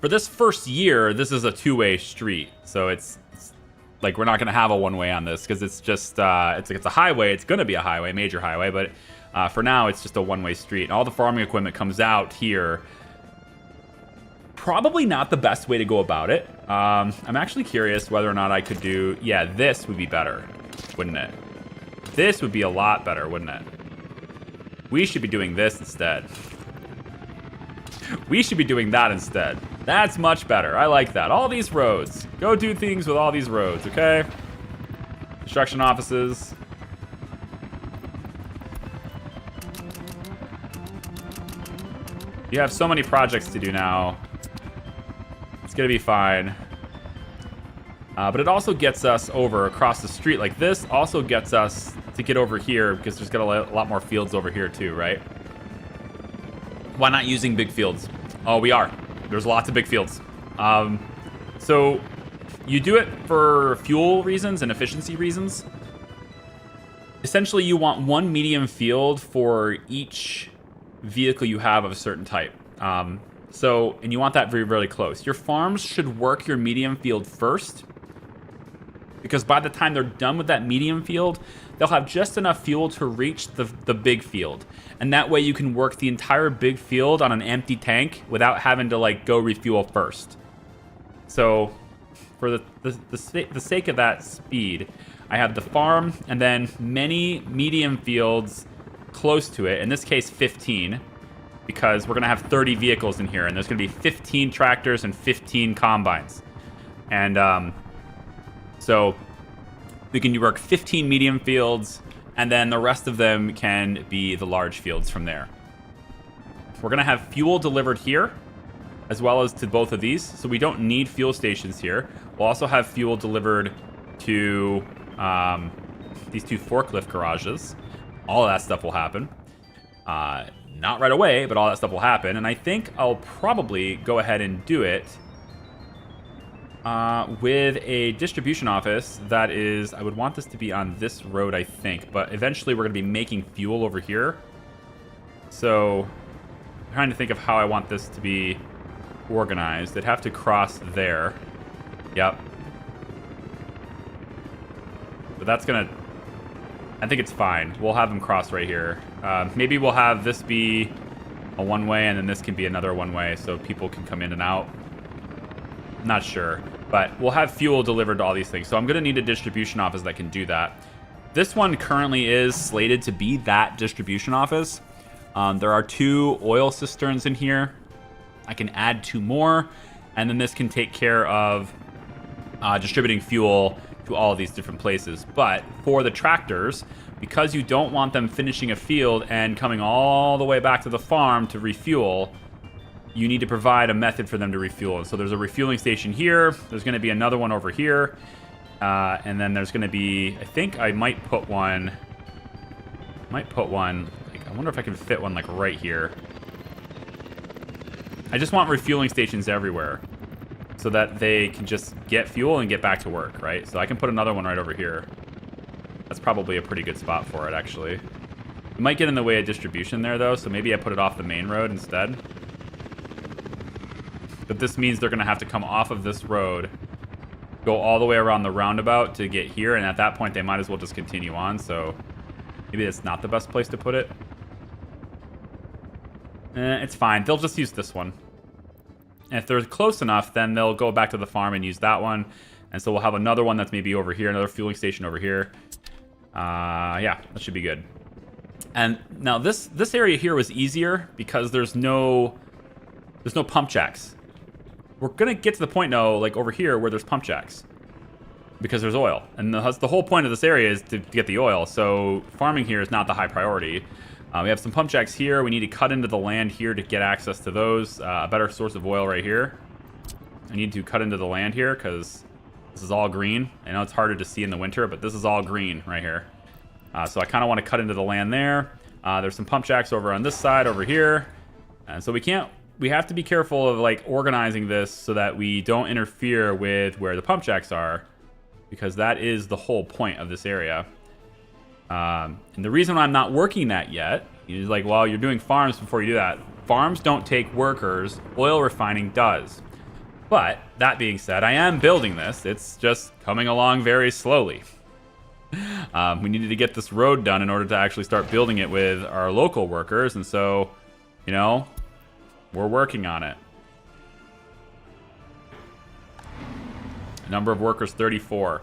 For this first year, this is a two-way street, so it's like we're not going to have a one-way on this because it's just it's a highway. It's going to be a highway, major highway, but for now it's just a one-way street. And all the farming equipment comes out here. Probably not the best way to go about it. I'm actually curious whether or not I could do... Yeah, this would be better, wouldn't it? This would be a lot better, wouldn't it? We should be doing this instead. We should be doing that instead. That's much better. I like that. All these roads. Go do things with all these roads, okay? Construction offices. You have so many projects to do now. It's gonna be fine. But it also gets us over across the street like this. Also gets us to get over here because there's got a lot more fields over here too, right? Why not using big fields? Oh, we are. There's lots of big fields. So you do it for fuel reasons and efficiency reasons. Essentially, you want one medium field for each vehicle you have of a certain type. And you want that very, very close. Your farms should work your medium field first, because by the time they're done with that medium field, they'll have just enough fuel to reach the big field. And that way you can work the entire big field on an empty tank without having to like go refuel first. So for the sake of that speed, I have the farm and then many medium fields close to it. In this case, 15, because we're gonna have 30 vehicles in here, and there's gonna be 15 tractors and 15 combines. And so we can work 15 medium fields, and then the rest of them can be the large fields from there. We're going to have fuel delivered here, as well as to both of these, so we don't need fuel stations here. We'll also have fuel delivered to these two forklift garages. All of that stuff will happen. Not right away, but all that stuff will happen, and I think I'll probably go ahead and do it with a distribution office that is, I would want this to be on this road, I think, but eventually we're going to be making fuel over here. So I'm trying to think of how I want this to be organized. They'd have to cross there. Yep. But that's going to, I think it's fine. We'll have them cross right here. Maybe we'll have this be a one-way, and then this can be another one-way so people can come in and out. Not sure, but we'll have fuel delivered to all these things. So I'm going to need a distribution office that can do that. This one currently is slated to be that distribution office. There are 2 oil cisterns in here. I can add 2 more, and then this can take care of distributing fuel to all of these different places. But for the tractors, because you don't want them finishing a field and coming all the way back to the farm to refuel, you need to provide a method for them to refuel. And so there's a refueling station here. There's going to be another one over here. And then there's going to be, I think I might put one, like, I wonder if I can fit one like right here. I just want refueling stations everywhere so that they can just get fuel and get back to work, right? So I can put another one right over here. That's probably a pretty good spot for it, actually. It might get in the way of distribution there, though, so maybe I put it off the main road instead. But this means they're going to have to come off of this road, go all the way around the roundabout to get here, and at that point they might as well just continue on, so maybe that's not the best place to put it. It's fine. They'll just use this one. And if they're close enough, then they'll go back to the farm and use that one. And so we'll have another one that's maybe over here, another fueling station over here. Yeah, that should be good. And now this area here was easier because there's no pump jacks. We're gonna get to the point now, like over here, where there's pump jacks because there's oil, and the whole point of this area is to get the oil. So farming here is not the high priority. We have some pump jacks here. We need to cut into the land here to get access to those. A better source of oil right here. I need to cut into the land here because this is all green. I know it's harder to see in the winter, but this is all green right here. So I kind of want to cut into the land there. There's some pump jacks over on this side over here. And so we have to be careful of like organizing this so that we don't interfere with where the pump jacks are, because that is the whole point of this area. And the reason I'm not working that yet is like, well, you're doing farms before you do that. Farms don't take workers, oil refining does. But that being said, I am building this. It's just coming along very slowly. We needed to get this road done in order to actually start building it with our local workers. And so, you know, we're working on it. Number of workers, 34.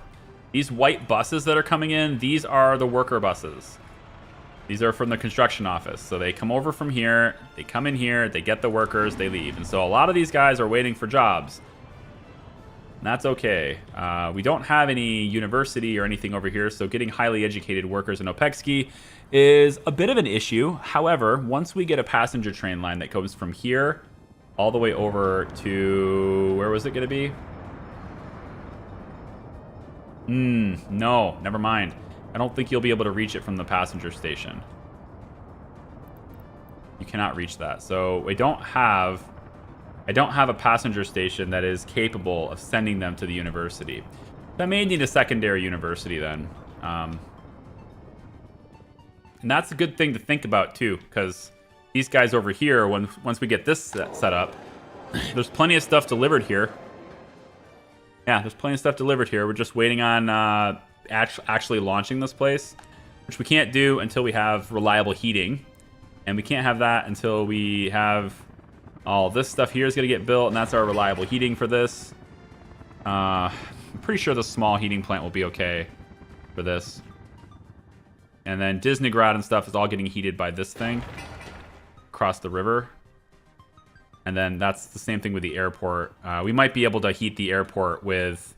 These white buses that are coming in, these are the worker buses. These are from the construction office. So they come over from here, they come in here, they get the workers, they leave. And so a lot of these guys are waiting for jobs. And that's okay. We don't have any university or anything over here, so getting highly educated workers in Opekski is a bit of an issue. However, once we get a passenger train line that goes from here all the way over to... where was it going to be? No, never mind. I don't think you'll be able to reach it from the passenger station. You cannot reach that. So I don't have a passenger station that is capable of sending them to the university. I may need a secondary university then. And that's a good thing to think about too, because these guys over here, once we get this set up, there's plenty of stuff delivered here. Yeah, there's plenty of stuff delivered here. We're just waiting on actually launching this place, which we can't do until we have reliable heating. And we can't have that until we have all this stuff here is going to get built, and that's our reliable heating for this. I'm pretty sure the small heating plant will be okay for this. And then Disneygrad and stuff is all getting heated by this thing across the river. And then that's the same thing with the airport. We might be able to heat the airport with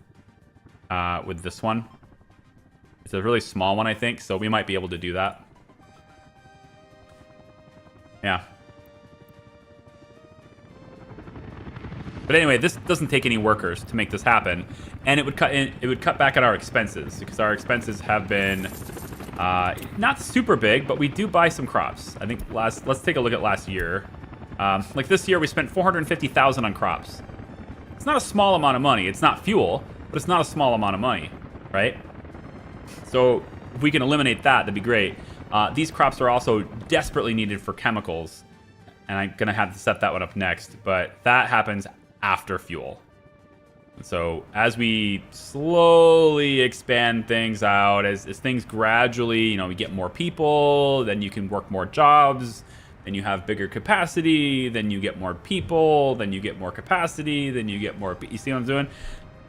this one. It's a really small one, I think, so we might be able to do that. Yeah. But anyway, this doesn't take any workers to make this happen, and it would cut back at our expenses, because our expenses have been not super big, but we do buy some crops. I think let's take a look at last year. Like this year, we spent $450,000 on crops. It's not a small amount of money. It's not fuel, but it's not a small amount of money, right? So if we can eliminate that, that'd be great. These crops are also desperately needed for chemicals, and I'm gonna have to set that one up next, but that happens after fuel. So as we slowly expand things out, as things gradually, you know, we get more people, then you can work more jobs, then you have bigger capacity, then you get more people, then you get more capacity, then you get more... You see what I'm doing?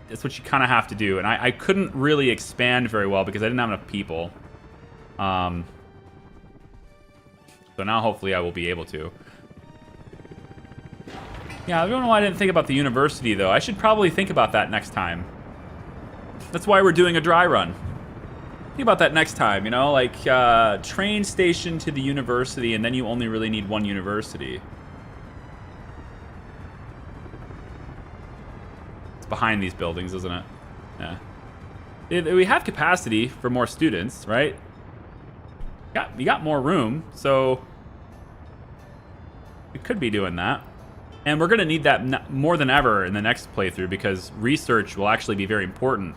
That's what you kind of have to do. And I couldn't really expand very well because I didn't have enough people. So now hopefully I will be able to. Yeah, I don't know why I didn't think about the university, though. I should probably think about that next time. That's why we're doing a dry run. Think about that next time, you know? Like, train station to the university, and then you only really need one university. It's behind these buildings, isn't it? Yeah. We have capacity for more students, right? We got more room, so... we could be doing that. And we're going to need that more than ever in the next playthrough, because research will actually be very important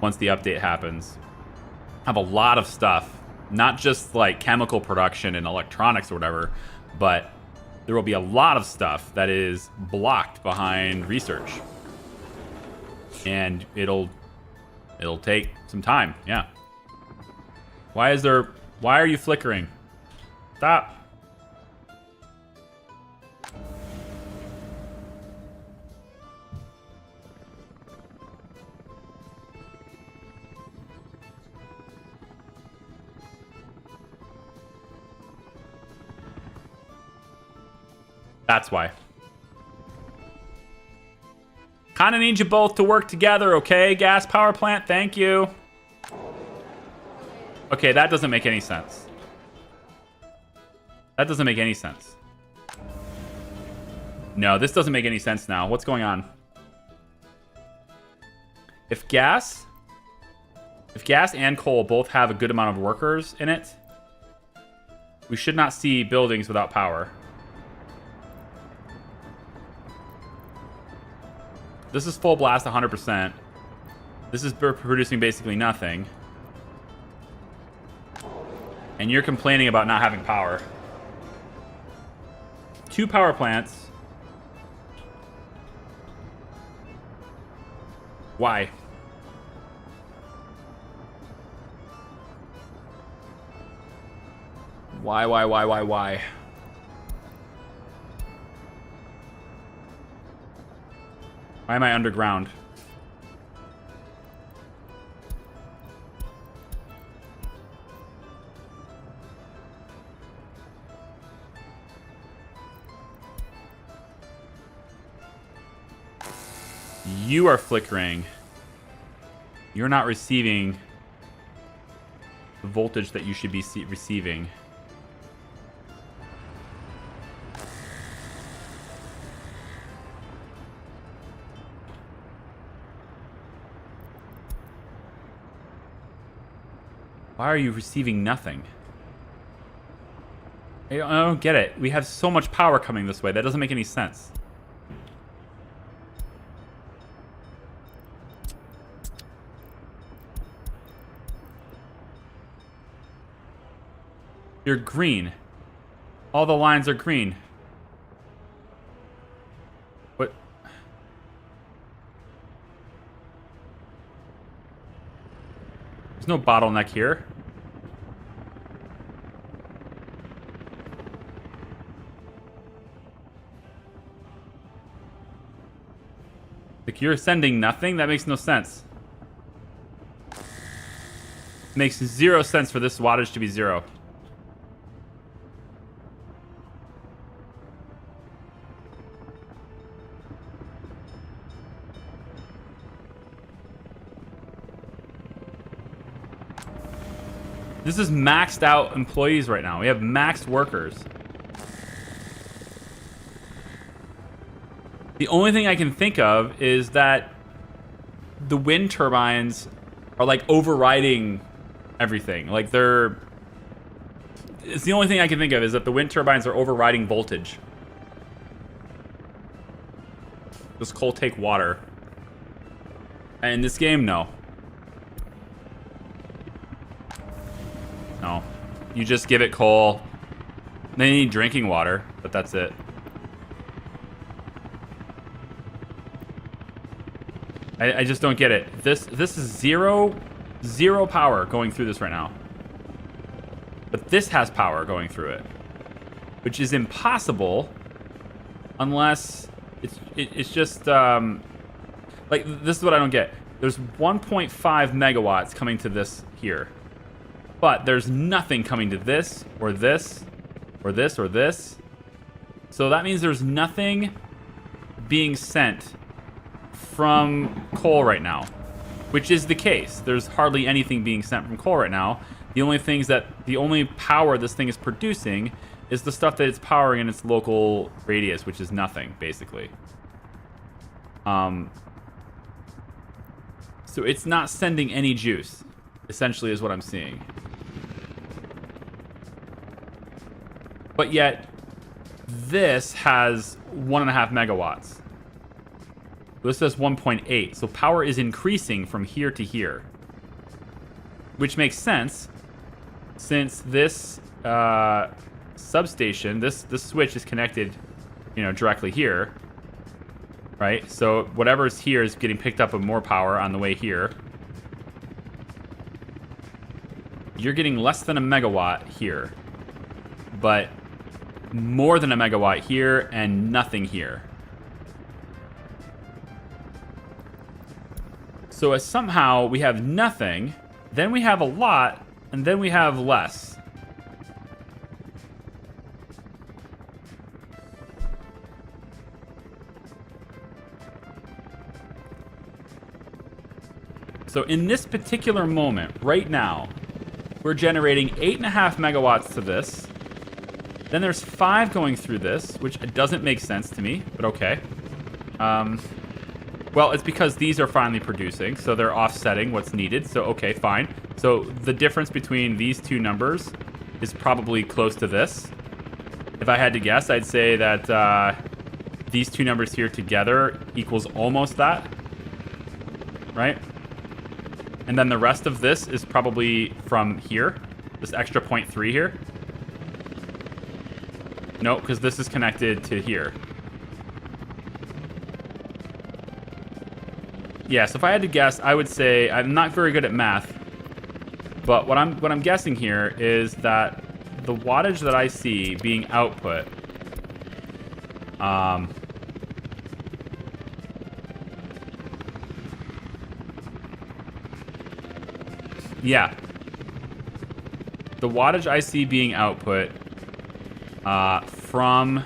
once the update happens. I have a lot of stuff, not just like chemical production and electronics or whatever, but there will be a lot of stuff that is blocked behind research. And it'll take some time, yeah. Why are you flickering? Stop. That's why. Kinda need you both to work together, okay? Gas power plant, thank you. Okay, that doesn't make any sense. That doesn't make any sense. No, this doesn't make any sense now. What's going on? If gas and coal both have a good amount of workers in it, we should not see buildings without power. This is full blast 100%. This is producing basically nothing. And you're complaining about not having power. 2 power plants. Why? Why? Why am I underground? You are flickering. You're not receiving the voltage that you should be receiving. Why are you receiving nothing? I don't get it. We have so much power coming this way. That doesn't make any sense. You're green. All the lines are green. What? There's no bottleneck here. Like, you're sending nothing? That makes no sense. Makes 0 sense for this wattage to be 0. This is maxed out employees right now. We have maxed workers. The only thing I can think of is that the wind turbines are like overriding everything. Like it's the only thing I can think of is that the wind turbines are overriding voltage. Does coal take water? And in this game, no. No. You just give it coal. They need drinking water, but that's it. I just don't get it. This is zero power going through this right now. But this has power going through it, which is impossible unless it's just like, this is what I don't get. There's 1.5 megawatts coming to this here. But there's nothing coming to this, or this, or this, or this. So that means there's nothing being sent from coal right now, which is the case. There's hardly anything being sent from coal right now. The only power this thing is producing is the stuff that it's powering in its local radius, which is nothing, basically. So it's not sending any juice, essentially, is what I'm seeing. But yet, this has 1.5 megawatts. This says 1.8. So power is increasing from here to here. Which makes sense, since this substation, this switch is connected, directly here. Right? So whatever's here is getting picked up with more power on the way here. You're getting less than a megawatt here. But more than a megawatt here and nothing here. So as somehow we have nothing, then we have a lot, and then we have less. So in this particular moment, right now, we're generating 8.5 megawatts to this. Then there's 5 going through this, which doesn't make sense to me, but okay. Well, it's because these are finally producing, so they're offsetting what's needed. So, okay, fine. So the difference between these two numbers is probably close to this. If I had to guess, I'd say that these two numbers here together equals almost that, right? And then the rest of this is probably from here, this extra 0.3 here. No, because this is connected to here. Yeah, so if I had to guess, I would say I'm not very good at math, but what I'm guessing here is that the wattage that I see being output, yeah, the wattage I see being output from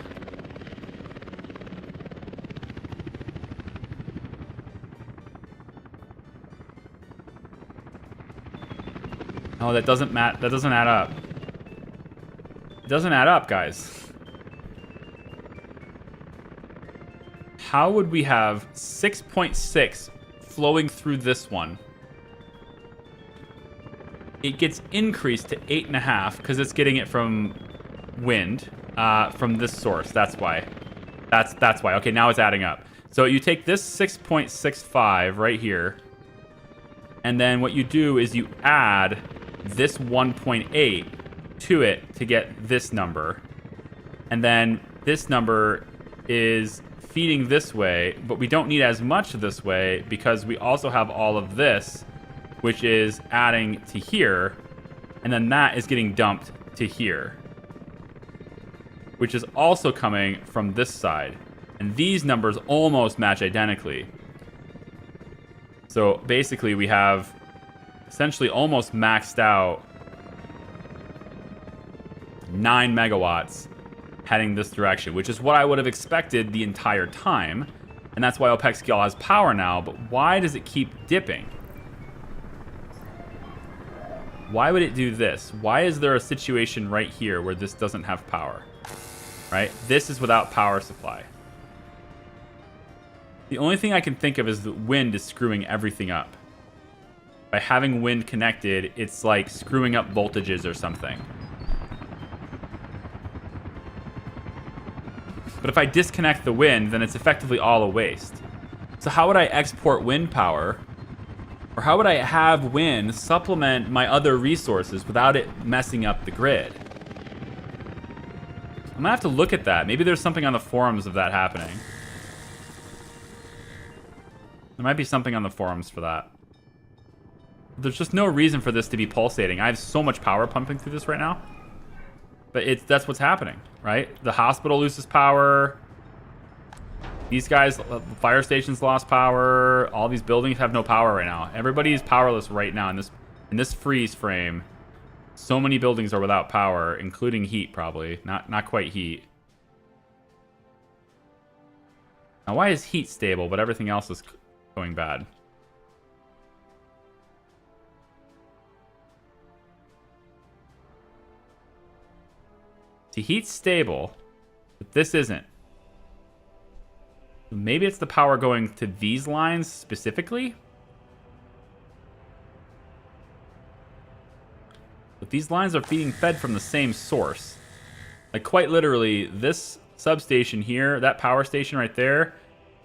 oh, that doesn't add up. It doesn't add up, guys. How would we have 6.6 flowing through this one? It gets increased to 8.5 because it's getting it from wind, from this source. That's why. That's why. Okay, now it's adding up. So you take this 6.65 right here, and then what you do is you add this 1.8 to it to get this number. And then this number is feeding this way, but we don't need as much this way because we also have all of this, which is adding to here, and then that is getting dumped to here, which is also coming from this side. And these numbers almost match identically. So basically we have essentially almost maxed out 9 megawatts heading this direction, which is what I would have expected the entire time. And that's why OPEC scale has power now, but why does it keep dipping? Why would it do this? Why is there a situation right here where this doesn't have power? Right? This is without power supply. The only thing I can think of is that wind is screwing everything up. By having wind connected, it's like screwing up voltages or something. But if I disconnect the wind, then it's effectively all a waste. So how would I export wind power? Or how would I have wind supplement my other resources without it messing up the grid? I'm gonna have to look at that. Maybe there's something on the forums of that happening. There might be something on the forums for that. There's just no reason for this to be pulsating. I have so much power pumping through this right now. But that's what's happening, right? The hospital loses power. These guys, fire stations lost power. All these buildings have no power right now. Everybody is powerless right now in this freeze frame. So many buildings are without power, including heat probably. Not quite heat. Now why is heat stable, but everything else is going bad? See, heat's stable, but this isn't. Maybe it's the power going to these lines specifically? But these lines are being fed from the same source. Like, quite literally, this substation here, that power station right there,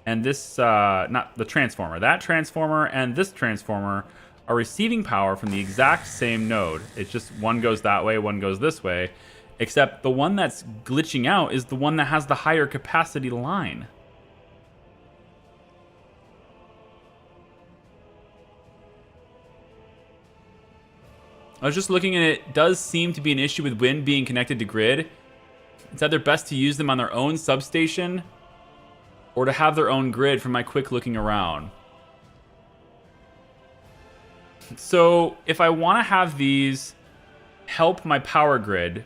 and this, not the transformer, that transformer and this transformer are receiving power from the exact same node. It's just one goes that way, one goes this way. Except the one that's glitching out is the one that has the higher capacity line. I was just looking, and it does seem to be an issue with wind being connected to grid. It's either best to use them on their own substation or to have their own grid from my quick looking around. So if I want to have these help my power grid,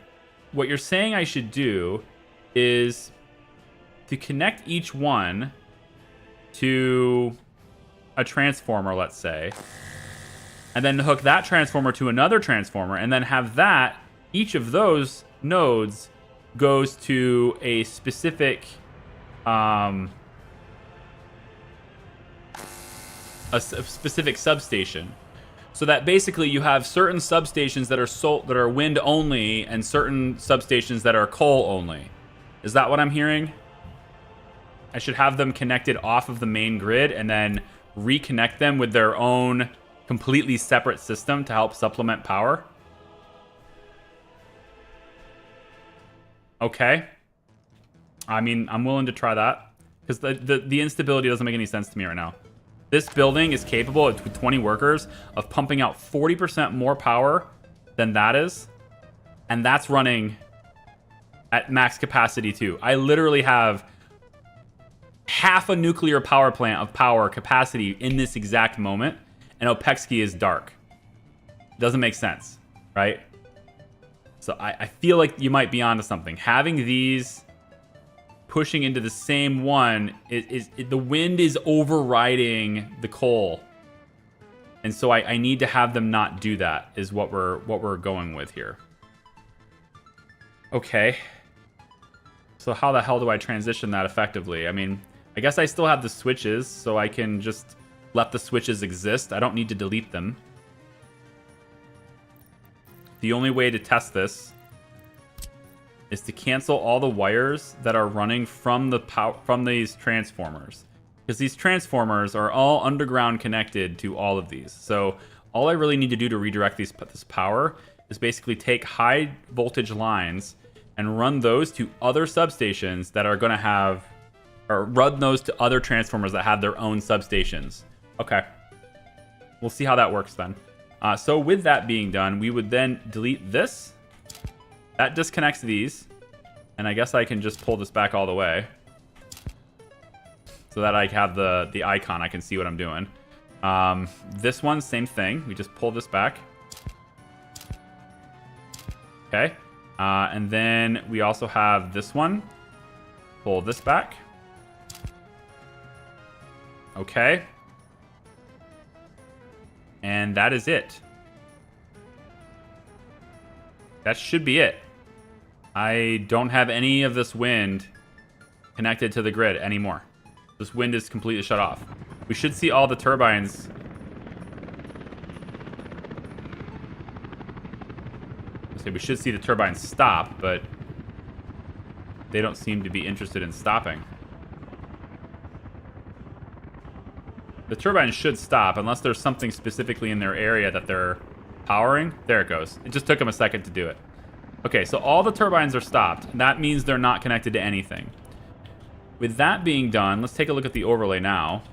what you're saying I should do is to connect each one to a transformer, let's say, and then hook that transformer to another transformer, and then have that, each of those nodes goes to a specific a specific substation. So that basically you have certain substations that are wind only and certain substations that are coal only. Is that what I'm hearing? I should have them connected off of the main grid and then reconnect them with their own completely separate system to help supplement power. Okay. I mean, I'm willing to try that because the instability doesn't make any sense to me right now. This building is capable, with 20 workers, of pumping out 40% more power than that is. And that's running at max capacity too. I literally have half a nuclear power plant of power capacity in this exact moment. And Opexki is dark. Doesn't make sense, right? So I feel like you might be onto something. Having these pushing into the same one, the wind is overriding the coal. And so I need to have them not do that, is what we're going with here. Okay. So how the hell do I transition that effectively? I mean, I guess I still have the switches, so I can just let the switches exist. I don't need to delete them. The only way to test this is to cancel all the wires that are running from these transformers, because these transformers are all underground connected to all of these. So all I really need to do to redirect this power is basically take high voltage lines and run those to other substations that are going to have, or run those to other transformers that have their own substations. Okay, we'll see how that works then. So with that being done, we would then delete this. That disconnects these. And I guess I can just pull this back all the way so that I have the icon. I can see what I'm doing. This one, same thing. We just pull this back. Okay. And then we also have this one. Pull this back. Okay. And that is it. That should be it. I don't have any of this wind connected to the grid anymore. This wind is completely shut off. We should see all the turbines. We should see the turbines stop, but they don't seem to be interested in stopping. The turbines should stop unless there's something specifically in their area that they're powering. There it goes. It just took them a second to do it. Okay, so all the turbines are stopped. That means they're not connected to anything. With that being done, let's take a look at the overlay now.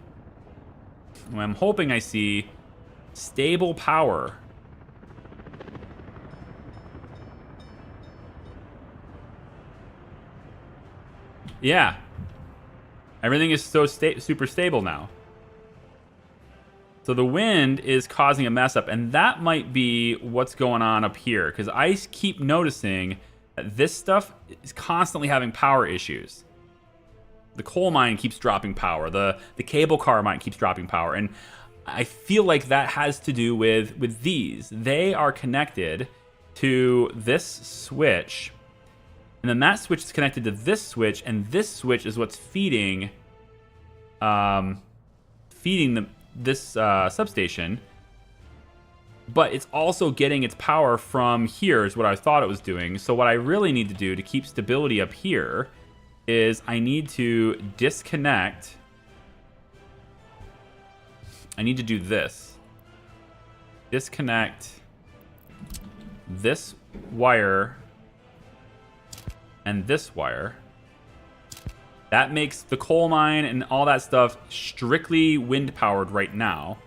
I'm hoping I see stable power. Yeah. Everything is so super stable now. So the wind is causing a mess up, and that might be what's going on up here, because I keep noticing that this stuff is constantly having power issues. The coal mine keeps dropping power. The cable car mine keeps dropping power, and I feel like that has to do with these. They are connected to this switch, and then that switch is connected to this switch, and this switch is what's feeding this substation, but it's also getting its power from here is what I thought it was doing. So what I really need to do to keep stability up here is I need to disconnect. I need to do this. Disconnect this wire and this wire. That makes the coal mine and all that stuff strictly wind powered right now.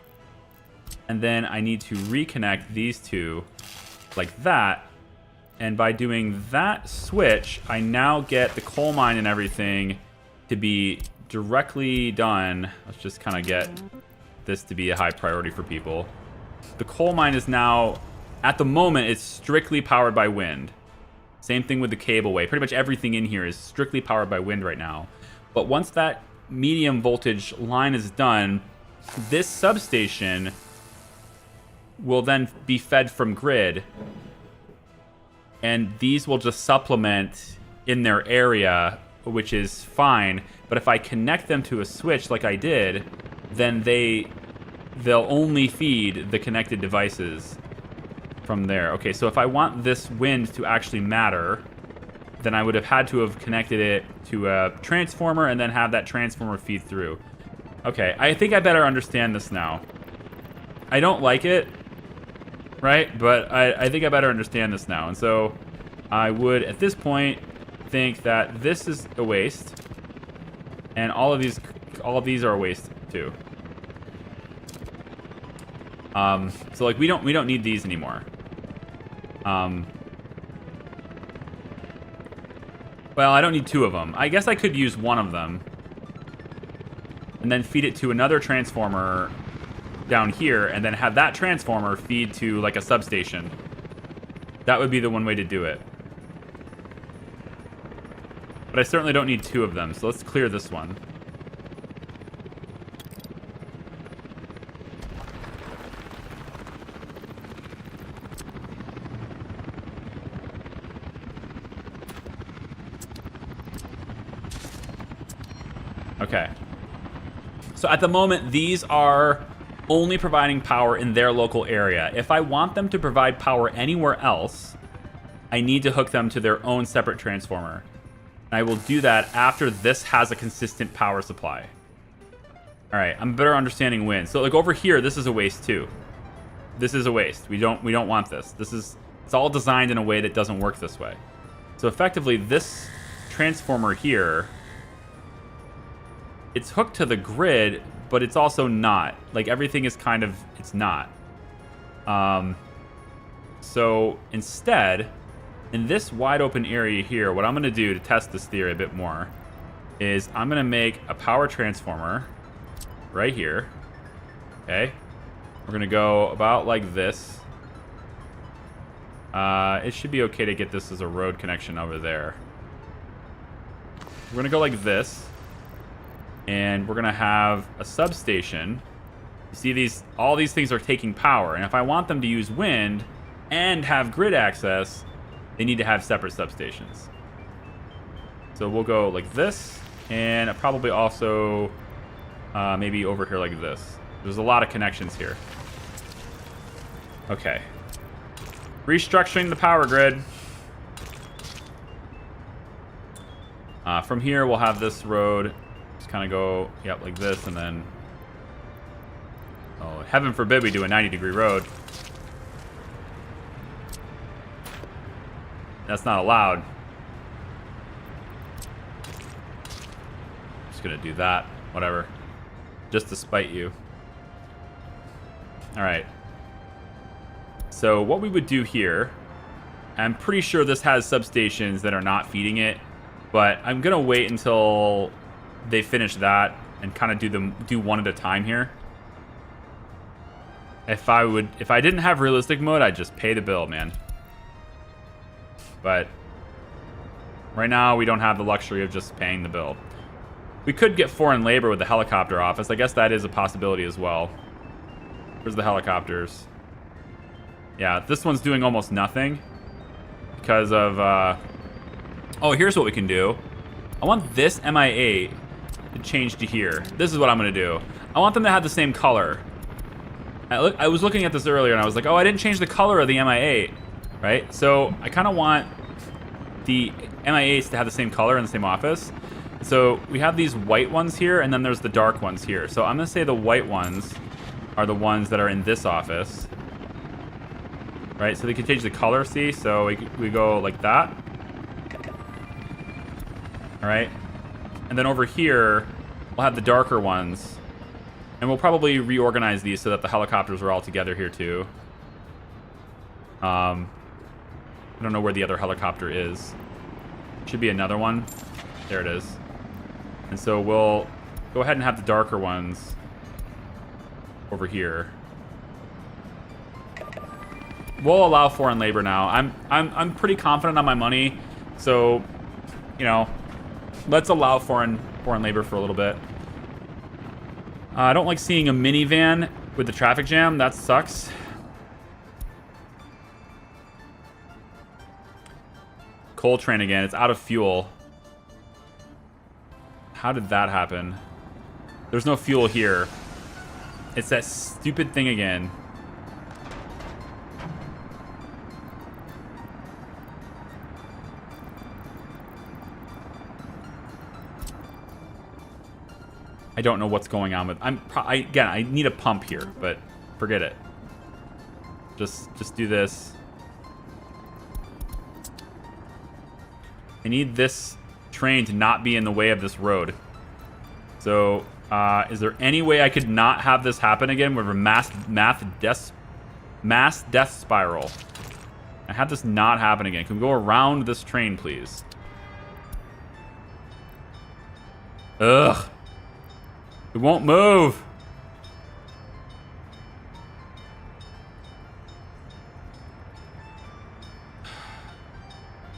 And then I need to reconnect these two like that. And by doing that switch, I now get the coal mine and everything to be directly done. Let's just kind of get this to be a high priority for people. The coal mine is now, at the moment, it's strictly powered by wind. Same thing with the cableway. Pretty much everything in here is strictly powered by wind right now. But once that medium voltage line is done, this substation will then be fed from grid. And these will just supplement in their area, which is fine. But if I connect them to a switch like I did, then they they'll only feed the connected devices from there. Okay, so if I want this wind to actually matter, then I would have had to have connected it to a transformer and then have that transformer feed through. Okay, I think I better understand this now. I don't like it, right? But I think I better understand this now. And so I would, at this point, think that this is a waste, and all of these are a waste too. So like we don't need these anymore. Well, I don't need 2 of them. I guess I could use 1 of them and then feed it to another transformer down here, and then have that transformer feed to like a substation. That would be the one way to do it. But I certainly don't need 2 of them, so let's clear this one. Okay. So at the moment, these are only providing power in their local area. If I want them to provide power anywhere else, I need to hook them to their own separate transformer. And I will do that after this has a consistent power supply. All right, I'm better understanding wind. So like over here, this is a waste too. This is a waste. We don't want this. It's all designed in a way that doesn't work this way. So effectively, this transformer here, it's hooked to the grid, but it's also not. Like everything is kind of, it's not. So instead, in this wide open area here, what I'm gonna do to test this theory a bit more is I'm gonna make a power transformer right here. Okay. We're gonna go about like this. It should be okay to get this as a road connection over there. We're gonna go like this. And we're gonna have a substation. You see all these things are taking power, and if I want them to use wind and have grid access, they need to have separate substations. So we'll go like this, and probably also maybe over here like this. There's a lot of connections here. Okay. Restructuring the power grid. From here, we'll have this road kind of go, yep, like this, and then, oh, heaven forbid we do a 90-degree road. That's not allowed. Just gonna do that, whatever, just to spite you. All right. So what we would do here, I'm pretty sure this has substations that are not feeding it, but I'm gonna wait until they finish that and kind of do one at a time here. If I didn't have realistic mode, I'd just pay the bill, man. But right now we don't have the luxury of just paying the bill. We could get foreign labor with the helicopter office. I guess that is a possibility as well. Where's the helicopters? Yeah, this one's doing almost nothing because of oh, here's what we can do. I want this MI8 to change to here. This is what I'm gonna do. I want them to have the same color. I was looking at this earlier and I was like, oh, I didn't change the color of the MI8, right? So I kind of want the MI8s to have the same color in the same office. So we have these white ones here, and then there's the dark ones here. So I'm gonna say the white ones are the ones that are in this office, right? So they can change the color, see? So we go like that. All right. And then over here, we'll have the darker ones. And we'll probably reorganize these so that the helicopters are all together here too. I don't know where the other helicopter is. Should be another one. There it is. And so we'll go ahead and have the darker ones over here. We'll allow foreign labor now. I'm pretty confident on my money, so you know, let's allow foreign labor for a little bit. I don't like seeing a minivan with the traffic jam. That sucks. Coal train again. It's out of fuel. How did that happen? There's no fuel here. It's that stupid thing again. I don't know what's going on with... Again, I need a pump here, but forget it. Just do this. I need this train to not be in the way of this road. So, is there any way I could not have this happen again with a mass death spiral? I have this not happen again. Can we go around this train, please? Ugh. It won't move.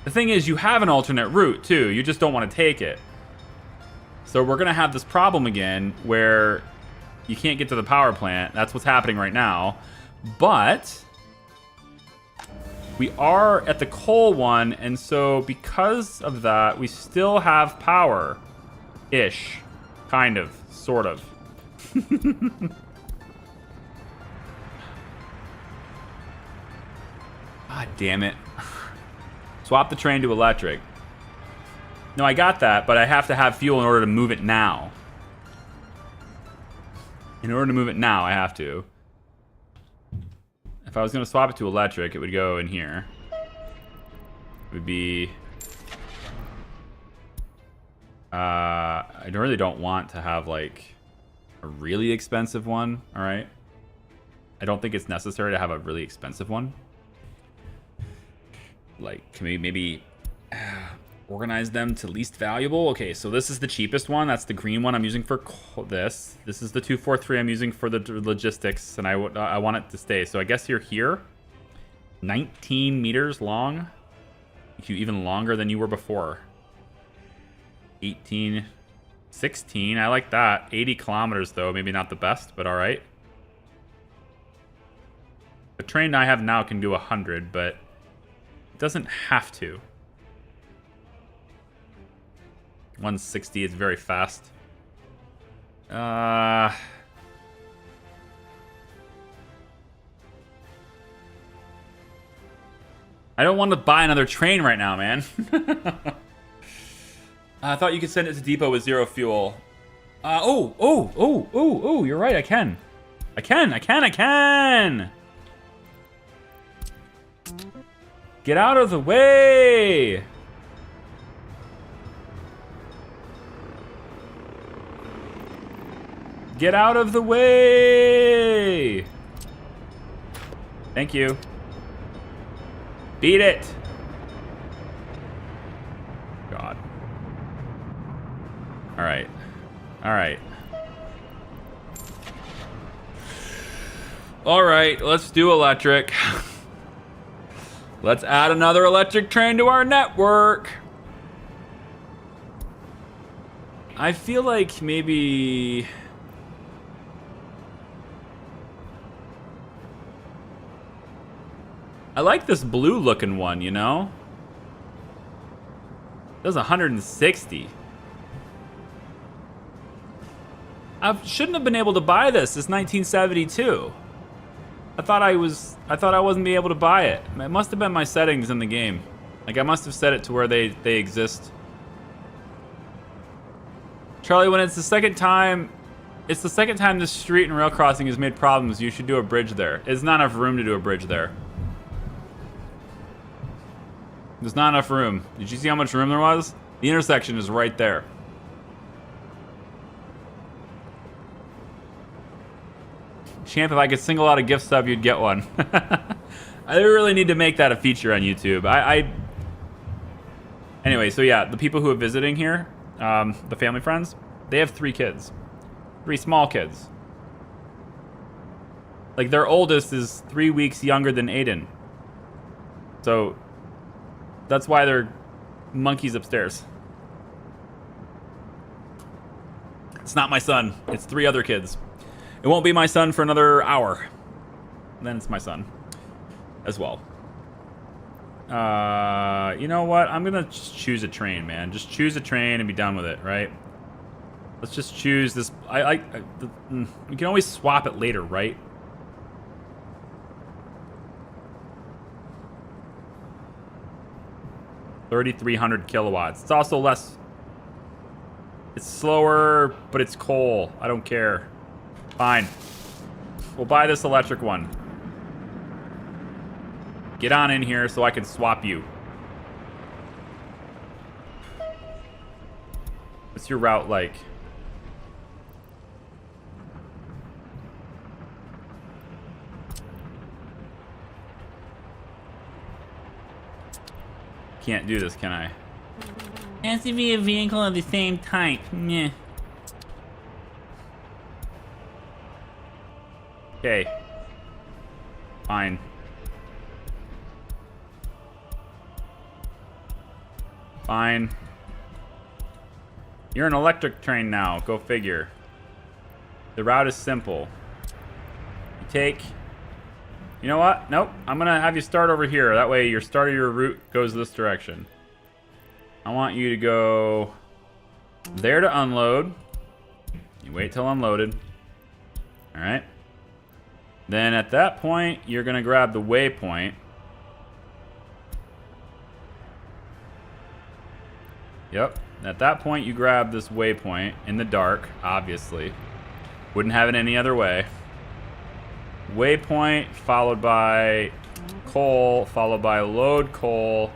The thing is, you have an alternate route, too. You just don't want to take it. So we're going to have this problem again where you can't get to the power plant. That's what's happening right now. But we are at the coal one, and so because of that, we still have power-ish. Kind of. Sort of. God damn it. Swap the train to electric. No, I got that, but I have to have fuel in order to move it now. In order to move it now, I have to. If I was going to swap it to electric, it would go in here. It would be... I really don't want to have, like, a really expensive one, alright? I don't think it's necessary to have a really expensive one. Like, can we maybe organize them to least valuable? Okay, so this is the cheapest one. That's the green one I'm using for this. This is the 243 I'm using for the logistics, and I want it to stay. So I guess you're here. 19 meters long. Make you even longer than you were before. 18, 16. I like that. 80 kilometers, though. Maybe not the best, but all right. The train I have now can do 100, but it doesn't have to. 160 is very fast. I don't want to buy another train right now, man. I thought you could send it to depot with 0 fuel. Oh, you're right, I can. I can! Get out of the way! Get out of the way! Thank you. Beat it! God. Alright. Alright. Alright, let's do electric. Let's add another electric train to our network. I feel like maybe... I like this blue looking one, you know? It does 160. I shouldn't have been able to buy this. It's 1972. I thought I wasn't be able to buy it. It must have been my settings in the game. Like I must have set it to where they exist. Charlie, when it's the second time this street and rail crossing has made problems, you should do a bridge there. There's not enough room to do a bridge there. There's not enough room. Did you see how much room there was? The intersection is right there. Champ, if I could single out a gift sub, you'd get one. I really need to make that a feature on YouTube. Anyway, so yeah, the people who are visiting here, the family friends, they have 3 kids. 3 small kids. Like, their oldest is 3 weeks younger than Aiden. So, that's why they're monkeys upstairs. It's not my son. It's 3 other kids. It won't be my son for another hour. Then it's my son as well. You know what? I'm going to choose a train, man. Just choose a train and be done with it, right? Let's just choose this. We can always swap it later, right? $3,300 kilowatts. It's also less. It's slower, but it's coal. I don't care. Fine. We'll buy this electric one. Get on in here so I can swap you. What's your route like? Can't do this, can I? It has to be a vehicle of the same type. Meh. Okay. Fine. Fine. You're an electric train now. Go figure. The route is simple. You take... You know what? Nope. I'm going to have you start over here. That way your start of your route goes this direction. I want you to go there to unload. You wait till unloaded. Alright. Then at that point, you're going to grab the waypoint. Yep. At that point, you grab this waypoint in the dark, obviously. Wouldn't have it any other way. Waypoint, followed by coal, followed by load coal,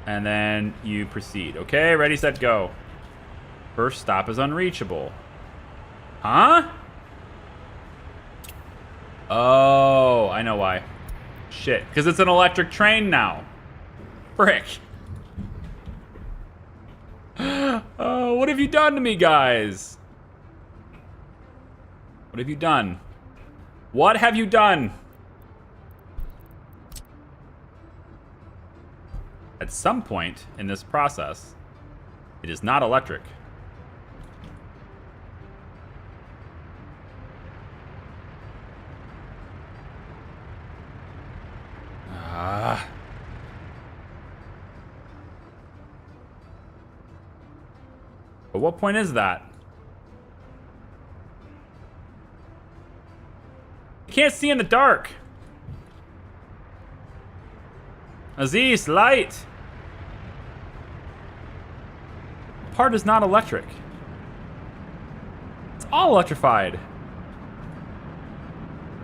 and then you proceed. Okay, ready, set, go. First stop is unreachable. Huh? Oh, I know why. Shit, because it's an electric train now. Frick. Oh, what have you done to me, guys? What have you done? What have you done? At some point in this process, it is not electric. But what point is that? I can't see in the dark. Aziz, light. Part is not electric. It's all electrified.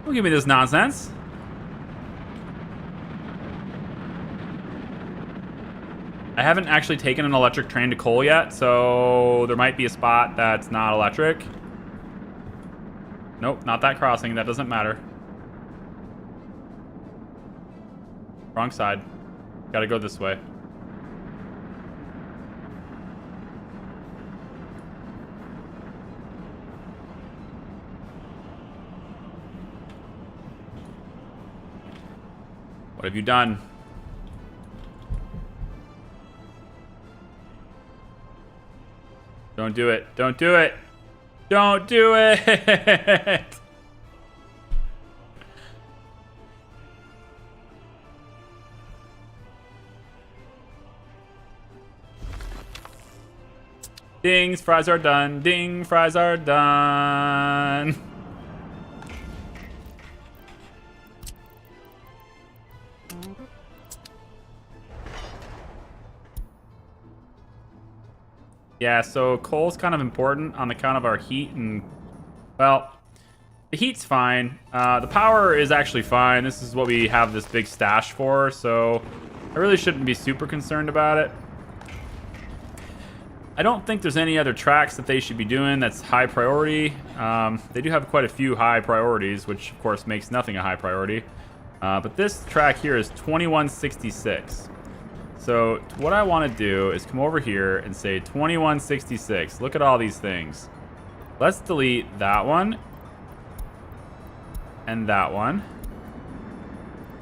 Don't give me this nonsense. I haven't actually taken an electric train to coal yet, so there might be a spot that's not electric. Nope, not that crossing. That doesn't matter. Wrong side. Gotta go this way. What have you done? Don't do it. Don't do it. Don't do it. Dings, fries are done. Ding, fries are done. Yeah, so coal's kind of important on account of our heat and, well, the heat's fine. The power is actually fine. This is what we have this big stash for, so I really shouldn't be super concerned about it. I don't think there's any other tracks that they should be doing that's high priority. They do have quite a few high priorities, which of course makes nothing a high priority. But this track here is 2166. So what I want to do is come over here and say 2166. Look at all these things. Let's delete that one. And that one.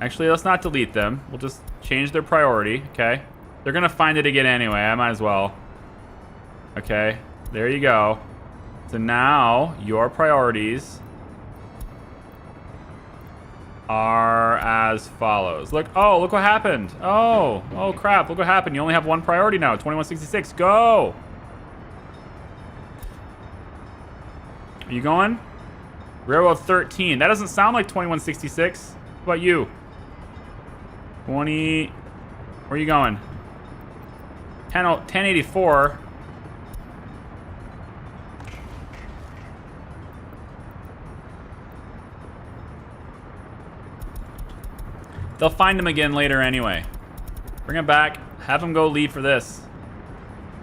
Actually, let's not delete them. We'll just change their priority, okay? They're going to find it again anyway. I might as well. Okay, there you go. So now your priorities are as follows. Look, oh, look what happened. Oh crap, look what happened. You only have one priority now, 2166, go. you going? Railroad 13. That doesn't sound like 2166. What about you? 20. Where are you going? 1084. They'll find him again later anyway. Bring him back. Have him go leave for this.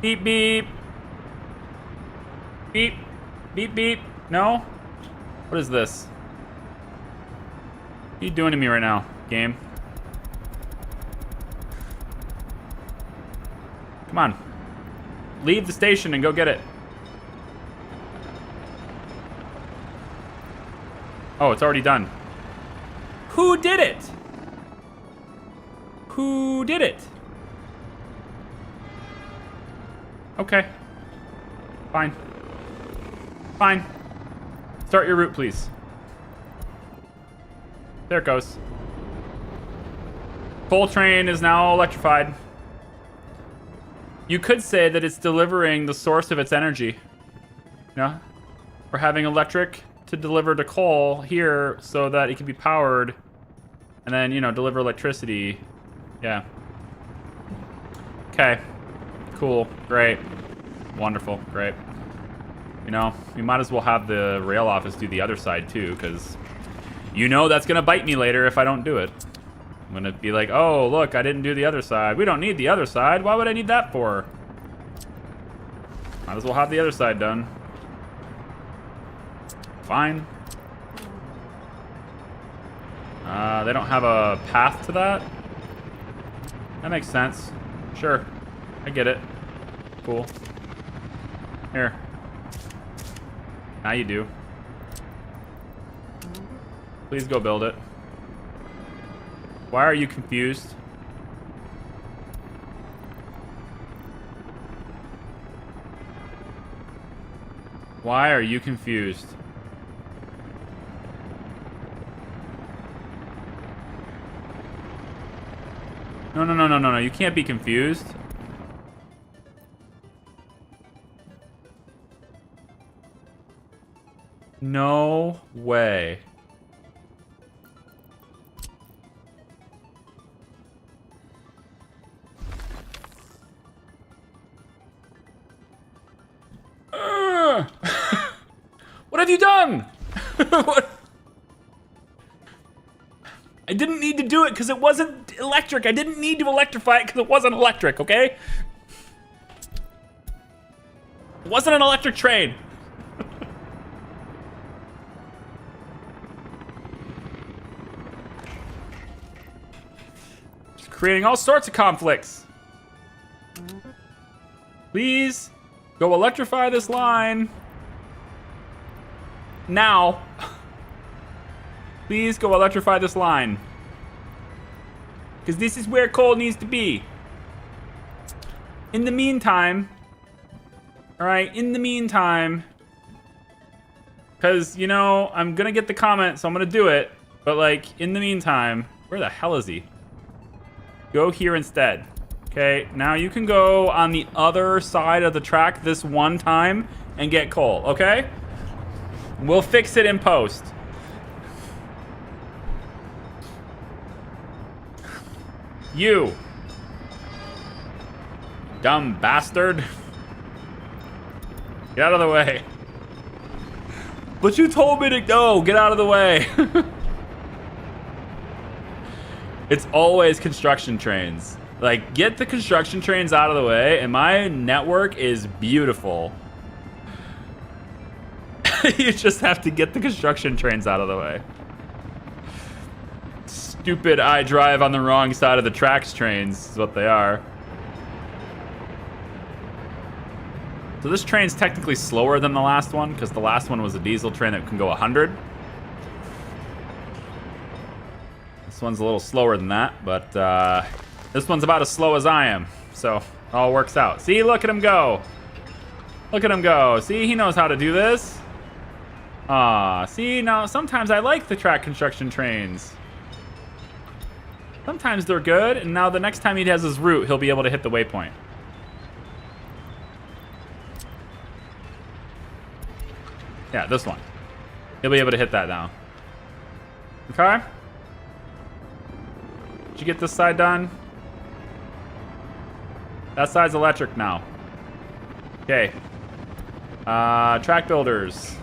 Beep, beep. Beep. Beep, beep. No? What is this? What are you doing to me right now, game? Come on. Leave the station and go get it. Oh, it's already done. Who did it? Who did it? Okay. Fine. Fine. Start your route, please. There it goes. Coal train is now electrified. You could say that it's delivering the source of its energy. Yeah. We're having electric to deliver to coal here so that it can be powered and then, you know, deliver electricity. Yeah. Okay. Cool. Great. Wonderful. Great. You know, we might as well have the rail office do the other side too, because you know that's going to bite me later if I don't do it. I'm going to be like, oh, look, I didn't do the other side. We don't need the other side. Why would I need that for? Might as well have the other side done. Fine. They don't have a path to that? That makes sense. Sure. I get it. Cool. Here. Now you do. Please go build it. Why are you confused? Why are you confused? No, no, no, no, no, no. You can't be confused. No way. What have you done? What? I didn't need to do it because it wasn't electric. I didn't need to electrify it because it wasn't electric, okay? It wasn't an electric train. Just creating all sorts of conflicts. Please go electrify this line. Now. Please go electrify this line. Because this is where coal needs to be. In the meantime. Alright, in the meantime. Because, you know, I'm going to get the comment, so I'm going to do it. But, like, in the meantime. Where the hell is he? Go here instead. Okay, now you can go on the other side of the track this one time and get coal, okay? We'll fix it in post. You. Dumb bastard. Get out of the way. But you told me to go. Get out of the way. It's always construction trains. Like, get the construction trains out of the way, and my network is beautiful. You just have to get the construction trains out of the way. Stupid I drive on the wrong side of the tracks trains is what they are. So this train's technically slower than the last one, because the last one was a diesel train that can go 100. This one's a little slower than that, but this one's about as slow as I am. So it all works out. See, look at him go. Look at him go. See, he knows how to do this. See, now sometimes I like the track construction trains. Sometimes they're good, and now the next time he has his route, he'll be able to hit the waypoint. Yeah, this one. He'll be able to hit that now. Okay. Did you get this side done? That side's electric now. Okay. Track builders.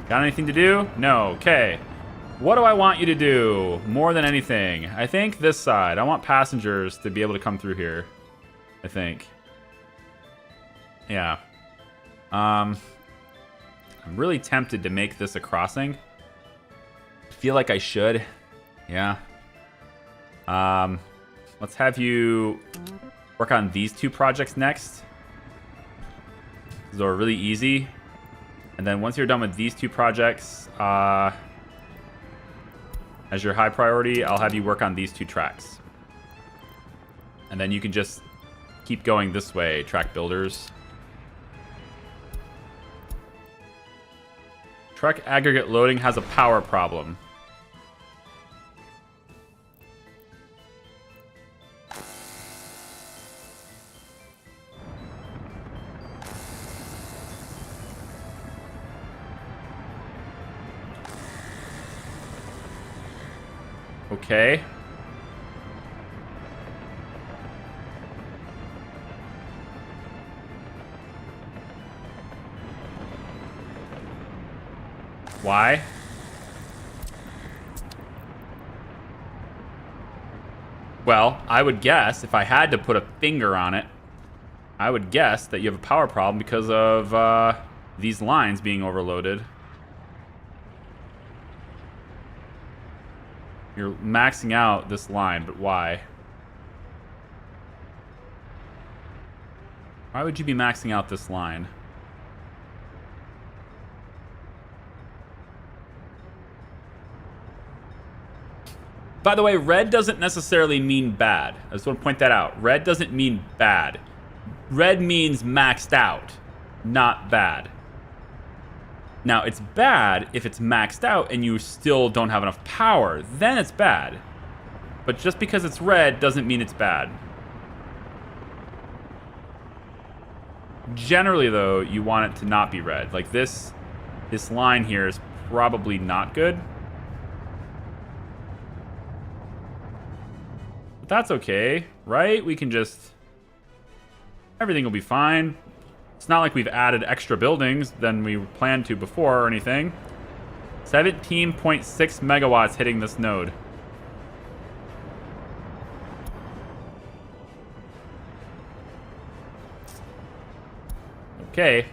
Got anything to do? No. Okay. What do I want you to do more than anything? I think this side. I want passengers to be able to come through here. I think. Yeah. I'm really tempted to make this a crossing. I feel like I should. Yeah. Let's have you work on these two projects next. These are really easy. And then once you're done with these two projects, as your high priority, I'll have you work on these two tracks. And then you can just keep going this way, track builders. Truck aggregate loading has a power problem. Okay. Why? Well, I would guess, if I had to put a finger on it, I would guess that you have a power problem because of these lines being overloaded. You're maxing out this line, but why? Why would you be maxing out this line? By the way, red doesn't necessarily mean bad. I just want to point that out. Red doesn't mean bad. Red means maxed out, not bad. Now, it's bad if it's maxed out and you still don't have enough power. Then it's bad. But just because it's red doesn't mean it's bad. Generally, though, you want it to not be red. Like this line here is probably not good. But that's okay, right? We can just... everything will be fine. It's not like we've added extra buildings than we planned to before or anything. 17.6 megawatts hitting this node. Okay.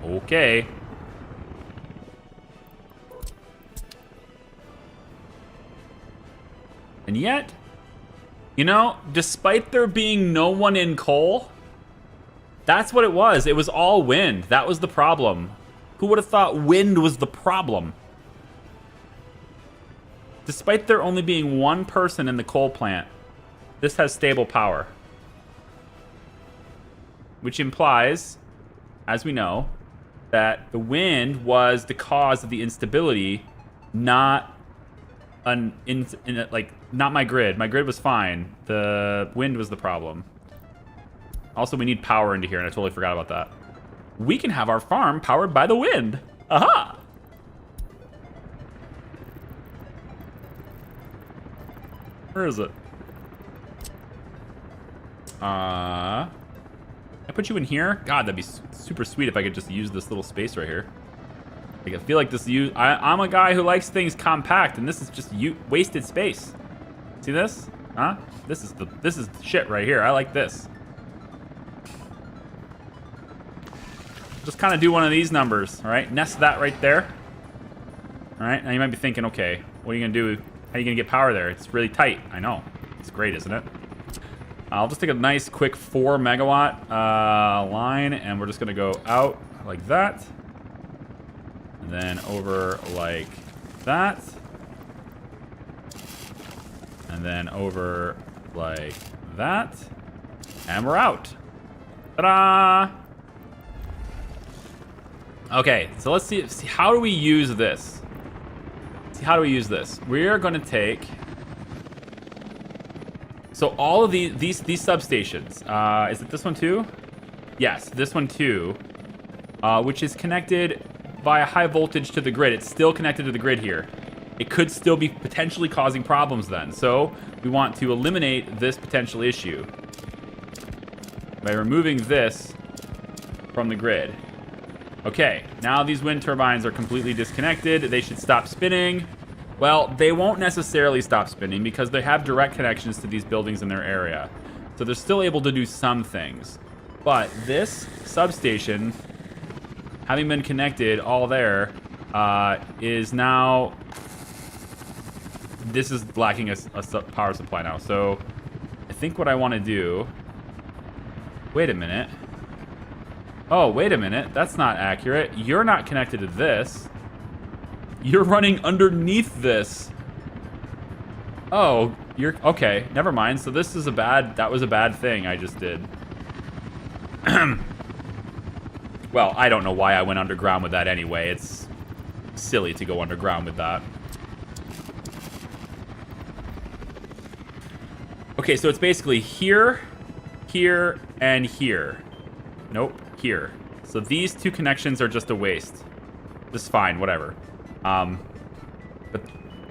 Okay. And yet... you know, despite there being no one in coal, that's what it was. It was all wind. That was the problem. Who would have thought wind was the problem? Despite there only being one person in the coal plant, this has stable power. Which implies, as we know, that the wind was the cause of the instability, not not my grid. My grid was fine. The wind was the problem. Also, we need power into here, and I totally forgot about that. We can have our farm powered by the wind. Aha! Where is it? I put you in here? God, that'd be super sweet if I could just use this little space right here. Like, I feel like this I'm a guy who likes things compact, and this is just wasted space. See this? Huh? This is the shit right here. I like this. Just kind of do one of these numbers, all right? Nest that right there. All right, now you might be thinking, okay, what are you gonna do? How are you gonna get power there? It's really tight. I know. It's great, isn't it? I'll just take a nice quick 4 megawatt line, and we're just gonna go out like that. And then over like that. And then over like that. And we're out. Ta-da! Okay, so let's see how do we use this? See, how do we use this? We're gonna take... so all of these substations, is it this one too? Yes, this one too, which is connected via high voltage to the grid. It's still connected to the grid here. It could still be potentially causing problems then. So we want to eliminate this potential issue by removing this from the grid. Okay, now these wind turbines are completely disconnected. They should stop spinning. Well, they won't necessarily stop spinning because they have direct connections to these buildings in their area. So they're still able to do some things. But this substation, having been connected all there, is now... This is lacking a power supply now. So I think what I want to do... Wait a minute. Oh, wait a minute. That's not accurate. You're not connected to this. You're running underneath this. Oh, you're... Okay, never mind. So this is a bad... That was a bad thing I just did. Well, I don't know why I went underground with that anyway. It's silly to go underground with that. Okay, so it's basically here, here, and here. Nope, here. So these two connections are just a waste. Just fine, whatever. But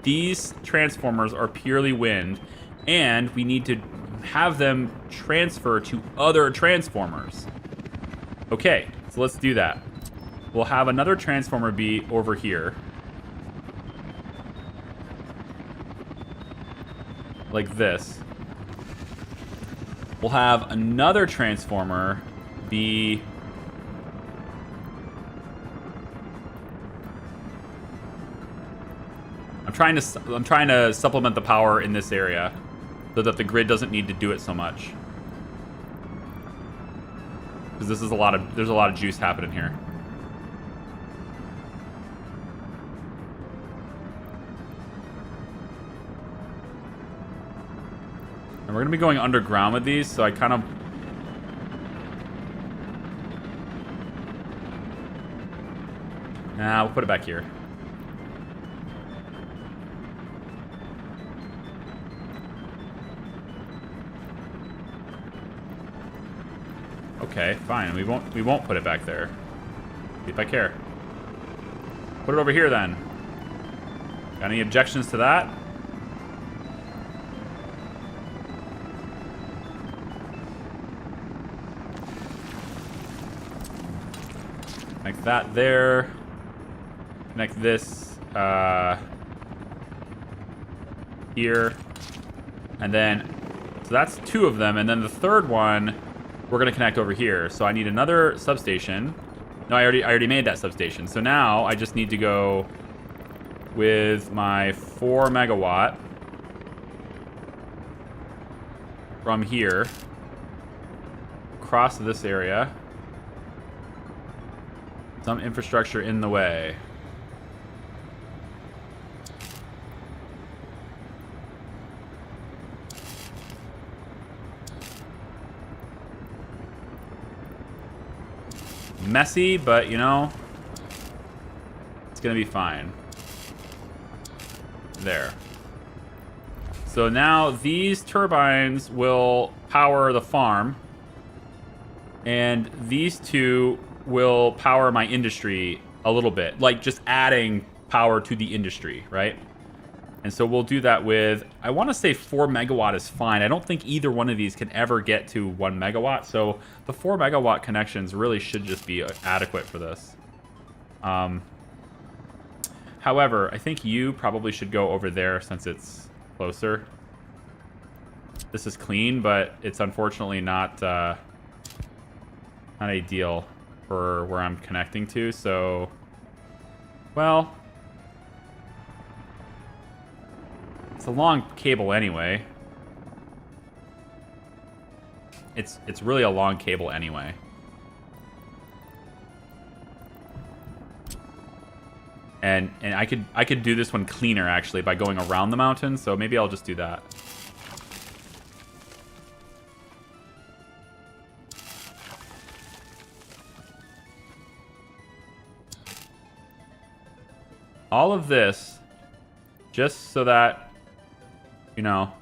these transformers are purely wind, and we need to have them transfer to other transformers. Okay, so let's do that. We'll have another transformer be over here. Like this. We'll have another transformer be... I'm trying to supplement the power in this area so that the grid doesn't need to do it so much. Because this is there's a lot of juice happening here. And we're gonna be going underground with these, so I kind of... Nah, we'll put it back here. Okay, fine. We won't put it back there. See if I care. Put it over here then. Got any objections to that? Connect that there. Connect this here. And then, so that's two of them. And then the third one, we're gonna connect over here. So I need another substation. No, I already made that substation. So now I just need to go with my 4 megawatt from here across this area. Some infrastructure in the way. Messy, but you know, it's gonna be fine. There. So now these turbines will power the farm, and these two will power my industry a little bit, like just adding power to the industry, right? And so we'll do that with, I want to say 4 megawatt is fine. I don't think either one of these can ever get to 1 megawatt. So the 4 megawatt connections really should just be adequate for this. However, I think you probably should go over there since it's closer. This is clean, but it's unfortunately not ideal for where I'm connecting to. So, well... It's a long cable anyway. It's really a long cable anyway. And I could do this one cleaner actually by going around the mountain, so maybe I'll just do that. All of this just so that, you know,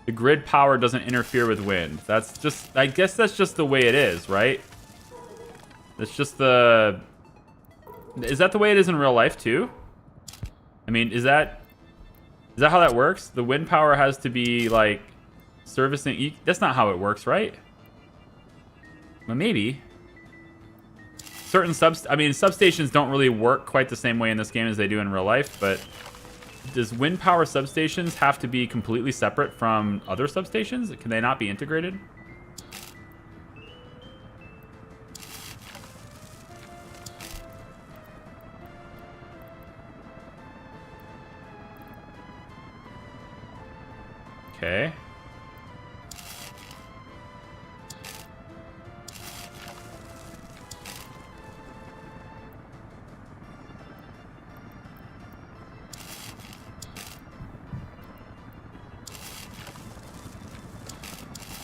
The grid power doesn't interfere with wind. That's just, I guess that's just the way it is, right? That's just the... Is that the way it is in real life too? I mean, is that how that works? The wind power has to be like servicing. That's not how it works, right? Well, maybe. Certain substations don't really work quite the same way in this game as they do in real life, but does wind power substations have to be completely separate from other substations? Can they not be integrated? Okay.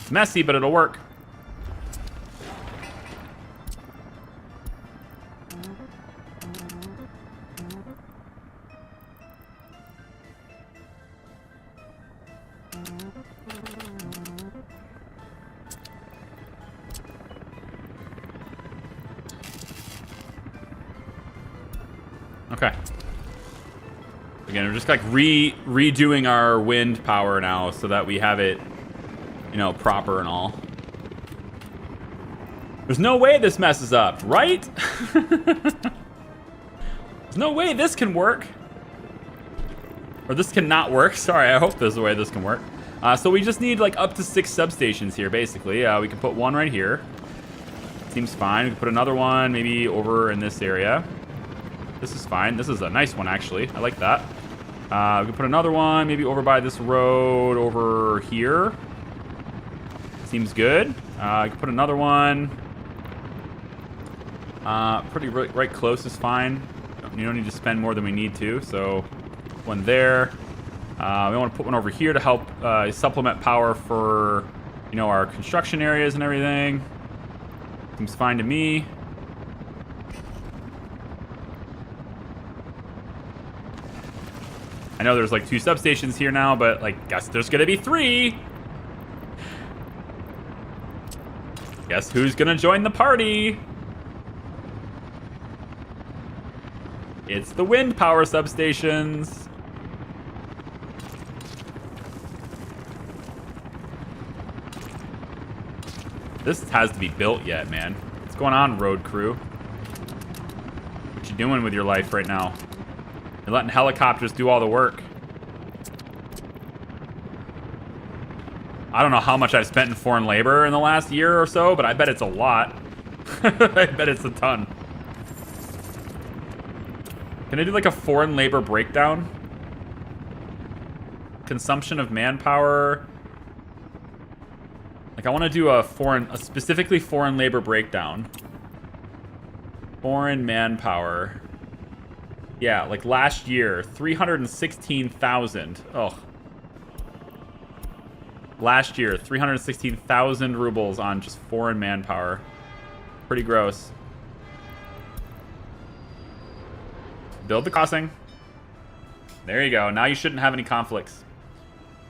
It's messy, but it'll work. Okay. Again, we're just like redoing our wind power now so that we have it, you know, proper and all. There's no way this messes up, right? There's no way this can work. Or this cannot work. Sorry, I hope there's a way this can work. So we just need like up to 6 substations here, basically. We can put one right here. Seems fine. We can put another one maybe over in this area. This is fine. This is a nice one, actually. I like that. We can put another one maybe over by this road over here. Seems good. I can put another one. Pretty right close is fine. You don't need to spend more than we need to. So one there. We want to put one over here to help supplement power for, you know, our construction areas and everything. Seems fine to me. I know there's like 2 substations here now, but like, guess there's gonna be 3. Guess who's gonna join the party? It's the wind power substations. This has to be built yet, man. What's going on, road crew? What you doing with your life right now? You're letting helicopters do all the work. I don't know how much I've spent in foreign labor in the last year or so, but I bet it's a lot. I bet it's a ton. Can I do like a foreign labor breakdown? Consumption of manpower. Like I want to do a specifically foreign labor breakdown. Foreign manpower. Yeah, like last year, 316,000. Oh. Last year, 316,000 rubles on just foreign manpower. Pretty gross. Build the crossing. There you go. Now you shouldn't have any conflicts.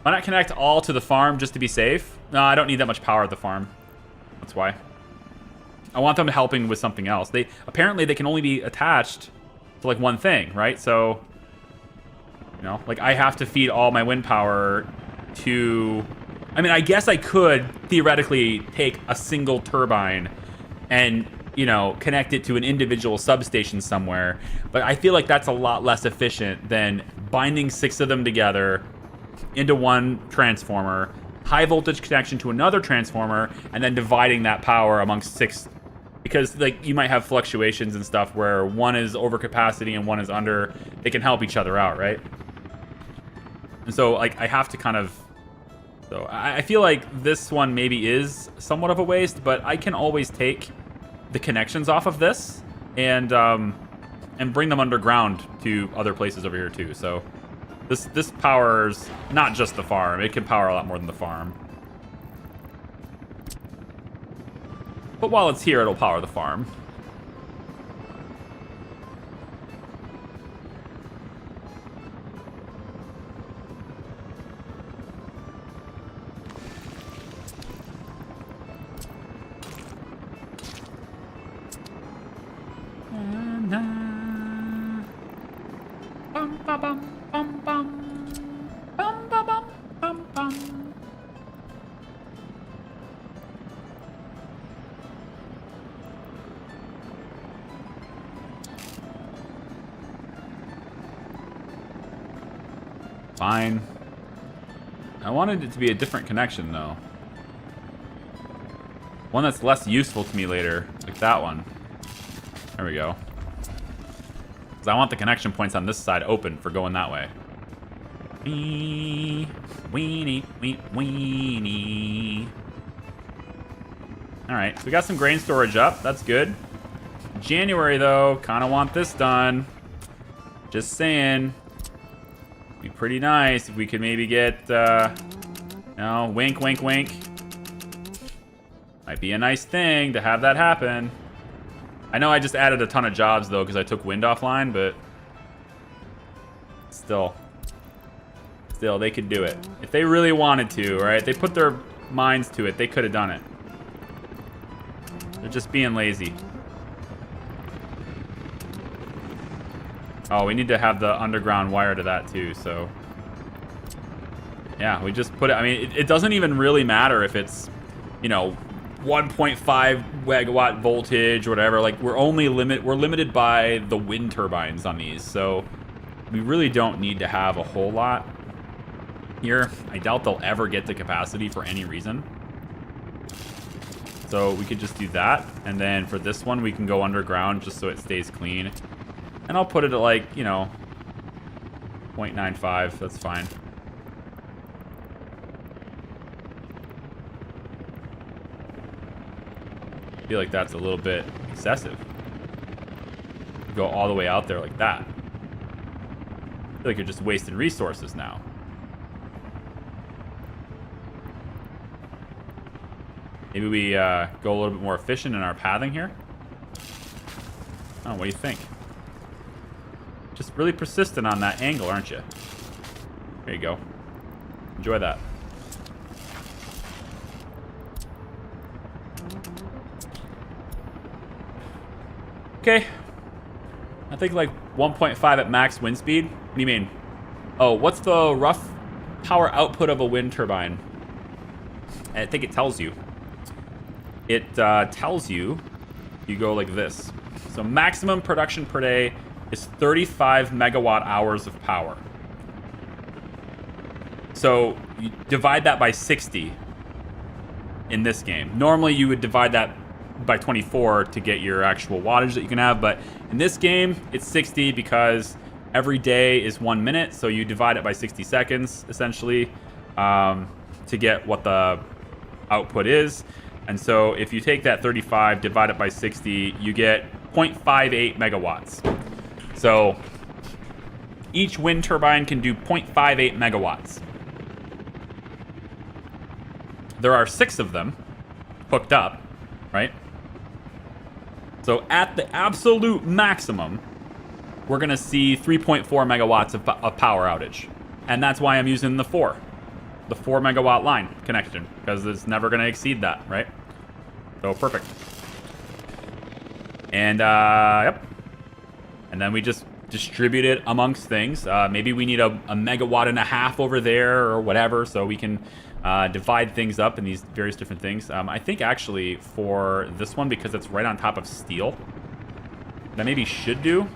Why not connect all to the farm just to be safe? No, I don't need that much power at the farm. That's why. I want them helping with something else. Apparently they can only be attached to like one thing, right? So, you know, like I have to feed all my wind power to... I mean, I guess I could theoretically take a single turbine and, you know, connect it to an individual substation somewhere. But I feel like that's a lot less efficient than binding 6 of them together into one transformer, high voltage connection to another transformer, and then dividing that power amongst 6. Because like you might have fluctuations and stuff where one is over capacity and one is under. They can help each other out, right? And so like I have to kind of... So I feel like this one maybe is somewhat of a waste, but I can always take the connections off of this and bring them underground to other places over here too. So this powers not just the farm. It can power a lot more than the farm. But while it's here, it'll power the farm. Bum, ba, bum, bum, bum. Bum, ba, bum, bum, bum. Fine. I wanted it to be a different connection, though. One that's less useful to me later, like that one. There we go. Because I want the connection points on this side open for going that way. Weenie, weenie, weenie. Alright, so we got some grain storage up. That's good. January, though, kind of want this done. Just saying. Be pretty nice if we could maybe get, wink, wink, wink. Might be a nice thing to have that happen. I know I just added a ton of jobs, though, because I took wind offline, but still, they could do it. If they really wanted to, right? They put their minds to it, they could have done it. They're just being lazy. Oh, we need to have the underground wire to that, too, so. Yeah, we just put it. I mean, it doesn't even really matter if it's, 1.5 megawatt voltage or whatever. Like, we're limited by the wind turbines on these, so we really don't need to have a whole lot here. I doubt they'll ever get to capacity for any reason. So we could just do that, and then for this one, we can go underground just so it stays clean. And I'll put it at, like, 0.95. That's fine. I feel like that's a little bit excessive. Go all the way out there like that. I feel like you're just wasting resources now. Maybe we go a little bit more efficient in our pathing here. Oh, what do you think? Just really persistent on that angle, aren't you? There you go. Enjoy that. Okay. I think like 1.5 at max wind speed. What do you mean? Oh, what's the rough power output of a wind turbine? I think it tells you. It tells you, you go like this. So maximum production per day is 35 megawatt hours of power. So you divide that by 60 in this game. Normally you would divide that by 24 to get your actual wattage that you can have, but in this game it's 60 because every day is 1 minute, so you divide it by 60 seconds essentially to get what the output is. And so if you take that 35, divide it by 60, you get 0.58 megawatts. So each wind turbine can do 0.58 megawatts. There are 6 of them hooked up, right? So at the absolute maximum, we're going to see 3.4 megawatts of power outage. And that's why I'm using the 4 megawatt line connection, because it's never going to exceed that, right? So perfect. And yep. And then we just distribute it amongst things. Maybe we need a megawatt and a half over there or whatever, so we can divide things up in these various different things. I think actually for this one, because it's right on top of steel, that maybe should do,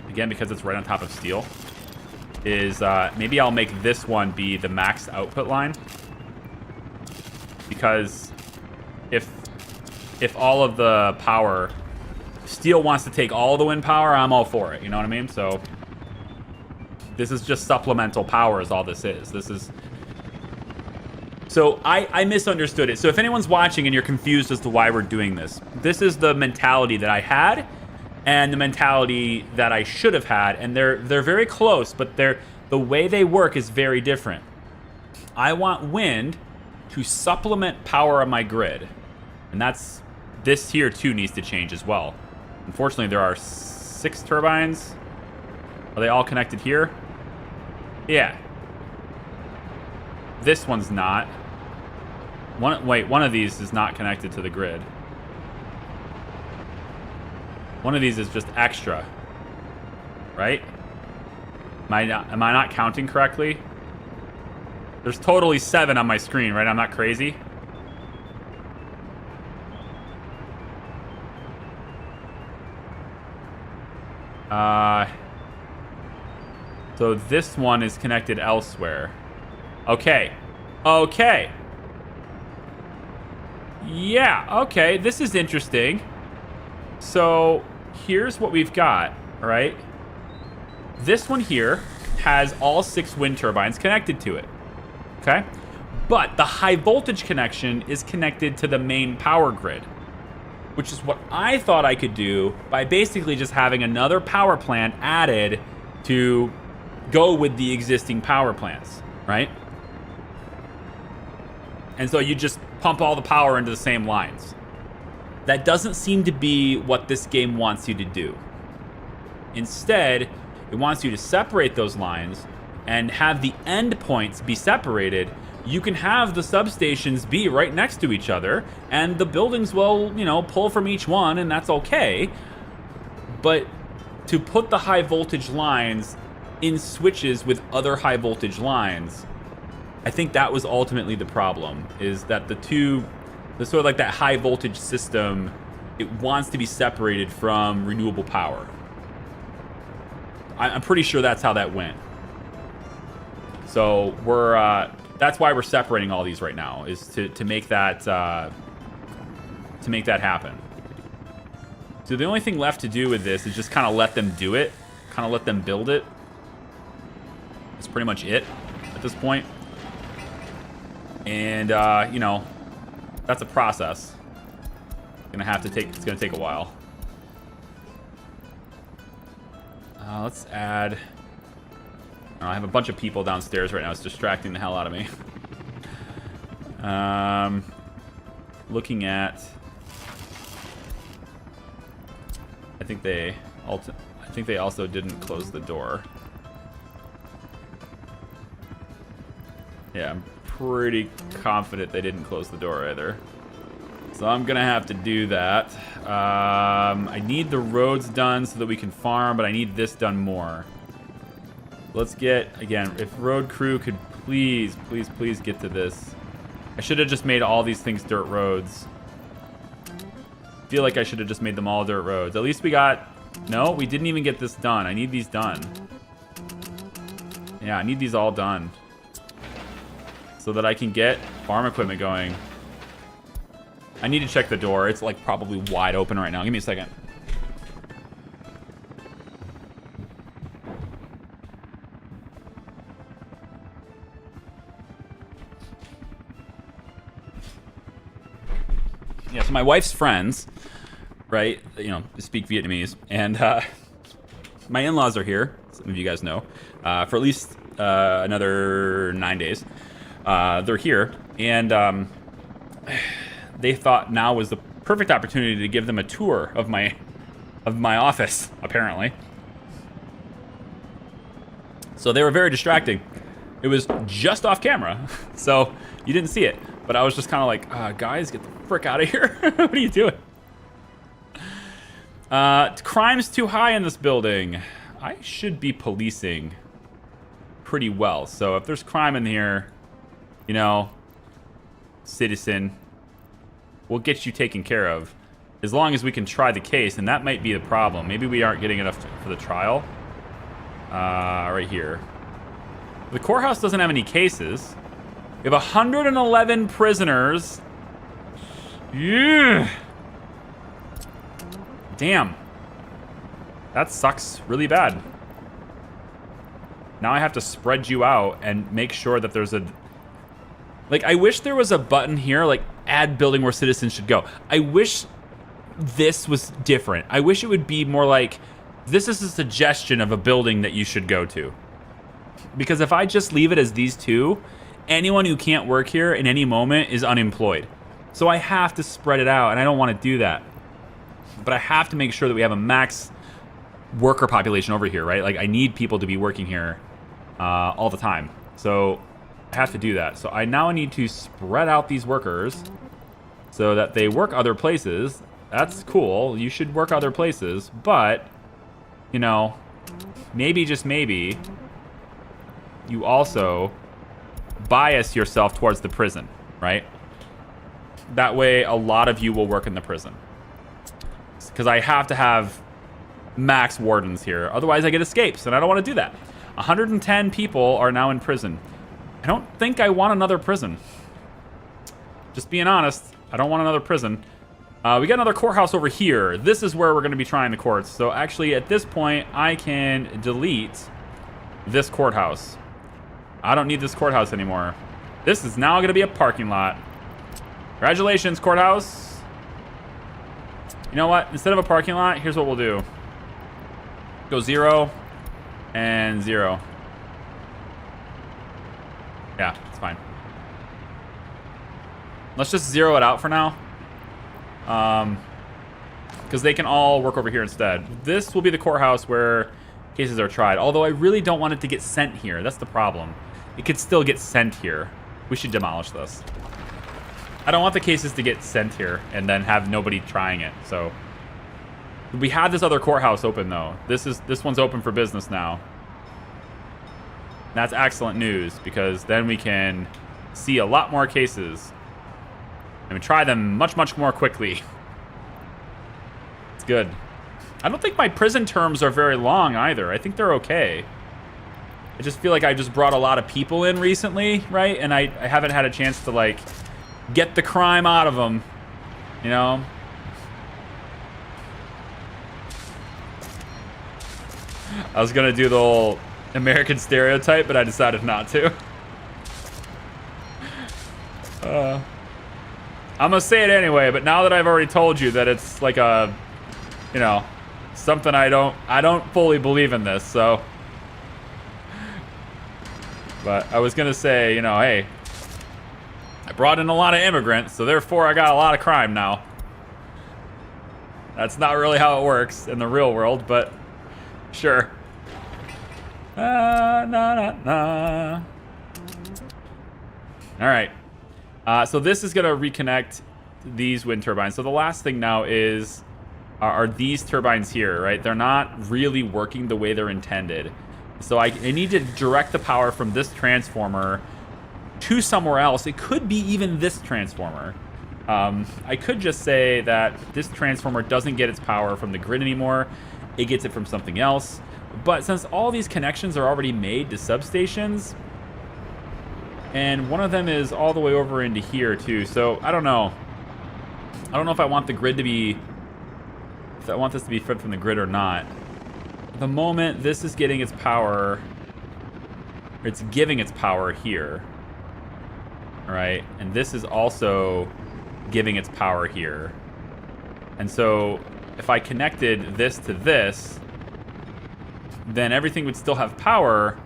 again, because it's right on top of steel, is maybe I'll make this one be the max output line. Because if all of the power, steel wants to take all the wind power, I'm all for it, you know what I mean? So this is just supplemental power is all this is. This is... So I misunderstood it. So if anyone's watching and you're confused as to why we're doing this, this is the mentality that I had and the mentality that I should have had, and they're very close, but the way they work is very different. I want wind to supplement power on my grid, and that's this here too needs to change as well. Unfortunately, there are 6 turbines. Are they all connected here? Yeah. This one's not. One of these is not connected to the grid. One of these is just extra, right? Am I not counting correctly? There's totally 7 on my screen, right? I'm not crazy. So this one is connected elsewhere. Okay. Okay. Yeah, okay. This is interesting. So here's what we've got, right? This one here has all 6 wind turbines connected to it. Okay? But the high voltage connection is connected to the main power grid, which is what I thought I could do by basically just having another power plant added to go with the existing power plants, right? And so you just pump all the power into the same lines. That doesn't seem to be what this game wants you to do. Instead, it wants you to separate those lines and have the endpoints be separated. You can have the substations be right next to each other, and the buildings will, you know, pull from each one, and that's okay. But to put the high voltage lines in switches with other high voltage lines, I think that was ultimately the problem, is that the sort of like that high voltage system, it wants to be separated from renewable power. I'm pretty sure that's how that went. So that's why we're separating all these right now, is to make that happen. So the only thing left to do with this is just kind of let them do it, kind of let them build it. That's pretty much it at this point. And you know, that's a process. It's gonna take a while. Let's add. I have a bunch of people downstairs right now. It's distracting the hell out of me. Looking at. I think they also didn't close the door. Yeah, I'm pretty confident they didn't close the door either. So I'm gonna have to do that. I need the roads done so that we can farm, but I need this done more. Let's get, again, if road crew could please get to this. I should have just made all these things dirt roads. I feel like I should have just made them all dirt roads. At least we got, no, we didn't even get this done. I need these done. Yeah, I need these all done, so that I can get farm equipment going. I need to check the door. It's like probably wide open right now. Give me a second. Yeah, so my wife's friends, right, you know, speak Vietnamese, and my in-laws are here, some of you guys know, for at least another 9 days. They're here, and they thought now was the perfect opportunity to give them a tour of my office, apparently. So they were very distracting. It was just off camera, so you didn't see it. But I was just kind of like, guys, get the frick out of here. What are you doing? Crime's too high in this building. I should be policing pretty well. So if there's crime in here, you know, citizen, we'll get you taken care of. As long as we can try the case, and that might be the problem. Maybe we aren't getting enough for the trial. Right here. The courthouse doesn't have any cases. We have 111 prisoners. Yeah. Damn. That sucks really bad. Now I have to spread you out and make sure that there's a... Like, I wish there was a button here, like, add building where citizens should go. I wish this was different. I wish it would be more like, this is a suggestion of a building that you should go to. Because if I just leave it as these two, anyone who can't work here in any moment is unemployed. So I have to spread it out, and I don't want to do that. But I have to make sure that we have a max worker population over here, right? Like, I need people to be working here all the time. So I have to do that. So I now need to spread out these workers so that they work other places. That's cool. You should work other places. But, you know, maybe, just maybe, you also bias yourself towards the prison, right? That way, a lot of you will work in the prison. Because I have to have max wardens here. Otherwise, I get escapes, and I don't want to do that. 110 people are now in prison. I don't think I want another prison. Just being honest, I don't want another prison. We got another courthouse over here. This is where we're going to be trying the courts. So actually, at this point, I can delete this courthouse. I don't need this courthouse anymore. This is now going to be a parking lot. Congratulations, courthouse. You know what? Instead of a parking lot, here's what we'll do. Go 0 and 0. Yeah, it's fine. Let's just 0 it out for now. Because they can all work over here instead. This will be the courthouse where cases are tried. Although I really don't want it to get sent here. That's the problem. It could still get sent here. We should demolish this. I don't want the cases to get sent here and then have nobody trying it. So we had this other courthouse open though. This one's open for business now. That's excellent news because then we can see a lot more cases and we try them much, much more quickly. It's good. I don't think my prison terms are very long either. I think they're okay. I just feel like I just brought a lot of people in recently, right? And I haven't had a chance to like get the crime out of them, you know? I was gonna do the whole American stereotype, but I decided not to. I'm gonna say it anyway, but now that I've already told you that it's like a, you know, something I don't fully believe in this, so. But I was gonna say, you know, hey, I brought in a lot of immigrants, so therefore I got a lot of crime now. That's not really how it works in the real world, but sure. All right. So this is going to reconnect these wind turbines. So the last thing now is are these turbines here, right? They're not really working the way they're intended. So I need to direct the power from this transformer to somewhere else. It could be even this transformer. I could just say that this transformer doesn't get its power from the grid anymore. It gets it from something else. But since all these connections are already made to substations, and one of them is all the way over into here too, so I don't know. I don't know if I want the grid to be, if I want this to be fed from the grid or not. At the moment, this is getting its power, or it's giving its power here. All right, and this is also giving its power here. And so if I connected this to this, then everything would still have power.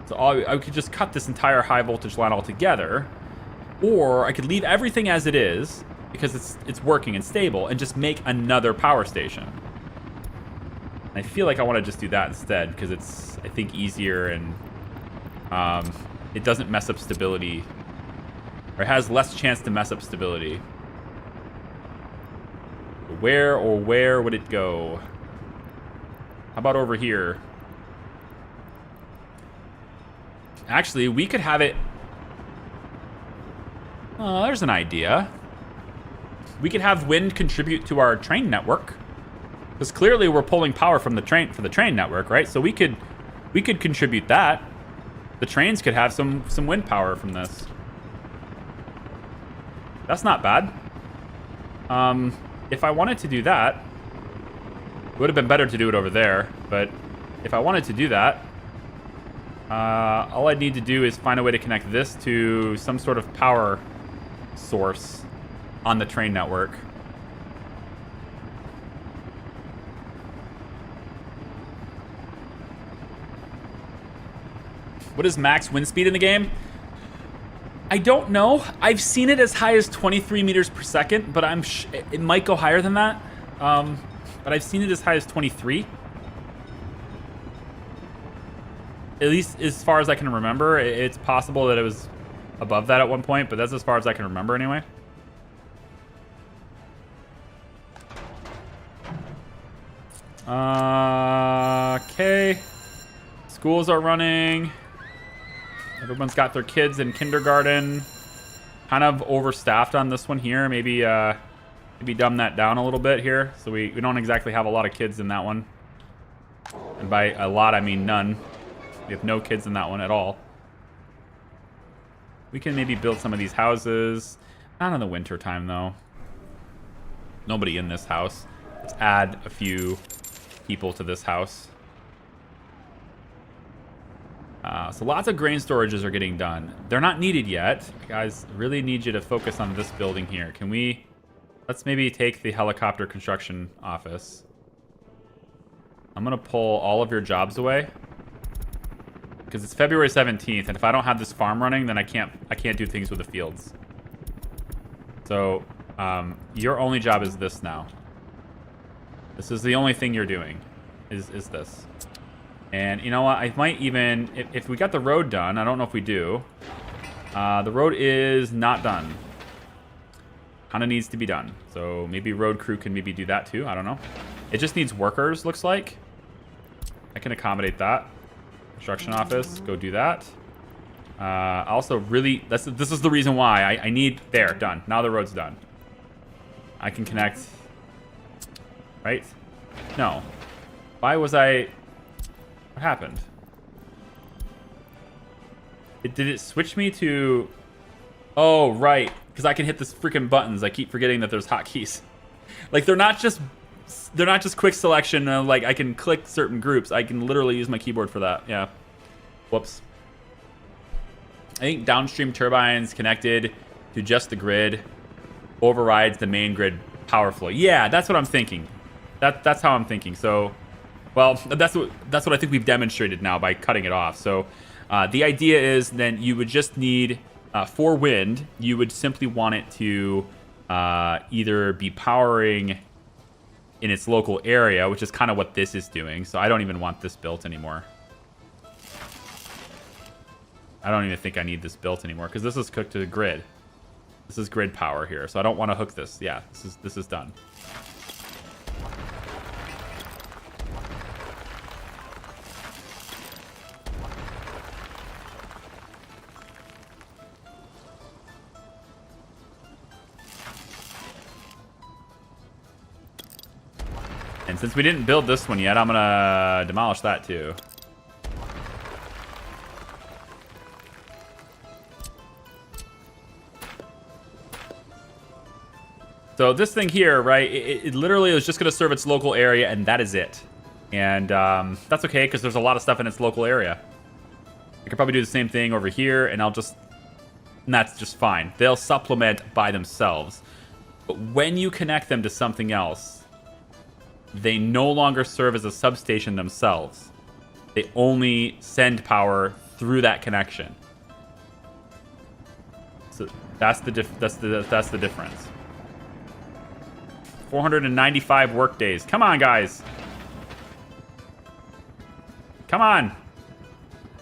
So I could just cut this entire high voltage line altogether, or I could leave everything as it is because it's working and stable, and just make another power station. And I feel like I want to just do that instead because it's, I think, easier and it doesn't mess up stability, or it has less chance to mess up stability. Where would it go? How about over here? Actually, we could have it... Oh, there's an idea. We could have wind contribute to our train network. Because clearly we're pulling power from the train for the train network, right? So we could contribute that. The trains could have some wind power from this. That's not bad. If I wanted to do that, it would have been better to do it over there, but if I wanted to do that, all I need to do is find a way to connect this to some sort of power source on the train network. What is max wind speed in the game? I don't know. I've seen it as high as 23 meters per second, but it might go higher than that. But I've seen it as high as 23. At least as far as I can remember. It's possible that it was above that at one point, but that's as far as I can remember anyway. Okay. Schools are running. Everyone's got their kids in kindergarten. Kind of overstaffed on this one here. Maybe dumb that down a little bit here. So we don't exactly have a lot of kids in that one. And by a lot, I mean none. We have no kids in that one at all. We can maybe build some of these houses. Not in the winter time, though. Nobody in this house. Let's add a few people to this house. So lots of grain storages are getting done. They're not needed yet. Guys, really need you to focus on this building here. Can we... Let's maybe take the helicopter construction office. I'm going to pull all of your jobs away. Because it's February 17th, and if I don't have this farm running, then I can't do things with the fields. So, your only job is this now. This is the only thing you're doing, is this. And you know what? I might even... If we got the road done, I don't know if we do. The road is not done. Kind of needs to be done. So maybe road crew can maybe do that too. I don't know. It just needs workers, looks like. I can accommodate that. Construction office, go do that. Also, really, this is the reason why I need... There, done. Now the road's done. I can connect... Right? No. Why was I... What happened? Did it switch me to... Oh, right. Because I can hit this freaking buttons. I keep forgetting that there's hotkeys. Like, they're not just quick selection. Like, I can click certain groups. I can literally use my keyboard for that. Yeah. Whoops. I think downstream turbines connected to just the grid overrides the main grid power flow. Yeah, that's what I'm thinking. That's how I'm thinking. So, well, that's what I think we've demonstrated now by cutting it off. So, the idea is then you would just need for wind, you would simply want it to either be powering in its local area, which is kind of what this is doing. So I don't even want this built anymore. I don't even think I need this built anymore because this is cooked to the grid. This is grid power here, so I don't want to hook this. Yeah, this is done. And since we didn't build this one yet, I'm gonna demolish that too. So this thing here, right, it literally is just going to serve its local area, and that is it. And that's okay, because there's a lot of stuff in its local area. I could probably do the same thing over here, and and that's just fine. They'll supplement by themselves. But when you connect them to something else, they no longer serve as a substation themselves. They only send power through that connection. So that's the difference. 495 work days. Come on, guys. Come on.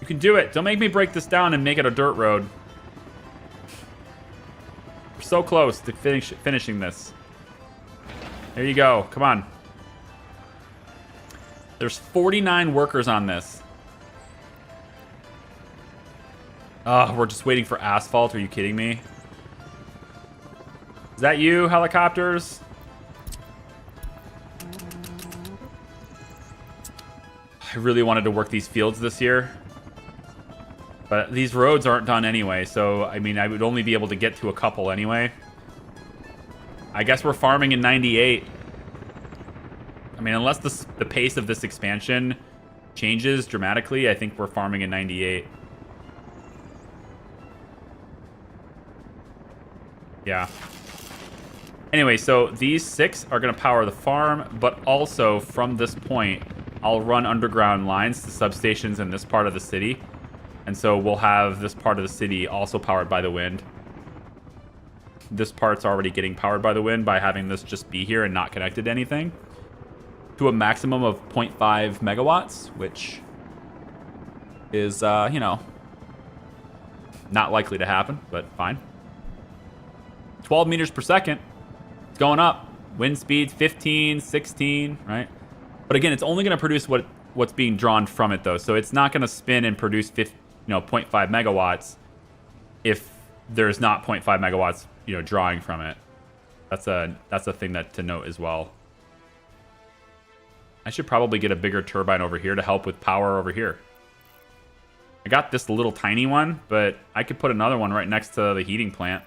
You can do it. Don't make me break this down and make it a dirt road. We're so close to finishing this. There you go. Come on. There's 49 workers on this. Oh, we're just waiting for asphalt. Are you kidding me? Is that you, helicopters? I really wanted to work these fields this year. But these roads aren't done anyway, so, I mean, I would only be able to get to a couple anyway. I guess we're farming in 98. I mean, unless the pace of this expansion changes dramatically, I think we're farming in 98. Yeah. Anyway, so these 6 are going to power the farm, but also from this point, I'll run underground lines to substations in this part of the city. And so we'll have this part of the city also powered by the wind. This part's already getting powered by the wind by having this just be here and not connected to anything. To a maximum of 0.5 megawatts, which is, you know, not likely to happen, but fine. 12 meters per second. It's going up. Wind speeds 15, 16, right? But again, it's only going to produce what's being drawn from it, though. So it's not going to spin and produce 0.5 megawatts if there's not 0.5 megawatts, drawing from it. That's a thing to note as well. I should probably get a bigger turbine over here to help with power over here. I got this little tiny one, but I could put another one right next to the heating plant.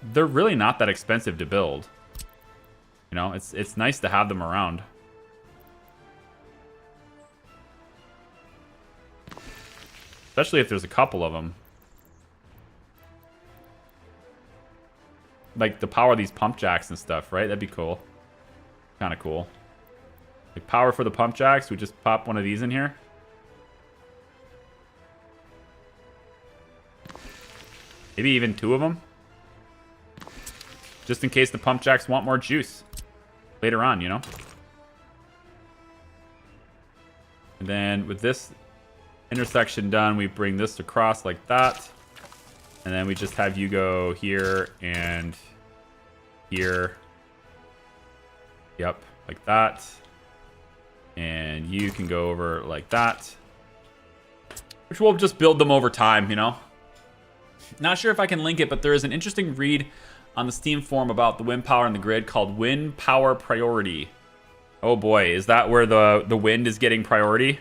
They're really not that expensive to build. It's nice to have them around. Especially if there's a couple of them. Like, to power these pump jacks and stuff, right? That'd be cool. Kind of cool. Like, power for the pump jacks, we just pop one of these in here. Maybe even 2 of them. Just in case the pump jacks want more juice later on, And then with this intersection done, we bring this across like that. And then we just have you go here and here. Yep, like that. And you can go over like that. Which we'll just build them over time, Not sure if I can link it, but there is an interesting read on the Steam forum about the wind power and the grid called Wind Power Priority. Oh boy, is that where the wind is getting priority?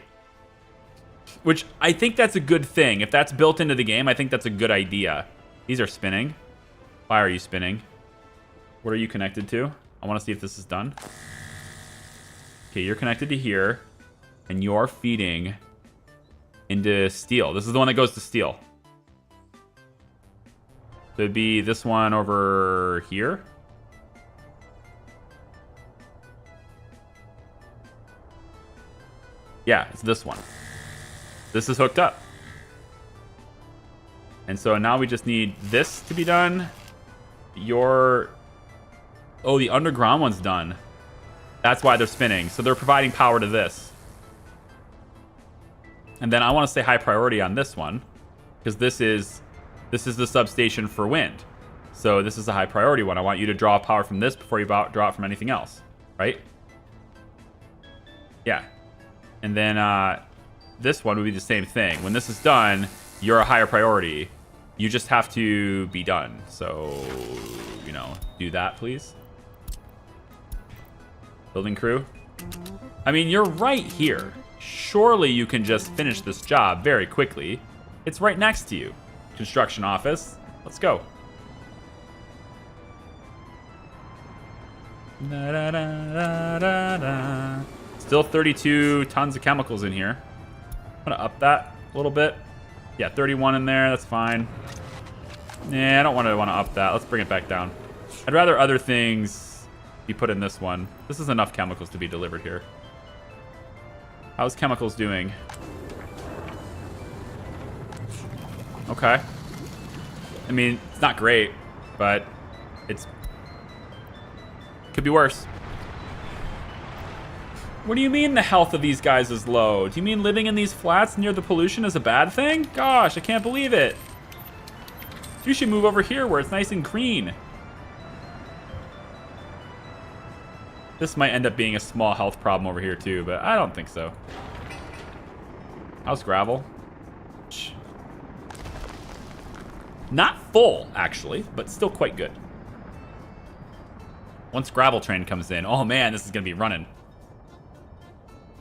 Which I think that's a good thing. If that's built into the game, I think that's a good idea. These are spinning. Why are you spinning? What are you connected to? I want to see if this is done. Okay, you're connected to here. And you're feeding into steel. This is the one that goes to steel. So it'd be this one over here. Yeah, it's this one. This is hooked up. And so now we just need this to be done. Oh, the underground one's done. That's why they're spinning. So they're providing power to this. And then I want to say high priority on this one, because this is the substation for wind. So this is a high priority one. I want you to draw power from this before you draw it from anything else, right? Yeah. And then this one would be the same thing. When this is done, you're a higher priority. You just have to be done. So, do that, please. Building crew. I mean, you're right here. Surely you can just finish this job very quickly. It's right next to you. Construction office. Let's go. Da, da, da, da, da. Still 32 tons of chemicals in here. I'm gonna up that a little bit. Yeah, 31 in there. That's fine. Nah, I don't want to up that. Let's bring it back down. I'd rather other things be put in this one. This is enough chemicals to be delivered here. How's chemicals doing? Okay. I mean, it's not great, but could be worse. What do you mean the health of these guys is low? Do you mean living in these flats near the pollution is a bad thing? Gosh, I can't believe it. You should move over here where it's nice and green. This might end up being a small health problem over here too, but I don't think so. How's gravel? Not full, actually, but still quite good. Once gravel train comes in, oh man, this is gonna be running.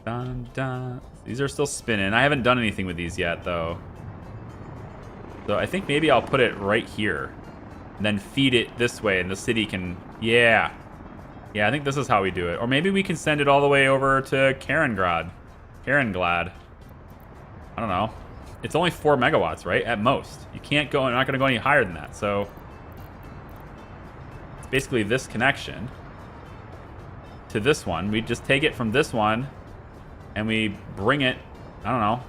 Dun, dun. These are still spinning. I haven't done anything with these yet, though. So I think maybe I'll put it right here. And then feed it this way, and the city can... Yeah. Yeah, I think this is how we do it. Or maybe we can send it all the way over to Karenglad. I don't know. It's only 4 megawatts, right? At most. You can't go... I'm not going to go any higher than that, so... It's basically this connection to this one. We just take it from this one, and we bring it, I don't know,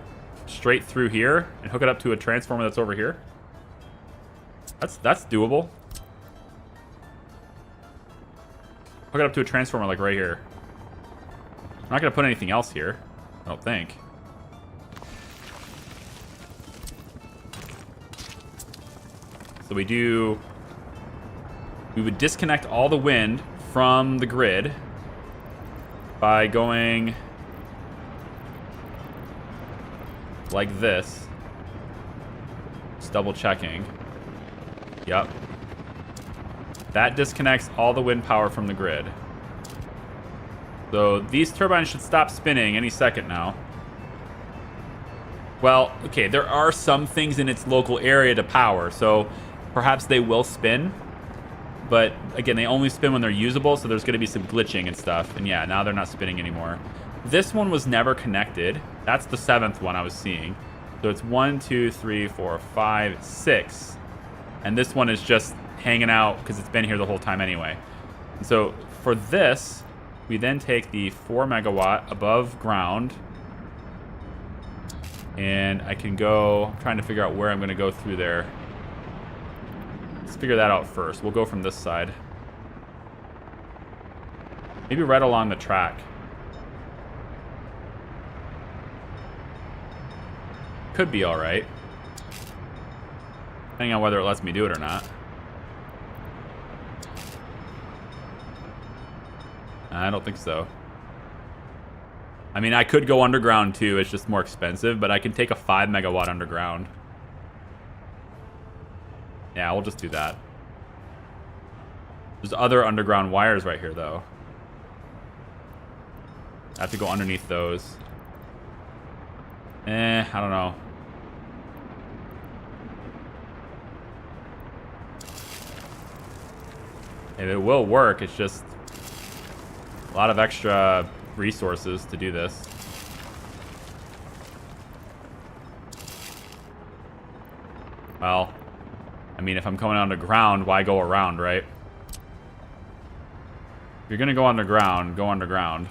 straight through here and hook it up to a transformer that's over here. That's doable. Hook it up to a transformer like right here. I'm not gonna put anything else here, I don't think. So we would disconnect all the wind from the grid by going like this. Just double checking. Yep. That disconnects all the wind power from the grid. So these turbines should stop spinning any second now. Well, okay, there are some things in its local area to power, so perhaps they will spin. But again, they only spin when they're usable, so there's going to be some glitching and stuff. And yeah, now they're not spinning anymore. This one was never connected. That's the 7th one I was seeing. So it's 1, 2, 3, 4, 5, 6. And this one is just hanging out because it's been here the whole time anyway. And so for this, we then take the 4 megawatt above ground. And I can go, I'm trying to figure out where I'm going to go through there. Let's figure that out first. We'll go from this side. Maybe right along the track. Could be all right. Depending on whether it lets me do it or not. I don't think so. I mean, I could go underground too. It's just more expensive, but I can take a 5 megawatt underground. Yeah, we'll just do that. There's other underground wires right here, though. I have to go underneath those. I don't know. It will work. It's just a lot of extra resources to do this. Well, I mean, if I'm coming underground, why go around, right? If you're gonna go underground, go underground.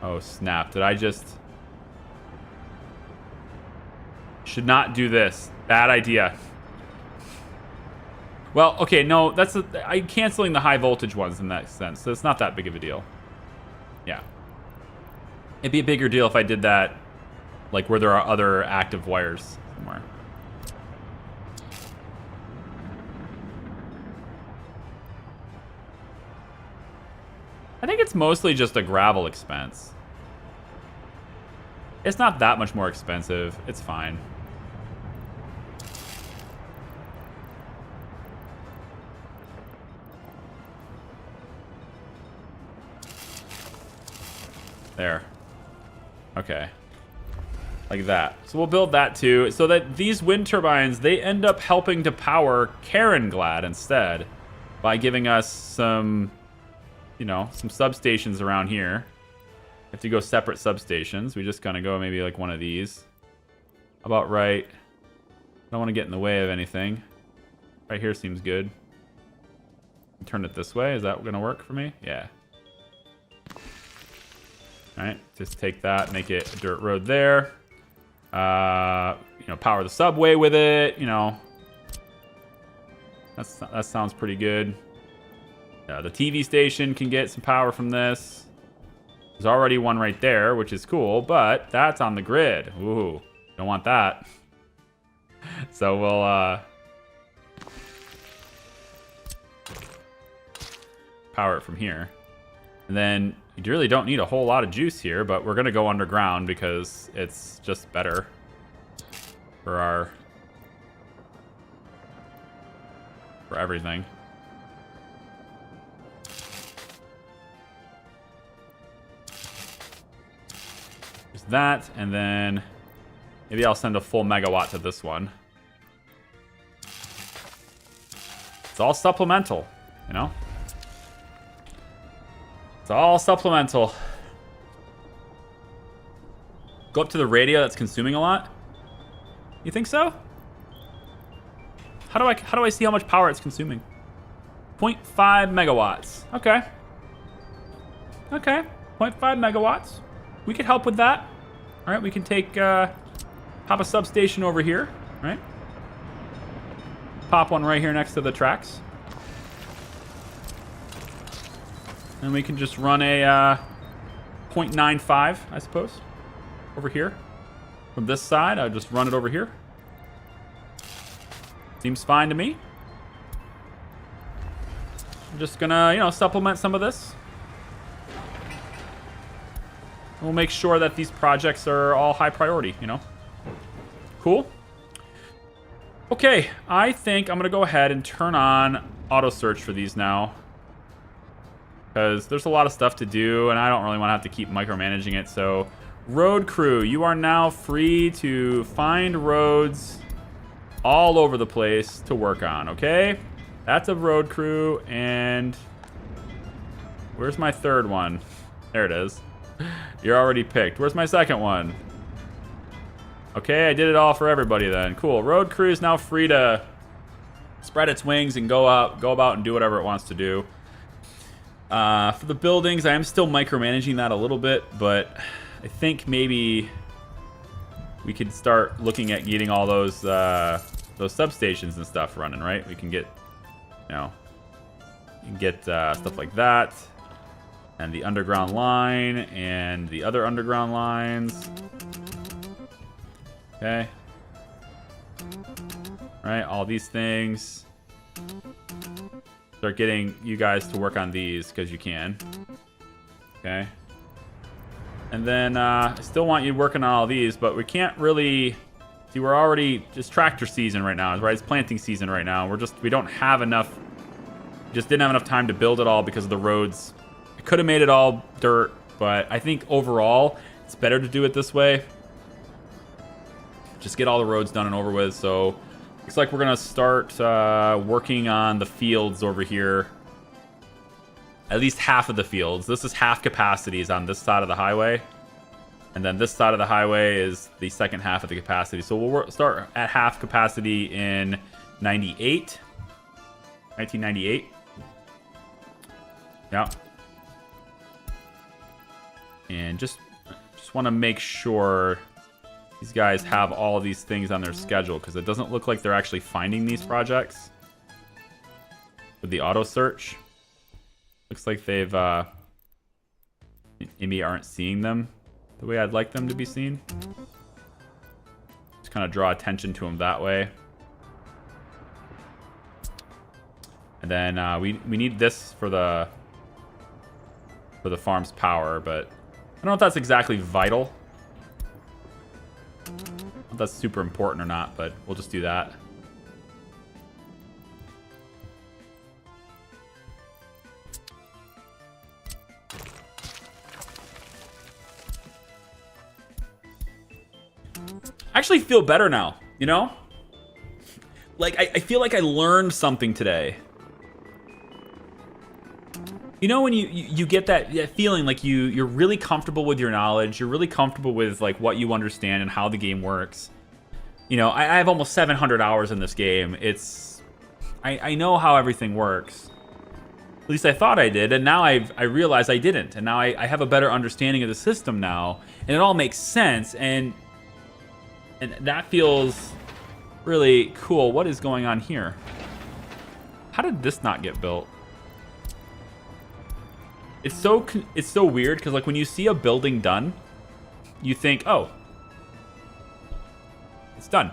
Oh, snap. Did I just... Should not do this. Bad idea. Well, okay, no, that's... I'm canceling the high voltage ones in that sense, so it's not that big of a deal. Yeah. It'd be a bigger deal if I did that, like, where there are other active wires somewhere. I think it's mostly just a gravel expense. It's not that much more expensive. It's fine. There. Okay. Like that. So we'll build that too. So that these wind turbines, they end up helping to power Carenglad instead. By giving us some, you know, some substations around here. We have to go separate substations. We just gonna go maybe like one of these. How about right? I don't want to get in the way of anything. Right here seems good. Turn it this way. Is that gonna work for me? Yeah. Alright, just take that, make it a dirt road there. You know, power the subway with it, you know. That sounds pretty good. The TV station can get some power from this. There's already one right there, which is cool, but that's on the grid. Ooh, don't want that. So we'll power it from here. And then you really don't need a whole lot of juice here, but we're gonna go underground because it's just better for everything. There's that, and then maybe I'll send a full megawatt to this one. It's all supplemental, you know? It's all supplemental. Go up to the radio that's consuming a lot? You think so? How do I see how much power it's consuming? 0.5 megawatts. Okay. Okay. 0.5 megawatts. We could help with that. All right, we can take pop a substation over here, right? Pop one right here next to the tracks. And we can just run a 0.95, I suppose, over here. From this side, I'll just run it over here. Seems fine to me. I'm just gonna, you know, supplement some of this. We'll make sure that these projects are all high priority, you know? Cool. Okay, I think I'm going to go ahead and turn on auto search for these now. Because there's a lot of stuff to do, and I don't really want to have to keep micromanaging it. So, road crew, you are now free to find roads all over the place to work on, okay? That's a road crew, and where's my third one? There it is. You're already picked. Where's my second one? Okay, I did it all for everybody then. Cool. Road crew is now free to spread its wings and go about and do whatever it wants to do. For the buildings, I am still micromanaging that a little bit, but I think maybe we could start looking at getting all those substations and stuff running, right? We can get, you know, stuff like that, and the underground line, and the other underground lines. Okay. All right, all these things. Start getting you guys to work on these because you can. Okay. And then I still want you working on all these, but we can't really. See, we're already just tractor season right now, right? It's planting season right now. We don't have enough. Just didn't have enough time to build it all because of the roads. I could have made it all dirt, but I think overall it's better to do it this way. Just get all the roads done and over with. So looks like we're gonna start working on the fields over here. At least half of the fields. This is half capacities on this side of the highway. And then this side of the highway is the second half of the capacity. So we'll start at half capacity in 1998. Yeah. And just want to make sure these guys have all of these things on their schedule, because it doesn't look like they're actually finding these projects with the auto search. Looks like they've maybe aren't seeing them the way I'd like them to be seen. Just kind of draw attention to them that way. And then we need this for the farm's power, but I don't know if that's exactly vital. If that's super important or not, but we'll just do that. I actually feel better now, you know? Like, I feel like I learned something today. You know when you get that feeling like you're really comfortable with your knowledge, you're really comfortable with like what you understand and how the game works. You know, I have almost 700 hours in this game. I know how everything works. At least I thought I did, and now I realize I didn't. And now I have a better understanding of the system now, and it all makes sense, and that feels really cool. What is going on here? How did this not get built? It's so weird, because like when you see a building done, you think, oh, it's done.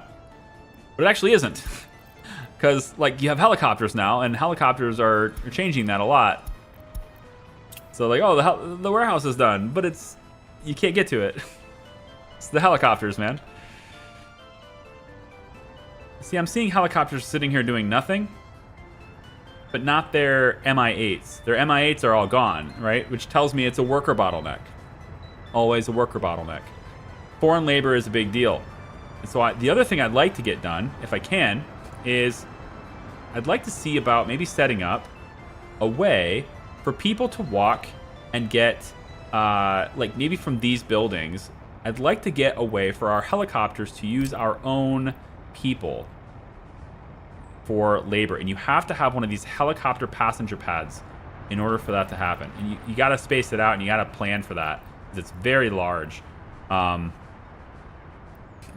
But it actually isn't. Because like you have helicopters now, and helicopters are changing that a lot. So like, oh, the warehouse is done, but you can't get to it. It's the helicopters, man. See, I'm seeing helicopters sitting here doing nothing, but not their MI8s. Their MI8s are all gone, right? Which tells me it's a worker bottleneck. Always a worker bottleneck. Foreign labor is a big deal. And so the other thing I'd like to get done, if I can, is I'd like to see about maybe setting up a way for people to walk and get, like maybe from these buildings, I'd like to get a way for our helicopters to use our own people for labor. And you have to have one of these helicopter passenger pads in order for that to happen. And you got to space it out, and you got to plan for that, because it's very large. What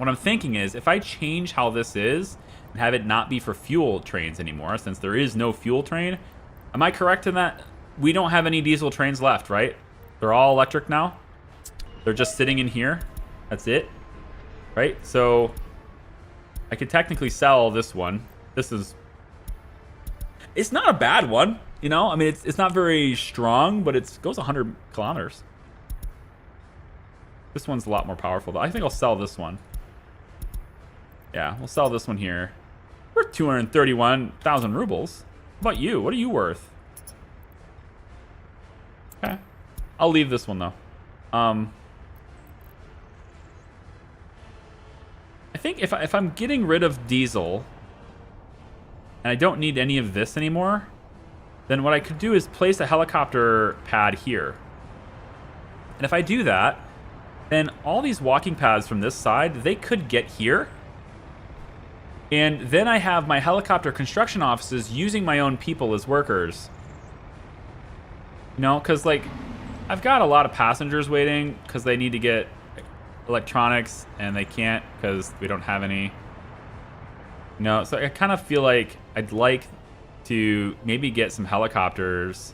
I'm thinking is, if I change how this is and have it not be for fuel trains anymore, since there is no fuel train, am I correct in that we don't have any diesel trains left, right? They're all electric now. They're just sitting in here. That's it, right? So I could technically sell this one. It's not a bad one, you know? I mean, it's not very strong, but it goes 100 kilometers. This one's a lot more powerful, though. I think I'll sell this one. Yeah, we'll sell this one here. Worth 231,000 rubles. How about you? What are you worth? Okay. I'll leave this one, though. I think if I'm getting rid of diesel, and I don't need any of this anymore, then what I could do is place a helicopter pad here. And if I do that, then all these walking paths from this side, they could get here. And then I have my helicopter construction offices using my own people as workers. You know, because, like, I've got a lot of passengers waiting because they need to get electronics, and they can't because we don't have any. You know, so I kind of feel like I'd like to maybe get some helicopters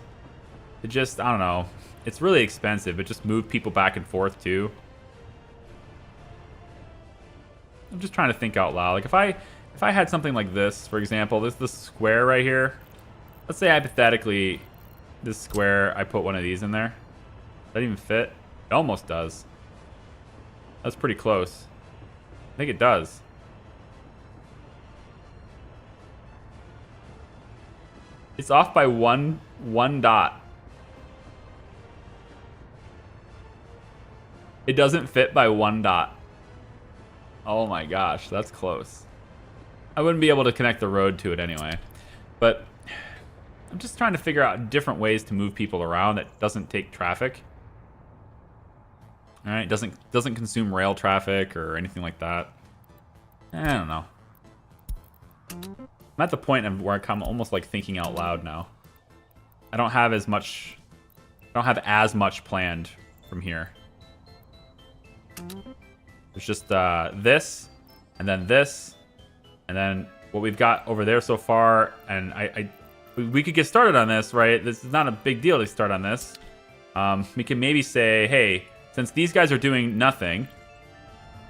to just, I don't know. It's really expensive, but just move people back and forth, too. I'm just trying to think out loud. Like, if I had something like this, for example, this square right here. Let's say hypothetically, this square, I put one of these in there. Does that even fit? It almost does. That's pretty close. I think it does. It's off by one dot. It doesn't fit by 1 dot. Oh my gosh, that's close. I wouldn't be able to connect the road to it anyway. But I'm just trying to figure out different ways to move people around that doesn't take traffic. All right, doesn't consume rail traffic or anything like that. I don't know. I'm at the point where I'm almost like thinking out loud now. I don't have as much planned from here. There's just this, and then this, and then what we've got over there so far. And we could get started on this, right? This is not a big deal to start on this. We can maybe say, hey, since these guys are doing nothing,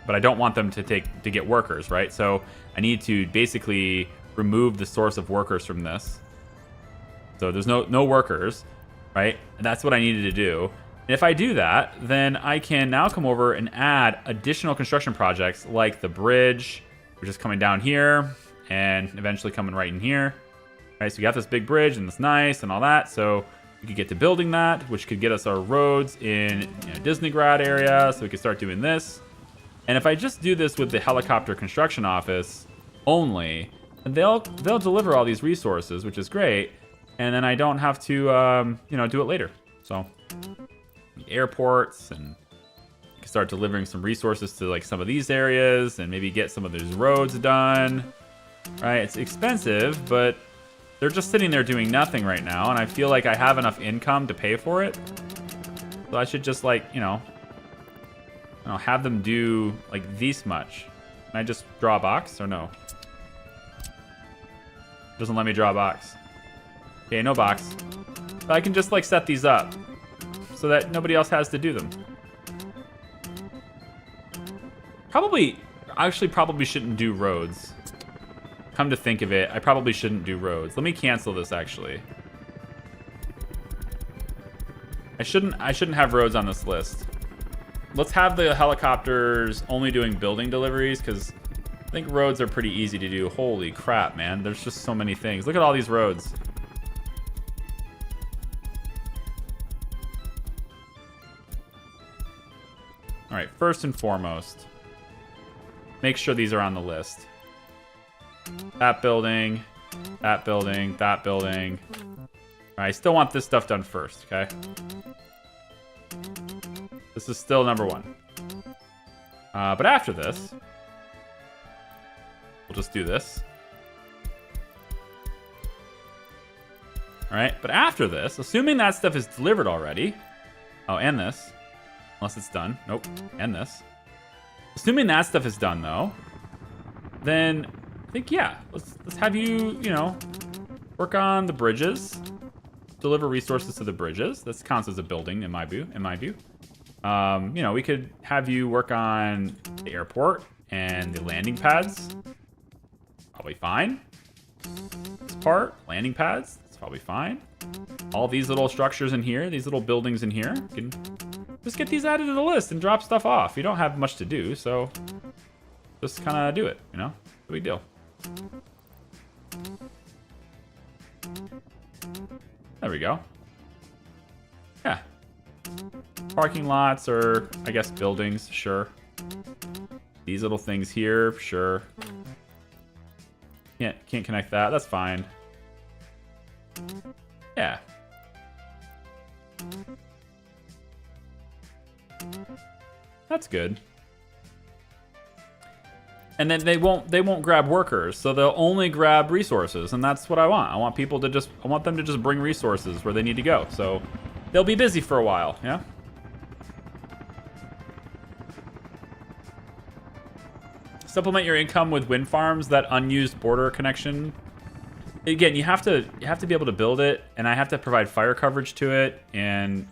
but I don't want them to get workers, right? So I need to basically remove the source of workers from this. So there's no workers, right? And that's what I needed to do. And if I do that, then I can now come over and add additional construction projects like the bridge, which is coming down here and eventually coming right in here. Right, so we got this big bridge and it's nice and all that. So we could get to building that, which could get us our roads in Disneygrad area. So we could start doing this. And if I just do this with the helicopter construction office only, then they'll deliver all these resources, which is great. And then I don't have to do it later. So airports, and you can start delivering some resources to like some of these areas and maybe get some of those roads done. Right, it's expensive, but they're just sitting there doing nothing right now, and I feel like I have enough income to pay for it. So I should just like, have them do like this much. Can I just draw a box or no? Doesn't let me draw a box. Okay, no box. But I can just like set these up so that nobody else has to do them. Probably shouldn't do roads. Come to think of it, I probably shouldn't do roads. Let me cancel this actually. I shouldn't have roads on this list. Let's have the helicopters only doing building deliveries, because I think roads are pretty easy to do. Holy crap, man. There's just so many things. Look at all these roads. All right, first and foremost, make sure these are on the list. That building, that building, that building. All right, I still want this stuff done first, okay? This is still number 1. But after this, we'll just do this. All right, but after this, assuming that stuff is delivered already. Oh, and this. Unless it's done. Nope, and this. Assuming that stuff is done, though, then I think, yeah, let's have you, work on the bridges. Deliver resources to the bridges. This counts as a building in my view. We could have you work on the airport and the landing pads. Probably fine. This part, landing pads, it's probably fine. All these little structures in here, these little buildings in here, can Just get these added to the list and drop stuff off. You don't have much to do, so just kind of do it, you know? No big deal. There we go. Yeah. Parking lots or, I guess, buildings, sure. These little things here, sure. Can't connect that. That's fine. Yeah. That's good. And then they won't grab workers, so they'll only grab resources, and that's what I want. I want them to just bring resources where they need to go. So they'll be busy for a while, yeah? Supplement your income with wind farms, that unused border connection. Again, you have to be able to build it, and I have to provide fire coverage to it, and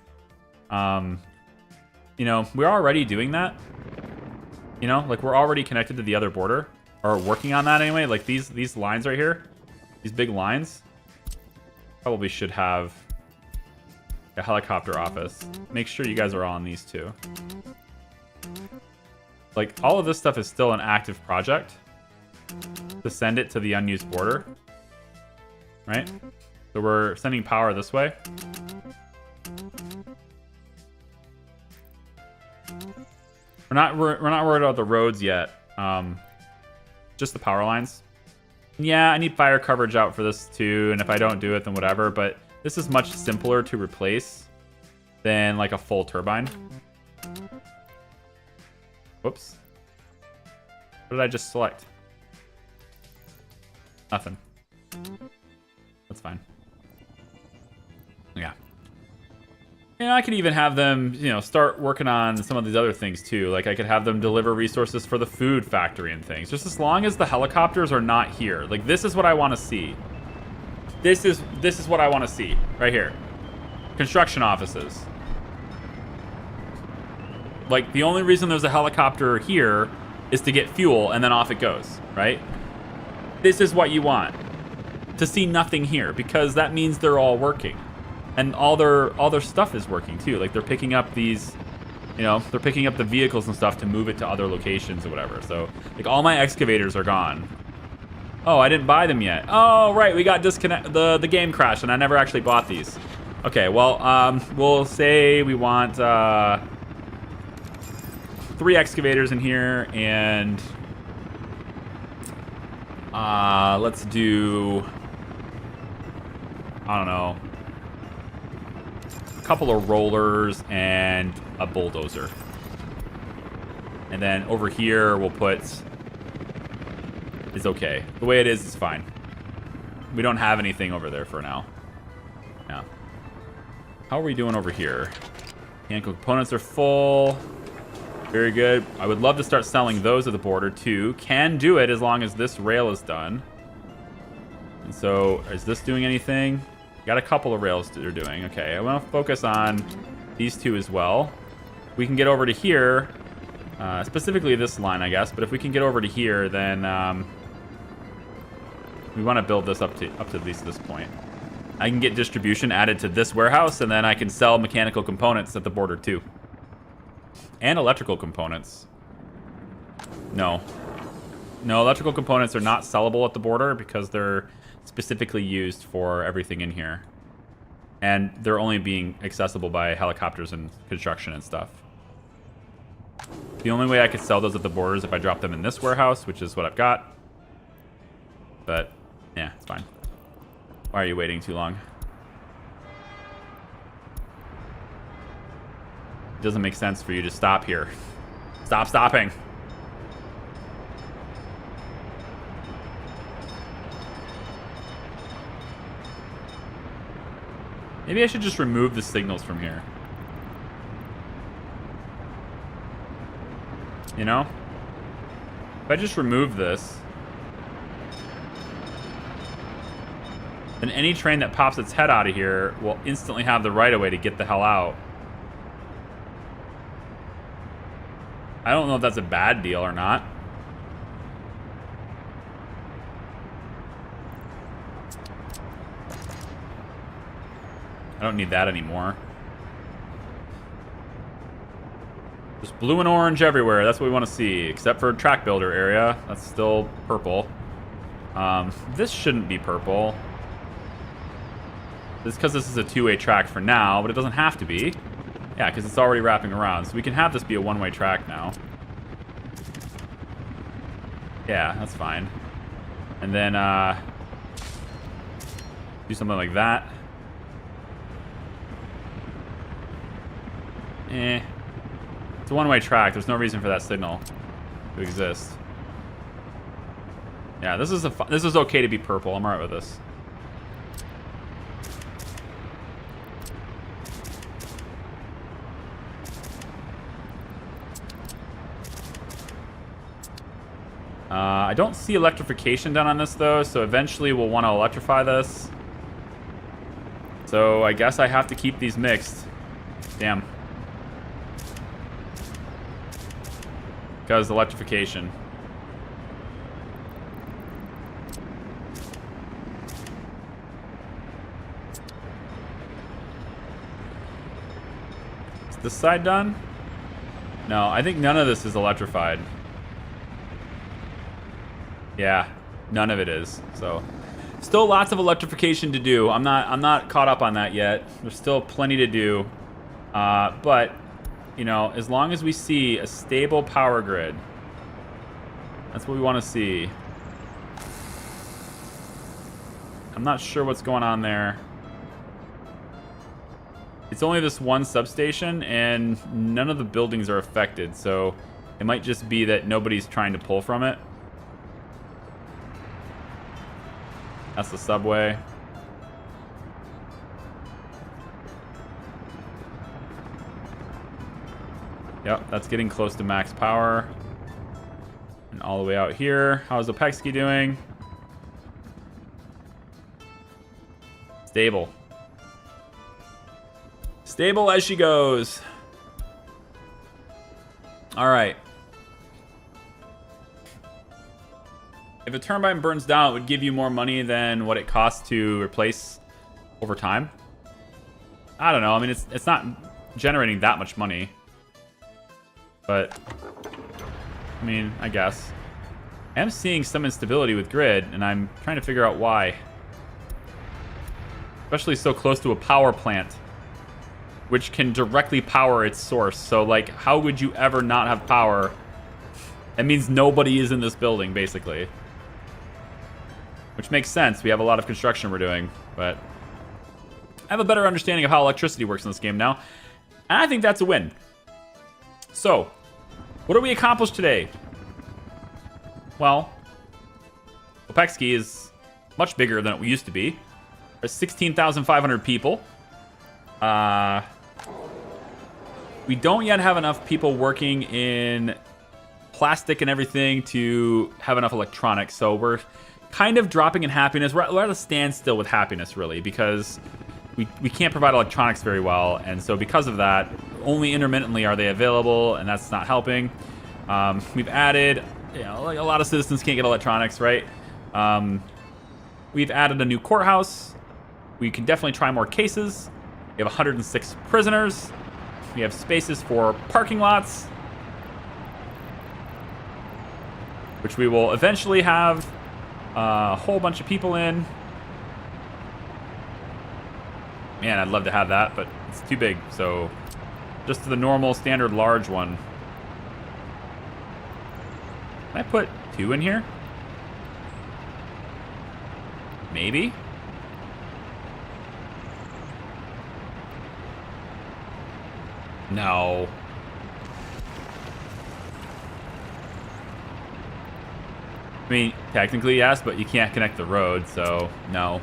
you know, we're already doing that. You know, like we're already connected to the other border, or working on that anyway. Like these lines right here, these big lines, probably should have a helicopter office. Make sure you guys are on these too. Like all of this stuff is still an active project to send it to the unused border, right? So we're sending power this way. We're not worried about the roads yet. Just the power lines. Yeah, I need fire coverage out for this too, and if I don't do it, then whatever. But this is much simpler to replace than like a full turbine. Whoops. What did I just select? Nothing. That's fine. Yeah. And I could even have them, you know, start working on some of these other things too. Like I could have them deliver resources for the food factory and things. Just as long as the helicopters are not here. Like this is what I want to see. This is what I want to see right here. Construction offices. Like the only reason there's a helicopter here is to get fuel and then off it goes, right? This is what you want. To see nothing here because that means they're all working. And all their stuff is working too. Like they're picking up these, you know, they're picking up the vehicles and stuff to move it to other locations or whatever. So like all my excavators are gone. Oh, I didn't buy them yet. Oh, right, we got the game crashed and I never actually bought these. Okay, well, we'll say we want 3 excavators in here and let's do, I don't know, couple of rollers and a bulldozer. And then over here we'll put, it's okay. The way it is fine. We don't have anything over there for now. Yeah. How are we doing over here? Mechanical components are full. Very good. I would love to start selling those at the border too. Can do it as long as this rail is done. And so, is this doing anything? Got a couple of rails that are doing. Okay, I want to focus on these 2 as well. We can get over to here, specifically this line, I guess. But if we can get over to here, then we want to build this up to at least this point. I can get distribution added to this warehouse, and then I can sell mechanical components at the border too, and electrical components. No, electrical components are not sellable at the border because they're specifically used for everything in here. And they're only being accessible by helicopters and construction and stuff. The only way I could sell those at the border is if I drop them in this warehouse, which is what I've got. But, yeah, it's fine. Why are you waiting too long? It doesn't make sense for you to stop here. Stop stopping. Maybe I should just remove the signals from here. You know? If I just remove this, then any train that pops its head out of here will instantly have the right of way to get the hell out. I don't know if that's a bad deal or not. I don't need that anymore. Just blue and orange everywhere. That's what we want to see, except for track builder area. That's still purple. This shouldn't be purple. It's because this is a two-way track for now, but it doesn't have to be. Yeah, because it's already wrapping around. So we can have this be a one-way track now. Yeah, that's fine. And then do something like that. It's a one-way track. There's no reason for that signal to exist. Yeah, this is okay to be purple. I'm alright with this. I don't see electrification done on this though, so eventually we'll want to electrify this. So I guess I have to keep these mixed. Damn. Because electrification. Is this side done? No, I think none of this is electrified. Yeah, none of it is. So, still lots of electrification to do. I'm not caught up on that yet. There's still plenty to do. But you know, as long as we see a stable power grid, that's what we want to see. I'm not sure what's going on there. It's only this one substation, and none of the buildings are affected, so it might just be that nobody's trying to pull from it. That's the subway. Yep, that's getting close to max power. And all the way out here. How's Opexki doing? Stable. Stable as she goes. All right. If a turbine burns down, it would give you more money than what it costs to replace over time. I don't know. I mean, it's not generating that much money. But, I mean, I guess. I am seeing some instability with grid, and I'm trying to figure out why. Especially so close to a power plant, which can directly power its source. So, like, how would you ever not have power? That means nobody is in this building, basically. Which makes sense. We have a lot of construction we're doing, but I have a better understanding of how electricity works in this game now. And I think that's a win. So, what do we accomplish today? Well, Opexki is much bigger than it used to be. There's 16,500 people. We don't yet have enough people working in plastic and everything to have enough electronics, so we're kind of dropping in happiness. We're at a standstill with happiness, really, because we can't provide electronics very well, and so because of that, only intermittently are they available, and that's not helping. We've added, you know, like a lot of citizens can't get electronics, right? We've added a new courthouse. We can definitely try more cases. We have 106 prisoners. We have spaces for parking lots, which we will eventually have a whole bunch of people in. Man, I'd love to have that, but it's too big, so just the normal standard large one. Can I put 2 in here? Maybe? No. I mean, technically yes, but you can't connect the road, so no.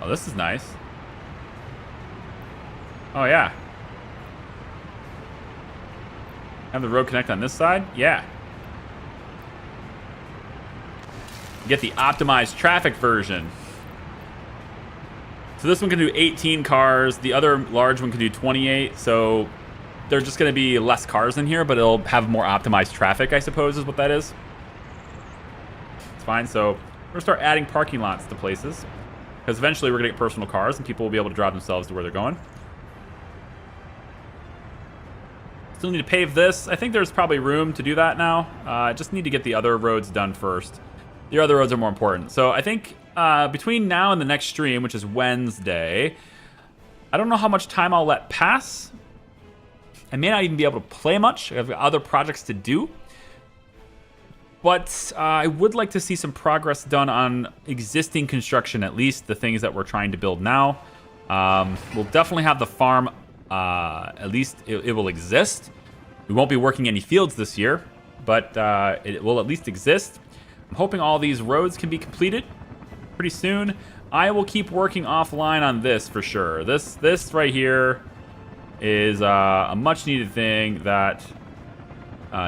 Oh, this is nice. Oh, yeah. Have the road connect on this side? Yeah. Get the optimized traffic version. So this one can do 18 cars. The other large one can do 28. So there's just going to be less cars in here, but it'll have more optimized traffic, I suppose, is what that is. It's fine. So we're going to start adding parking lots to places, because eventually we're going to get personal cars and people will be able to drive themselves to where they're going. Still need to pave this. I think there's probably room to do that now. I just need to get the other roads done first. The other roads are more important. So I think between now and the next stream, which is Wednesday, I don't know how much time I'll let pass. I may not even be able to play much. I have other projects to do. But I would like to see some progress done on existing construction, at least the things that we're trying to build now. We'll definitely have the farm, at least it will exist. We won't be working any fields this year, but it will at least exist. I'm hoping all these roads can be completed pretty soon. I will keep working offline on this for sure. This right here is a much needed thing that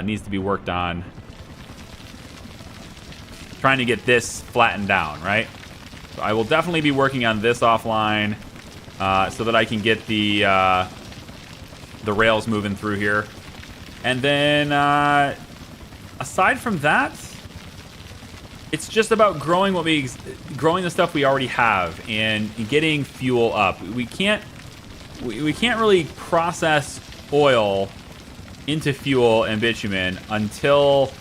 needs to be worked on. Trying to get this flattened down, right? So I will definitely be working on this offline so that I can get the rails moving through here. And then aside from that, it's just about growing growing the stuff we already have and getting fuel up. We can't really process oil into fuel and bitumen until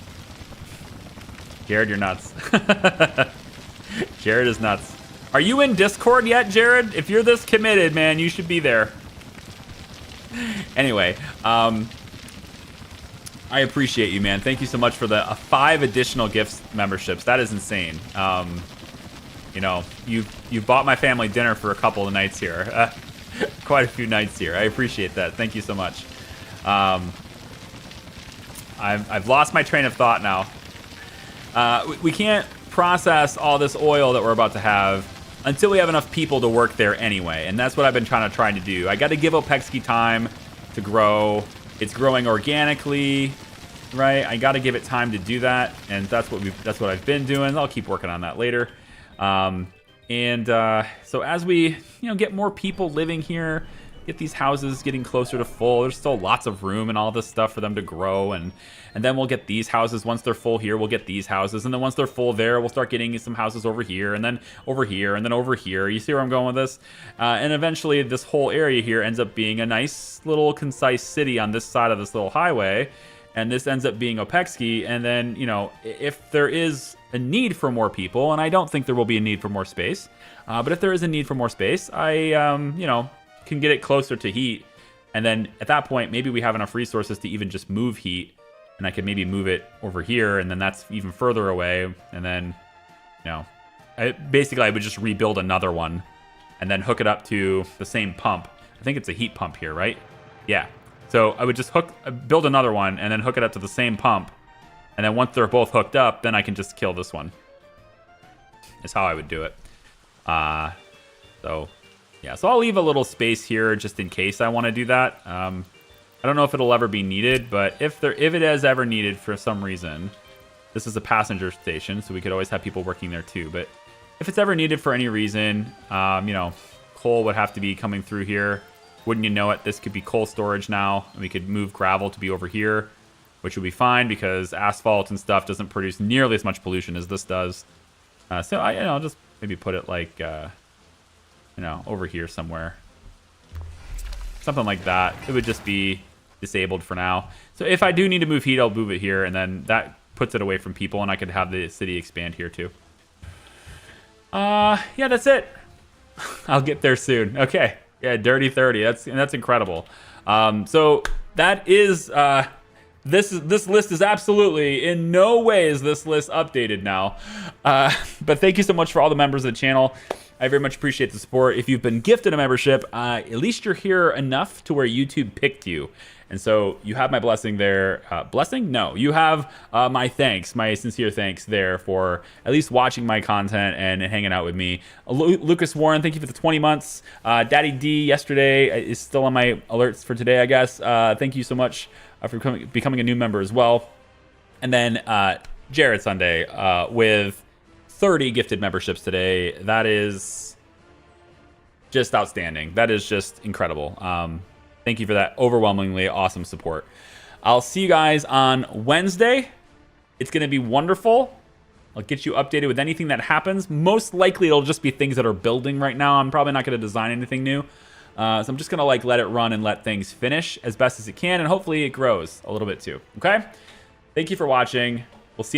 Jared, you're nuts. Jared is nuts. Are you in Discord yet, Jared? If you're this committed, man, you should be there. Anyway, I appreciate you, man. Thank you so much for the 5 additional gifts memberships. That is insane. You know, you've bought my family dinner for a couple of nights here. Quite a few nights here. I appreciate that. Thank you so much. I've lost my train of thought now. We can't process all this oil that we're about to have until we have enough people to work there anyway, and that's what I've been trying to do. I got to give Opexki time to grow. It's growing organically, right? I got to give it time to do that, and that's what I've been doing. I'll keep working on that later. So as we get more people living here, get these houses getting closer to full, there's still lots of room and all this stuff for them to grow, and then we'll get these houses. Once they're full here, we'll get these houses, and then once they're full there, we'll start getting some houses over here, and then over here, and then over here. You see where I'm going with this? And eventually this whole area here ends up being a nice little concise city on this side of this little highway, and this ends up being Opexki. And then if there is a need for more people, and I don't think there will be a need for more space, but if there is a need for more space, I can get it closer to heat, and then at that point maybe we have enough resources to even just move heat, and I could maybe move it over here, and then that's even further away, and then I would just rebuild another one and then hook it up to the same pump. I think it's a heat pump here, right? Yeah. So I would just build another one and then hook it up to the same pump, and then once they're both hooked up, then I can just kill this one. Is how I would do it. Yeah, so I'll leave a little space here just in case I want to do that. I don't know if it'll ever be needed, but if it is ever needed for some reason, this is a passenger station, so we could always have people working there too. But if it's ever needed for any reason, coal would have to be coming through here. Wouldn't you know it, this could be coal storage now, and we could move gravel to be over here, which would be fine because asphalt and stuff doesn't produce nearly as much pollution as this does. So I'll just maybe put it like over here somewhere, something like that. It would just be disabled for now. So if I do need to move heat, I'll move it here, and then that puts it away from people, and I could have the city expand here too. Yeah, that's it. I'll get there soon. Okay. Yeah, Dirty 30. That's incredible. So that is this list is absolutely in no way is this list updated now. But thank you so much for all the members of the channel. I very much appreciate the support. If you've been gifted a membership, at least you're here enough to where YouTube picked you. And so you have my blessing there. Blessing? No, you have my thanks, my sincere thanks there for at least watching my content and hanging out with me. Lucas Warren, thank you for the 20 months. Daddy D yesterday is still on my alerts for today, I guess. Thank you so much for becoming a new member as well. And then Jared Sunday with 30 gifted memberships today. That is just outstanding. That is just incredible. Thank you for that overwhelmingly awesome support. I'll see you guys on Wednesday. It's going to be wonderful. I'll get you updated with anything that happens. Most likely it'll just be things that are building right now. I'm probably not going to design anything new. So I'm just going to like let it run and let things finish as best as it can. And hopefully it grows a little bit too. Okay? Thank you for watching. We'll see you next